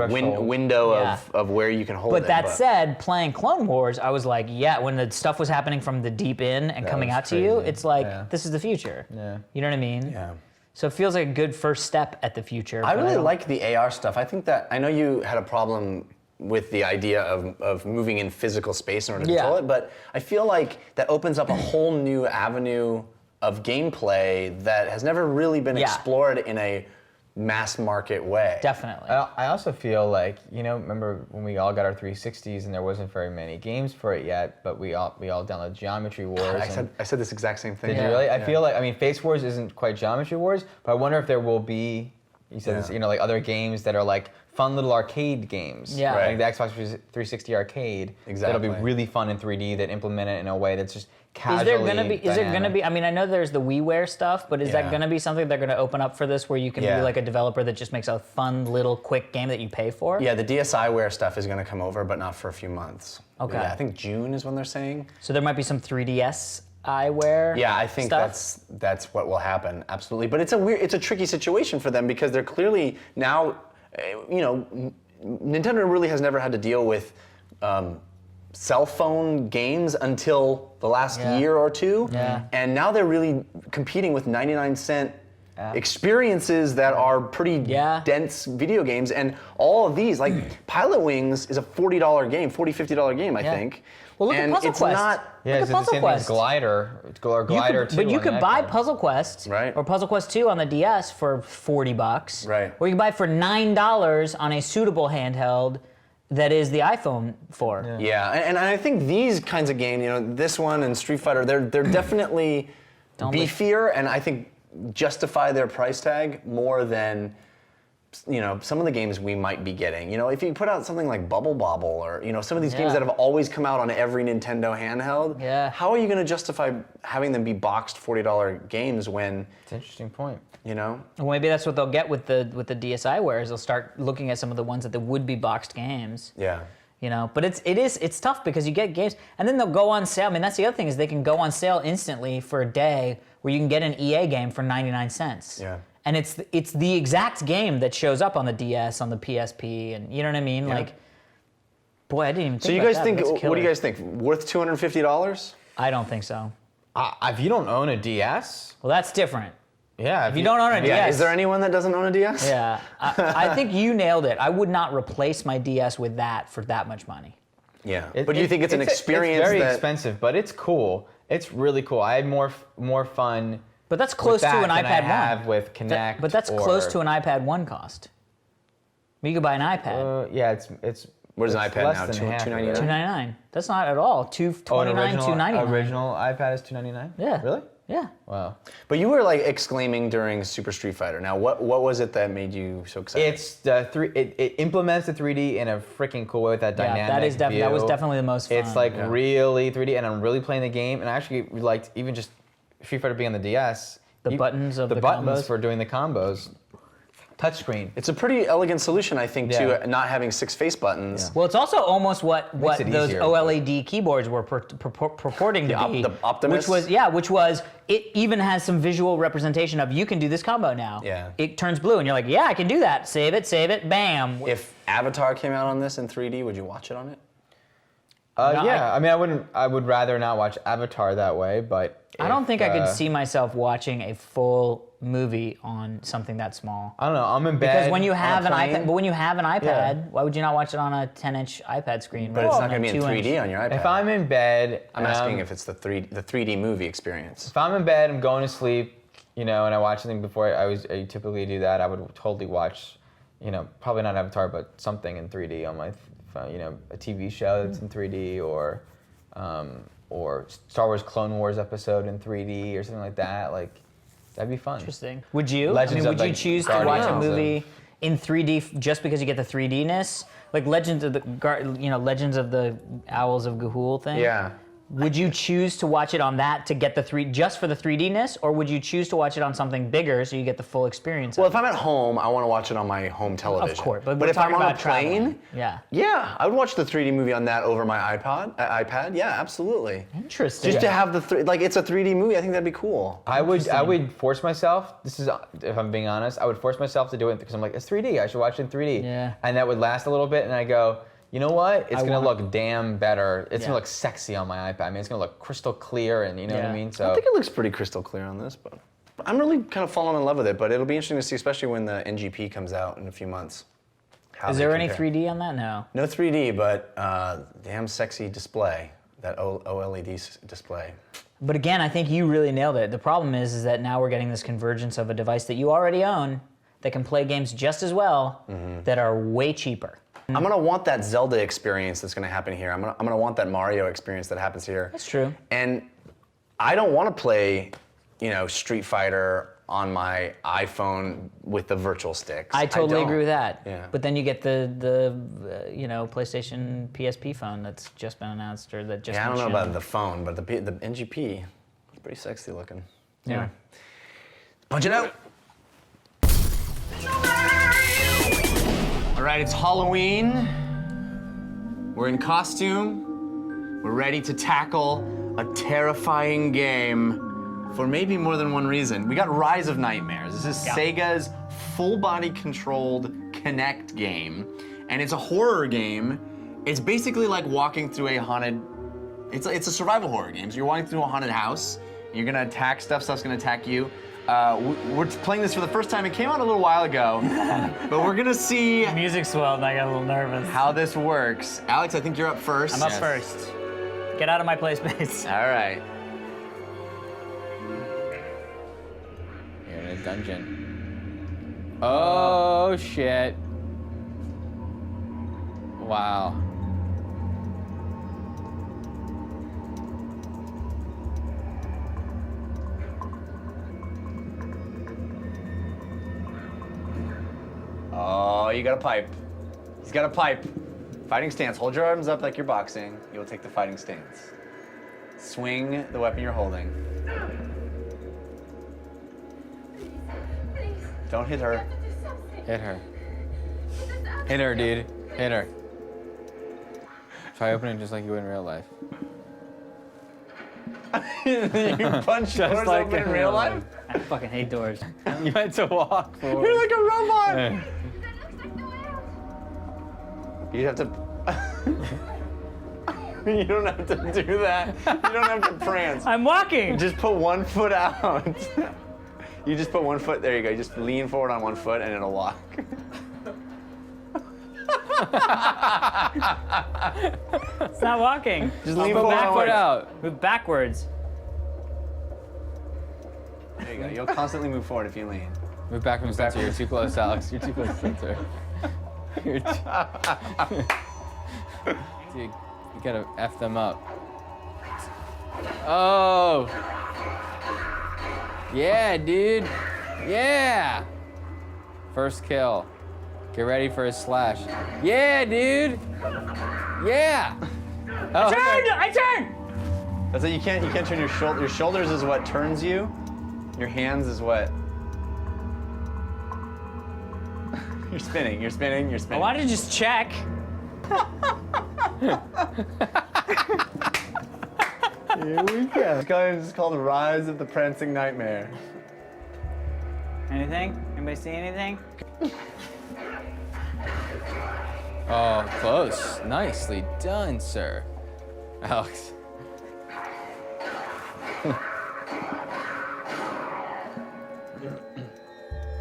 [SPEAKER 11] window
[SPEAKER 16] Yeah.
[SPEAKER 11] of where you can hold it.
[SPEAKER 16] But that said, playing Clone Wars, I was like, yeah, when the stuff was happening from the deep in and
[SPEAKER 11] That
[SPEAKER 16] coming
[SPEAKER 11] was
[SPEAKER 16] out to you,
[SPEAKER 11] crazy.
[SPEAKER 16] it's like,
[SPEAKER 11] Yeah.
[SPEAKER 16] this is the future.
[SPEAKER 13] Yeah.
[SPEAKER 16] You know what I mean?
[SPEAKER 11] Yeah.
[SPEAKER 16] So it feels like a good first step at the future.
[SPEAKER 11] I
[SPEAKER 16] but
[SPEAKER 11] really
[SPEAKER 16] don't-
[SPEAKER 11] like the AR stuff. I think that, I know you had a problem with the idea of moving in physical space in order to
[SPEAKER 16] Yeah.
[SPEAKER 11] control it, but I feel like that opens up a whole new avenue of gameplay that has never really been
[SPEAKER 16] Yeah.
[SPEAKER 11] explored in a mass market way.
[SPEAKER 16] Definitely.
[SPEAKER 13] I also feel like, remember when we all got our 360s and there wasn't very many games for it yet, but we all downloaded Geometry Wars.
[SPEAKER 11] I said this exact same thing.
[SPEAKER 13] Did you really? I feel like, Face Wars isn't quite Geometry Wars, but I wonder if there will be, you said this, like other games that are like fun little arcade games.
[SPEAKER 16] Yeah.
[SPEAKER 13] Like the Xbox 360 arcade.
[SPEAKER 11] Exactly.
[SPEAKER 13] That'll be really fun in 3D that implement it in a way that's just casually
[SPEAKER 16] Is there gonna be? Is there gonna
[SPEAKER 13] dynamic.
[SPEAKER 16] be? I mean, I know there's the WiiWare stuff, but is
[SPEAKER 11] Yeah.
[SPEAKER 16] that gonna be something they're gonna open up for this, where you can
[SPEAKER 11] Yeah.
[SPEAKER 16] be like a developer that just makes a fun little quick game that you pay for?
[SPEAKER 11] Yeah, the DSiWare stuff is going to come over, but not for a few months.
[SPEAKER 16] Okay.
[SPEAKER 11] Yeah, I think June is when they're saying.
[SPEAKER 16] So there might be some 3DS eyewear.
[SPEAKER 11] Yeah, I think
[SPEAKER 16] stuff?
[SPEAKER 11] that's what will happen. Absolutely, but it's a tricky situation for them because they're clearly now, Nintendo really has never had to deal with cell phone games until the last year or two, and now they're really competing with 99-cent experiences that are pretty dense video games, and all of these, like Pilot Wings is a $40 game, $50 game, I think.
[SPEAKER 16] Well, look at
[SPEAKER 11] and
[SPEAKER 16] Puzzle
[SPEAKER 11] it's
[SPEAKER 16] Quest.
[SPEAKER 11] not.
[SPEAKER 13] Yeah,
[SPEAKER 16] Look
[SPEAKER 13] it's
[SPEAKER 16] at
[SPEAKER 13] the
[SPEAKER 16] Puzzle
[SPEAKER 13] same thing as
[SPEAKER 16] Quest.
[SPEAKER 13] Glider or Glider 2.
[SPEAKER 16] But you
[SPEAKER 13] on
[SPEAKER 16] could
[SPEAKER 13] the
[SPEAKER 16] buy
[SPEAKER 13] iPad.
[SPEAKER 16] Puzzle Quest or Puzzle Quest 2 on the DS for $40.
[SPEAKER 11] Right.
[SPEAKER 16] Or you can buy it for $9 on a suitable handheld that is the iPhone 4.
[SPEAKER 11] Yeah, and I think these kinds of games, this one and Street Fighter, they're definitely beefier, and I think justify their price tag more than some of the games we might be getting. If you put out something like Bubble Bobble or some of these games that have always come out on every Nintendo handheld, how are you going to justify having them be boxed $40 games when?
[SPEAKER 13] It's an interesting point.
[SPEAKER 16] Well, maybe that's what they'll get with the DSiWare, is they'll start looking at some of the ones that they would be boxed games.
[SPEAKER 11] Yeah.
[SPEAKER 16] But it's tough because you get games and then they'll go on sale. I mean, that's the other thing, is they can go on sale instantly for a day where you can get an EA game for 99 cents.
[SPEAKER 11] Yeah.
[SPEAKER 16] And it's the exact game that shows up on the DS, on the PSP, and you know what I mean?
[SPEAKER 11] Yeah.
[SPEAKER 16] Like, boy, I didn't even think
[SPEAKER 11] So you
[SPEAKER 16] about
[SPEAKER 11] guys
[SPEAKER 16] that.
[SPEAKER 11] think?
[SPEAKER 16] That's
[SPEAKER 11] What do
[SPEAKER 16] killer.
[SPEAKER 11] you guys think? Worth $250?
[SPEAKER 16] I don't think so.
[SPEAKER 13] If you don't own a DS,
[SPEAKER 16] well, that's different.
[SPEAKER 13] Yeah.
[SPEAKER 16] If you don't own a DS,
[SPEAKER 11] is there anyone that doesn't own a DS?
[SPEAKER 16] Yeah, I think you nailed it. I would not replace my DS with that for that much money.
[SPEAKER 11] Yeah, but do you think it's an experience
[SPEAKER 13] It's very
[SPEAKER 11] that?
[SPEAKER 13] expensive, but it's cool. It's really cool. I had more fun.
[SPEAKER 16] But that's close to an
[SPEAKER 13] than I
[SPEAKER 16] iPad 1.
[SPEAKER 13] have with Kinect.
[SPEAKER 16] But that's close to an iPad 1 cost. You could buy an iPad.
[SPEAKER 13] Yeah, it's.
[SPEAKER 11] What is an
[SPEAKER 13] it's
[SPEAKER 11] iPad
[SPEAKER 13] less
[SPEAKER 11] now?
[SPEAKER 13] than half of it.
[SPEAKER 16] $299. That's not at all. $229, $299.
[SPEAKER 13] Original iPad is $299.
[SPEAKER 16] Yeah.
[SPEAKER 13] Really?
[SPEAKER 16] Yeah.
[SPEAKER 13] Wow.
[SPEAKER 11] But you were like exclaiming during Super Street Fighter. Now, what was it that made you so excited?
[SPEAKER 13] It's it implements the 3D in a freaking cool way with that dynamic
[SPEAKER 16] that was definitely the most fun.
[SPEAKER 13] It's like really 3D, and I'm really playing the game, and I actually liked even just Street Fighter being on the DS.
[SPEAKER 16] The buttons of the
[SPEAKER 13] buttons
[SPEAKER 16] combos?
[SPEAKER 13] for doing the combos. Touchscreen.
[SPEAKER 11] It's a pretty elegant solution, I think, to not having 6 face buttons.
[SPEAKER 16] Well, it's also almost what
[SPEAKER 11] it
[SPEAKER 16] those
[SPEAKER 11] easier.
[SPEAKER 16] OLED keyboards were purporting to be.
[SPEAKER 11] The Optimus?
[SPEAKER 16] Which was it even has some visual representation of you can do this combo now.
[SPEAKER 11] Yeah.
[SPEAKER 16] It turns blue and you're like, yeah, I can do that. Save it, bam.
[SPEAKER 11] If Avatar came out on this in 3D, would you watch it on it?
[SPEAKER 13] I mean, I would rather not watch Avatar that way, but
[SPEAKER 16] I don't think I could see myself watching a full movie on something that small.
[SPEAKER 13] I don't know. I'm in bed.
[SPEAKER 16] Because when you have
[SPEAKER 13] on
[SPEAKER 16] an
[SPEAKER 13] a plane.
[SPEAKER 16] iPad, but when you have an iPad,
[SPEAKER 13] Yeah.
[SPEAKER 16] why would you not watch it on a 10-inch iPad screen?
[SPEAKER 11] But it's not going to be in 3D on your iPad.
[SPEAKER 13] If I'm in bed,
[SPEAKER 11] I'm asking if it's the 3D movie experience.
[SPEAKER 13] If I'm in bed, I'm going to sleep, and I watch something before I typically do that. I would totally watch, probably not Avatar, but something in 3D on my phone, a TV show that's in 3D or Star Wars Clone Wars episode in 3D or something like that. Like, that'd be fun.
[SPEAKER 16] Interesting. Would you?
[SPEAKER 13] Legends
[SPEAKER 16] would
[SPEAKER 13] of,
[SPEAKER 16] you
[SPEAKER 13] like,
[SPEAKER 16] choose to watch a
[SPEAKER 13] Guardians
[SPEAKER 16] movie in 3D just because you get the 3D-ness? Like Legends of the Owls of Ga'Hoole thing?
[SPEAKER 11] Yeah.
[SPEAKER 16] Would you choose to watch it on that to get just for the 3D-ness, or would you choose to watch it on something bigger so you get the full experience?
[SPEAKER 11] Well, if I'm at home, I want to watch it on my home television.
[SPEAKER 16] Of course, but
[SPEAKER 11] if I'm on a plane,
[SPEAKER 16] yeah,
[SPEAKER 11] I would watch the 3D movie on that over my iPad. Yeah, absolutely.
[SPEAKER 16] Interesting.
[SPEAKER 11] Just to have it's a 3D movie. I think that'd be cool.
[SPEAKER 13] I would force myself. This is, if I'm being honest, I would force myself to do it because I'm like, it's 3D. I should watch it in 3D.
[SPEAKER 16] Yeah.
[SPEAKER 13] And that would last a little bit, and I go, you know what? It's gonna look damn better. It's gonna look sexy on my iPad. I mean, it's gonna look crystal clear, and you know what I mean. So
[SPEAKER 11] I think it looks pretty crystal clear on this, but I'm really kind of falling in love with it. But it'll be interesting to see, especially when the NGP comes out in a few months.
[SPEAKER 16] Is there any 3D on that? No.
[SPEAKER 11] No 3D, but damn sexy display. That OLED display.
[SPEAKER 16] But again, I think you really nailed it. The problem is that now we're getting this convergence of a device that you already own that can play games just as well that are way cheaper.
[SPEAKER 11] I'm gonna want that Zelda experience that's gonna happen here. I'm gonna want that Mario experience that happens here.
[SPEAKER 16] That's true.
[SPEAKER 11] And I don't want to play, Street Fighter on my iPhone with the virtual sticks.
[SPEAKER 16] I totally
[SPEAKER 11] don't.
[SPEAKER 16] agree with that.
[SPEAKER 11] Yeah.
[SPEAKER 16] But then you get the PlayStation PSP phone that's just been announced or that just.
[SPEAKER 11] I don't know
[SPEAKER 16] been
[SPEAKER 11] about
[SPEAKER 16] shown.
[SPEAKER 11] the phone, but the NGP is pretty sexy looking.
[SPEAKER 16] Yeah.
[SPEAKER 11] Punch it out. All right, it's Halloween. We're in costume. We're ready to tackle a terrifying game for maybe more than one reason. We got Rise of Nightmares. This is Sega's full-body controlled Kinect game, and it's a horror game. It's basically like walking through a haunted. It's a survival horror game. So you're walking through a haunted house. And you're gonna attack stuff. Stuff's gonna attack you. We're playing this for the first time. It came out a little while ago, but we're gonna see.
[SPEAKER 16] Music swelled and I got a little nervous.
[SPEAKER 11] How this works. Alex, I think you're up first.
[SPEAKER 16] I'm up first. Get out of my play space.
[SPEAKER 11] All right.
[SPEAKER 13] You're in a dungeon. Oh shit. Wow.
[SPEAKER 11] Oh, you got a pipe. He's got a pipe. Fighting stance. Hold your arms up like you're boxing. You'll take the fighting stance. Swing the weapon you're holding. Don't hit her.
[SPEAKER 13] Hit her. Hit her, dude. Hit her. Try opening just like you would in real life.
[SPEAKER 11] You punch doors
[SPEAKER 13] like
[SPEAKER 11] open in real life?
[SPEAKER 16] I fucking hate doors.
[SPEAKER 13] You had to walk forward.
[SPEAKER 11] You're like a robot! You have to. You don't have to do that. You don't have to prance.
[SPEAKER 16] I'm walking!
[SPEAKER 11] Just put one foot out. You just put one foot, there you go. You just lean forward on one foot and it'll lock.
[SPEAKER 16] It's not walking.
[SPEAKER 11] Just lean forward on one
[SPEAKER 13] out.
[SPEAKER 16] Move backwards.
[SPEAKER 11] There you go. You'll constantly move forward if you lean.
[SPEAKER 13] Move back from the center. You're too close, Alex. You're too close to the center. You're Dude, you gotta F them up. Oh!
[SPEAKER 18] Yeah, dude. Yeah. First kill. Get ready for his slash. Yeah, dude. Yeah. Oh,
[SPEAKER 16] I turned!
[SPEAKER 11] That's it. You can't turn your shoulder. Your shoulders is what turns you. Your hands is what. You're spinning. You're spinning. You're spinning.
[SPEAKER 16] Why don't you just check?
[SPEAKER 11] Here we go. This is called Rise of the Prancing Nightmare.
[SPEAKER 16] Anything? Anybody see anything?
[SPEAKER 18] Oh, close. Nicely done, sir. Alex.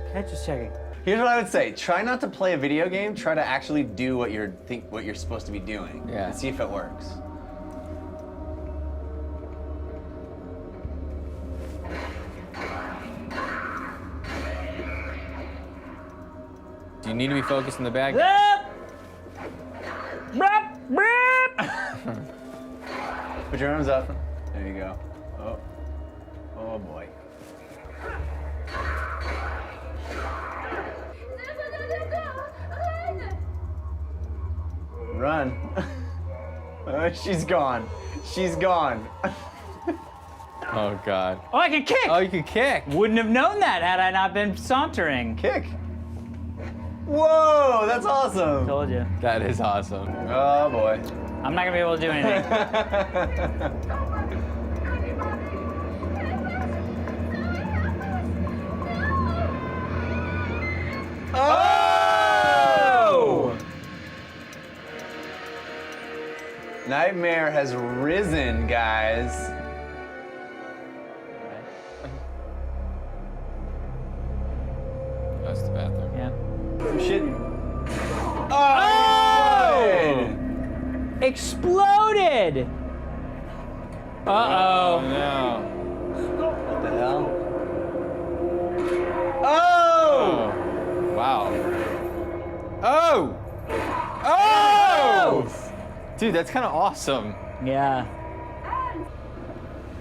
[SPEAKER 16] Okay, just checking.
[SPEAKER 11] Here's what I would say: try not to play a video game. Try to actually do what you're supposed to be doing.
[SPEAKER 18] Yeah.
[SPEAKER 11] And see if it works.
[SPEAKER 18] Do you need to be focused in the bag?
[SPEAKER 11] Put your arms up. There you go. Oh. Oh boy. Run. She's gone. She's gone.
[SPEAKER 18] Oh God.
[SPEAKER 16] Oh, I can kick!
[SPEAKER 18] Oh, you can kick.
[SPEAKER 16] Wouldn't have known that had I not been sauntering.
[SPEAKER 11] Kick. Whoa, that's awesome.
[SPEAKER 16] Told you.
[SPEAKER 18] That is awesome.
[SPEAKER 11] Oh boy.
[SPEAKER 16] I'm not gonna be able to do anything.
[SPEAKER 11] Oh! Nightmare has risen, guys.
[SPEAKER 18] That's the bathroom.
[SPEAKER 16] Yeah.
[SPEAKER 11] Some shit.
[SPEAKER 16] Oh! Exploded! Uh-oh.
[SPEAKER 18] No.
[SPEAKER 11] What the hell? Oh!
[SPEAKER 18] Wow. Oh! Oh! Dude, that's kind of awesome.
[SPEAKER 16] Yeah.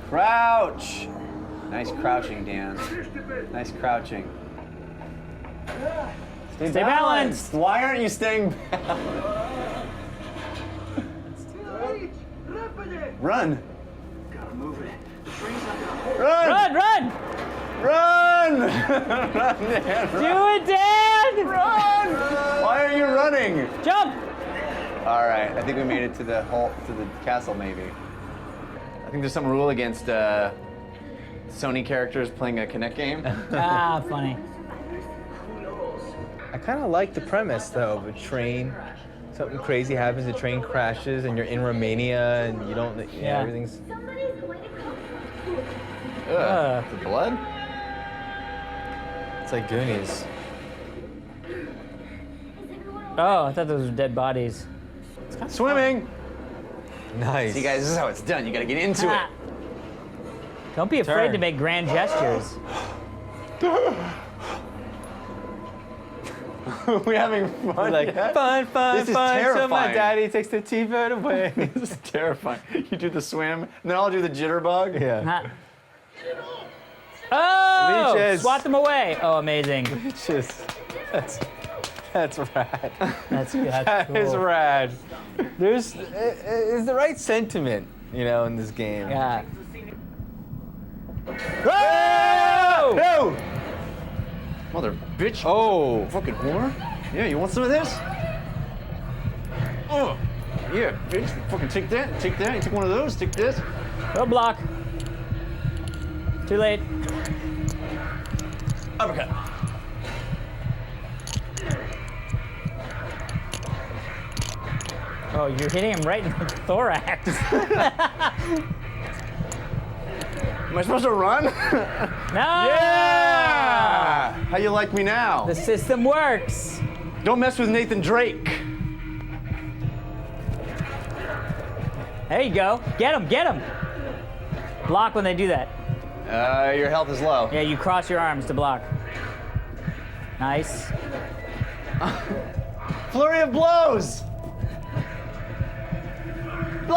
[SPEAKER 11] Crouch. Nice crouching, Dan. Nice crouching. Stay
[SPEAKER 16] balanced.
[SPEAKER 11] Why aren't you staying balanced? Run.
[SPEAKER 12] Gotta move it. The train's not gonna hold.
[SPEAKER 11] Run.
[SPEAKER 16] Run, run!
[SPEAKER 11] Run! Run, Dan.
[SPEAKER 16] Do it, Dan!
[SPEAKER 11] Run! Why are you running?
[SPEAKER 16] Jump!
[SPEAKER 11] All right, I think we made it to the castle, maybe. I think there's some rule against Sony characters playing a Kinect game.
[SPEAKER 16] Ah, funny.
[SPEAKER 18] I kind of like the premise, though, of a train. Something crazy happens, the train crashes, and you're in Romania, and you don't,
[SPEAKER 16] Yeah.
[SPEAKER 18] everything's...
[SPEAKER 11] Ugh. The blood?
[SPEAKER 18] It's like Goonies.
[SPEAKER 16] Oh, I thought those were dead bodies.
[SPEAKER 11] Swimming.
[SPEAKER 18] Nice.
[SPEAKER 11] See, guys, this is how it's done. You gotta get into it.
[SPEAKER 16] Don't be afraid
[SPEAKER 18] Turn.
[SPEAKER 16] to make grand gestures.
[SPEAKER 11] We're having fun.
[SPEAKER 18] Like,
[SPEAKER 11] yet?
[SPEAKER 18] fun,
[SPEAKER 11] This is
[SPEAKER 18] so my
[SPEAKER 11] terrifying.
[SPEAKER 18] daddy takes the T-bird away.
[SPEAKER 11] This is terrifying. You do the swim, and then I'll do the jitterbug.
[SPEAKER 18] Yeah.
[SPEAKER 16] Oh!
[SPEAKER 18] Leeches.
[SPEAKER 16] Swat them away. Oh, amazing.
[SPEAKER 18] Just, that's rad.
[SPEAKER 16] That's
[SPEAKER 18] That
[SPEAKER 16] cool.
[SPEAKER 18] is rad. There's the right sentiment, you know, in this game.
[SPEAKER 16] Yeah.
[SPEAKER 11] Oh! No! Mother bitch.
[SPEAKER 18] Oh.
[SPEAKER 11] Fucking whore. Yeah, you want some of this? Oh. Yeah, bitch. Fucking take that. Take that. You take one of those. Take this.
[SPEAKER 16] Go block. Too late.
[SPEAKER 11] Uppercut.
[SPEAKER 16] Oh, you're hitting him right in the thorax.
[SPEAKER 11] Am I supposed to run?
[SPEAKER 16] No!
[SPEAKER 11] Yeah! How you like me now?
[SPEAKER 16] The system works.
[SPEAKER 11] Don't mess with Nathan Drake.
[SPEAKER 16] There you go. Get him, get him. Block when they do that.
[SPEAKER 11] Your health is low.
[SPEAKER 16] Yeah, you cross your arms to block. Nice.
[SPEAKER 11] Flurry of blows. Blow!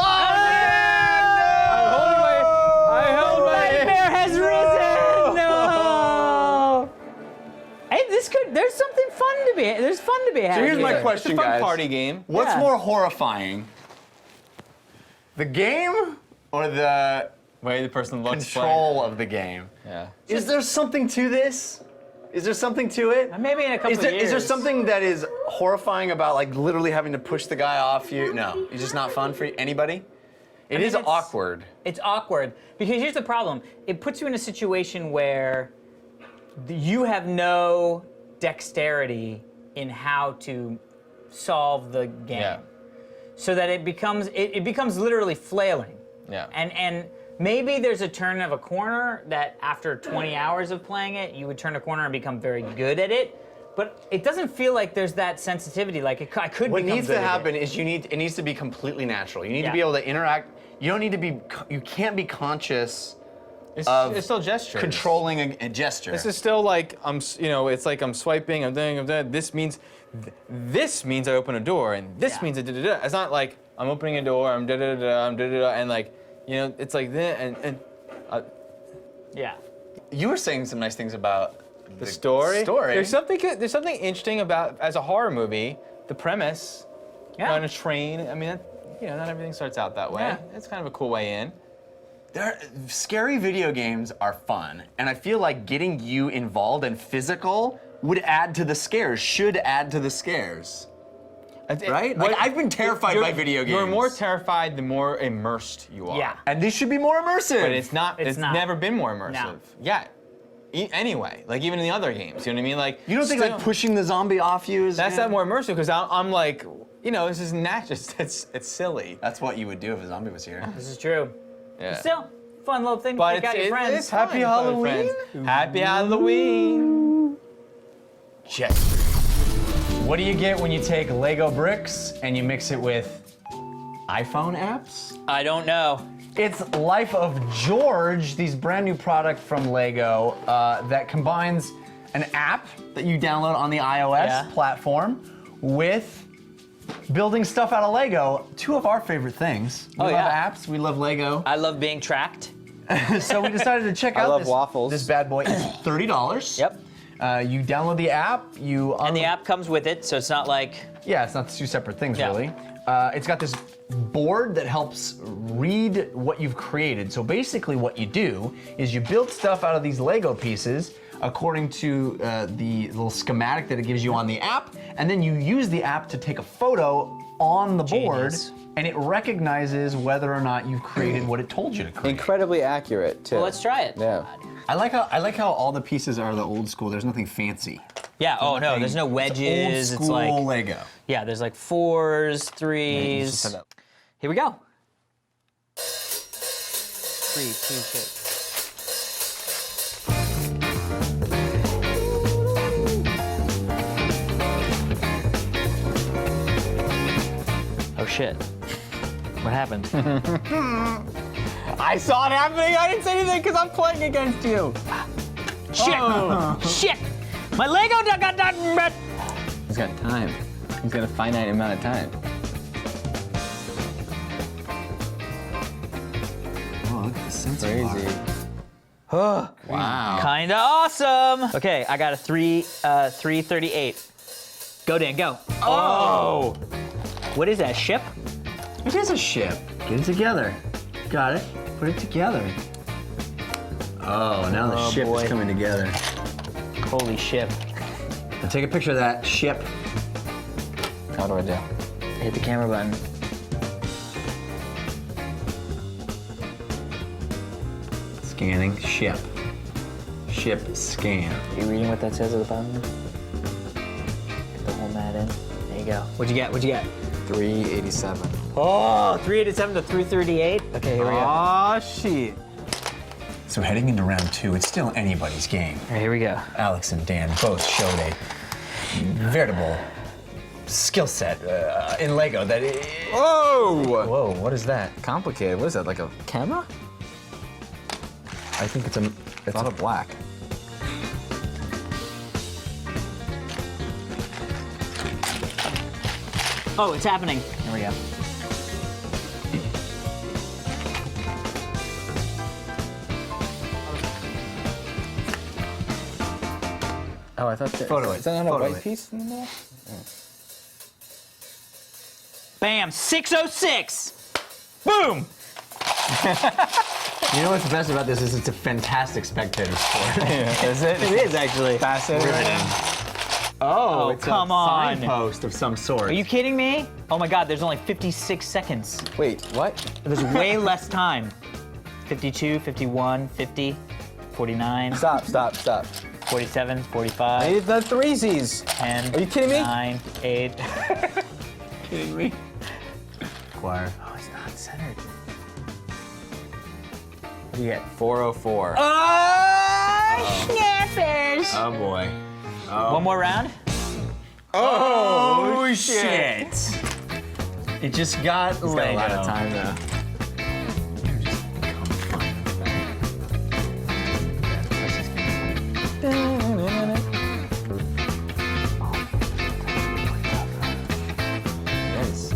[SPEAKER 18] I held my.
[SPEAKER 16] Nightmare has risen! No! there's something fun to be. There's fun to be had.
[SPEAKER 11] So here's my
[SPEAKER 16] here.
[SPEAKER 11] question,
[SPEAKER 14] It's a fun
[SPEAKER 11] guys.
[SPEAKER 14] party game.
[SPEAKER 11] What's
[SPEAKER 16] Yeah.
[SPEAKER 11] more horrifying? The game or the
[SPEAKER 14] way the person looks
[SPEAKER 11] control of the game?
[SPEAKER 14] Yeah.
[SPEAKER 11] Is there something to this? Is there something to it?
[SPEAKER 16] Maybe in a couple
[SPEAKER 11] Is there
[SPEAKER 16] years.
[SPEAKER 11] something that is horrifying about like literally having to push the guy off you? No, it's just not fun for anybody. It is awkward.
[SPEAKER 16] It's awkward because here's the problem. It puts you in a situation where you have no dexterity in how to solve the game.
[SPEAKER 14] Yeah.
[SPEAKER 16] So that it becomes literally flailing.
[SPEAKER 14] Yeah.
[SPEAKER 16] And maybe there's a turn of a corner that after 20 hours of playing it, you would turn a corner and become very good at it. But it doesn't feel like there's that sensitivity. Like I could.
[SPEAKER 11] What
[SPEAKER 16] become
[SPEAKER 11] needs
[SPEAKER 16] good
[SPEAKER 11] to
[SPEAKER 16] at
[SPEAKER 11] happen
[SPEAKER 16] it.
[SPEAKER 11] is it needs to be completely natural. You need
[SPEAKER 16] Yeah.
[SPEAKER 11] to be able to interact. You don't need to be. You can't be conscious
[SPEAKER 14] It's still gestures.
[SPEAKER 11] controlling a gesture.
[SPEAKER 14] This is still like it's like I'm swiping. I'm doing. This means I open a door, and this means da da da. It's not like I'm opening a door. I'm da da da. I'm da da da, and like it's like that and.
[SPEAKER 16] Yeah.
[SPEAKER 11] You were saying some nice things about
[SPEAKER 14] The story.
[SPEAKER 11] Story.
[SPEAKER 14] There's something interesting about as a horror movie. The premise.
[SPEAKER 16] Yeah.
[SPEAKER 14] You're on a train. I mean, not everything starts out that way.
[SPEAKER 11] Yeah.
[SPEAKER 14] It's kind of a cool way in.
[SPEAKER 11] Scary video games are fun, and I feel like getting you involved and physical would add to the scares. Should add to the scares. Right? Like I've been terrified by video games.
[SPEAKER 14] You're more terrified the more immersed you are.
[SPEAKER 16] Yeah.
[SPEAKER 11] And these should be more immersive.
[SPEAKER 14] But it's not. It's
[SPEAKER 16] not.
[SPEAKER 14] never been more immersive.
[SPEAKER 16] No.
[SPEAKER 14] Yeah. Anyway, like even in the other games, you know what I mean? Like
[SPEAKER 11] You don't think like pushing the zombie off you is
[SPEAKER 14] that's not more immersive because I'm like, this is natural. It's silly.
[SPEAKER 11] That's what you would do if a zombie was here.
[SPEAKER 16] This is true.
[SPEAKER 14] Yeah.
[SPEAKER 16] Still, fun little thing to
[SPEAKER 14] But
[SPEAKER 16] pick out your friends.
[SPEAKER 14] it's happy Halloween. Happy Halloween.
[SPEAKER 11] Jester. What do you get when you take Lego bricks and you mix it with iPhone apps?
[SPEAKER 16] I don't know.
[SPEAKER 11] It's Life of George, these brand new product from Lego that combines an app that you download on the iOS platform with building stuff out of Lego. Two of our favorite things. We love apps, we love Lego.
[SPEAKER 16] I love being tracked.
[SPEAKER 11] So we decided to check out this bad boy. It's $30.
[SPEAKER 16] Yep.
[SPEAKER 11] You download the app,
[SPEAKER 16] and the app comes with it, so it's not like...
[SPEAKER 11] Yeah, it's not two separate things, really. It's got this board that helps read what you've created. So basically what you do is you build stuff out of these Lego pieces according to the little schematic that it gives you on the app, and then you use the app to take a photo on the board, and it recognizes whether or not you've created what it told you to create.
[SPEAKER 13] Incredibly accurate, too.
[SPEAKER 16] Well, let's try it.
[SPEAKER 13] Yeah.
[SPEAKER 11] I like how all the pieces are the old school. There's nothing fancy.
[SPEAKER 16] Yeah, no, there's no wedges.
[SPEAKER 11] It's old school
[SPEAKER 16] like
[SPEAKER 11] Lego.
[SPEAKER 16] Yeah, there's like 4s, 3s. Here we go. 3, 2, 6. Oh shit. What happened?
[SPEAKER 14] I saw it happening. I didn't say anything because I'm playing against you.
[SPEAKER 16] Shit! Shit! My Lego got done.
[SPEAKER 13] He's got time. He's got a finite amount of time.
[SPEAKER 11] Oh, look at the sensor
[SPEAKER 13] Crazy.
[SPEAKER 16] Oh,
[SPEAKER 11] wow.
[SPEAKER 16] Kinda awesome. Okay, I got a 338. Go, Dan, go. Oh! What is that, ship?
[SPEAKER 11] It is a ship. Get it together. Got it. Put it together. Oh, now the ship is coming together.
[SPEAKER 16] Holy ship.
[SPEAKER 11] Now take a picture of that ship.
[SPEAKER 13] How do I do?
[SPEAKER 16] Hit the camera button.
[SPEAKER 11] Scanning ship. Ship scan.
[SPEAKER 16] Are you reading what that says at the bottom? Get the whole mat in. There you go. What'd you get?
[SPEAKER 13] 387.
[SPEAKER 16] Oh, 387 to 338. Okay, here we go.
[SPEAKER 14] Oh, shit.
[SPEAKER 11] So heading into round 2, it's still anybody's game.
[SPEAKER 16] All right, here we go.
[SPEAKER 11] Alex and Dan both showed a veritable skill set in Lego that
[SPEAKER 14] Whoa!
[SPEAKER 11] Whoa, what is that?
[SPEAKER 13] Complicated. What is that, like a camera?
[SPEAKER 11] I think it's
[SPEAKER 13] It's out of black.
[SPEAKER 16] Oh, it's happening. Here we go.
[SPEAKER 13] Oh, I thought that.
[SPEAKER 11] Photo it.
[SPEAKER 13] Is that not a
[SPEAKER 11] Photo
[SPEAKER 13] white
[SPEAKER 11] it.
[SPEAKER 13] piece in the middle?
[SPEAKER 16] Bam, 606. Boom.
[SPEAKER 11] You know what's best about this is it's a fantastic spectator sport.
[SPEAKER 13] Is it?
[SPEAKER 16] It is actually.
[SPEAKER 13] Fascinating.
[SPEAKER 11] Oh,
[SPEAKER 16] Oh,
[SPEAKER 11] it's
[SPEAKER 16] come
[SPEAKER 11] a
[SPEAKER 16] on.
[SPEAKER 11] signpost of some sort.
[SPEAKER 16] Are you kidding me? Oh my God, there's only 56 seconds.
[SPEAKER 13] Wait, what?
[SPEAKER 16] There's way less time. 52, 51, 50, 49.
[SPEAKER 13] Stop, stop, stop.
[SPEAKER 16] 47,
[SPEAKER 13] I
[SPEAKER 16] 45,
[SPEAKER 13] need the threesies.
[SPEAKER 16] 10.
[SPEAKER 13] Are you kidding me?
[SPEAKER 16] 9, 8.
[SPEAKER 11] kidding me? Choir.
[SPEAKER 16] Oh, it's not centered.
[SPEAKER 13] What do you get? 404.
[SPEAKER 16] Oh, snappers.
[SPEAKER 11] Oh boy. Oh.
[SPEAKER 16] One more round?
[SPEAKER 11] Oh, shit. It just got
[SPEAKER 13] He's got a lot of time though. Yes.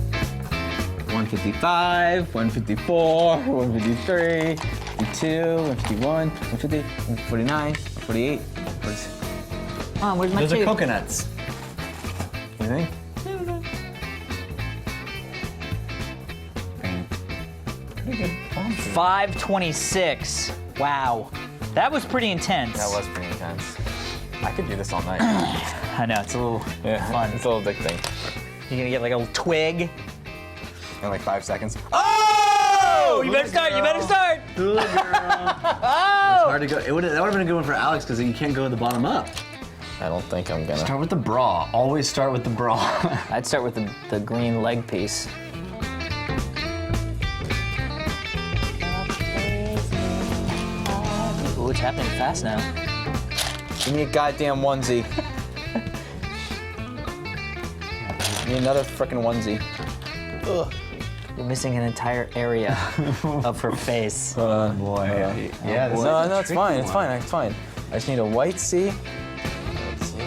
[SPEAKER 13] 155, 154, 153, 152, 151, 150, 149, 148, 146.
[SPEAKER 16] Oh, where's my
[SPEAKER 11] Those are
[SPEAKER 16] tape?
[SPEAKER 11] coconuts.
[SPEAKER 13] What do you think? Pretty good bomb.
[SPEAKER 16] 526. Wow. That was pretty intense.
[SPEAKER 13] That was pretty intense. I could do this all night.
[SPEAKER 16] I know, it's a little fun.
[SPEAKER 13] It's a little addicting.
[SPEAKER 16] You're gonna get like a twig.
[SPEAKER 13] In like 5 seconds.
[SPEAKER 16] Oh! You better start, you better start!
[SPEAKER 11] Ooh, girl.
[SPEAKER 16] Oh!
[SPEAKER 11] Hard to go. That would have been a good one for Alex because you can't go the bottom up.
[SPEAKER 13] I don't think I'm gonna.
[SPEAKER 11] Start with the bra. Always start with the bra.
[SPEAKER 16] I'd start with the green leg piece. Ooh, it's happening fast now.
[SPEAKER 13] Give me a goddamn onesie. Give me another frickin' onesie. Ugh.
[SPEAKER 16] We're missing an entire area of her face.
[SPEAKER 13] Oh
[SPEAKER 11] boy.
[SPEAKER 13] Yeah. No, it's fine. It's fine. It's fine. I just need a white C. Let's see.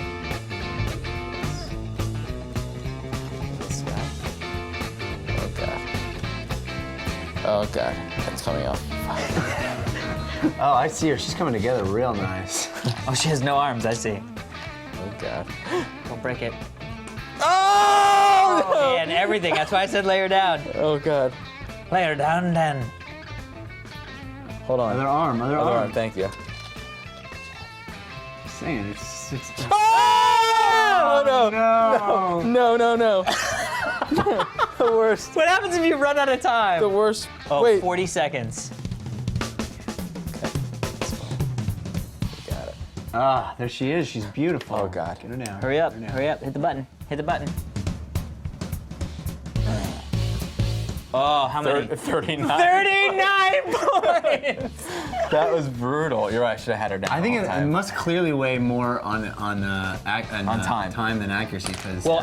[SPEAKER 13] This guy. Oh god. Oh god. It's coming off.
[SPEAKER 11] Oh, I see her. She's coming together real nice.
[SPEAKER 16] Oh, she has no arms, I see.
[SPEAKER 13] Oh god.
[SPEAKER 16] Don't break it.
[SPEAKER 13] Oh!
[SPEAKER 16] Oh, and everything. That's why I said lay her down.
[SPEAKER 13] Oh god.
[SPEAKER 16] Lay her down then.
[SPEAKER 13] Hold on.
[SPEAKER 11] Other arm. Other arm.
[SPEAKER 13] Thank you.
[SPEAKER 11] Saying it's
[SPEAKER 13] Oh no! No! No! No! The worst.
[SPEAKER 16] What happens if you run out of time?
[SPEAKER 13] The worst.
[SPEAKER 16] Oh,
[SPEAKER 13] Wait.
[SPEAKER 16] 40 seconds.
[SPEAKER 13] Got it.
[SPEAKER 11] Ah, there she is. She's beautiful.
[SPEAKER 13] Oh god.
[SPEAKER 11] Get her down.
[SPEAKER 16] Hurry up,
[SPEAKER 11] Get her down.
[SPEAKER 16] hurry up. Hit the button. Hit the button. Oh, how many?
[SPEAKER 13] 39.
[SPEAKER 16] 39 points!
[SPEAKER 13] That was brutal. You're right. I should have had her down.
[SPEAKER 11] I think
[SPEAKER 13] all the
[SPEAKER 11] it
[SPEAKER 13] time.
[SPEAKER 11] must clearly weigh more on time than accuracy because.
[SPEAKER 16] Well,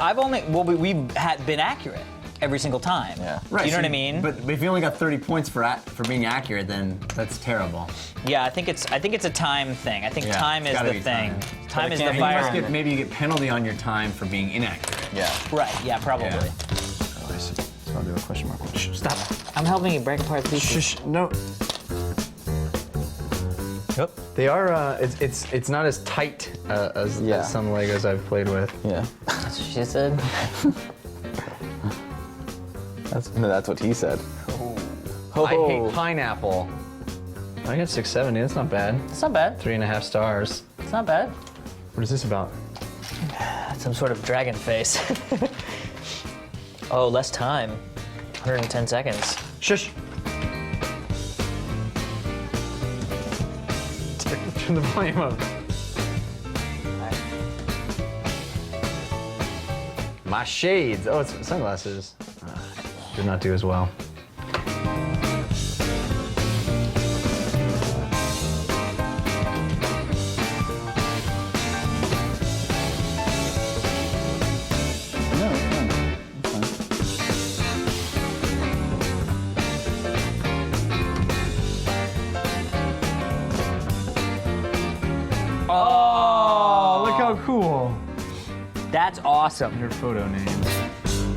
[SPEAKER 16] we've been accurate every single time.
[SPEAKER 13] Yeah.
[SPEAKER 11] Right.
[SPEAKER 16] You know
[SPEAKER 11] so
[SPEAKER 16] what I mean?
[SPEAKER 11] But if you only got 30 points for being accurate, then that's terrible.
[SPEAKER 16] Yeah, I think it's a time thing. I think
[SPEAKER 11] Yeah,
[SPEAKER 16] time
[SPEAKER 11] it's
[SPEAKER 16] is
[SPEAKER 11] gotta
[SPEAKER 16] the
[SPEAKER 11] be
[SPEAKER 16] thing. Time is the
[SPEAKER 11] And you
[SPEAKER 16] fire.
[SPEAKER 11] must maybe you get penalty on your time for being inaccurate.
[SPEAKER 13] Yeah.
[SPEAKER 16] Right. Yeah, probably.
[SPEAKER 11] Yeah. So I'll do a question mark. Shh, stop.
[SPEAKER 16] I'm helping you break apart these.
[SPEAKER 11] Shh, no.
[SPEAKER 15] Yep. They are. It's not as tight as some Legos I've played with.
[SPEAKER 13] Yeah.
[SPEAKER 16] That's what she said.
[SPEAKER 13] That's what he said.
[SPEAKER 15] I hate pineapple. I got 670. That's not bad.
[SPEAKER 16] It's not bad.
[SPEAKER 15] 3.5 stars.
[SPEAKER 16] It's not bad.
[SPEAKER 15] What is this about?
[SPEAKER 16] Some sort of dragon face. Oh, less time. 110 seconds.
[SPEAKER 15] Shush. Turn the volume up. My shades. Oh, it's sunglasses. Did not do as well.
[SPEAKER 16] Oh,
[SPEAKER 15] look how cool.
[SPEAKER 16] That's awesome.
[SPEAKER 15] Your photo name.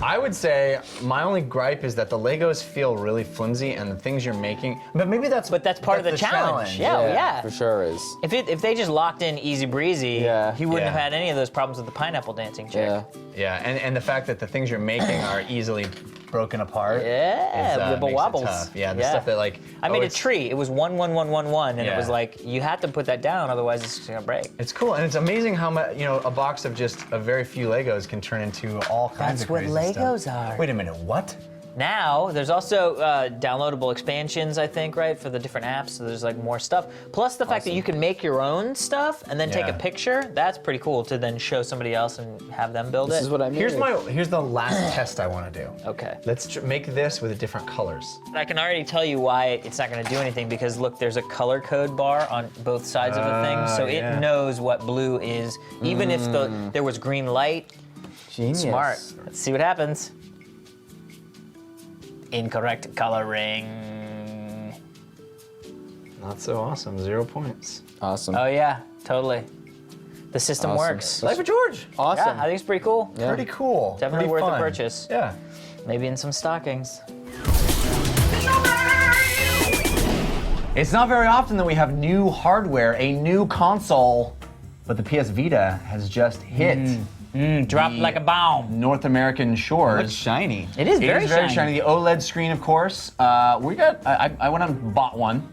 [SPEAKER 11] I would say my only gripe is that the Legos feel really flimsy and the things you're making. But maybe that's
[SPEAKER 16] part of the challenge. Yeah.
[SPEAKER 13] For sure is.
[SPEAKER 16] If they just locked in easy breezy, he wouldn't
[SPEAKER 11] Yeah.
[SPEAKER 16] have had any of those problems with the pineapple dancing chick.
[SPEAKER 11] Yeah, and the fact that the things you're making are easily broken apart.
[SPEAKER 16] Yeah,
[SPEAKER 11] is,
[SPEAKER 16] wibble
[SPEAKER 11] makes it
[SPEAKER 16] wobbles.
[SPEAKER 11] tough. Yeah, the stuff that like.
[SPEAKER 16] I made a tree. It was 1, 1, 1, 1, 1, and it
[SPEAKER 11] Yeah.
[SPEAKER 16] was like you had to put that down, otherwise it's gonna break.
[SPEAKER 11] It's cool, and it's amazing how much a box of just a very few Legos can turn into all kinds
[SPEAKER 16] That's
[SPEAKER 11] of
[SPEAKER 16] what
[SPEAKER 11] crazy
[SPEAKER 16] Legos
[SPEAKER 11] stuff.
[SPEAKER 16] are.
[SPEAKER 11] Wait a minute, what?
[SPEAKER 16] Now, there's also downloadable expansions, I think, right, for the different apps, so there's like more stuff. Plus the fact that you can make your own stuff and then take a
[SPEAKER 11] Yeah.
[SPEAKER 16] picture, that's pretty cool to then show somebody else and have them build it.
[SPEAKER 13] This is what I mean.
[SPEAKER 11] Here's the last test I want to do.
[SPEAKER 16] Okay.
[SPEAKER 11] Let's make this with different colors.
[SPEAKER 16] I can already tell you why it's not gonna do anything because look, there's a color code bar on both sides of the thing, so
[SPEAKER 11] yeah.
[SPEAKER 16] it knows what blue is, even if there was green light.
[SPEAKER 13] Genius.
[SPEAKER 16] Smart. Let's see what happens. Incorrect coloring.
[SPEAKER 11] Not so awesome, 0 points.
[SPEAKER 13] Awesome.
[SPEAKER 16] Oh yeah, totally. The system
[SPEAKER 13] Awesome.
[SPEAKER 16] works.
[SPEAKER 11] Life of George.
[SPEAKER 13] Awesome.
[SPEAKER 16] Yeah, I think it's pretty cool.
[SPEAKER 13] Yeah.
[SPEAKER 11] Pretty cool.
[SPEAKER 16] Definitely
[SPEAKER 11] Pretty
[SPEAKER 16] worth
[SPEAKER 11] fun.
[SPEAKER 16] a purchase.
[SPEAKER 11] Yeah.
[SPEAKER 16] Maybe in some stockings.
[SPEAKER 11] It's not very often that we have new hardware, a new console, but the PS Vita has just hit.
[SPEAKER 16] Dropped like a bomb.
[SPEAKER 11] North American shores.
[SPEAKER 13] Looks shiny.
[SPEAKER 16] It is very
[SPEAKER 11] shiny. The OLED screen, of course. I went out and bought one,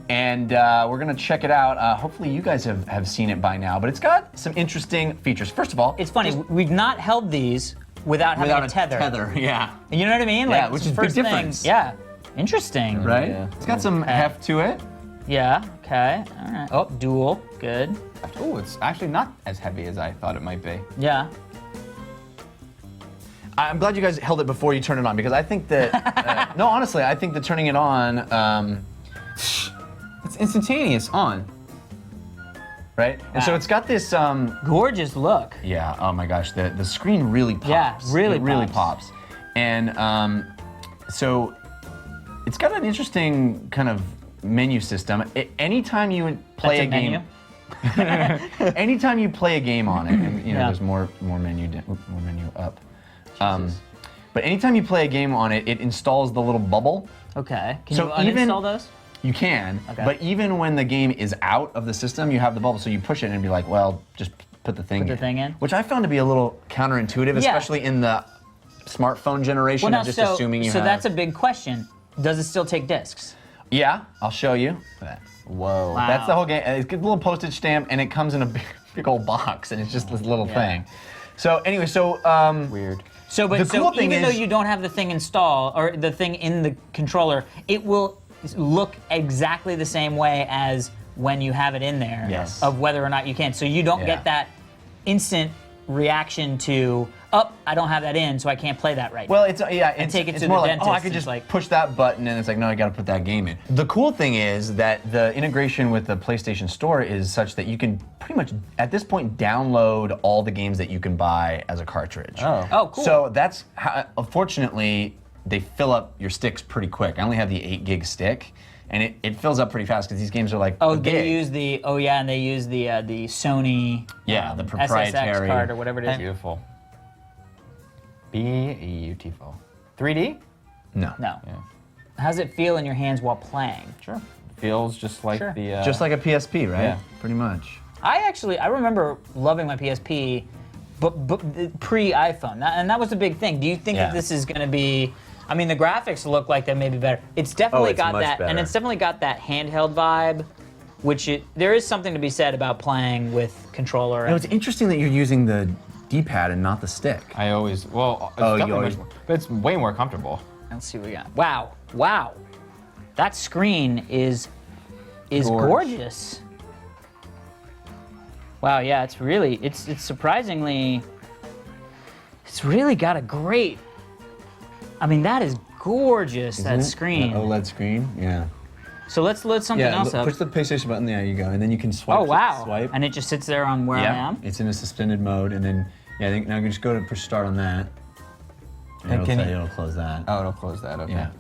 [SPEAKER 11] and we're gonna check it out. Hopefully, you guys have seen it by now. But it's got some interesting features. First of all,
[SPEAKER 16] It's funny, we've not held these without having a tether.
[SPEAKER 11] Yeah.
[SPEAKER 16] You know what I mean?
[SPEAKER 11] Yeah,
[SPEAKER 16] Like,
[SPEAKER 11] which
[SPEAKER 16] it's
[SPEAKER 11] is
[SPEAKER 16] the
[SPEAKER 11] big
[SPEAKER 16] first thing.
[SPEAKER 11] difference.
[SPEAKER 16] Yeah. Interesting.
[SPEAKER 11] Right?
[SPEAKER 13] Yeah.
[SPEAKER 11] It's got some heft to it.
[SPEAKER 16] Yeah. Okay. All right. Oh, dual. Good.
[SPEAKER 13] Oh, it's actually not as heavy as I thought it might be.
[SPEAKER 16] Yeah.
[SPEAKER 11] I'm glad you guys held it before you turned it on because I think that no, honestly, I think that turning it on,
[SPEAKER 13] It's instantaneous on.
[SPEAKER 11] right? And so it's got this
[SPEAKER 16] gorgeous look.
[SPEAKER 11] Yeah. Oh my gosh, the screen really pops.
[SPEAKER 16] Yeah, really
[SPEAKER 11] it really
[SPEAKER 16] pops.
[SPEAKER 11] pops. And so it's got an interesting kind of menu system. Anytime you play
[SPEAKER 16] That's
[SPEAKER 11] a
[SPEAKER 16] a
[SPEAKER 11] game.
[SPEAKER 16] menu?
[SPEAKER 11] Anytime you play a game on it, and
[SPEAKER 16] Yeah.
[SPEAKER 11] there's more menu up. But anytime you play a game on it, it installs the little bubble.
[SPEAKER 16] Okay. Can
[SPEAKER 11] So
[SPEAKER 16] you
[SPEAKER 11] even-
[SPEAKER 16] uninstall those?
[SPEAKER 11] You can,
[SPEAKER 16] Okay.
[SPEAKER 11] but even when the game is out of the system, you have the bubble, so you push it and be like, well, just put the thing
[SPEAKER 16] Put the thing in?
[SPEAKER 11] Which I found to be a little counterintuitive,
[SPEAKER 16] Yeah.
[SPEAKER 11] especially in the smartphone generation,
[SPEAKER 16] Well, now,
[SPEAKER 11] of just
[SPEAKER 16] so,
[SPEAKER 11] assuming you
[SPEAKER 16] so
[SPEAKER 11] have.
[SPEAKER 16] that's a big question. Does it still take discs?
[SPEAKER 11] Yeah, I'll show you.
[SPEAKER 13] Whoa.
[SPEAKER 16] Wow.
[SPEAKER 11] That's the whole game. It's a little postage stamp, and it comes in a big old box, and it's just this little thing. So anyway,
[SPEAKER 13] Weird.
[SPEAKER 16] So, but
[SPEAKER 11] The
[SPEAKER 16] so
[SPEAKER 11] cool thing
[SPEAKER 16] even though
[SPEAKER 11] is-
[SPEAKER 16] you don't have the thing installed or the thing in the controller, it will look exactly the same way as when you have it in there.
[SPEAKER 11] Yes.
[SPEAKER 16] Of whether or not you can. So you don't
[SPEAKER 11] Yeah.
[SPEAKER 16] get that instant reaction to, oh, I don't have that in, so I can't play that right
[SPEAKER 11] Well,
[SPEAKER 16] now.
[SPEAKER 11] it's yeah,
[SPEAKER 16] And take it
[SPEAKER 11] it's
[SPEAKER 16] to
[SPEAKER 11] more
[SPEAKER 16] the
[SPEAKER 11] like,
[SPEAKER 16] dentist.
[SPEAKER 11] oh, I could
[SPEAKER 16] It's
[SPEAKER 11] just
[SPEAKER 16] like-
[SPEAKER 11] push that button, and it's like, no, I got to put that game in. The cool thing is that the integration with the PlayStation Store is such that you can pretty much, at this point, download all the games that you can buy as a cartridge.
[SPEAKER 16] Oh, cool.
[SPEAKER 11] So that's how, unfortunately, they fill up your sticks pretty quick. I only have the 8 gig stick, and it fills up pretty fast because these games are like
[SPEAKER 16] Oh,
[SPEAKER 11] a
[SPEAKER 16] they
[SPEAKER 11] gig.
[SPEAKER 16] use the and they use the Sony
[SPEAKER 11] Yeah, the
[SPEAKER 16] SSX
[SPEAKER 11] proprietary
[SPEAKER 16] card or whatever it is.
[SPEAKER 13] Beautiful. Beautiful. 3D?
[SPEAKER 11] No.
[SPEAKER 16] No.
[SPEAKER 13] Yeah.
[SPEAKER 16] How's it feel in your hands while playing?
[SPEAKER 13] Sure. Feels just like
[SPEAKER 16] Sure.
[SPEAKER 13] the.
[SPEAKER 11] Just like a PSP, right?
[SPEAKER 13] Yeah.
[SPEAKER 11] Pretty much.
[SPEAKER 16] I remember loving my PSP, but pre-iPhone, and that was the big thing. Do you think
[SPEAKER 11] Yeah.
[SPEAKER 16] that this is going to be? I mean, the graphics look like they may be better. It's definitely
[SPEAKER 11] it's
[SPEAKER 16] got
[SPEAKER 11] much
[SPEAKER 16] that, and
[SPEAKER 11] better.
[SPEAKER 16] it's definitely got that handheld vibe, which there is something to be said about playing with controller.
[SPEAKER 11] No, it's interesting that you're using the D-pad and not the stick.
[SPEAKER 13] I always. Well, it's
[SPEAKER 11] Oh, you
[SPEAKER 13] definitely
[SPEAKER 11] always-
[SPEAKER 13] much more, but it's way more comfortable.
[SPEAKER 16] Let's see what we got. Wow, that screen is
[SPEAKER 13] Gorge.
[SPEAKER 16] gorgeous. Wow, yeah, it's surprisingly, it's really got a great. I mean, that is gorgeous. That screen.
[SPEAKER 11] The OLED screen, yeah.
[SPEAKER 16] So let's load something else up.
[SPEAKER 11] Push the PlayStation button. There you go, and then you can swipe.
[SPEAKER 16] Oh wow!
[SPEAKER 11] Swipe.
[SPEAKER 16] And it just sits there on where I am.
[SPEAKER 11] It's in a suspended mode, and then I think now you can just go to push start on that. And it'll
[SPEAKER 13] can
[SPEAKER 11] tell
[SPEAKER 13] you-
[SPEAKER 11] you it'll close that.
[SPEAKER 13] Oh, it'll close that. Okay.
[SPEAKER 11] Yeah.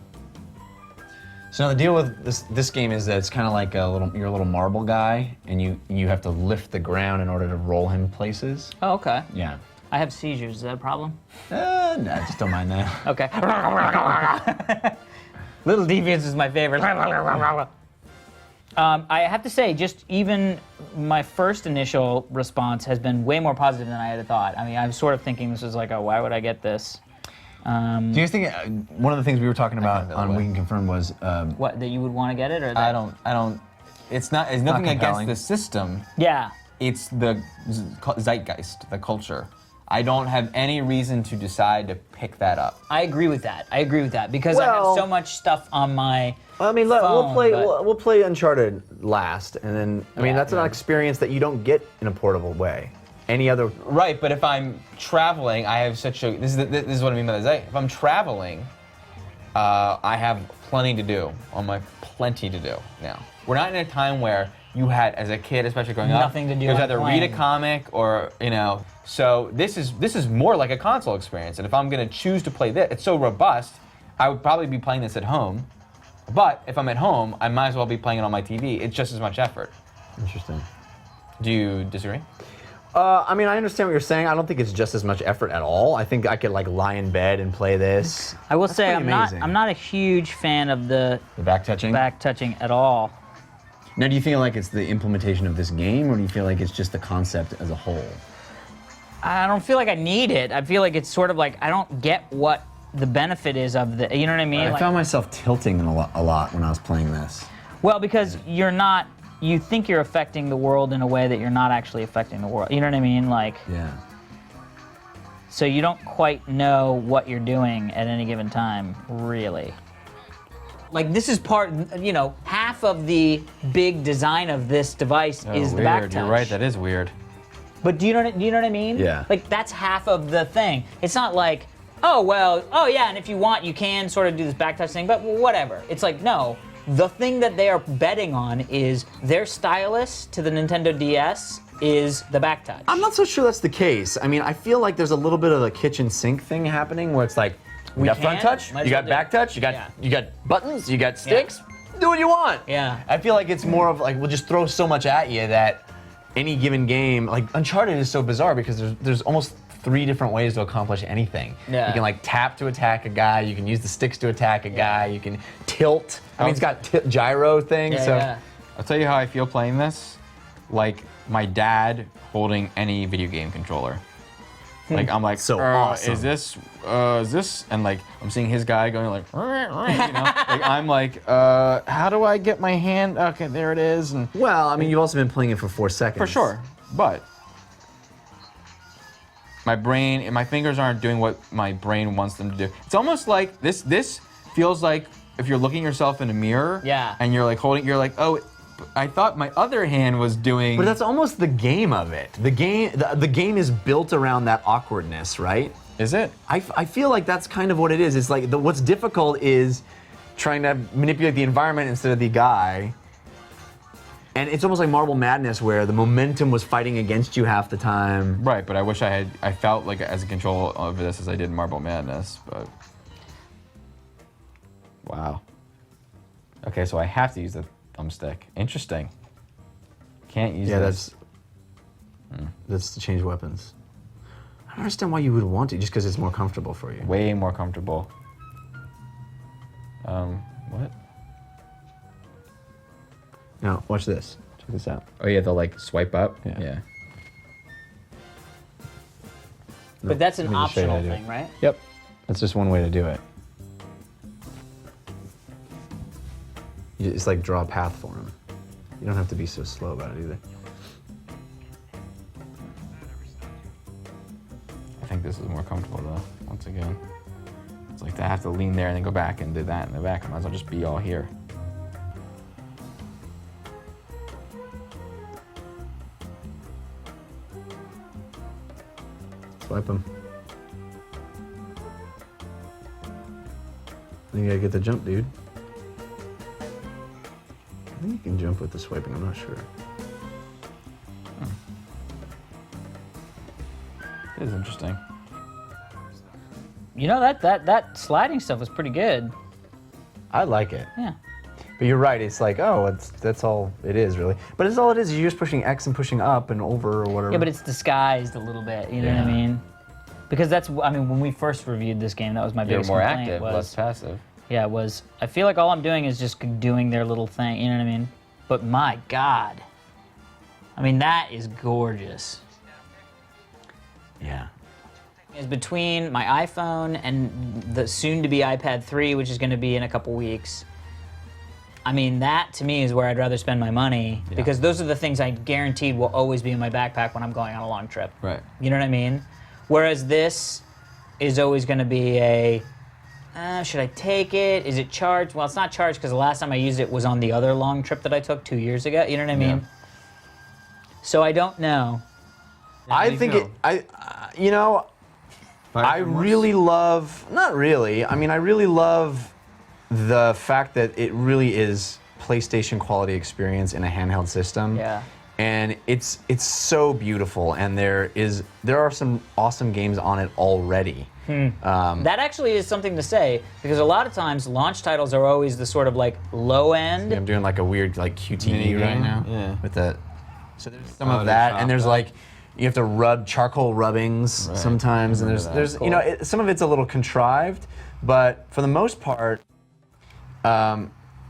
[SPEAKER 11] So now the deal with this game is that it's kind of like you're a little marble guy, and you have to lift the ground in order to roll him places.
[SPEAKER 16] Oh, okay.
[SPEAKER 11] Yeah.
[SPEAKER 16] I have seizures. Is that a problem?
[SPEAKER 11] No, just don't mind that.
[SPEAKER 16] Okay. Little Deviants is my favorite. I have to say, just even my first initial response has been way more positive than I had thought. I mean, I was sort of thinking this was like, oh, why would I get this?
[SPEAKER 11] Do you guys think one of the things we were talking about on We Can Confirm was
[SPEAKER 16] what, that you would want to get it, or that?
[SPEAKER 13] I don't. It's nothing against the system.
[SPEAKER 16] Yeah.
[SPEAKER 13] It's the zeitgeist, the culture. I don't have any reason to decide to pick that up.
[SPEAKER 16] I agree with that. Because I have so much stuff on my.
[SPEAKER 11] I mean,
[SPEAKER 16] phone,
[SPEAKER 11] we'll play Uncharted last, and then I mean that's an experience that you don't get in a portable way. Any other?
[SPEAKER 13] Right, but if I'm traveling, I have such a. This is what I mean by the zeitgeist. If I'm traveling, I have plenty to do. Plenty to do now. We're not in a time where you had, as a kid, especially growing up,
[SPEAKER 16] nothing to do.
[SPEAKER 13] You was either read a comic or So this is more like a console experience. And if I'm going to choose to play this, it's so robust. I would probably be playing this at home. But if I'm at home, I might as well be playing it on my TV. It's just as much effort.
[SPEAKER 11] Interesting.
[SPEAKER 13] Do you disagree?
[SPEAKER 11] I mean, I understand what you're saying. I don't think it's just as much effort at all. I think I could like lie in bed and play this.
[SPEAKER 16] I will say I'm not a huge fan of the
[SPEAKER 11] back touching
[SPEAKER 16] at all.
[SPEAKER 11] Now, do you feel like it's the implementation of this game, or do you feel like it's just the concept as a whole?
[SPEAKER 16] I don't feel like I need it. I feel like it's sort of like I don't get what the benefit is of the. You know what I mean?
[SPEAKER 11] I found myself tilting a lot when I was playing this.
[SPEAKER 16] Well, because you're not. You think you're affecting the world in a way that you're not actually affecting the world. You know what I mean? Like.
[SPEAKER 11] Yeah.
[SPEAKER 16] So you don't quite know what you're doing at any given time, really. Like this is half of the big design of this device is the back touch.
[SPEAKER 13] You're right. That is weird.
[SPEAKER 16] But do you know what I mean?
[SPEAKER 11] Yeah.
[SPEAKER 16] Like that's half of the thing. It's not like, oh yeah, and if you want, you can sort of do this back touch thing, but whatever. It's like no. The thing that they are betting on is their stylus to the Nintendo DS is the back touch.
[SPEAKER 11] I'm not so sure that's the case. I mean, I feel like there's a little bit of a kitchen sink thing happening where it's like, you got front touch, you got back touch, you got buttons, you got sticks. Yeah. Do what you want.
[SPEAKER 16] Yeah.
[SPEAKER 11] I feel like it's more of like we'll just throw so much at you that any given game, like Uncharted is so bizarre because there's almost 3 different ways to accomplish anything.
[SPEAKER 16] Yeah.
[SPEAKER 11] You can like tap to attack a guy, you can use the sticks to attack a guy, you can tilt. I mean, it's got gyro thing.
[SPEAKER 13] I'll tell you how I feel playing this. Like my dad holding any video game controller. Like I'm like,
[SPEAKER 11] so awesome.
[SPEAKER 13] Is this, and like I'm seeing his guy going like, like I'm like, how do I get my hand? Okay, there it is. And
[SPEAKER 11] well, I mean, you've also been playing it for 4 seconds.
[SPEAKER 13] For sure, but my brain and my fingers aren't doing what my brain wants them to do. It's almost like this feels like if you're looking yourself in a mirror.
[SPEAKER 16] Yeah.
[SPEAKER 13] And you're like holding, you're like, oh. I thought my other hand was doing.
[SPEAKER 11] But that's almost the game of it. The game is built around that awkwardness, right?
[SPEAKER 13] Is it?
[SPEAKER 11] I feel like that's kind of what it is. It's like what's difficult is trying to manipulate the environment instead of the guy. And it's almost like Marble Madness where the momentum was fighting against you half the time.
[SPEAKER 13] Right, but I wish I felt like as a control over this as I did in Marble Madness, but. Wow. Okay, so I have to use the thumbstick. Interesting. Can't use this.
[SPEAKER 11] That's to change weapons. I don't understand why you would want to, just because it's more comfortable for you.
[SPEAKER 13] Way more comfortable. What?
[SPEAKER 11] Now, watch this. Check this out.
[SPEAKER 13] Oh yeah, they'll like swipe up? Yeah.
[SPEAKER 16] But that's an optional thing, right?
[SPEAKER 11] Yep. That's just one way to do it. You just like draw a path for him. You don't have to be so slow about it either.
[SPEAKER 13] I think this is more comfortable though, once again. It's like I have to lean there and then go back and do that in the back. I might as well just be all here.
[SPEAKER 11] Swipe him. Then you gotta get the jump, dude. I think you can jump with the swiping, I'm not sure.
[SPEAKER 13] It is interesting.
[SPEAKER 16] You know, that sliding stuff was pretty good.
[SPEAKER 11] I like it.
[SPEAKER 16] Yeah.
[SPEAKER 11] But you're right, it's like, that's all it is, really. But it's all it is, you're just pushing X and pushing up and over or whatever.
[SPEAKER 16] Yeah, but it's disguised a little bit, you know what I mean? Because that's, I mean, when we first reviewed this game, that was my
[SPEAKER 13] You're
[SPEAKER 16] biggest
[SPEAKER 13] more
[SPEAKER 16] complaint.
[SPEAKER 13] active,
[SPEAKER 16] was,
[SPEAKER 13] less passive.
[SPEAKER 16] Yeah, it was. I feel like all I'm doing is just doing their little thing. You know what I mean? But my God, I mean that is gorgeous.
[SPEAKER 11] Yeah.
[SPEAKER 16] Is between my iPhone and the soon-to-be iPad 3, which is going to be in a couple weeks. I mean, that to me is where I'd rather spend my money because those are the things I guaranteed will always be in my backpack when I'm going on a long trip.
[SPEAKER 13] Right.
[SPEAKER 16] You know what I mean? Whereas this is always going to be a, should I take it? Is it charged? Well, it's not charged because the last time I used it was on the other long trip that I took 2 years ago. You know what I mean? So I don't know.
[SPEAKER 11] I think you know, I really love, not really, I mean, I really love the fact that it really is PlayStation quality experience in a handheld system.
[SPEAKER 16] Yeah.
[SPEAKER 11] And it's so beautiful, and there are some awesome games on it already.
[SPEAKER 16] That actually is something to say because a lot of times launch titles are always the sort of like low end.
[SPEAKER 11] I'm doing like a weird like QTE right now.
[SPEAKER 13] Yeah.
[SPEAKER 11] With the, so there's some of that, and there's like, you have to rub charcoal rubbings sometimes, and there's you know, some of it's a little contrived, but for the most part,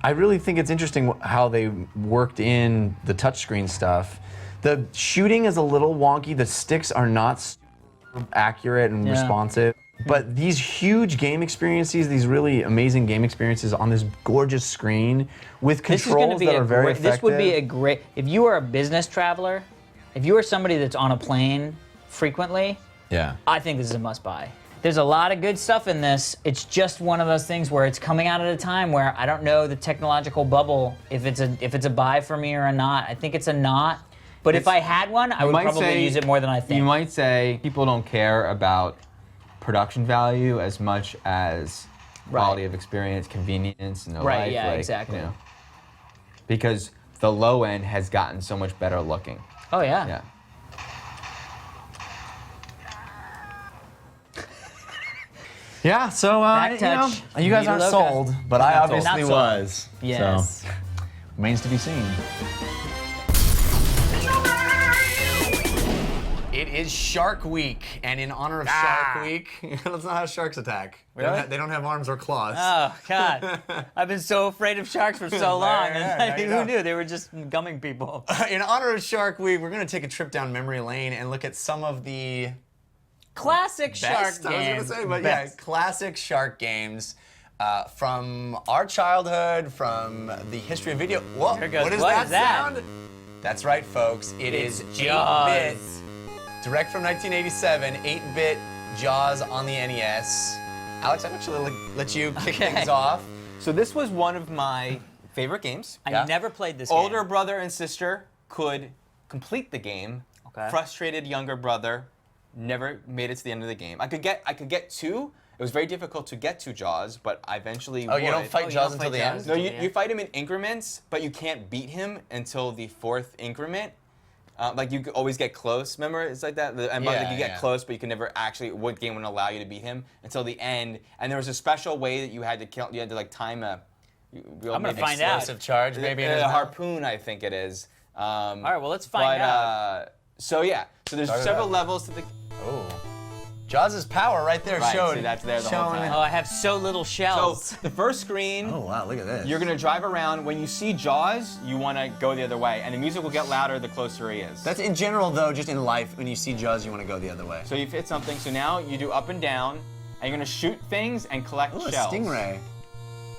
[SPEAKER 11] I really think it's interesting how they worked in the touchscreen stuff. The shooting is a little wonky. The sticks are not super accurate and responsive. But these huge game experiences, these really amazing game experiences on this gorgeous screen with controls that are very effective.
[SPEAKER 16] This would be a great, if you are a business traveler, if you are somebody that's on a plane frequently, I think this is a must-buy. There's a lot of good stuff in this. It's just one of those things where it's coming out at a time where I don't know the technological bubble, if it's a buy for me or a not. I think it's a not. But if I had one, I would probably use it more than I think.
[SPEAKER 13] You might say people don't care about production value as much as quality of experience, convenience, and the
[SPEAKER 16] Right,
[SPEAKER 13] like.
[SPEAKER 16] yeah,
[SPEAKER 13] like,
[SPEAKER 16] exactly.
[SPEAKER 13] You know, because the low end has gotten so much better looking.
[SPEAKER 16] Oh, yeah.
[SPEAKER 13] Yeah.
[SPEAKER 11] Yeah, so you know, you guys aren't sold, but I obviously was.
[SPEAKER 16] Yes.
[SPEAKER 11] So, remains to be seen. It is Shark Week, and in honor of Shark Week, that's not how sharks attack.
[SPEAKER 16] Really?
[SPEAKER 11] They don't have arms or claws.
[SPEAKER 16] Oh, God. I've been so afraid of sharks for so long.
[SPEAKER 11] Yeah,
[SPEAKER 16] Who knew? They were just gumming people.
[SPEAKER 11] In honor of Shark Week, we're going to take a trip down memory lane and look at some of the
[SPEAKER 16] classic shark games.
[SPEAKER 11] I was going to say, but yeah, classic shark games from our childhood, from the history of video. Whoa, what is that sound? That's right, folks. It's
[SPEAKER 16] Jaws.
[SPEAKER 11] 8-bit. Direct from 1987, 8-bit Jaws on the NES. Alex, I'd actually let you kick things off.
[SPEAKER 4] So this was one of my favorite games.
[SPEAKER 16] I never played this
[SPEAKER 4] Older
[SPEAKER 16] game.
[SPEAKER 4] brother and sister could complete the game.
[SPEAKER 16] Okay.
[SPEAKER 4] Frustrated younger brother never made it to the end of the game. I could get two. It was very difficult to get to Jaws, but I eventually would.
[SPEAKER 11] You don't fight Jaws until the end?
[SPEAKER 4] No, you fight him in increments, but you can't beat him until the 4th increment. Like you could always get close. Remember, it's like that. You get close, but you can never actually. What game wouldn't allow you to beat him until the end? And there was a special way that you had to kill. You had to like time a.
[SPEAKER 16] I'm gonna find out.
[SPEAKER 11] Explosive charge, maybe.
[SPEAKER 4] A harpoon, I think it is.
[SPEAKER 16] All right, well let's find out.
[SPEAKER 4] So yeah, so there's several levels to the.
[SPEAKER 11] Oh. Jaws' power right there showed.
[SPEAKER 4] See, that's there the whole time.
[SPEAKER 16] Oh, I have so little shells.
[SPEAKER 4] So the first screen.
[SPEAKER 11] Oh wow, look at this.
[SPEAKER 4] You're gonna drive around. When you see Jaws, you want to go the other way, and the music will get louder the closer he is.
[SPEAKER 11] That's in general though, just in life. When you see Jaws, you want to go the other way.
[SPEAKER 4] So you've hit something. So now you do up and down, and you're gonna shoot things and collect
[SPEAKER 11] Ooh,
[SPEAKER 4] shells.
[SPEAKER 11] A stingray.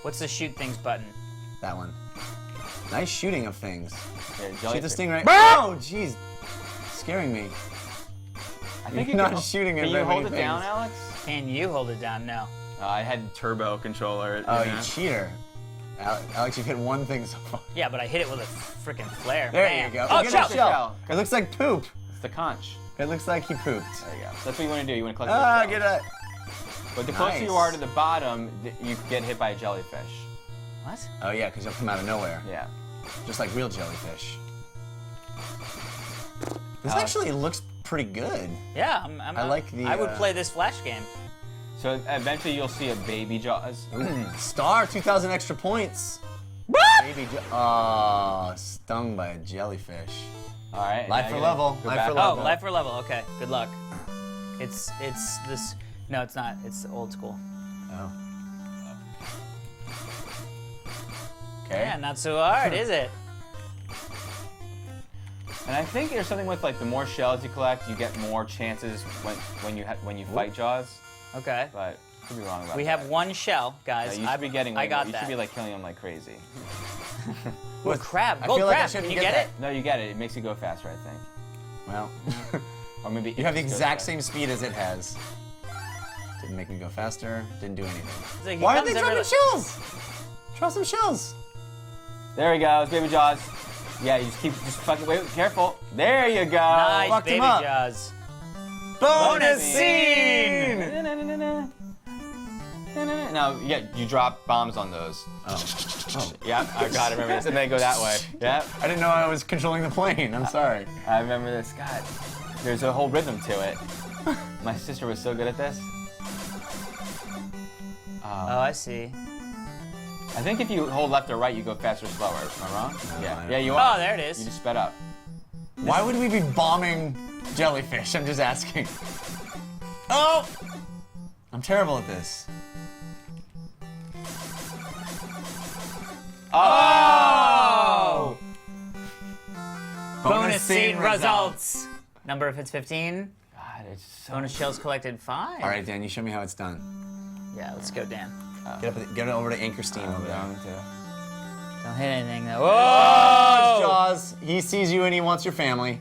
[SPEAKER 16] What's the shoot things button?
[SPEAKER 11] That one. Nice shooting of things.
[SPEAKER 4] Yeah,
[SPEAKER 11] shoot the stingray. Oh, jeez. Scaring me.
[SPEAKER 4] I think
[SPEAKER 11] you're not shooting it.
[SPEAKER 4] Can you hold it down, Alex?
[SPEAKER 16] Can you hold it down? No.
[SPEAKER 4] I had turbo controller.
[SPEAKER 11] Oh, you cheater. Alex, you've hit one thing so far.
[SPEAKER 16] Yeah, but I hit it with a freaking flare.
[SPEAKER 11] There
[SPEAKER 16] Bam.
[SPEAKER 11] you go.
[SPEAKER 16] Oh,
[SPEAKER 11] shell. It looks like poop.
[SPEAKER 4] It's the conch.
[SPEAKER 11] It looks like he pooped.
[SPEAKER 4] There you go. So that's what you want to do. You want to collect
[SPEAKER 11] get it.
[SPEAKER 4] But the closer you are to the bottom, you get hit by a jellyfish.
[SPEAKER 16] What?
[SPEAKER 11] Oh yeah, because you'll come out of nowhere.
[SPEAKER 4] Yeah.
[SPEAKER 11] Just like real jellyfish. This actually looks pretty good.
[SPEAKER 16] Yeah,
[SPEAKER 11] I like the.
[SPEAKER 16] I would play this Flash game.
[SPEAKER 4] So eventually you'll see a baby Jaws.
[SPEAKER 11] Star, 2,000 extra points. Baby stung by a jellyfish.
[SPEAKER 4] All right.
[SPEAKER 11] Life for level.
[SPEAKER 16] Oh, life for level. Okay, good luck. It's this. No, it's not. It's old school.
[SPEAKER 11] Oh. Okay.
[SPEAKER 16] Yeah, not so hard, is it?
[SPEAKER 13] And I think there's something with like the more shells you collect, you get more chances when you fight Jaws.
[SPEAKER 16] Okay.
[SPEAKER 13] But could be wrong about
[SPEAKER 16] We
[SPEAKER 13] that.
[SPEAKER 16] have one shell, guys.
[SPEAKER 13] You should be getting.
[SPEAKER 16] I got
[SPEAKER 13] You
[SPEAKER 16] that.
[SPEAKER 13] should be like killing them like crazy.
[SPEAKER 16] What crab?
[SPEAKER 11] I
[SPEAKER 16] Gold
[SPEAKER 11] feel like I
[SPEAKER 16] crab.
[SPEAKER 11] shouldn't
[SPEAKER 16] Can you
[SPEAKER 11] get
[SPEAKER 16] get
[SPEAKER 11] that.
[SPEAKER 16] it?
[SPEAKER 13] No, you get it. It makes you go faster, I think.
[SPEAKER 11] Well,
[SPEAKER 13] Or maybe
[SPEAKER 11] you have the exact same speed as it has. Didn't make me go faster. Didn't do anything.
[SPEAKER 16] It's like he
[SPEAKER 11] Why are
[SPEAKER 16] comes
[SPEAKER 11] they
[SPEAKER 16] every
[SPEAKER 11] dropping shells? Draw some shells.
[SPEAKER 13] There he goes, baby Jaws. Yeah, you just fucking wait. Careful. There you go.
[SPEAKER 16] Nice,
[SPEAKER 11] Fucked him
[SPEAKER 16] baby
[SPEAKER 11] up.
[SPEAKER 16] Jaws.
[SPEAKER 11] Bonus scene.
[SPEAKER 13] No, yeah, you drop bombs on those.
[SPEAKER 11] Oh.
[SPEAKER 13] Yeah, I gotta remember this. And then go that way. Yeah.
[SPEAKER 11] I didn't know I was controlling the plane. I'm sorry.
[SPEAKER 13] I remember this. God, there's a whole rhythm to it. My sister was so good at this.
[SPEAKER 16] Oh, I see.
[SPEAKER 13] I think if you hold left or right, you go faster or slower. Am I wrong?
[SPEAKER 11] No,
[SPEAKER 13] Yeah, you are.
[SPEAKER 16] Oh, there it is.
[SPEAKER 13] You just sped up.
[SPEAKER 11] Why would we be bombing jellyfish? I'm just asking. Oh! I'm terrible at this.
[SPEAKER 13] Oh!
[SPEAKER 16] Bonus scene results. Number of hits 15.
[SPEAKER 13] God, it's so
[SPEAKER 16] Bonus shells collected 5.
[SPEAKER 11] All right, Dan, you show me how it's done.
[SPEAKER 16] Yeah, let's go, Dan.
[SPEAKER 11] Get it over to Anchorstein over there.
[SPEAKER 16] Don't hit anything though.
[SPEAKER 11] Oh,
[SPEAKER 16] Whoa!
[SPEAKER 11] Jaws. He sees you and he wants your family.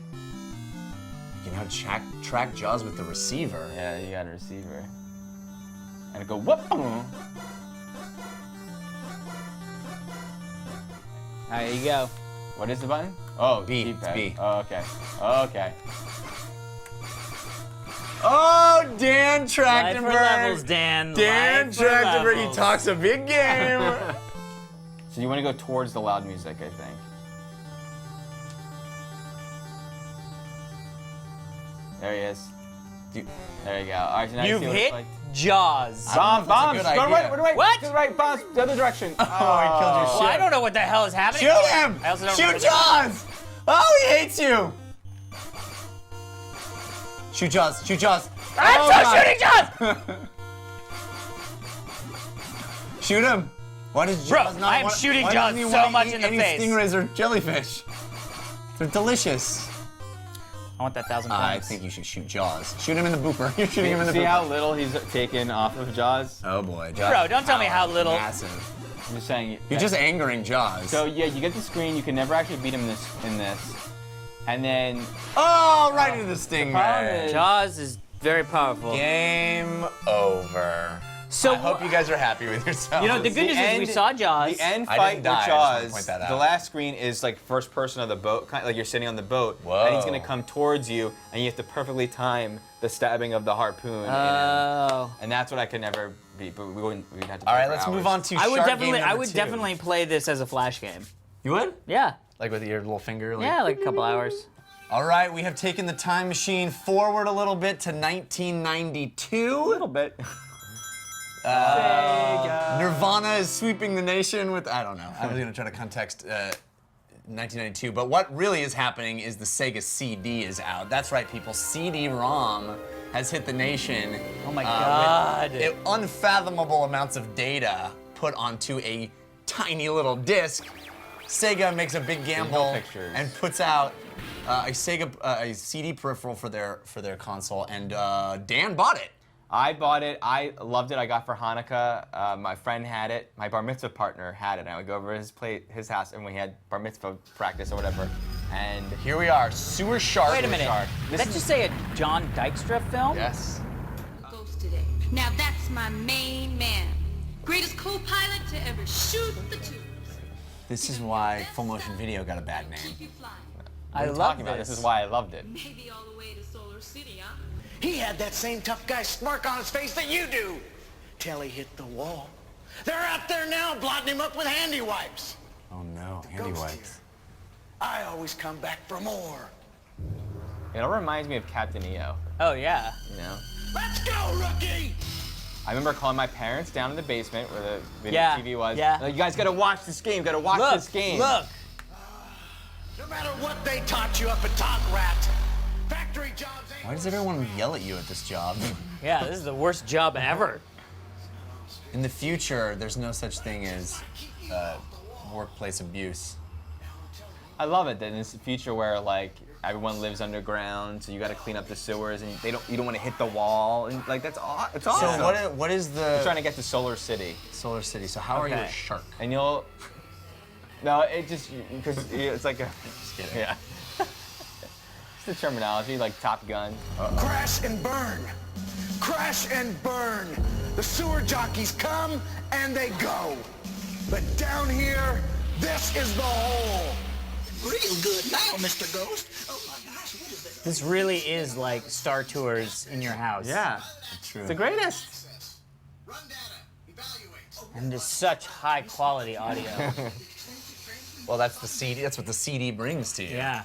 [SPEAKER 11] You know how to track Jaws with the receiver.
[SPEAKER 13] Yeah, you got a receiver. And go whoop.
[SPEAKER 16] All right, here you go.
[SPEAKER 13] What is the button? Oh,
[SPEAKER 11] B.
[SPEAKER 13] D-pad.
[SPEAKER 11] It's B.
[SPEAKER 13] Oh, okay. Okay.
[SPEAKER 11] Oh, Dan
[SPEAKER 16] Live
[SPEAKER 11] Trachtenberg.
[SPEAKER 16] for levels, Dan.
[SPEAKER 11] Dan
[SPEAKER 16] Live for
[SPEAKER 11] Trachtenberg. He
[SPEAKER 16] levels.
[SPEAKER 11] talks a big game.
[SPEAKER 13] So you want to go towards the loud music, I think. There he is. There you go. All right, so now
[SPEAKER 16] You've
[SPEAKER 13] you see what
[SPEAKER 16] hit
[SPEAKER 13] it's like.
[SPEAKER 16] Jaws.
[SPEAKER 13] Bombs!
[SPEAKER 11] That's a good
[SPEAKER 13] Go to right,
[SPEAKER 11] idea.
[SPEAKER 13] go to right.
[SPEAKER 16] What?
[SPEAKER 13] To the right, bombs. The other direction.
[SPEAKER 11] Oh, he killed your ship.
[SPEAKER 16] Well, I don't know what the hell is happening.
[SPEAKER 11] Shoot him!
[SPEAKER 16] I also don't
[SPEAKER 11] Shoot
[SPEAKER 16] remember
[SPEAKER 11] Jaws! Oh, he hates you! Shoot Jaws! Shoot Jaws!
[SPEAKER 16] I'm shooting Jaws!
[SPEAKER 11] Shoot him! Why does
[SPEAKER 16] Bro,
[SPEAKER 11] Jaws not
[SPEAKER 16] I am
[SPEAKER 11] want,
[SPEAKER 16] shooting
[SPEAKER 11] why
[SPEAKER 16] Jaws
[SPEAKER 11] doesn't he
[SPEAKER 16] so
[SPEAKER 11] want to
[SPEAKER 16] much
[SPEAKER 11] eat
[SPEAKER 16] in the
[SPEAKER 11] any
[SPEAKER 16] face.
[SPEAKER 11] stingrays or jellyfish? They're delicious.
[SPEAKER 16] I want that 1,000 points.
[SPEAKER 11] I think you should shoot Jaws. Shoot him in the booper. You're shooting him in the
[SPEAKER 13] See
[SPEAKER 11] booper.
[SPEAKER 13] how little he's taken off of Jaws?
[SPEAKER 11] Oh boy, Jaws.
[SPEAKER 16] Bro, don't tell me how little.
[SPEAKER 11] Massive.
[SPEAKER 13] I'm just saying.
[SPEAKER 11] You're just angering Jaws.
[SPEAKER 13] So yeah, you get the screen. You can never actually beat him in this. And then
[SPEAKER 11] Oh, right into the
[SPEAKER 13] problem
[SPEAKER 11] stingray.
[SPEAKER 13] is-
[SPEAKER 16] Jaws is very powerful.
[SPEAKER 11] Game over.
[SPEAKER 16] So
[SPEAKER 11] I hope you guys are happy with yourselves.
[SPEAKER 16] You know, the good news is we saw Jaws.
[SPEAKER 13] The end
[SPEAKER 11] I
[SPEAKER 13] fight
[SPEAKER 11] didn't
[SPEAKER 13] with
[SPEAKER 11] die, I just wanna
[SPEAKER 13] Jaws,
[SPEAKER 11] point that out.
[SPEAKER 13] the last screen is like first person of the boat, kind of like you're sitting on the boat, and he's gonna come towards you, and you have to perfectly time the stabbing of the harpoon in him.
[SPEAKER 16] Oh.
[SPEAKER 13] And that's what I could never beat, but we'd have to.
[SPEAKER 11] All
[SPEAKER 13] play
[SPEAKER 11] right,
[SPEAKER 13] for
[SPEAKER 11] let's
[SPEAKER 13] hours.
[SPEAKER 11] move on to
[SPEAKER 16] I would
[SPEAKER 11] shark
[SPEAKER 16] definitely,
[SPEAKER 11] game
[SPEAKER 16] I
[SPEAKER 11] number
[SPEAKER 16] would
[SPEAKER 11] 2.
[SPEAKER 16] definitely play this as a flash game.
[SPEAKER 11] You would?
[SPEAKER 16] Yeah.
[SPEAKER 11] Like with your little finger? Like...
[SPEAKER 16] Yeah, like a couple hours.
[SPEAKER 11] All right, we have taken the time machine forward a little bit to 1992.
[SPEAKER 13] A little bit.
[SPEAKER 11] Nirvana is sweeping the nation with, I don't know. I was going to try to context 1992, but what really is happening is the Sega CD is out. That's right, people. CD-ROM has hit the nation.
[SPEAKER 16] Oh my God.
[SPEAKER 11] With unfathomable amounts of data put onto a tiny little disc. Sega makes a big gamble
[SPEAKER 13] pictures.
[SPEAKER 11] and puts out a CD peripheral for their console, and Dan bought it.
[SPEAKER 13] I bought it. I loved it. I got for Hanukkah. My friend had it. My bar mitzvah partner had it. And I would go over to his house, and we had bar mitzvah practice or whatever. And
[SPEAKER 11] here we are, Sewer Shark.
[SPEAKER 16] Wait a minute. Did that just say a John Dykstra film?
[SPEAKER 11] Yes.
[SPEAKER 20] Ghost today. Now that's my main man. Greatest co-pilot to ever shoot the tubes.
[SPEAKER 11] This is why full motion video got a bad name.
[SPEAKER 13] what are you talking about? This is why I loved it.
[SPEAKER 20] Maybe all the way to Solar City, huh?
[SPEAKER 12] He had that same tough guy smirk on his face that you do. Till he hit the wall. They're out there now blotting him up with handy wipes.
[SPEAKER 11] Oh no, handy
[SPEAKER 12] Ghost
[SPEAKER 11] wipes.
[SPEAKER 12] I always come back for more.
[SPEAKER 13] It all reminds me of Captain EO.
[SPEAKER 16] Oh yeah.
[SPEAKER 13] You know?
[SPEAKER 12] Let's go, rookie!
[SPEAKER 13] I remember calling my parents down in the basement where the video
[SPEAKER 16] Yeah,
[SPEAKER 13] TV was.
[SPEAKER 16] yeah.
[SPEAKER 13] Like, you guys gotta watch this game. Gotta watch
[SPEAKER 16] Look,
[SPEAKER 13] this game.
[SPEAKER 16] look.
[SPEAKER 12] No matter what they taught you up at Talk Rat, back
[SPEAKER 11] Why does everyone yell at you at this job?
[SPEAKER 16] Yeah, this is the worst job ever.
[SPEAKER 11] In the future, there's no such thing as workplace abuse.
[SPEAKER 4] I love it that in this future where like everyone lives underground, so you got to clean up the sewers, and you don't want to hit the wall, and like it's awesome.
[SPEAKER 11] So what is the?
[SPEAKER 4] We're trying to get to Solar City.
[SPEAKER 11] Solar City. So how are you a shark?
[SPEAKER 4] And you'll. No, it just because it's like a.
[SPEAKER 11] Just kidding.
[SPEAKER 4] Yeah. It's the terminology, like Top Gun.
[SPEAKER 12] Crash and burn. Crash and burn. The sewer jockeys come and they go. But down here, this is the hole.
[SPEAKER 20] Real good now, Mr. Ghost. Oh my gosh, what is it?
[SPEAKER 16] This really is like Star Tours in your house.
[SPEAKER 4] Yeah,
[SPEAKER 11] true.
[SPEAKER 4] It's the greatest.
[SPEAKER 16] And just such high quality audio.
[SPEAKER 11] Well, that's the CD. That's what the CD brings to you.
[SPEAKER 16] Yeah.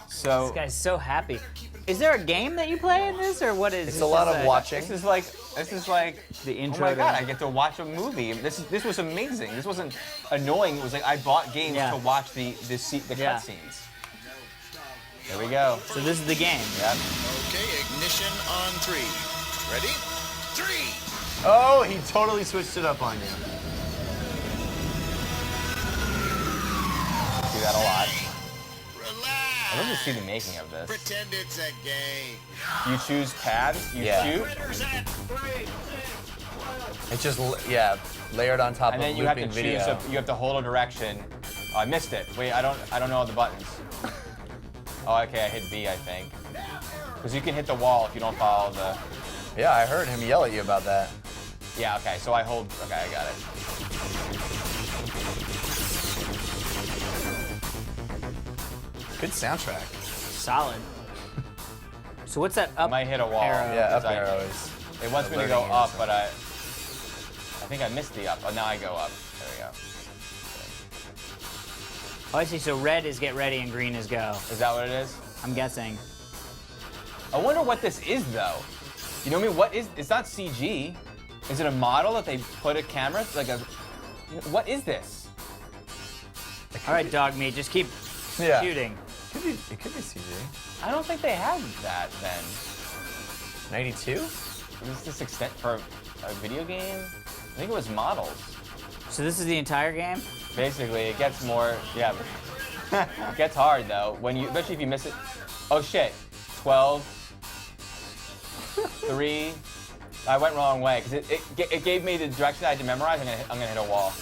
[SPEAKER 4] So
[SPEAKER 16] this guy's so happy. Is there a game that you play in this, or what is?
[SPEAKER 11] It's
[SPEAKER 16] this
[SPEAKER 11] a lot
[SPEAKER 16] just
[SPEAKER 11] of watching.
[SPEAKER 4] This is like
[SPEAKER 16] the intro.
[SPEAKER 4] Oh my god,
[SPEAKER 16] to-
[SPEAKER 4] I get to watch a movie. This was amazing. This wasn't annoying. It was like I bought games to watch the cutscenes. There we go.
[SPEAKER 16] So this is the game.
[SPEAKER 4] Yep.
[SPEAKER 12] Okay, ignition on 3. Ready? 3.
[SPEAKER 11] Oh, he totally switched it up on you.
[SPEAKER 4] Do that a lot. I'd love to see the making of this.
[SPEAKER 12] Pretend it's a game.
[SPEAKER 4] You choose paths, you shoot,
[SPEAKER 11] It's just layered on top
[SPEAKER 4] and
[SPEAKER 11] of
[SPEAKER 4] then you have to
[SPEAKER 11] looping video.
[SPEAKER 4] choose. You have to hold a direction. Oh, I missed it. Wait, I don't know all the buttons. Oh, okay, I hit B, I think. Because you can hit the wall if you don't follow the.
[SPEAKER 11] Yeah, I heard him yell at you about that.
[SPEAKER 4] Yeah. Okay. So I hold. Okay, I got it.
[SPEAKER 11] Good soundtrack.
[SPEAKER 16] Solid. So what's that up?
[SPEAKER 4] I might hit a wall.
[SPEAKER 16] arrow?
[SPEAKER 11] Yeah, up
[SPEAKER 4] Because
[SPEAKER 11] arrow is.
[SPEAKER 4] It wants me to go up, but I think I missed the up. Oh, now I go up. There we go.
[SPEAKER 16] Oh, I see. So red is get ready and green is go.
[SPEAKER 4] Is that what it is?
[SPEAKER 16] I'm guessing.
[SPEAKER 4] I wonder what this is, though. You know what I mean? What is? It's not CG. Is it a model that they put a camera? Like a. What is this?
[SPEAKER 16] All right, dog meat. Just keep shooting.
[SPEAKER 11] It could be CG.
[SPEAKER 4] I don't think they had that then.
[SPEAKER 11] 92?
[SPEAKER 4] Is this extent for a video game? I think it was models.
[SPEAKER 16] So this is the entire game?
[SPEAKER 4] Basically, it gets more. Yeah. It gets hard though especially if you miss it. Oh shit. 12. 3. I went wrong way because it gave me the direction I had to memorize. I'm gonna hit a wall.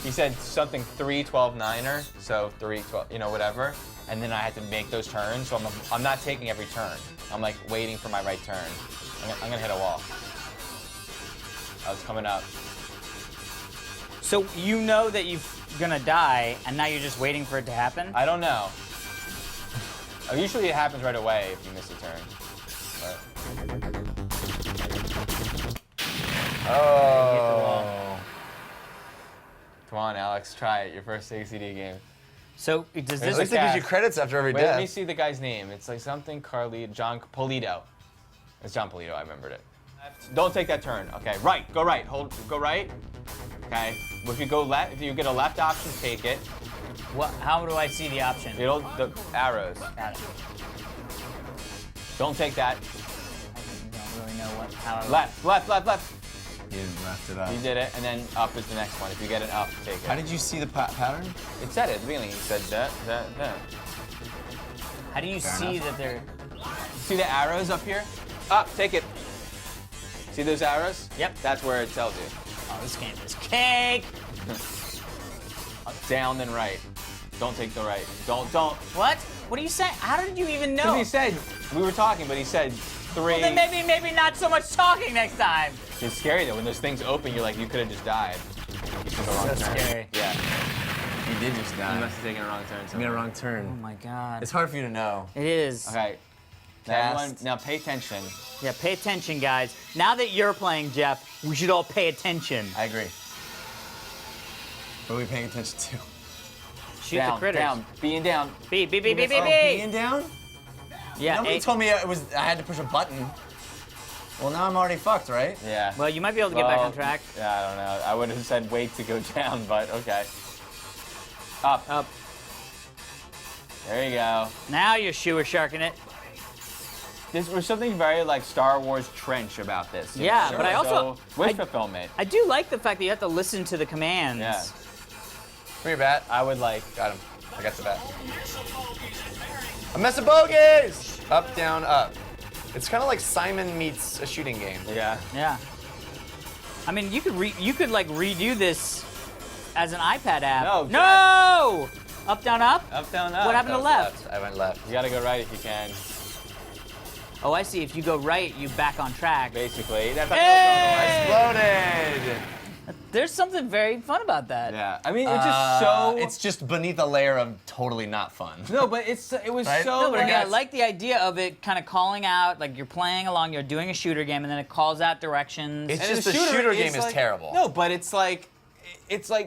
[SPEAKER 4] He said something 3, 12, 9er, so 3, 12, whatever. And then I had to make those turns, so I'm not taking every turn. I'm like waiting for my right turn. I'm gonna hit a wall. Oh, it's coming up.
[SPEAKER 16] So you know that you're gonna die, and now you're just waiting for it to happen?
[SPEAKER 4] I don't know. Usually it happens right away if you miss a turn. But...
[SPEAKER 11] Oh.
[SPEAKER 4] Come on, Alex, try it. Your first ACD game.
[SPEAKER 16] So does
[SPEAKER 11] At least it gives you credits after every
[SPEAKER 4] Wait,
[SPEAKER 11] death.
[SPEAKER 4] let me see the guy's name. It's like something John Polito. It's John Polito, I remembered it. Don't take that turn. Okay, right, go right. Go right. Okay. If you go left, if you get a left option, take it.
[SPEAKER 16] What? How do I see the option?
[SPEAKER 4] The arrows.
[SPEAKER 16] Got it.
[SPEAKER 4] Don't take that.
[SPEAKER 16] I don't really know how.
[SPEAKER 4] Left.
[SPEAKER 11] You left it up.
[SPEAKER 4] You did it, and then up is the next one. If you get an up, take it.
[SPEAKER 11] How did you see the pattern?
[SPEAKER 4] It said it at the beginning. It said that.
[SPEAKER 16] How do you see that they're...
[SPEAKER 4] See the arrows up here? Up, take it. See those arrows?
[SPEAKER 16] Yep.
[SPEAKER 4] That's where it tells you.
[SPEAKER 16] Oh, this game is cake!
[SPEAKER 4] Down, then right. Don't take the right. Don't.
[SPEAKER 16] What? What are you saying? How did you even know?
[SPEAKER 4] Because he said, we were talking, but he said 3.
[SPEAKER 16] Well, then maybe not so much talking next time.
[SPEAKER 4] It's scary though. When those things open, you're like, you could have just died. You took a wrong turn.
[SPEAKER 16] Scary.
[SPEAKER 4] Yeah.
[SPEAKER 11] You did just die.
[SPEAKER 4] You must have taken a wrong turn.
[SPEAKER 11] You made a wrong turn.
[SPEAKER 16] Oh my god.
[SPEAKER 11] It's hard for you to know.
[SPEAKER 16] It is.
[SPEAKER 4] Okay. Now pay attention.
[SPEAKER 16] Yeah, pay attention, guys. Now that you're playing, Jeff, we should all pay attention.
[SPEAKER 11] I agree. What are we paying attention to?
[SPEAKER 16] Shoot
[SPEAKER 4] down,
[SPEAKER 16] the critters.
[SPEAKER 4] Down. B and down.
[SPEAKER 16] B.
[SPEAKER 11] B and down?
[SPEAKER 16] Yeah.
[SPEAKER 11] Nobody told me I had to push a button. Well, now I'm already fucked, right?
[SPEAKER 4] Yeah.
[SPEAKER 16] Well, you might be able to get back on track.
[SPEAKER 4] Yeah, I don't know. I would have said wait to go down, but okay. Up.
[SPEAKER 16] Up.
[SPEAKER 4] There you go.
[SPEAKER 16] Now you're sharking it.
[SPEAKER 13] there's something very like Star Wars trench about this. you
[SPEAKER 16] Yeah,
[SPEAKER 13] know?
[SPEAKER 16] but I also
[SPEAKER 13] So, wish fulfillment.
[SPEAKER 16] I do like the fact that you have to listen to the commands.
[SPEAKER 13] Yeah.
[SPEAKER 11] Come here, bat.
[SPEAKER 13] I would like.
[SPEAKER 11] Got him. I got the bat. A mess of bogeys! Up, down, up. It's kind of like Simon meets a shooting game.
[SPEAKER 13] Yeah.
[SPEAKER 16] Yeah. I mean, you could like redo this as an iPad app.
[SPEAKER 13] No.
[SPEAKER 16] No! Up, down, up?
[SPEAKER 13] Up, down, up.
[SPEAKER 16] What happened to left?
[SPEAKER 11] I went left.
[SPEAKER 13] You gotta go right if you can.
[SPEAKER 16] Oh, I see. If you go right, you back on track.
[SPEAKER 13] Basically. That's
[SPEAKER 11] Exploded!
[SPEAKER 16] There's something very fun about that.
[SPEAKER 13] Yeah. I mean, it's just so.
[SPEAKER 11] It's just beneath a layer of totally not fun.
[SPEAKER 13] No, but it was
[SPEAKER 11] Right?
[SPEAKER 13] so.
[SPEAKER 16] No, but I like the idea of it kind of calling out, like you're playing along, you're doing a shooter game, and then it calls out directions.
[SPEAKER 11] It's
[SPEAKER 13] And
[SPEAKER 11] just the shooter game is
[SPEAKER 13] like,
[SPEAKER 11] terrible.
[SPEAKER 13] No, but it's like,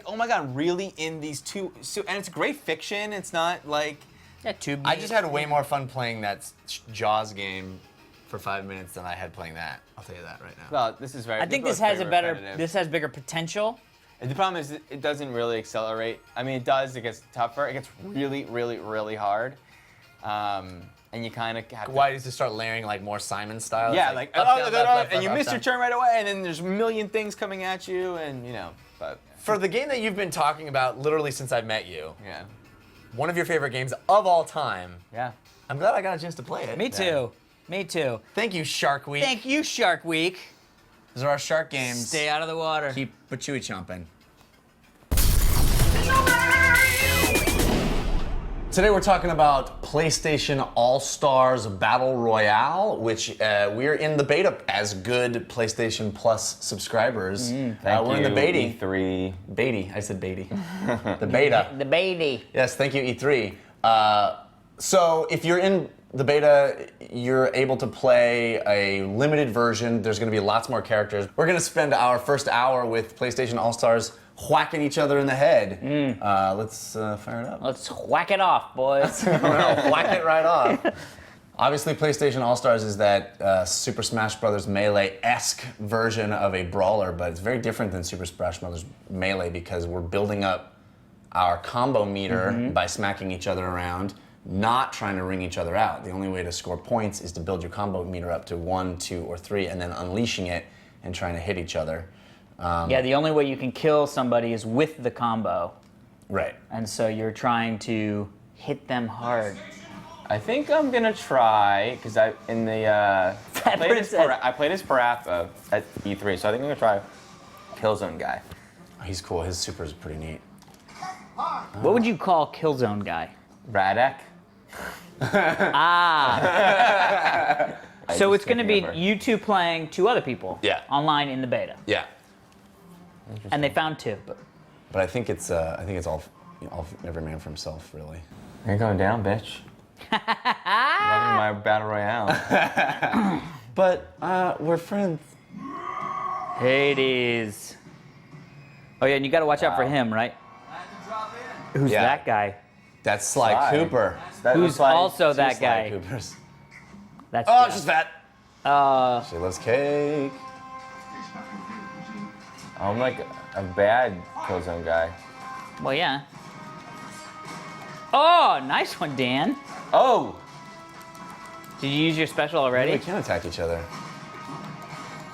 [SPEAKER 13] oh my god, really in these two, and it's great fiction. It's not like.
[SPEAKER 16] Yeah, tube.
[SPEAKER 11] I just had way more fun playing that Jaws game for 5 minutes than I had playing that. I'll tell you that right now.
[SPEAKER 13] Well, this is very.
[SPEAKER 16] I think this has this has bigger potential.
[SPEAKER 13] And the problem is it doesn't really accelerate. I mean, it does. It gets tougher. It gets really, really, really hard. And you kind of have to.
[SPEAKER 11] Why does it start layering like more Simon style?
[SPEAKER 13] Yeah,
[SPEAKER 11] It's
[SPEAKER 13] like
[SPEAKER 11] up, down, left,
[SPEAKER 13] and you
[SPEAKER 11] up,
[SPEAKER 13] miss your
[SPEAKER 11] down.
[SPEAKER 13] turn right away, and then there's a million things coming at you, and you know. But
[SPEAKER 11] For the game that you've been talking about literally since I met you,
[SPEAKER 13] yeah,
[SPEAKER 11] one of your favorite games of all time.
[SPEAKER 13] Yeah.
[SPEAKER 11] I'm glad I got a chance to play it.
[SPEAKER 16] Me too. Me too.
[SPEAKER 11] Thank you, Shark Week.
[SPEAKER 16] Thank you, Shark Week.
[SPEAKER 11] Those are our shark games.
[SPEAKER 16] Stay out of the water.
[SPEAKER 11] Keep chewy chomping. Today we're talking about PlayStation All-Stars Battle Royale, which we're in the beta as good PlayStation Plus subscribers. We're in the beta.
[SPEAKER 13] E3.
[SPEAKER 11] Beta. I said beta. The beta.
[SPEAKER 16] The beta.
[SPEAKER 11] Yes, thank you, E3. So if you're in the beta, you're able to play a limited version. There's going to be lots more characters. We're going to spend our first hour with PlayStation All-Stars whacking each other in the head. Let's fire it up.
[SPEAKER 16] Let's whack it off, boys.
[SPEAKER 11] Whack it right off. Obviously, PlayStation All-Stars is that Super Smash Bros. Melee-esque version of a brawler, but it's very different than Super Smash Bros. Melee because we're building up our combo meter by smacking each other around, not trying to ring each other out. The only way to score points is to build your combo meter up to 1, 2, or 3, and then unleashing it and trying to hit each other.
[SPEAKER 16] Yeah, the only way you can kill somebody is with the combo.
[SPEAKER 11] Right.
[SPEAKER 16] And so you're trying to hit them hard.
[SPEAKER 13] I think I'm gonna try because I played as Parappa at E3, so I think I'm gonna try Killzone guy.
[SPEAKER 11] Oh, he's cool. His super is pretty neat.
[SPEAKER 16] What would you call Killzone guy?
[SPEAKER 13] Radek.
[SPEAKER 16] So it's going to be you two playing 2 other people.
[SPEAKER 11] Yeah.
[SPEAKER 16] Online in the beta.
[SPEAKER 11] Yeah.
[SPEAKER 16] And they found 2.
[SPEAKER 11] But I think it's all every man for himself, really.
[SPEAKER 13] You're going down, bitch. Loving my battle royale.
[SPEAKER 11] But we're friends.
[SPEAKER 16] Hades. Oh yeah, and you got to watch out for him, right? Who's
[SPEAKER 11] Yeah.
[SPEAKER 16] that guy?
[SPEAKER 11] That's Sly
[SPEAKER 13] Sly.
[SPEAKER 11] Cooper.
[SPEAKER 16] Who's also that
[SPEAKER 11] Sly
[SPEAKER 16] guy?
[SPEAKER 11] Coopers.
[SPEAKER 16] That's
[SPEAKER 11] Oh,
[SPEAKER 16] Jeff.
[SPEAKER 11] she's fat. She loves cake.
[SPEAKER 13] I'm like a bad Killzone guy.
[SPEAKER 16] Well, yeah. Oh, nice one, Dan.
[SPEAKER 13] Oh!
[SPEAKER 16] Did you use your special already?
[SPEAKER 11] Maybe we can attack each other.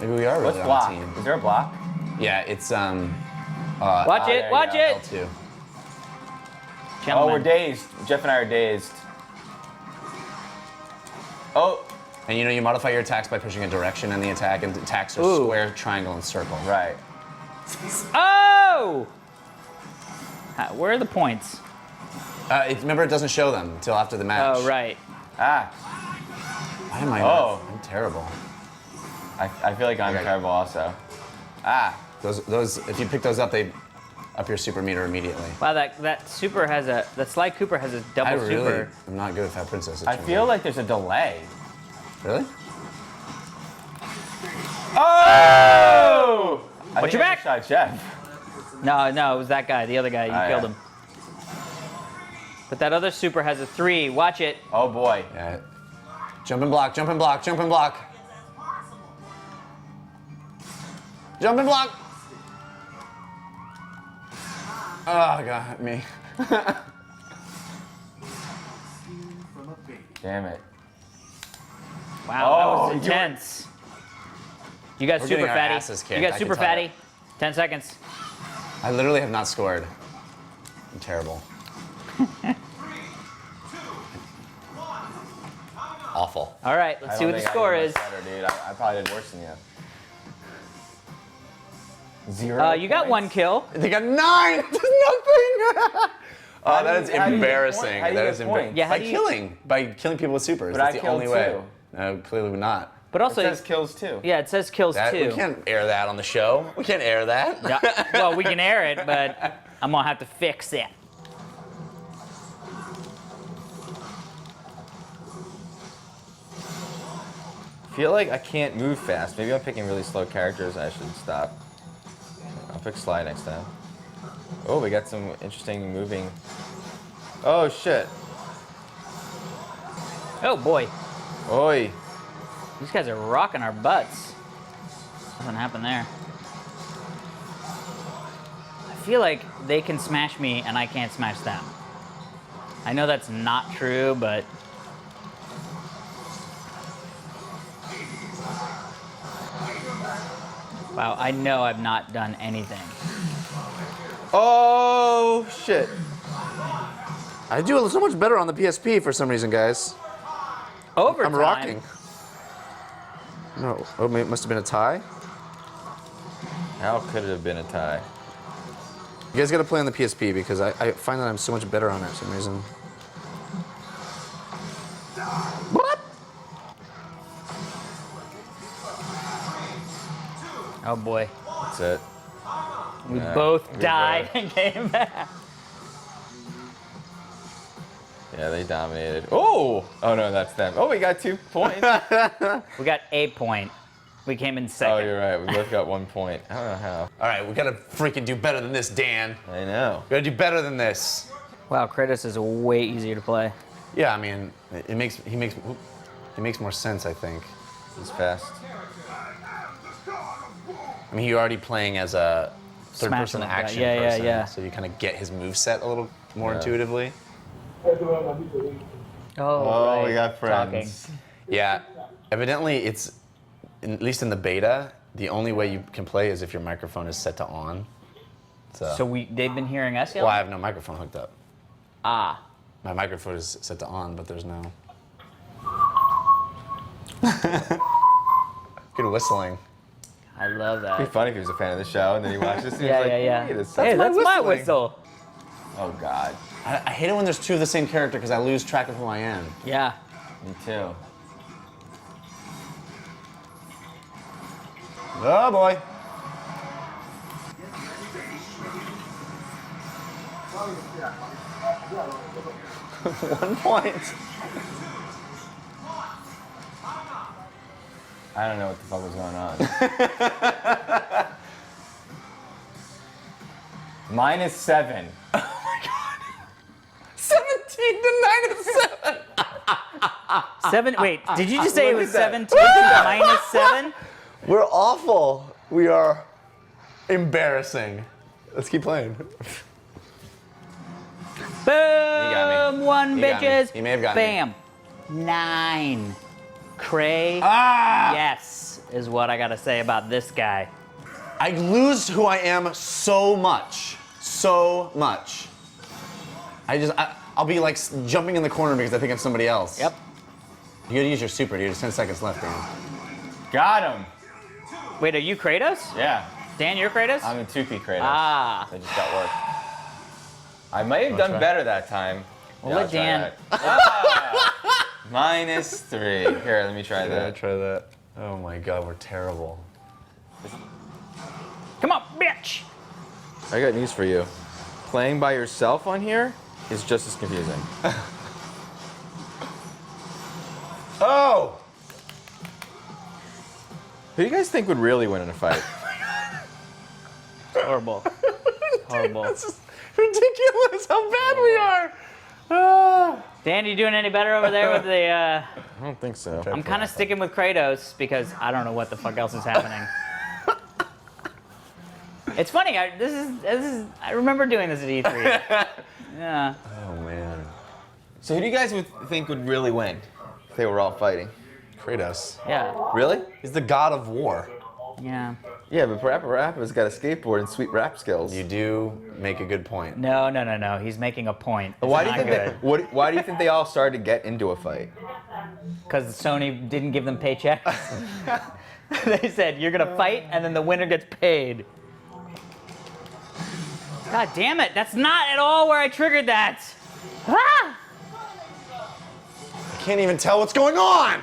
[SPEAKER 11] Maybe we are really
[SPEAKER 13] What's block?
[SPEAKER 11] on a team.
[SPEAKER 13] Is there a block?
[SPEAKER 11] Yeah, it's
[SPEAKER 16] Watch it, watch it.
[SPEAKER 11] L2.
[SPEAKER 13] Oh,
[SPEAKER 16] Gentlemen.
[SPEAKER 13] we're dazed. Jeff and I are dazed. Oh!
[SPEAKER 11] And you modify your attacks by pushing a direction in the attack, and attacks are
[SPEAKER 16] Ooh.
[SPEAKER 11] square, triangle, and circle.
[SPEAKER 13] Right.
[SPEAKER 16] Oh! Where are the points?
[SPEAKER 11] Remember, it doesn't show them until after the match.
[SPEAKER 16] Oh, right.
[SPEAKER 13] Ah.
[SPEAKER 11] Why am I
[SPEAKER 13] Oh.
[SPEAKER 11] not? I'm terrible.
[SPEAKER 13] I feel like I'm terrible also. Ah.
[SPEAKER 11] Those. If you pick those up, they up your super meter immediately.
[SPEAKER 16] Wow, that super has that Sly Cooper has a double
[SPEAKER 11] I really
[SPEAKER 16] super.
[SPEAKER 11] am not good at Fat Princess. it
[SPEAKER 13] I
[SPEAKER 11] turns
[SPEAKER 13] feel
[SPEAKER 11] out.
[SPEAKER 13] like there's a delay.
[SPEAKER 11] Really?
[SPEAKER 13] Oh!
[SPEAKER 16] Watch your back!
[SPEAKER 13] Shot Jeff.
[SPEAKER 16] No, it was that guy, the other guy. You
[SPEAKER 13] Oh,
[SPEAKER 16] killed
[SPEAKER 13] yeah.
[SPEAKER 16] him. But that other super has a 3. Watch it.
[SPEAKER 13] Oh boy.
[SPEAKER 11] Yeah. Jump and block, jump and block, jump and block. Jump and block! Oh, got me.
[SPEAKER 13] Damn it.
[SPEAKER 16] Wow, that was intense. You guys
[SPEAKER 11] We're
[SPEAKER 16] super
[SPEAKER 11] getting our
[SPEAKER 16] fatty.
[SPEAKER 11] asses kicked,
[SPEAKER 16] You guys
[SPEAKER 11] I
[SPEAKER 16] super
[SPEAKER 11] can tell
[SPEAKER 16] fatty. 10 seconds.
[SPEAKER 11] I literally have not scored. I'm terrible. Awful.
[SPEAKER 16] All right, let's see what the score is.
[SPEAKER 13] Better, dude. I probably did worse than you. 0.
[SPEAKER 16] You got 1 kill.
[SPEAKER 11] They got 9. There's nothing. Oh, that is embarrassing.
[SPEAKER 13] How do you
[SPEAKER 11] That
[SPEAKER 13] get
[SPEAKER 11] is embarrassing.
[SPEAKER 13] points?
[SPEAKER 16] Yeah, how
[SPEAKER 11] By
[SPEAKER 16] do you-
[SPEAKER 11] killing. By killing people with supers.
[SPEAKER 13] But
[SPEAKER 11] That's
[SPEAKER 13] I
[SPEAKER 11] the only
[SPEAKER 13] killed
[SPEAKER 11] way.
[SPEAKER 13] too.
[SPEAKER 11] No, clearly not.
[SPEAKER 16] But also,
[SPEAKER 13] It says kills too.
[SPEAKER 16] yeah, it says kills
[SPEAKER 11] That,
[SPEAKER 16] too.
[SPEAKER 11] we can't air that on the show. We can't air that.
[SPEAKER 16] Yeah, well, we can air it, but I'm gonna have to fix it.
[SPEAKER 13] I feel like I can't move fast. Maybe I'm picking really slow characters. I should stop. I'll pick Sly next time. Oh, we got some interesting moving. Oh shit.
[SPEAKER 16] Oh boy.
[SPEAKER 13] Oi.
[SPEAKER 16] These guys are rocking our butts. Nothing happened there. I feel like they can smash me and I can't smash them. I know that's not true, but wow, I know I've not done anything.
[SPEAKER 13] Oh shit.
[SPEAKER 11] I do so much better on the PSP for some reason, guys.
[SPEAKER 16] Overtime.
[SPEAKER 11] I'm rocking. No, oh, it must have been a tie.
[SPEAKER 13] How could it have been a tie?
[SPEAKER 11] You guys got to play on the PSP because I find that I'm so much better on it for some reason. What?
[SPEAKER 16] Oh boy.
[SPEAKER 13] That's it.
[SPEAKER 16] We
[SPEAKER 13] Yeah,
[SPEAKER 16] both
[SPEAKER 13] we
[SPEAKER 16] died
[SPEAKER 13] did.
[SPEAKER 16] and came back.
[SPEAKER 13] Yeah, they dominated. Oh! Oh no, that's them. Oh, we got 2 points.
[SPEAKER 16] We got a point. We came in
[SPEAKER 13] Oh,
[SPEAKER 16] second.
[SPEAKER 13] you're right. We both got 1 point. I don't know how.
[SPEAKER 11] All right, we got to freaking do better than this, Dan.
[SPEAKER 13] I know.
[SPEAKER 11] We got to do better than this.
[SPEAKER 16] Wow, Kratos is way easier to play.
[SPEAKER 11] Yeah, I mean, it makes more sense, I think.
[SPEAKER 13] He's fast.
[SPEAKER 11] I mean, you're already playing as a third-person
[SPEAKER 16] Smash him,
[SPEAKER 11] action
[SPEAKER 16] yeah, yeah,
[SPEAKER 11] person,
[SPEAKER 16] yeah.
[SPEAKER 11] so you kind of get his moveset a little more intuitively.
[SPEAKER 16] Oh,
[SPEAKER 13] we got friends.
[SPEAKER 16] Talking.
[SPEAKER 11] Yeah, evidently it's, at least in the beta, the only way you can play is if your microphone is set to on.
[SPEAKER 16] So they've been hearing us yelling?
[SPEAKER 11] Well, I have no microphone hooked up.
[SPEAKER 16] Ah.
[SPEAKER 11] My microphone is set to on, but there's no. Good whistling.
[SPEAKER 16] I love that.
[SPEAKER 13] It'd be funny if he was a fan of the show and then he watched this and he
[SPEAKER 16] Yeah,
[SPEAKER 13] was like,
[SPEAKER 16] yeah.
[SPEAKER 13] "Wait a
[SPEAKER 16] Hey,
[SPEAKER 13] second."
[SPEAKER 16] that's my whistle.
[SPEAKER 13] Oh God.
[SPEAKER 11] I hate it when there's two of the same character because I lose track of who I am.
[SPEAKER 16] Yeah.
[SPEAKER 13] Me too.
[SPEAKER 11] Oh boy.
[SPEAKER 13] One point. I don't know what the fuck was going on. -7.
[SPEAKER 11] Oh my god. 17 to
[SPEAKER 16] 7. Wait, did you just say it
[SPEAKER 11] Look
[SPEAKER 16] was
[SPEAKER 11] at
[SPEAKER 16] 17 to -7?
[SPEAKER 11] We're awful. We are embarrassing. Let's keep playing.
[SPEAKER 16] Boom! One,
[SPEAKER 11] He got me.
[SPEAKER 16] bitches.
[SPEAKER 11] He may have got me.
[SPEAKER 16] Bam. 9. Cray.
[SPEAKER 11] Ah!
[SPEAKER 16] Yes, is what I gotta say about this guy.
[SPEAKER 11] I lose who I am so much. So much. I'll be like jumping in the corner because I think I'm somebody else.
[SPEAKER 16] Yep.
[SPEAKER 11] You gotta use your super, dude. There's 10 seconds left, Dan.
[SPEAKER 13] Got him.
[SPEAKER 16] Wait, are you Kratos?
[SPEAKER 13] Yeah.
[SPEAKER 16] Dan, you're Kratos?
[SPEAKER 13] I'm a 2P Kratos.
[SPEAKER 16] Ah.
[SPEAKER 13] I just got work. I might have done better that time.
[SPEAKER 16] Well,
[SPEAKER 13] Yeah,
[SPEAKER 16] let
[SPEAKER 13] I'll try
[SPEAKER 16] Dan.
[SPEAKER 13] that. Ah! -3. Here, let me try
[SPEAKER 11] Yeah,
[SPEAKER 13] that.
[SPEAKER 11] try that. Oh my god, we're terrible.
[SPEAKER 16] Come on, bitch!
[SPEAKER 13] I got news for you. Playing by yourself on here is just as confusing.
[SPEAKER 11] Oh!
[SPEAKER 13] Who do you guys think would really win in a fight?
[SPEAKER 16] Horrible. Horrible.
[SPEAKER 11] This is ridiculous how bad we are. Ah.
[SPEAKER 16] Dan, you doing any better over there with the?
[SPEAKER 13] I don't think so.
[SPEAKER 16] I'm kind of sticking with Kratos because I don't know what the fuck else is happening. It's funny. I remember doing this at E3. Yeah.
[SPEAKER 11] Oh man.
[SPEAKER 13] So who do you guys think would really win if they were all fighting?
[SPEAKER 11] Kratos.
[SPEAKER 16] Yeah.
[SPEAKER 13] Really?
[SPEAKER 11] He's the god of war.
[SPEAKER 16] Yeah.
[SPEAKER 13] Yeah, but Rappa's got a skateboard and sweet rap skills.
[SPEAKER 11] You do make a good point.
[SPEAKER 16] No. He's making a point.
[SPEAKER 13] Why do you think why do you think they all started to get into a fight?
[SPEAKER 16] Because Sony didn't give them paychecks. They said, you're going to fight, and then the winner gets paid. God damn it. That's not at all where I triggered that. Ah!
[SPEAKER 11] I can't even tell what's going on.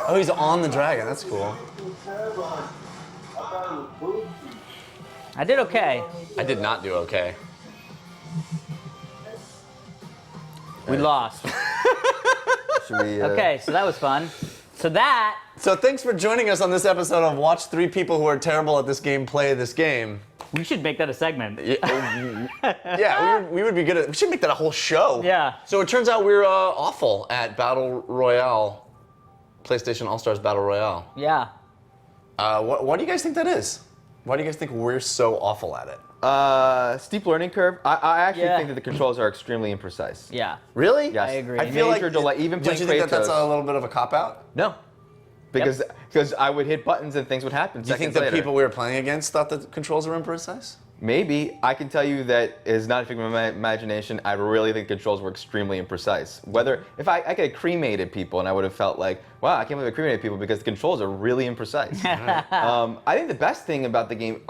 [SPEAKER 11] Oh, he's on the dragon. That's cool.
[SPEAKER 16] I did okay.
[SPEAKER 11] I did not do okay.
[SPEAKER 16] We lost.
[SPEAKER 13] Should we,
[SPEAKER 16] Okay, so that was fun.
[SPEAKER 11] So thanks for joining us on this episode of Watch 3 People Who Are Terrible at This Game Play This Game.
[SPEAKER 16] We should make that a segment.
[SPEAKER 11] Yeah, we would be good at. We should make that a whole show.
[SPEAKER 16] Yeah.
[SPEAKER 11] So it turns out we're awful at Battle Royale, PlayStation All-Stars Battle Royale.
[SPEAKER 16] Yeah.
[SPEAKER 11] Why do you guys think that is? Why do you guys think we're so awful at it?
[SPEAKER 13] Steep learning curve. I actually think that the controls are extremely imprecise.
[SPEAKER 16] Yeah.
[SPEAKER 11] Really?
[SPEAKER 13] Yes.
[SPEAKER 16] I agree.
[SPEAKER 11] I feel
[SPEAKER 13] Major delay. Even
[SPEAKER 11] don't
[SPEAKER 13] playing
[SPEAKER 11] you think that that's
[SPEAKER 13] Kratos.
[SPEAKER 11] a little bit of a cop-out?
[SPEAKER 13] No. Because I would hit buttons and things would happen.
[SPEAKER 11] Do you think the people we were playing against thought the controls were imprecise?
[SPEAKER 13] Maybe. I can tell you that is not a figment of my imagination. I really think controls were extremely imprecise. If I could have cremated people and I would have felt like, wow, I can't believe I cremated people because the controls are really imprecise. I think the best thing about the game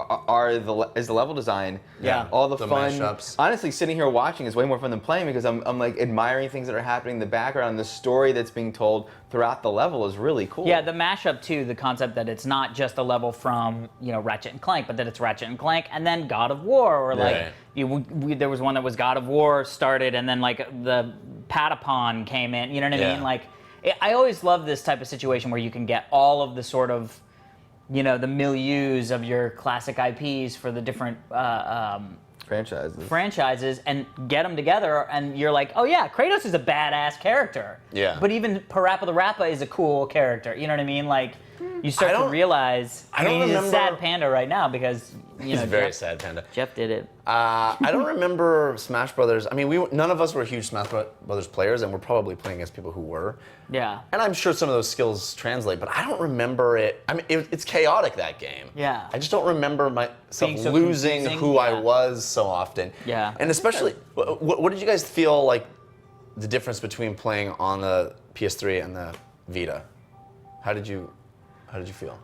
[SPEAKER 13] is the level design.
[SPEAKER 16] Yeah.
[SPEAKER 13] All the
[SPEAKER 11] The
[SPEAKER 13] fun.
[SPEAKER 11] mashups.
[SPEAKER 13] Honestly, sitting here watching is way more fun than playing because I'm like admiring things that are happening in the background. The story that's being told throughout the level is really cool.
[SPEAKER 16] Yeah, the mashup too, the concept that it's not just a level from, Ratchet and Clank, but that it's Ratchet and Clank and then God of War, or like, there was one that was God of War started and then like the Patapon came in, you know what I mean? Like, I always love this type of situation where you can get all of the sort of, the milieus of your classic IPs for the different franchises and get them together, and you're like, oh yeah, Kratos is a badass character.
[SPEAKER 11] Yeah.
[SPEAKER 16] But even Parappa the Rappa is a cool character. You know what I mean? Like, you start to realize.
[SPEAKER 11] I don't
[SPEAKER 16] he's
[SPEAKER 11] remember-
[SPEAKER 16] a sad panda right now because
[SPEAKER 11] He's a very sad panda.
[SPEAKER 16] Jeff did it.
[SPEAKER 11] I don't remember Smash Brothers. I mean, none of us were huge Smash Brothers players, and we're probably playing against people who were.
[SPEAKER 16] Yeah.
[SPEAKER 11] And I'm sure some of those skills translate, but I don't remember it. I mean, it's chaotic, that game.
[SPEAKER 16] Yeah.
[SPEAKER 11] I just don't remember myself
[SPEAKER 16] Being so
[SPEAKER 11] losing
[SPEAKER 16] confusing,
[SPEAKER 11] who I was so often.
[SPEAKER 16] Yeah.
[SPEAKER 11] And especially, what did you guys feel like the difference between playing on the PS3 and the Vita? How did you feel?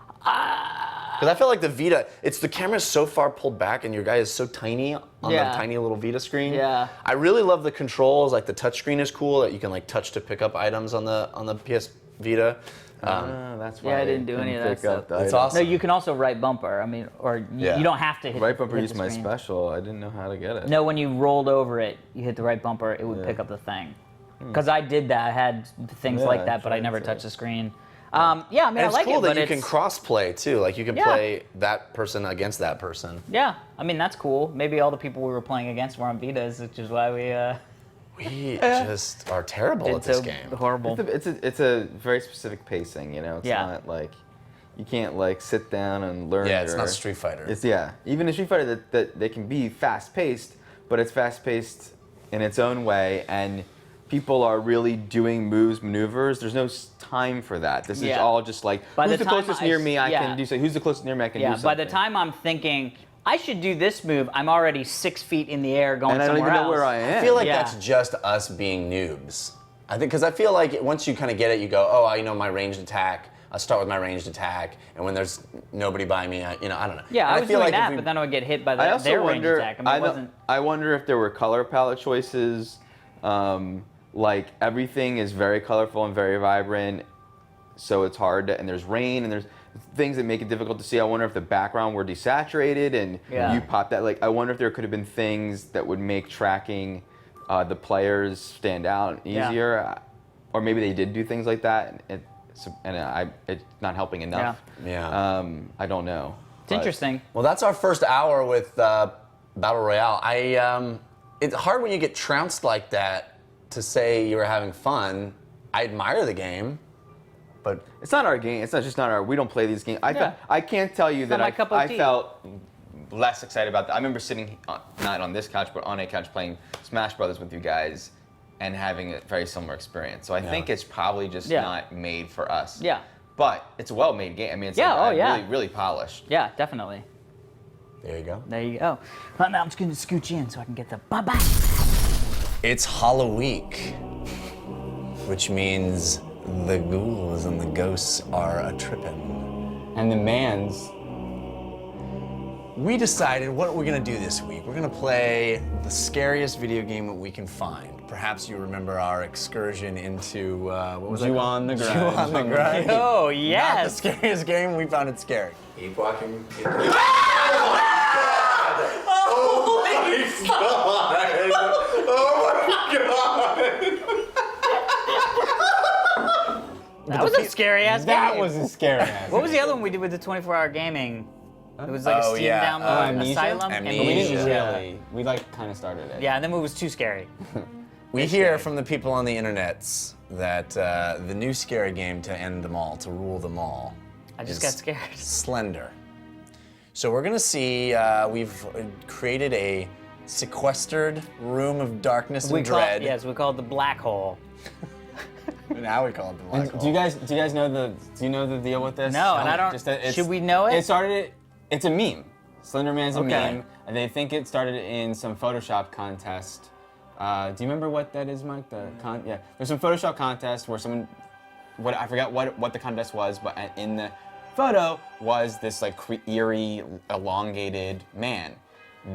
[SPEAKER 11] Because I feel like the Vita, the camera's so far pulled back and your guy is so tiny on the tiny little Vita screen.
[SPEAKER 16] Yeah.
[SPEAKER 11] I really love the controls. Like the touch screen is cool that you can like touch to pick up items on the PS Vita.
[SPEAKER 13] That's why
[SPEAKER 16] I didn't do any of that
[SPEAKER 13] pick
[SPEAKER 16] stuff.
[SPEAKER 13] up the
[SPEAKER 11] It's
[SPEAKER 13] item.
[SPEAKER 11] awesome.
[SPEAKER 16] No, you can also right bumper. I mean, or you don't have to hit.
[SPEAKER 13] Right bumper
[SPEAKER 16] hit
[SPEAKER 13] used
[SPEAKER 16] the
[SPEAKER 13] my
[SPEAKER 16] screen.
[SPEAKER 13] special. I didn't know how to get it.
[SPEAKER 16] No, when you rolled over it, you hit the right bumper, it would pick up the thing. Because I did that. I had things
[SPEAKER 13] Yeah,
[SPEAKER 16] like that, but I
[SPEAKER 13] tried
[SPEAKER 16] never
[SPEAKER 13] to.
[SPEAKER 16] touched the screen. Yeah, I mean,
[SPEAKER 11] And
[SPEAKER 16] I
[SPEAKER 11] it's
[SPEAKER 16] like
[SPEAKER 11] cool
[SPEAKER 16] it,
[SPEAKER 11] that
[SPEAKER 16] but
[SPEAKER 11] you
[SPEAKER 16] it's
[SPEAKER 11] can cross-play too. Like you can play that person against that person.
[SPEAKER 16] yeah. I mean, that's cool. Maybe all the people we were playing against were on Vitas, which is why
[SPEAKER 11] We just are terrible
[SPEAKER 16] did
[SPEAKER 11] at this
[SPEAKER 16] so
[SPEAKER 11] game.
[SPEAKER 16] horrible.
[SPEAKER 13] It's a very specific pacing, It's not like you can't like sit down and learn.
[SPEAKER 11] Yeah, it's not Street Fighter.
[SPEAKER 13] It's even in Street Fighter that they can be fast paced, but it's fast paced in its own way, and people are really doing moves, maneuvers. There's no time for that. This is all just like
[SPEAKER 16] By
[SPEAKER 13] who's
[SPEAKER 16] the
[SPEAKER 13] the
[SPEAKER 16] time
[SPEAKER 13] closest near me? I
[SPEAKER 16] yeah.
[SPEAKER 13] can do something. Who's the closest near me? I can do
[SPEAKER 16] Yeah,
[SPEAKER 13] something.
[SPEAKER 16] by the time I'm thinking, I should do this move, I'm already 6 feet in the air going
[SPEAKER 13] And I don't
[SPEAKER 16] somewhere
[SPEAKER 13] even know
[SPEAKER 16] else.
[SPEAKER 13] where I am.
[SPEAKER 11] I feel like
[SPEAKER 16] Yeah.
[SPEAKER 11] that's just us being noobs. I think because I feel like once you kind of get it, you go, oh, I know my ranged attack. I'll start with my ranged attack, and when there's nobody by me, I don't know.
[SPEAKER 16] Yeah,
[SPEAKER 11] And
[SPEAKER 16] I was
[SPEAKER 11] feel
[SPEAKER 16] doing
[SPEAKER 11] like if
[SPEAKER 16] that,
[SPEAKER 11] we-
[SPEAKER 16] but then I would get hit by
[SPEAKER 13] I also
[SPEAKER 16] their range
[SPEAKER 13] wonder.
[SPEAKER 16] attack. I mean, it wasn't.
[SPEAKER 13] I wonder if there were color palette choices. Like everything is very colorful and very vibrant, so it's hard to, and there's rain and there's things that make it difficult to see. I wonder if the background were desaturated and you pop that. Like I wonder if there could have been things that would make tracking the players stand out easier, or maybe they did do things like that, and it's not helping enough.
[SPEAKER 11] Yeah.
[SPEAKER 13] I don't know.
[SPEAKER 16] It's interesting.
[SPEAKER 11] Well, that's our first hour with Battle Royale. It's hard when you get trounced like that to say you were having fun. I admire the game, but
[SPEAKER 13] it's not our game. It's not our. We don't play these games. I can't tell you that
[SPEAKER 16] my cup of
[SPEAKER 13] I
[SPEAKER 16] tea.
[SPEAKER 13] felt less excited about that. I remember sitting not on this couch, but on a couch playing Smash Brothers with you guys, and having a very similar experience. So I think it's probably just
[SPEAKER 16] Yeah.
[SPEAKER 13] not made for us.
[SPEAKER 16] Yeah.
[SPEAKER 13] But it's a well-made game. I mean, it's really, really polished.
[SPEAKER 16] Yeah, definitely.
[SPEAKER 11] There you go.
[SPEAKER 16] There you go. Well, now I'm just gonna scooch in so I can get the bye-bye.
[SPEAKER 11] It's Halloween, which means the ghouls and the ghosts are a-trippin'.
[SPEAKER 13] And the mans.
[SPEAKER 11] We decided what we're gonna do this week. We're gonna play the scariest video game that we can find. Perhaps you remember our excursion into, what was it?
[SPEAKER 13] Jew on the Grind.
[SPEAKER 11] Jew on the Grind.
[SPEAKER 16] Oh,
[SPEAKER 11] Not the
[SPEAKER 16] yes.
[SPEAKER 11] scariest game, we found it scary.
[SPEAKER 6] Keep walking.
[SPEAKER 20] Oh my god!
[SPEAKER 16] That was a scary ass game.
[SPEAKER 13] That was a scary ass.
[SPEAKER 16] What was the other one we did with the 24-hour gaming? It was like a Steam download,
[SPEAKER 13] Amnesia?
[SPEAKER 16] Asylum.
[SPEAKER 13] But we didn't really. We like kind of started it.
[SPEAKER 16] Yeah, and then it was too scary.
[SPEAKER 11] We hear from the people on the internets that the new scary game to end them all, to rule them all,
[SPEAKER 16] I just
[SPEAKER 11] is
[SPEAKER 16] got scared.
[SPEAKER 11] Slender. So we're gonna see, we've created a sequestered room of darkness and dread.
[SPEAKER 16] Yes, we call it the black hole.
[SPEAKER 11] Now we call it the black hole.
[SPEAKER 13] Do you guys know the deal with this?
[SPEAKER 16] No, and I don't. Should we know it?
[SPEAKER 13] It started. It's a meme. Slender Man's a
[SPEAKER 16] Okay.
[SPEAKER 13] meme, and they think it started in some Photoshop contest. Do you remember what that is, Mike? Yeah, there's some Photoshop contest where someone, I forgot what the contest was, but in the photo was this like eerie, elongated man.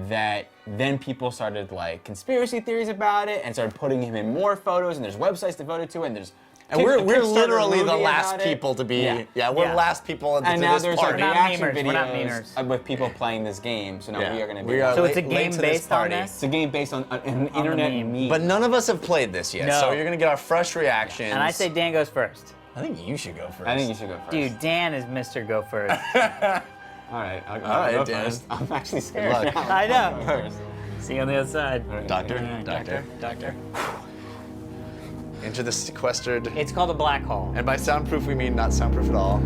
[SPEAKER 13] That then people started like conspiracy theories about it and started putting him in more photos, and there's websites devoted to it, and there's.
[SPEAKER 11] And we're
[SPEAKER 13] Kickstarter
[SPEAKER 11] literally the
[SPEAKER 13] movie
[SPEAKER 11] last
[SPEAKER 13] about it.
[SPEAKER 11] people to be. Yeah, we're last people at
[SPEAKER 13] And
[SPEAKER 11] to
[SPEAKER 13] now
[SPEAKER 11] this
[SPEAKER 13] there's
[SPEAKER 11] party.
[SPEAKER 13] like reaction
[SPEAKER 16] We're not
[SPEAKER 13] videos with people playing this game. So now
[SPEAKER 11] Yeah.
[SPEAKER 13] we are going to be.
[SPEAKER 11] We are
[SPEAKER 16] So it's a
[SPEAKER 11] late
[SPEAKER 16] game
[SPEAKER 11] to this
[SPEAKER 16] based on
[SPEAKER 11] party.
[SPEAKER 16] this?
[SPEAKER 13] It's a game based on an internet meme.
[SPEAKER 11] But none of us have played this yet,
[SPEAKER 16] No.
[SPEAKER 11] so you're gonna get our fresh reactions.
[SPEAKER 16] And I say Dan goes first.
[SPEAKER 11] I think you should go first.
[SPEAKER 13] I think you should go first.
[SPEAKER 16] Dude, Dan is Mr. Go First.
[SPEAKER 13] All right, I'll
[SPEAKER 11] All right,
[SPEAKER 13] go
[SPEAKER 11] Dan.
[SPEAKER 13] first. I'm actually scared.
[SPEAKER 11] Good luck.
[SPEAKER 13] now.
[SPEAKER 16] I know.
[SPEAKER 13] First.
[SPEAKER 16] See you on the other side.
[SPEAKER 11] Doctor. Enter the sequestered.
[SPEAKER 16] It's called a black hole.
[SPEAKER 11] And by soundproof, we mean not soundproof at all.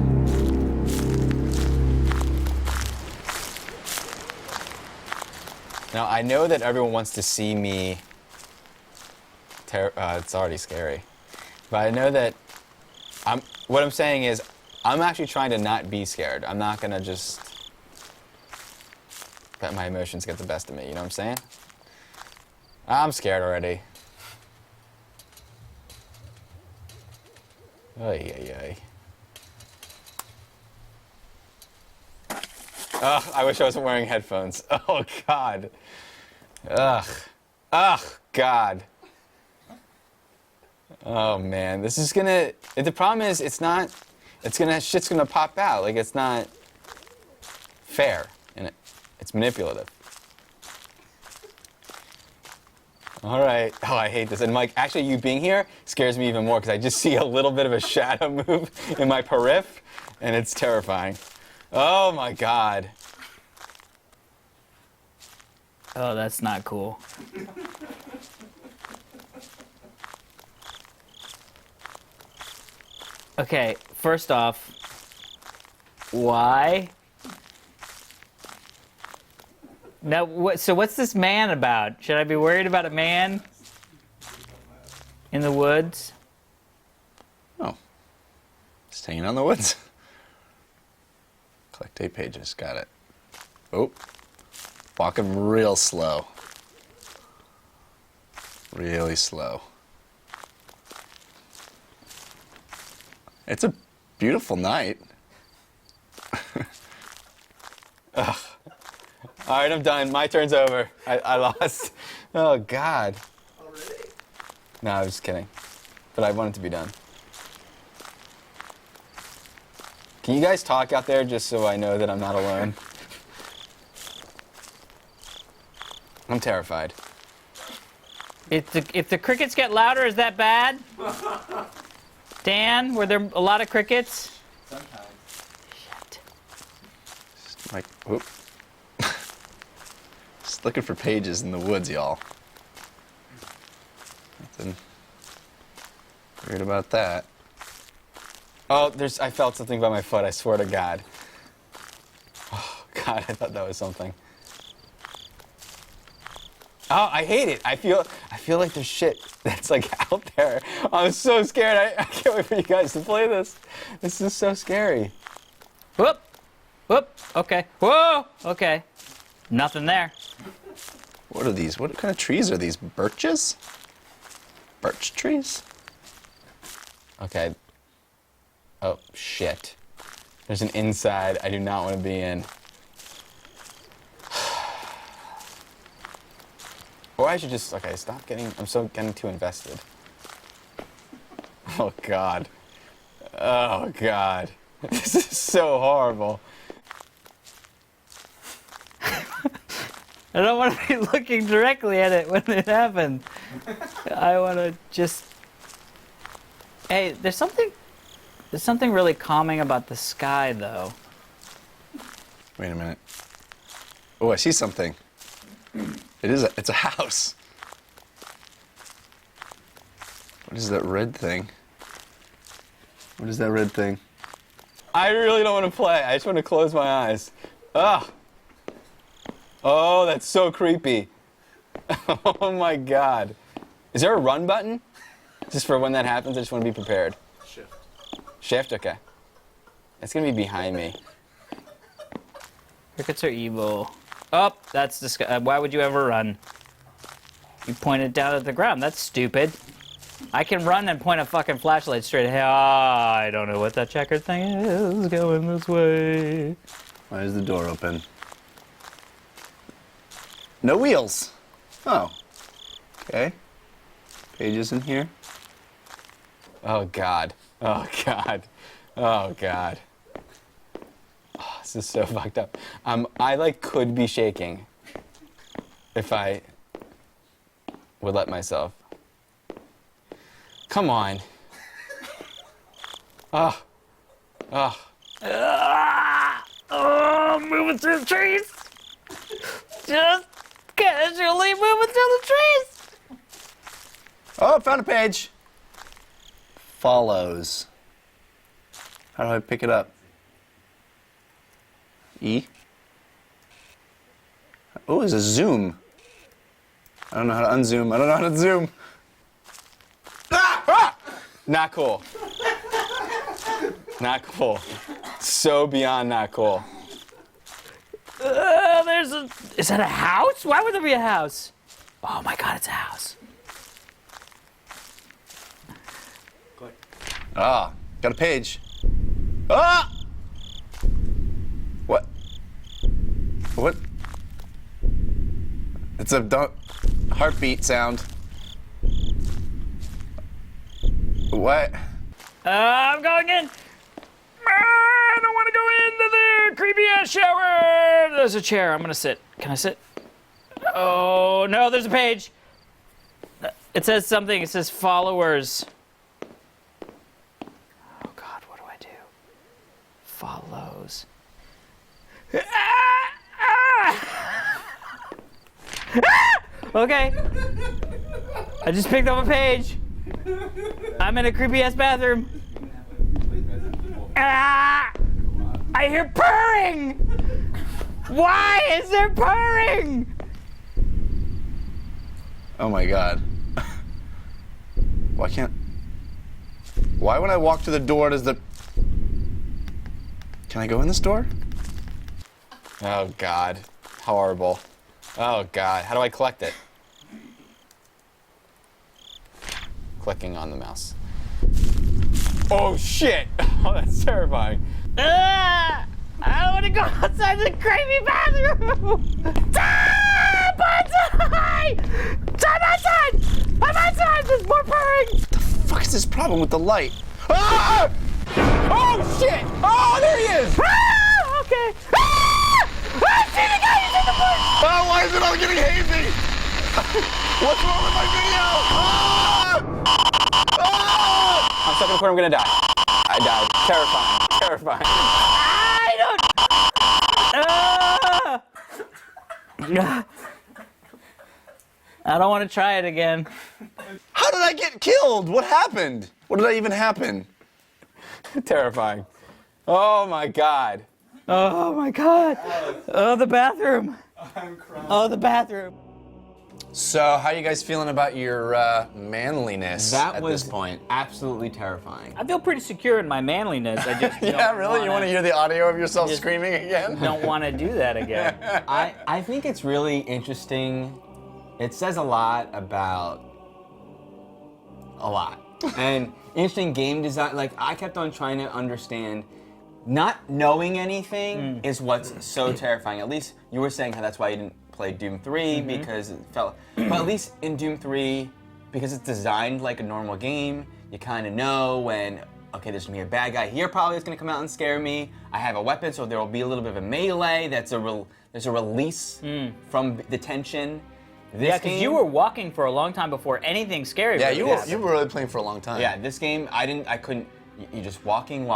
[SPEAKER 13] Now I know that everyone wants to see me. It's already scary, but I know that what I'm saying is, I'm actually trying to not be scared. I'm not gonna just let my emotions get the best of me. You know what I'm saying? I'm scared already. Ay, ay, ay. Ugh, I wish I wasn't wearing headphones. Oh, God. Ugh. Ugh, God. Oh, man. This is gonna... The problem is, shit's gonna pop out. Like, it's not fair. And it's manipulative. All right. Oh, I hate this. And Mike, actually, you being here scares me even more because I just see a little bit of a shadow move in my periph, and it's terrifying. Oh my God.
[SPEAKER 16] Oh, that's not cool. Okay, first off, why? Now, so what's this man about? Should I be worried about a man in the woods?
[SPEAKER 11] Oh. Just hanging out in the woods. Collect 8 pages. Got it. Oh. Walking real slow. Really slow. It's a beautiful night.
[SPEAKER 13] Ugh. All right, I'm done. My turn's over. I lost. Oh, God. Already? No, I was just kidding. But I want it to be done. Can you guys talk out there just so I know that I'm not alone? I'm terrified.
[SPEAKER 16] If the crickets get louder, is that bad? Dan, were there a lot of crickets?
[SPEAKER 11] Sometimes. Shit. Like, whoop. Just looking for pages in the woods, y'all. Nothing weird about that.
[SPEAKER 13] Oh, I felt something by my foot, I swear to God. Oh, God, I thought that was something. Oh, I hate it. I feel like there's shit that's like out there. I'm so scared. I can't wait for you guys to play this. This is so scary.
[SPEAKER 16] Whoop. Whoop. Okay. Whoa. Okay. Nothing there.
[SPEAKER 11] What are these? What kind of trees are these? Birches? Birch trees?
[SPEAKER 13] Okay. Oh, shit. There's an inside I do not want to be in. Or I should just, okay, stop getting, I'm getting too invested. Oh, God. Oh, God. This is so horrible.
[SPEAKER 16] I don't want to be looking directly at it when it happens. I want to just... Hey, there's something really calming about the sky, though.
[SPEAKER 11] Wait a minute. Oh, I see something. It's a house. What is that red thing? What is that red thing?
[SPEAKER 13] I really don't want to play. I just want to close my eyes. Ugh. Oh, that's so creepy. Oh my God. Is there a run button? Just for when that happens, I just want to be prepared.
[SPEAKER 19] Shift.
[SPEAKER 13] Shift? Okay. It's going to be behind me.
[SPEAKER 16] Crickets are evil. Oh, that's disgusting. Why would you ever run? You pointed down at the ground. That's stupid. I can run and point a fucking flashlight straight ahead. I don't know what that checkered thing is going this way.
[SPEAKER 11] Why is the door open? No wheels. Oh. Okay. Pages in here.
[SPEAKER 13] Oh, God. Oh, God. Oh, God. Oh, this is so fucked up. I, like, could be shaking if I would let myself. Come on. Oh. Oh.
[SPEAKER 16] Oh, moving through the trees. Just casually moving through the trees.
[SPEAKER 11] Oh, found a page. Follows. How do I pick it up? E? Oh, there's a zoom. I don't know how to unzoom. I don't know how to zoom.
[SPEAKER 13] Ah! Ah! Not cool. Not cool. So beyond not cool.
[SPEAKER 16] Is that a house? Why would there be a house? Oh my God, it's a house.
[SPEAKER 11] Ah, got a page. Ah! What? What? It's a heartbeat sound. What?
[SPEAKER 16] I'm going in. I don't want to go into the creepy ass shower. There's a chair. I'm gonna sit. Can I sit? Oh no, there's a page. It says something. It says followers. Oh God, what do I do? Follows. Okay. I just picked up a page. I'm in a creepy ass bathroom. Ah! I hear purring! Why is there purring?
[SPEAKER 11] Oh my God. Why when I walk to the door does the... Can I go in this door?
[SPEAKER 13] Oh, God. Horrible. Oh, God. How do I collect it? Clicking on the mouse. Oh, shit! Oh, that's terrifying.
[SPEAKER 16] Ah! I don't want to go outside the creepy bathroom! Ah! Outside! I'm outside! I'm outside! There's more purring!
[SPEAKER 11] What the fuck is this problem with the light? Ah!
[SPEAKER 13] Oh, shit! Oh, there he is!
[SPEAKER 16] Ah! Okay. Ah! I see the guy! He's in the bush!
[SPEAKER 11] Oh, why is it all getting hazy? What's wrong with my video? Ah! Ah!
[SPEAKER 13] I'm stuck in the corner. I'm gonna die. I died. Terrifying. Terrifying.
[SPEAKER 16] I don't... I don't want to try it again.
[SPEAKER 11] How did I get killed? What happened? What did I even happen?
[SPEAKER 13] Terrifying. Oh my God.
[SPEAKER 16] Oh my God. Oh, the bathroom.
[SPEAKER 6] I'm crying.
[SPEAKER 16] Oh, the bathroom.
[SPEAKER 11] So, how are you guys feeling about your manliness at this point?
[SPEAKER 13] Absolutely terrifying.
[SPEAKER 16] I feel pretty secure in my manliness. I just
[SPEAKER 11] Yeah, really? You want to hear the audio of yourself screaming again?
[SPEAKER 16] Don't want to do that again.
[SPEAKER 13] I think it's really interesting. It says a lot about a lot. And interesting game design. Like, I kept on trying to understand. Not knowing anything is what's so terrifying. At least you were saying how that's why you didn't play Doom 3 because it felt. But at least in Doom 3, because it's designed like a normal game, you kind of know when, okay, there's gonna be a bad guy here probably that's gonna come out and scare me. I have a weapon, so there will be a little bit of a melee. There's a release from the tension.
[SPEAKER 16] Yeah, because you were walking for a long time before anything scary.
[SPEAKER 11] Yeah,
[SPEAKER 16] really happened.
[SPEAKER 11] you were really playing for a long time.
[SPEAKER 13] Yeah, this game, I couldn't. You're just walking.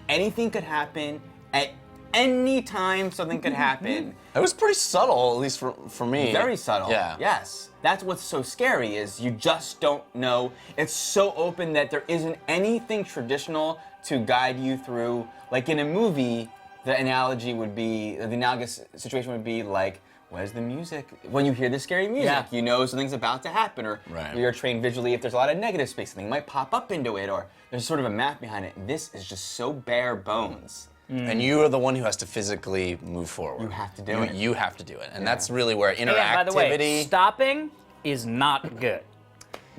[SPEAKER 13] Anything could happen at any time. Something could happen.
[SPEAKER 11] It was pretty subtle, at least for me.
[SPEAKER 13] Very subtle.
[SPEAKER 11] Yeah.
[SPEAKER 13] Yes. That's what's so scary is you just don't know. It's so open that there isn't anything traditional to guide you through. Like in a movie, the analogous situation would be like, where's the music? When you hear the scary music, you know something's about to happen, or you're trained visually if there's a lot of negative space, something might pop up into it, or there's sort of a map behind it. This is just so bare bones.
[SPEAKER 11] And you are the one who has to physically move forward.
[SPEAKER 13] You have to do it.
[SPEAKER 11] You have to do it. And that's really where interactivity...
[SPEAKER 16] And by the way, stopping is not good.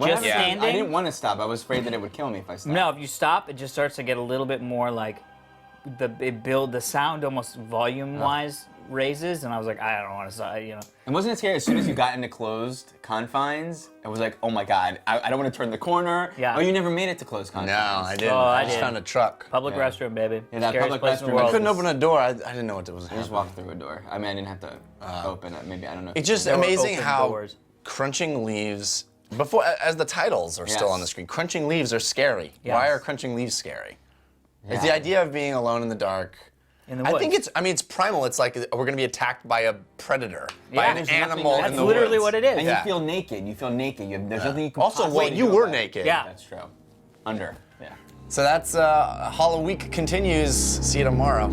[SPEAKER 16] Just standing.
[SPEAKER 13] I didn't want to stop. I was afraid that it would kill me if I stopped.
[SPEAKER 16] No, if you stop, it just starts to get a little bit more like the sound almost volume-wise raises, and I was like, I don't want to stop, you know.
[SPEAKER 13] And wasn't it scary as soon as you got into closed confines? It was like, oh my God, I don't want to turn the corner.
[SPEAKER 16] Yeah.
[SPEAKER 13] Oh, you never made it to closed confines.
[SPEAKER 11] No, I didn't.
[SPEAKER 16] Oh,
[SPEAKER 11] I just found a truck.
[SPEAKER 16] Public restroom, baby.
[SPEAKER 13] Yeah, that
[SPEAKER 16] Scariest
[SPEAKER 13] public
[SPEAKER 16] place in the
[SPEAKER 13] restroom.
[SPEAKER 16] world.
[SPEAKER 11] I couldn't open a door. I didn't know what was
[SPEAKER 13] I
[SPEAKER 11] happening.
[SPEAKER 13] just walked through a door. I mean, I didn't have to open it. Maybe, I don't know.
[SPEAKER 11] It's just
[SPEAKER 16] There were
[SPEAKER 11] amazing
[SPEAKER 16] open
[SPEAKER 11] how
[SPEAKER 16] doors.
[SPEAKER 11] crunching leaves, as the titles are still on the screen, crunching leaves are scary.
[SPEAKER 16] Yes.
[SPEAKER 11] Why are crunching leaves scary?
[SPEAKER 13] Yeah.
[SPEAKER 11] It's the idea of being alone in the dark.
[SPEAKER 16] In the
[SPEAKER 11] I
[SPEAKER 16] woods.
[SPEAKER 11] think it's primal. It's like we're gonna be attacked by a predator, by an
[SPEAKER 13] there's
[SPEAKER 11] animal
[SPEAKER 13] nothing-
[SPEAKER 11] in the
[SPEAKER 16] That's literally
[SPEAKER 11] woods.
[SPEAKER 16] what it is.
[SPEAKER 13] And you feel naked. You feel naked. There's nothing you can
[SPEAKER 11] Also,
[SPEAKER 13] possibly
[SPEAKER 11] wait, you
[SPEAKER 13] do
[SPEAKER 11] were
[SPEAKER 13] about it.
[SPEAKER 11] naked.
[SPEAKER 16] Yeah.
[SPEAKER 13] That's true. Under. Yeah.
[SPEAKER 11] So that's Hollow Week continues. See you tomorrow.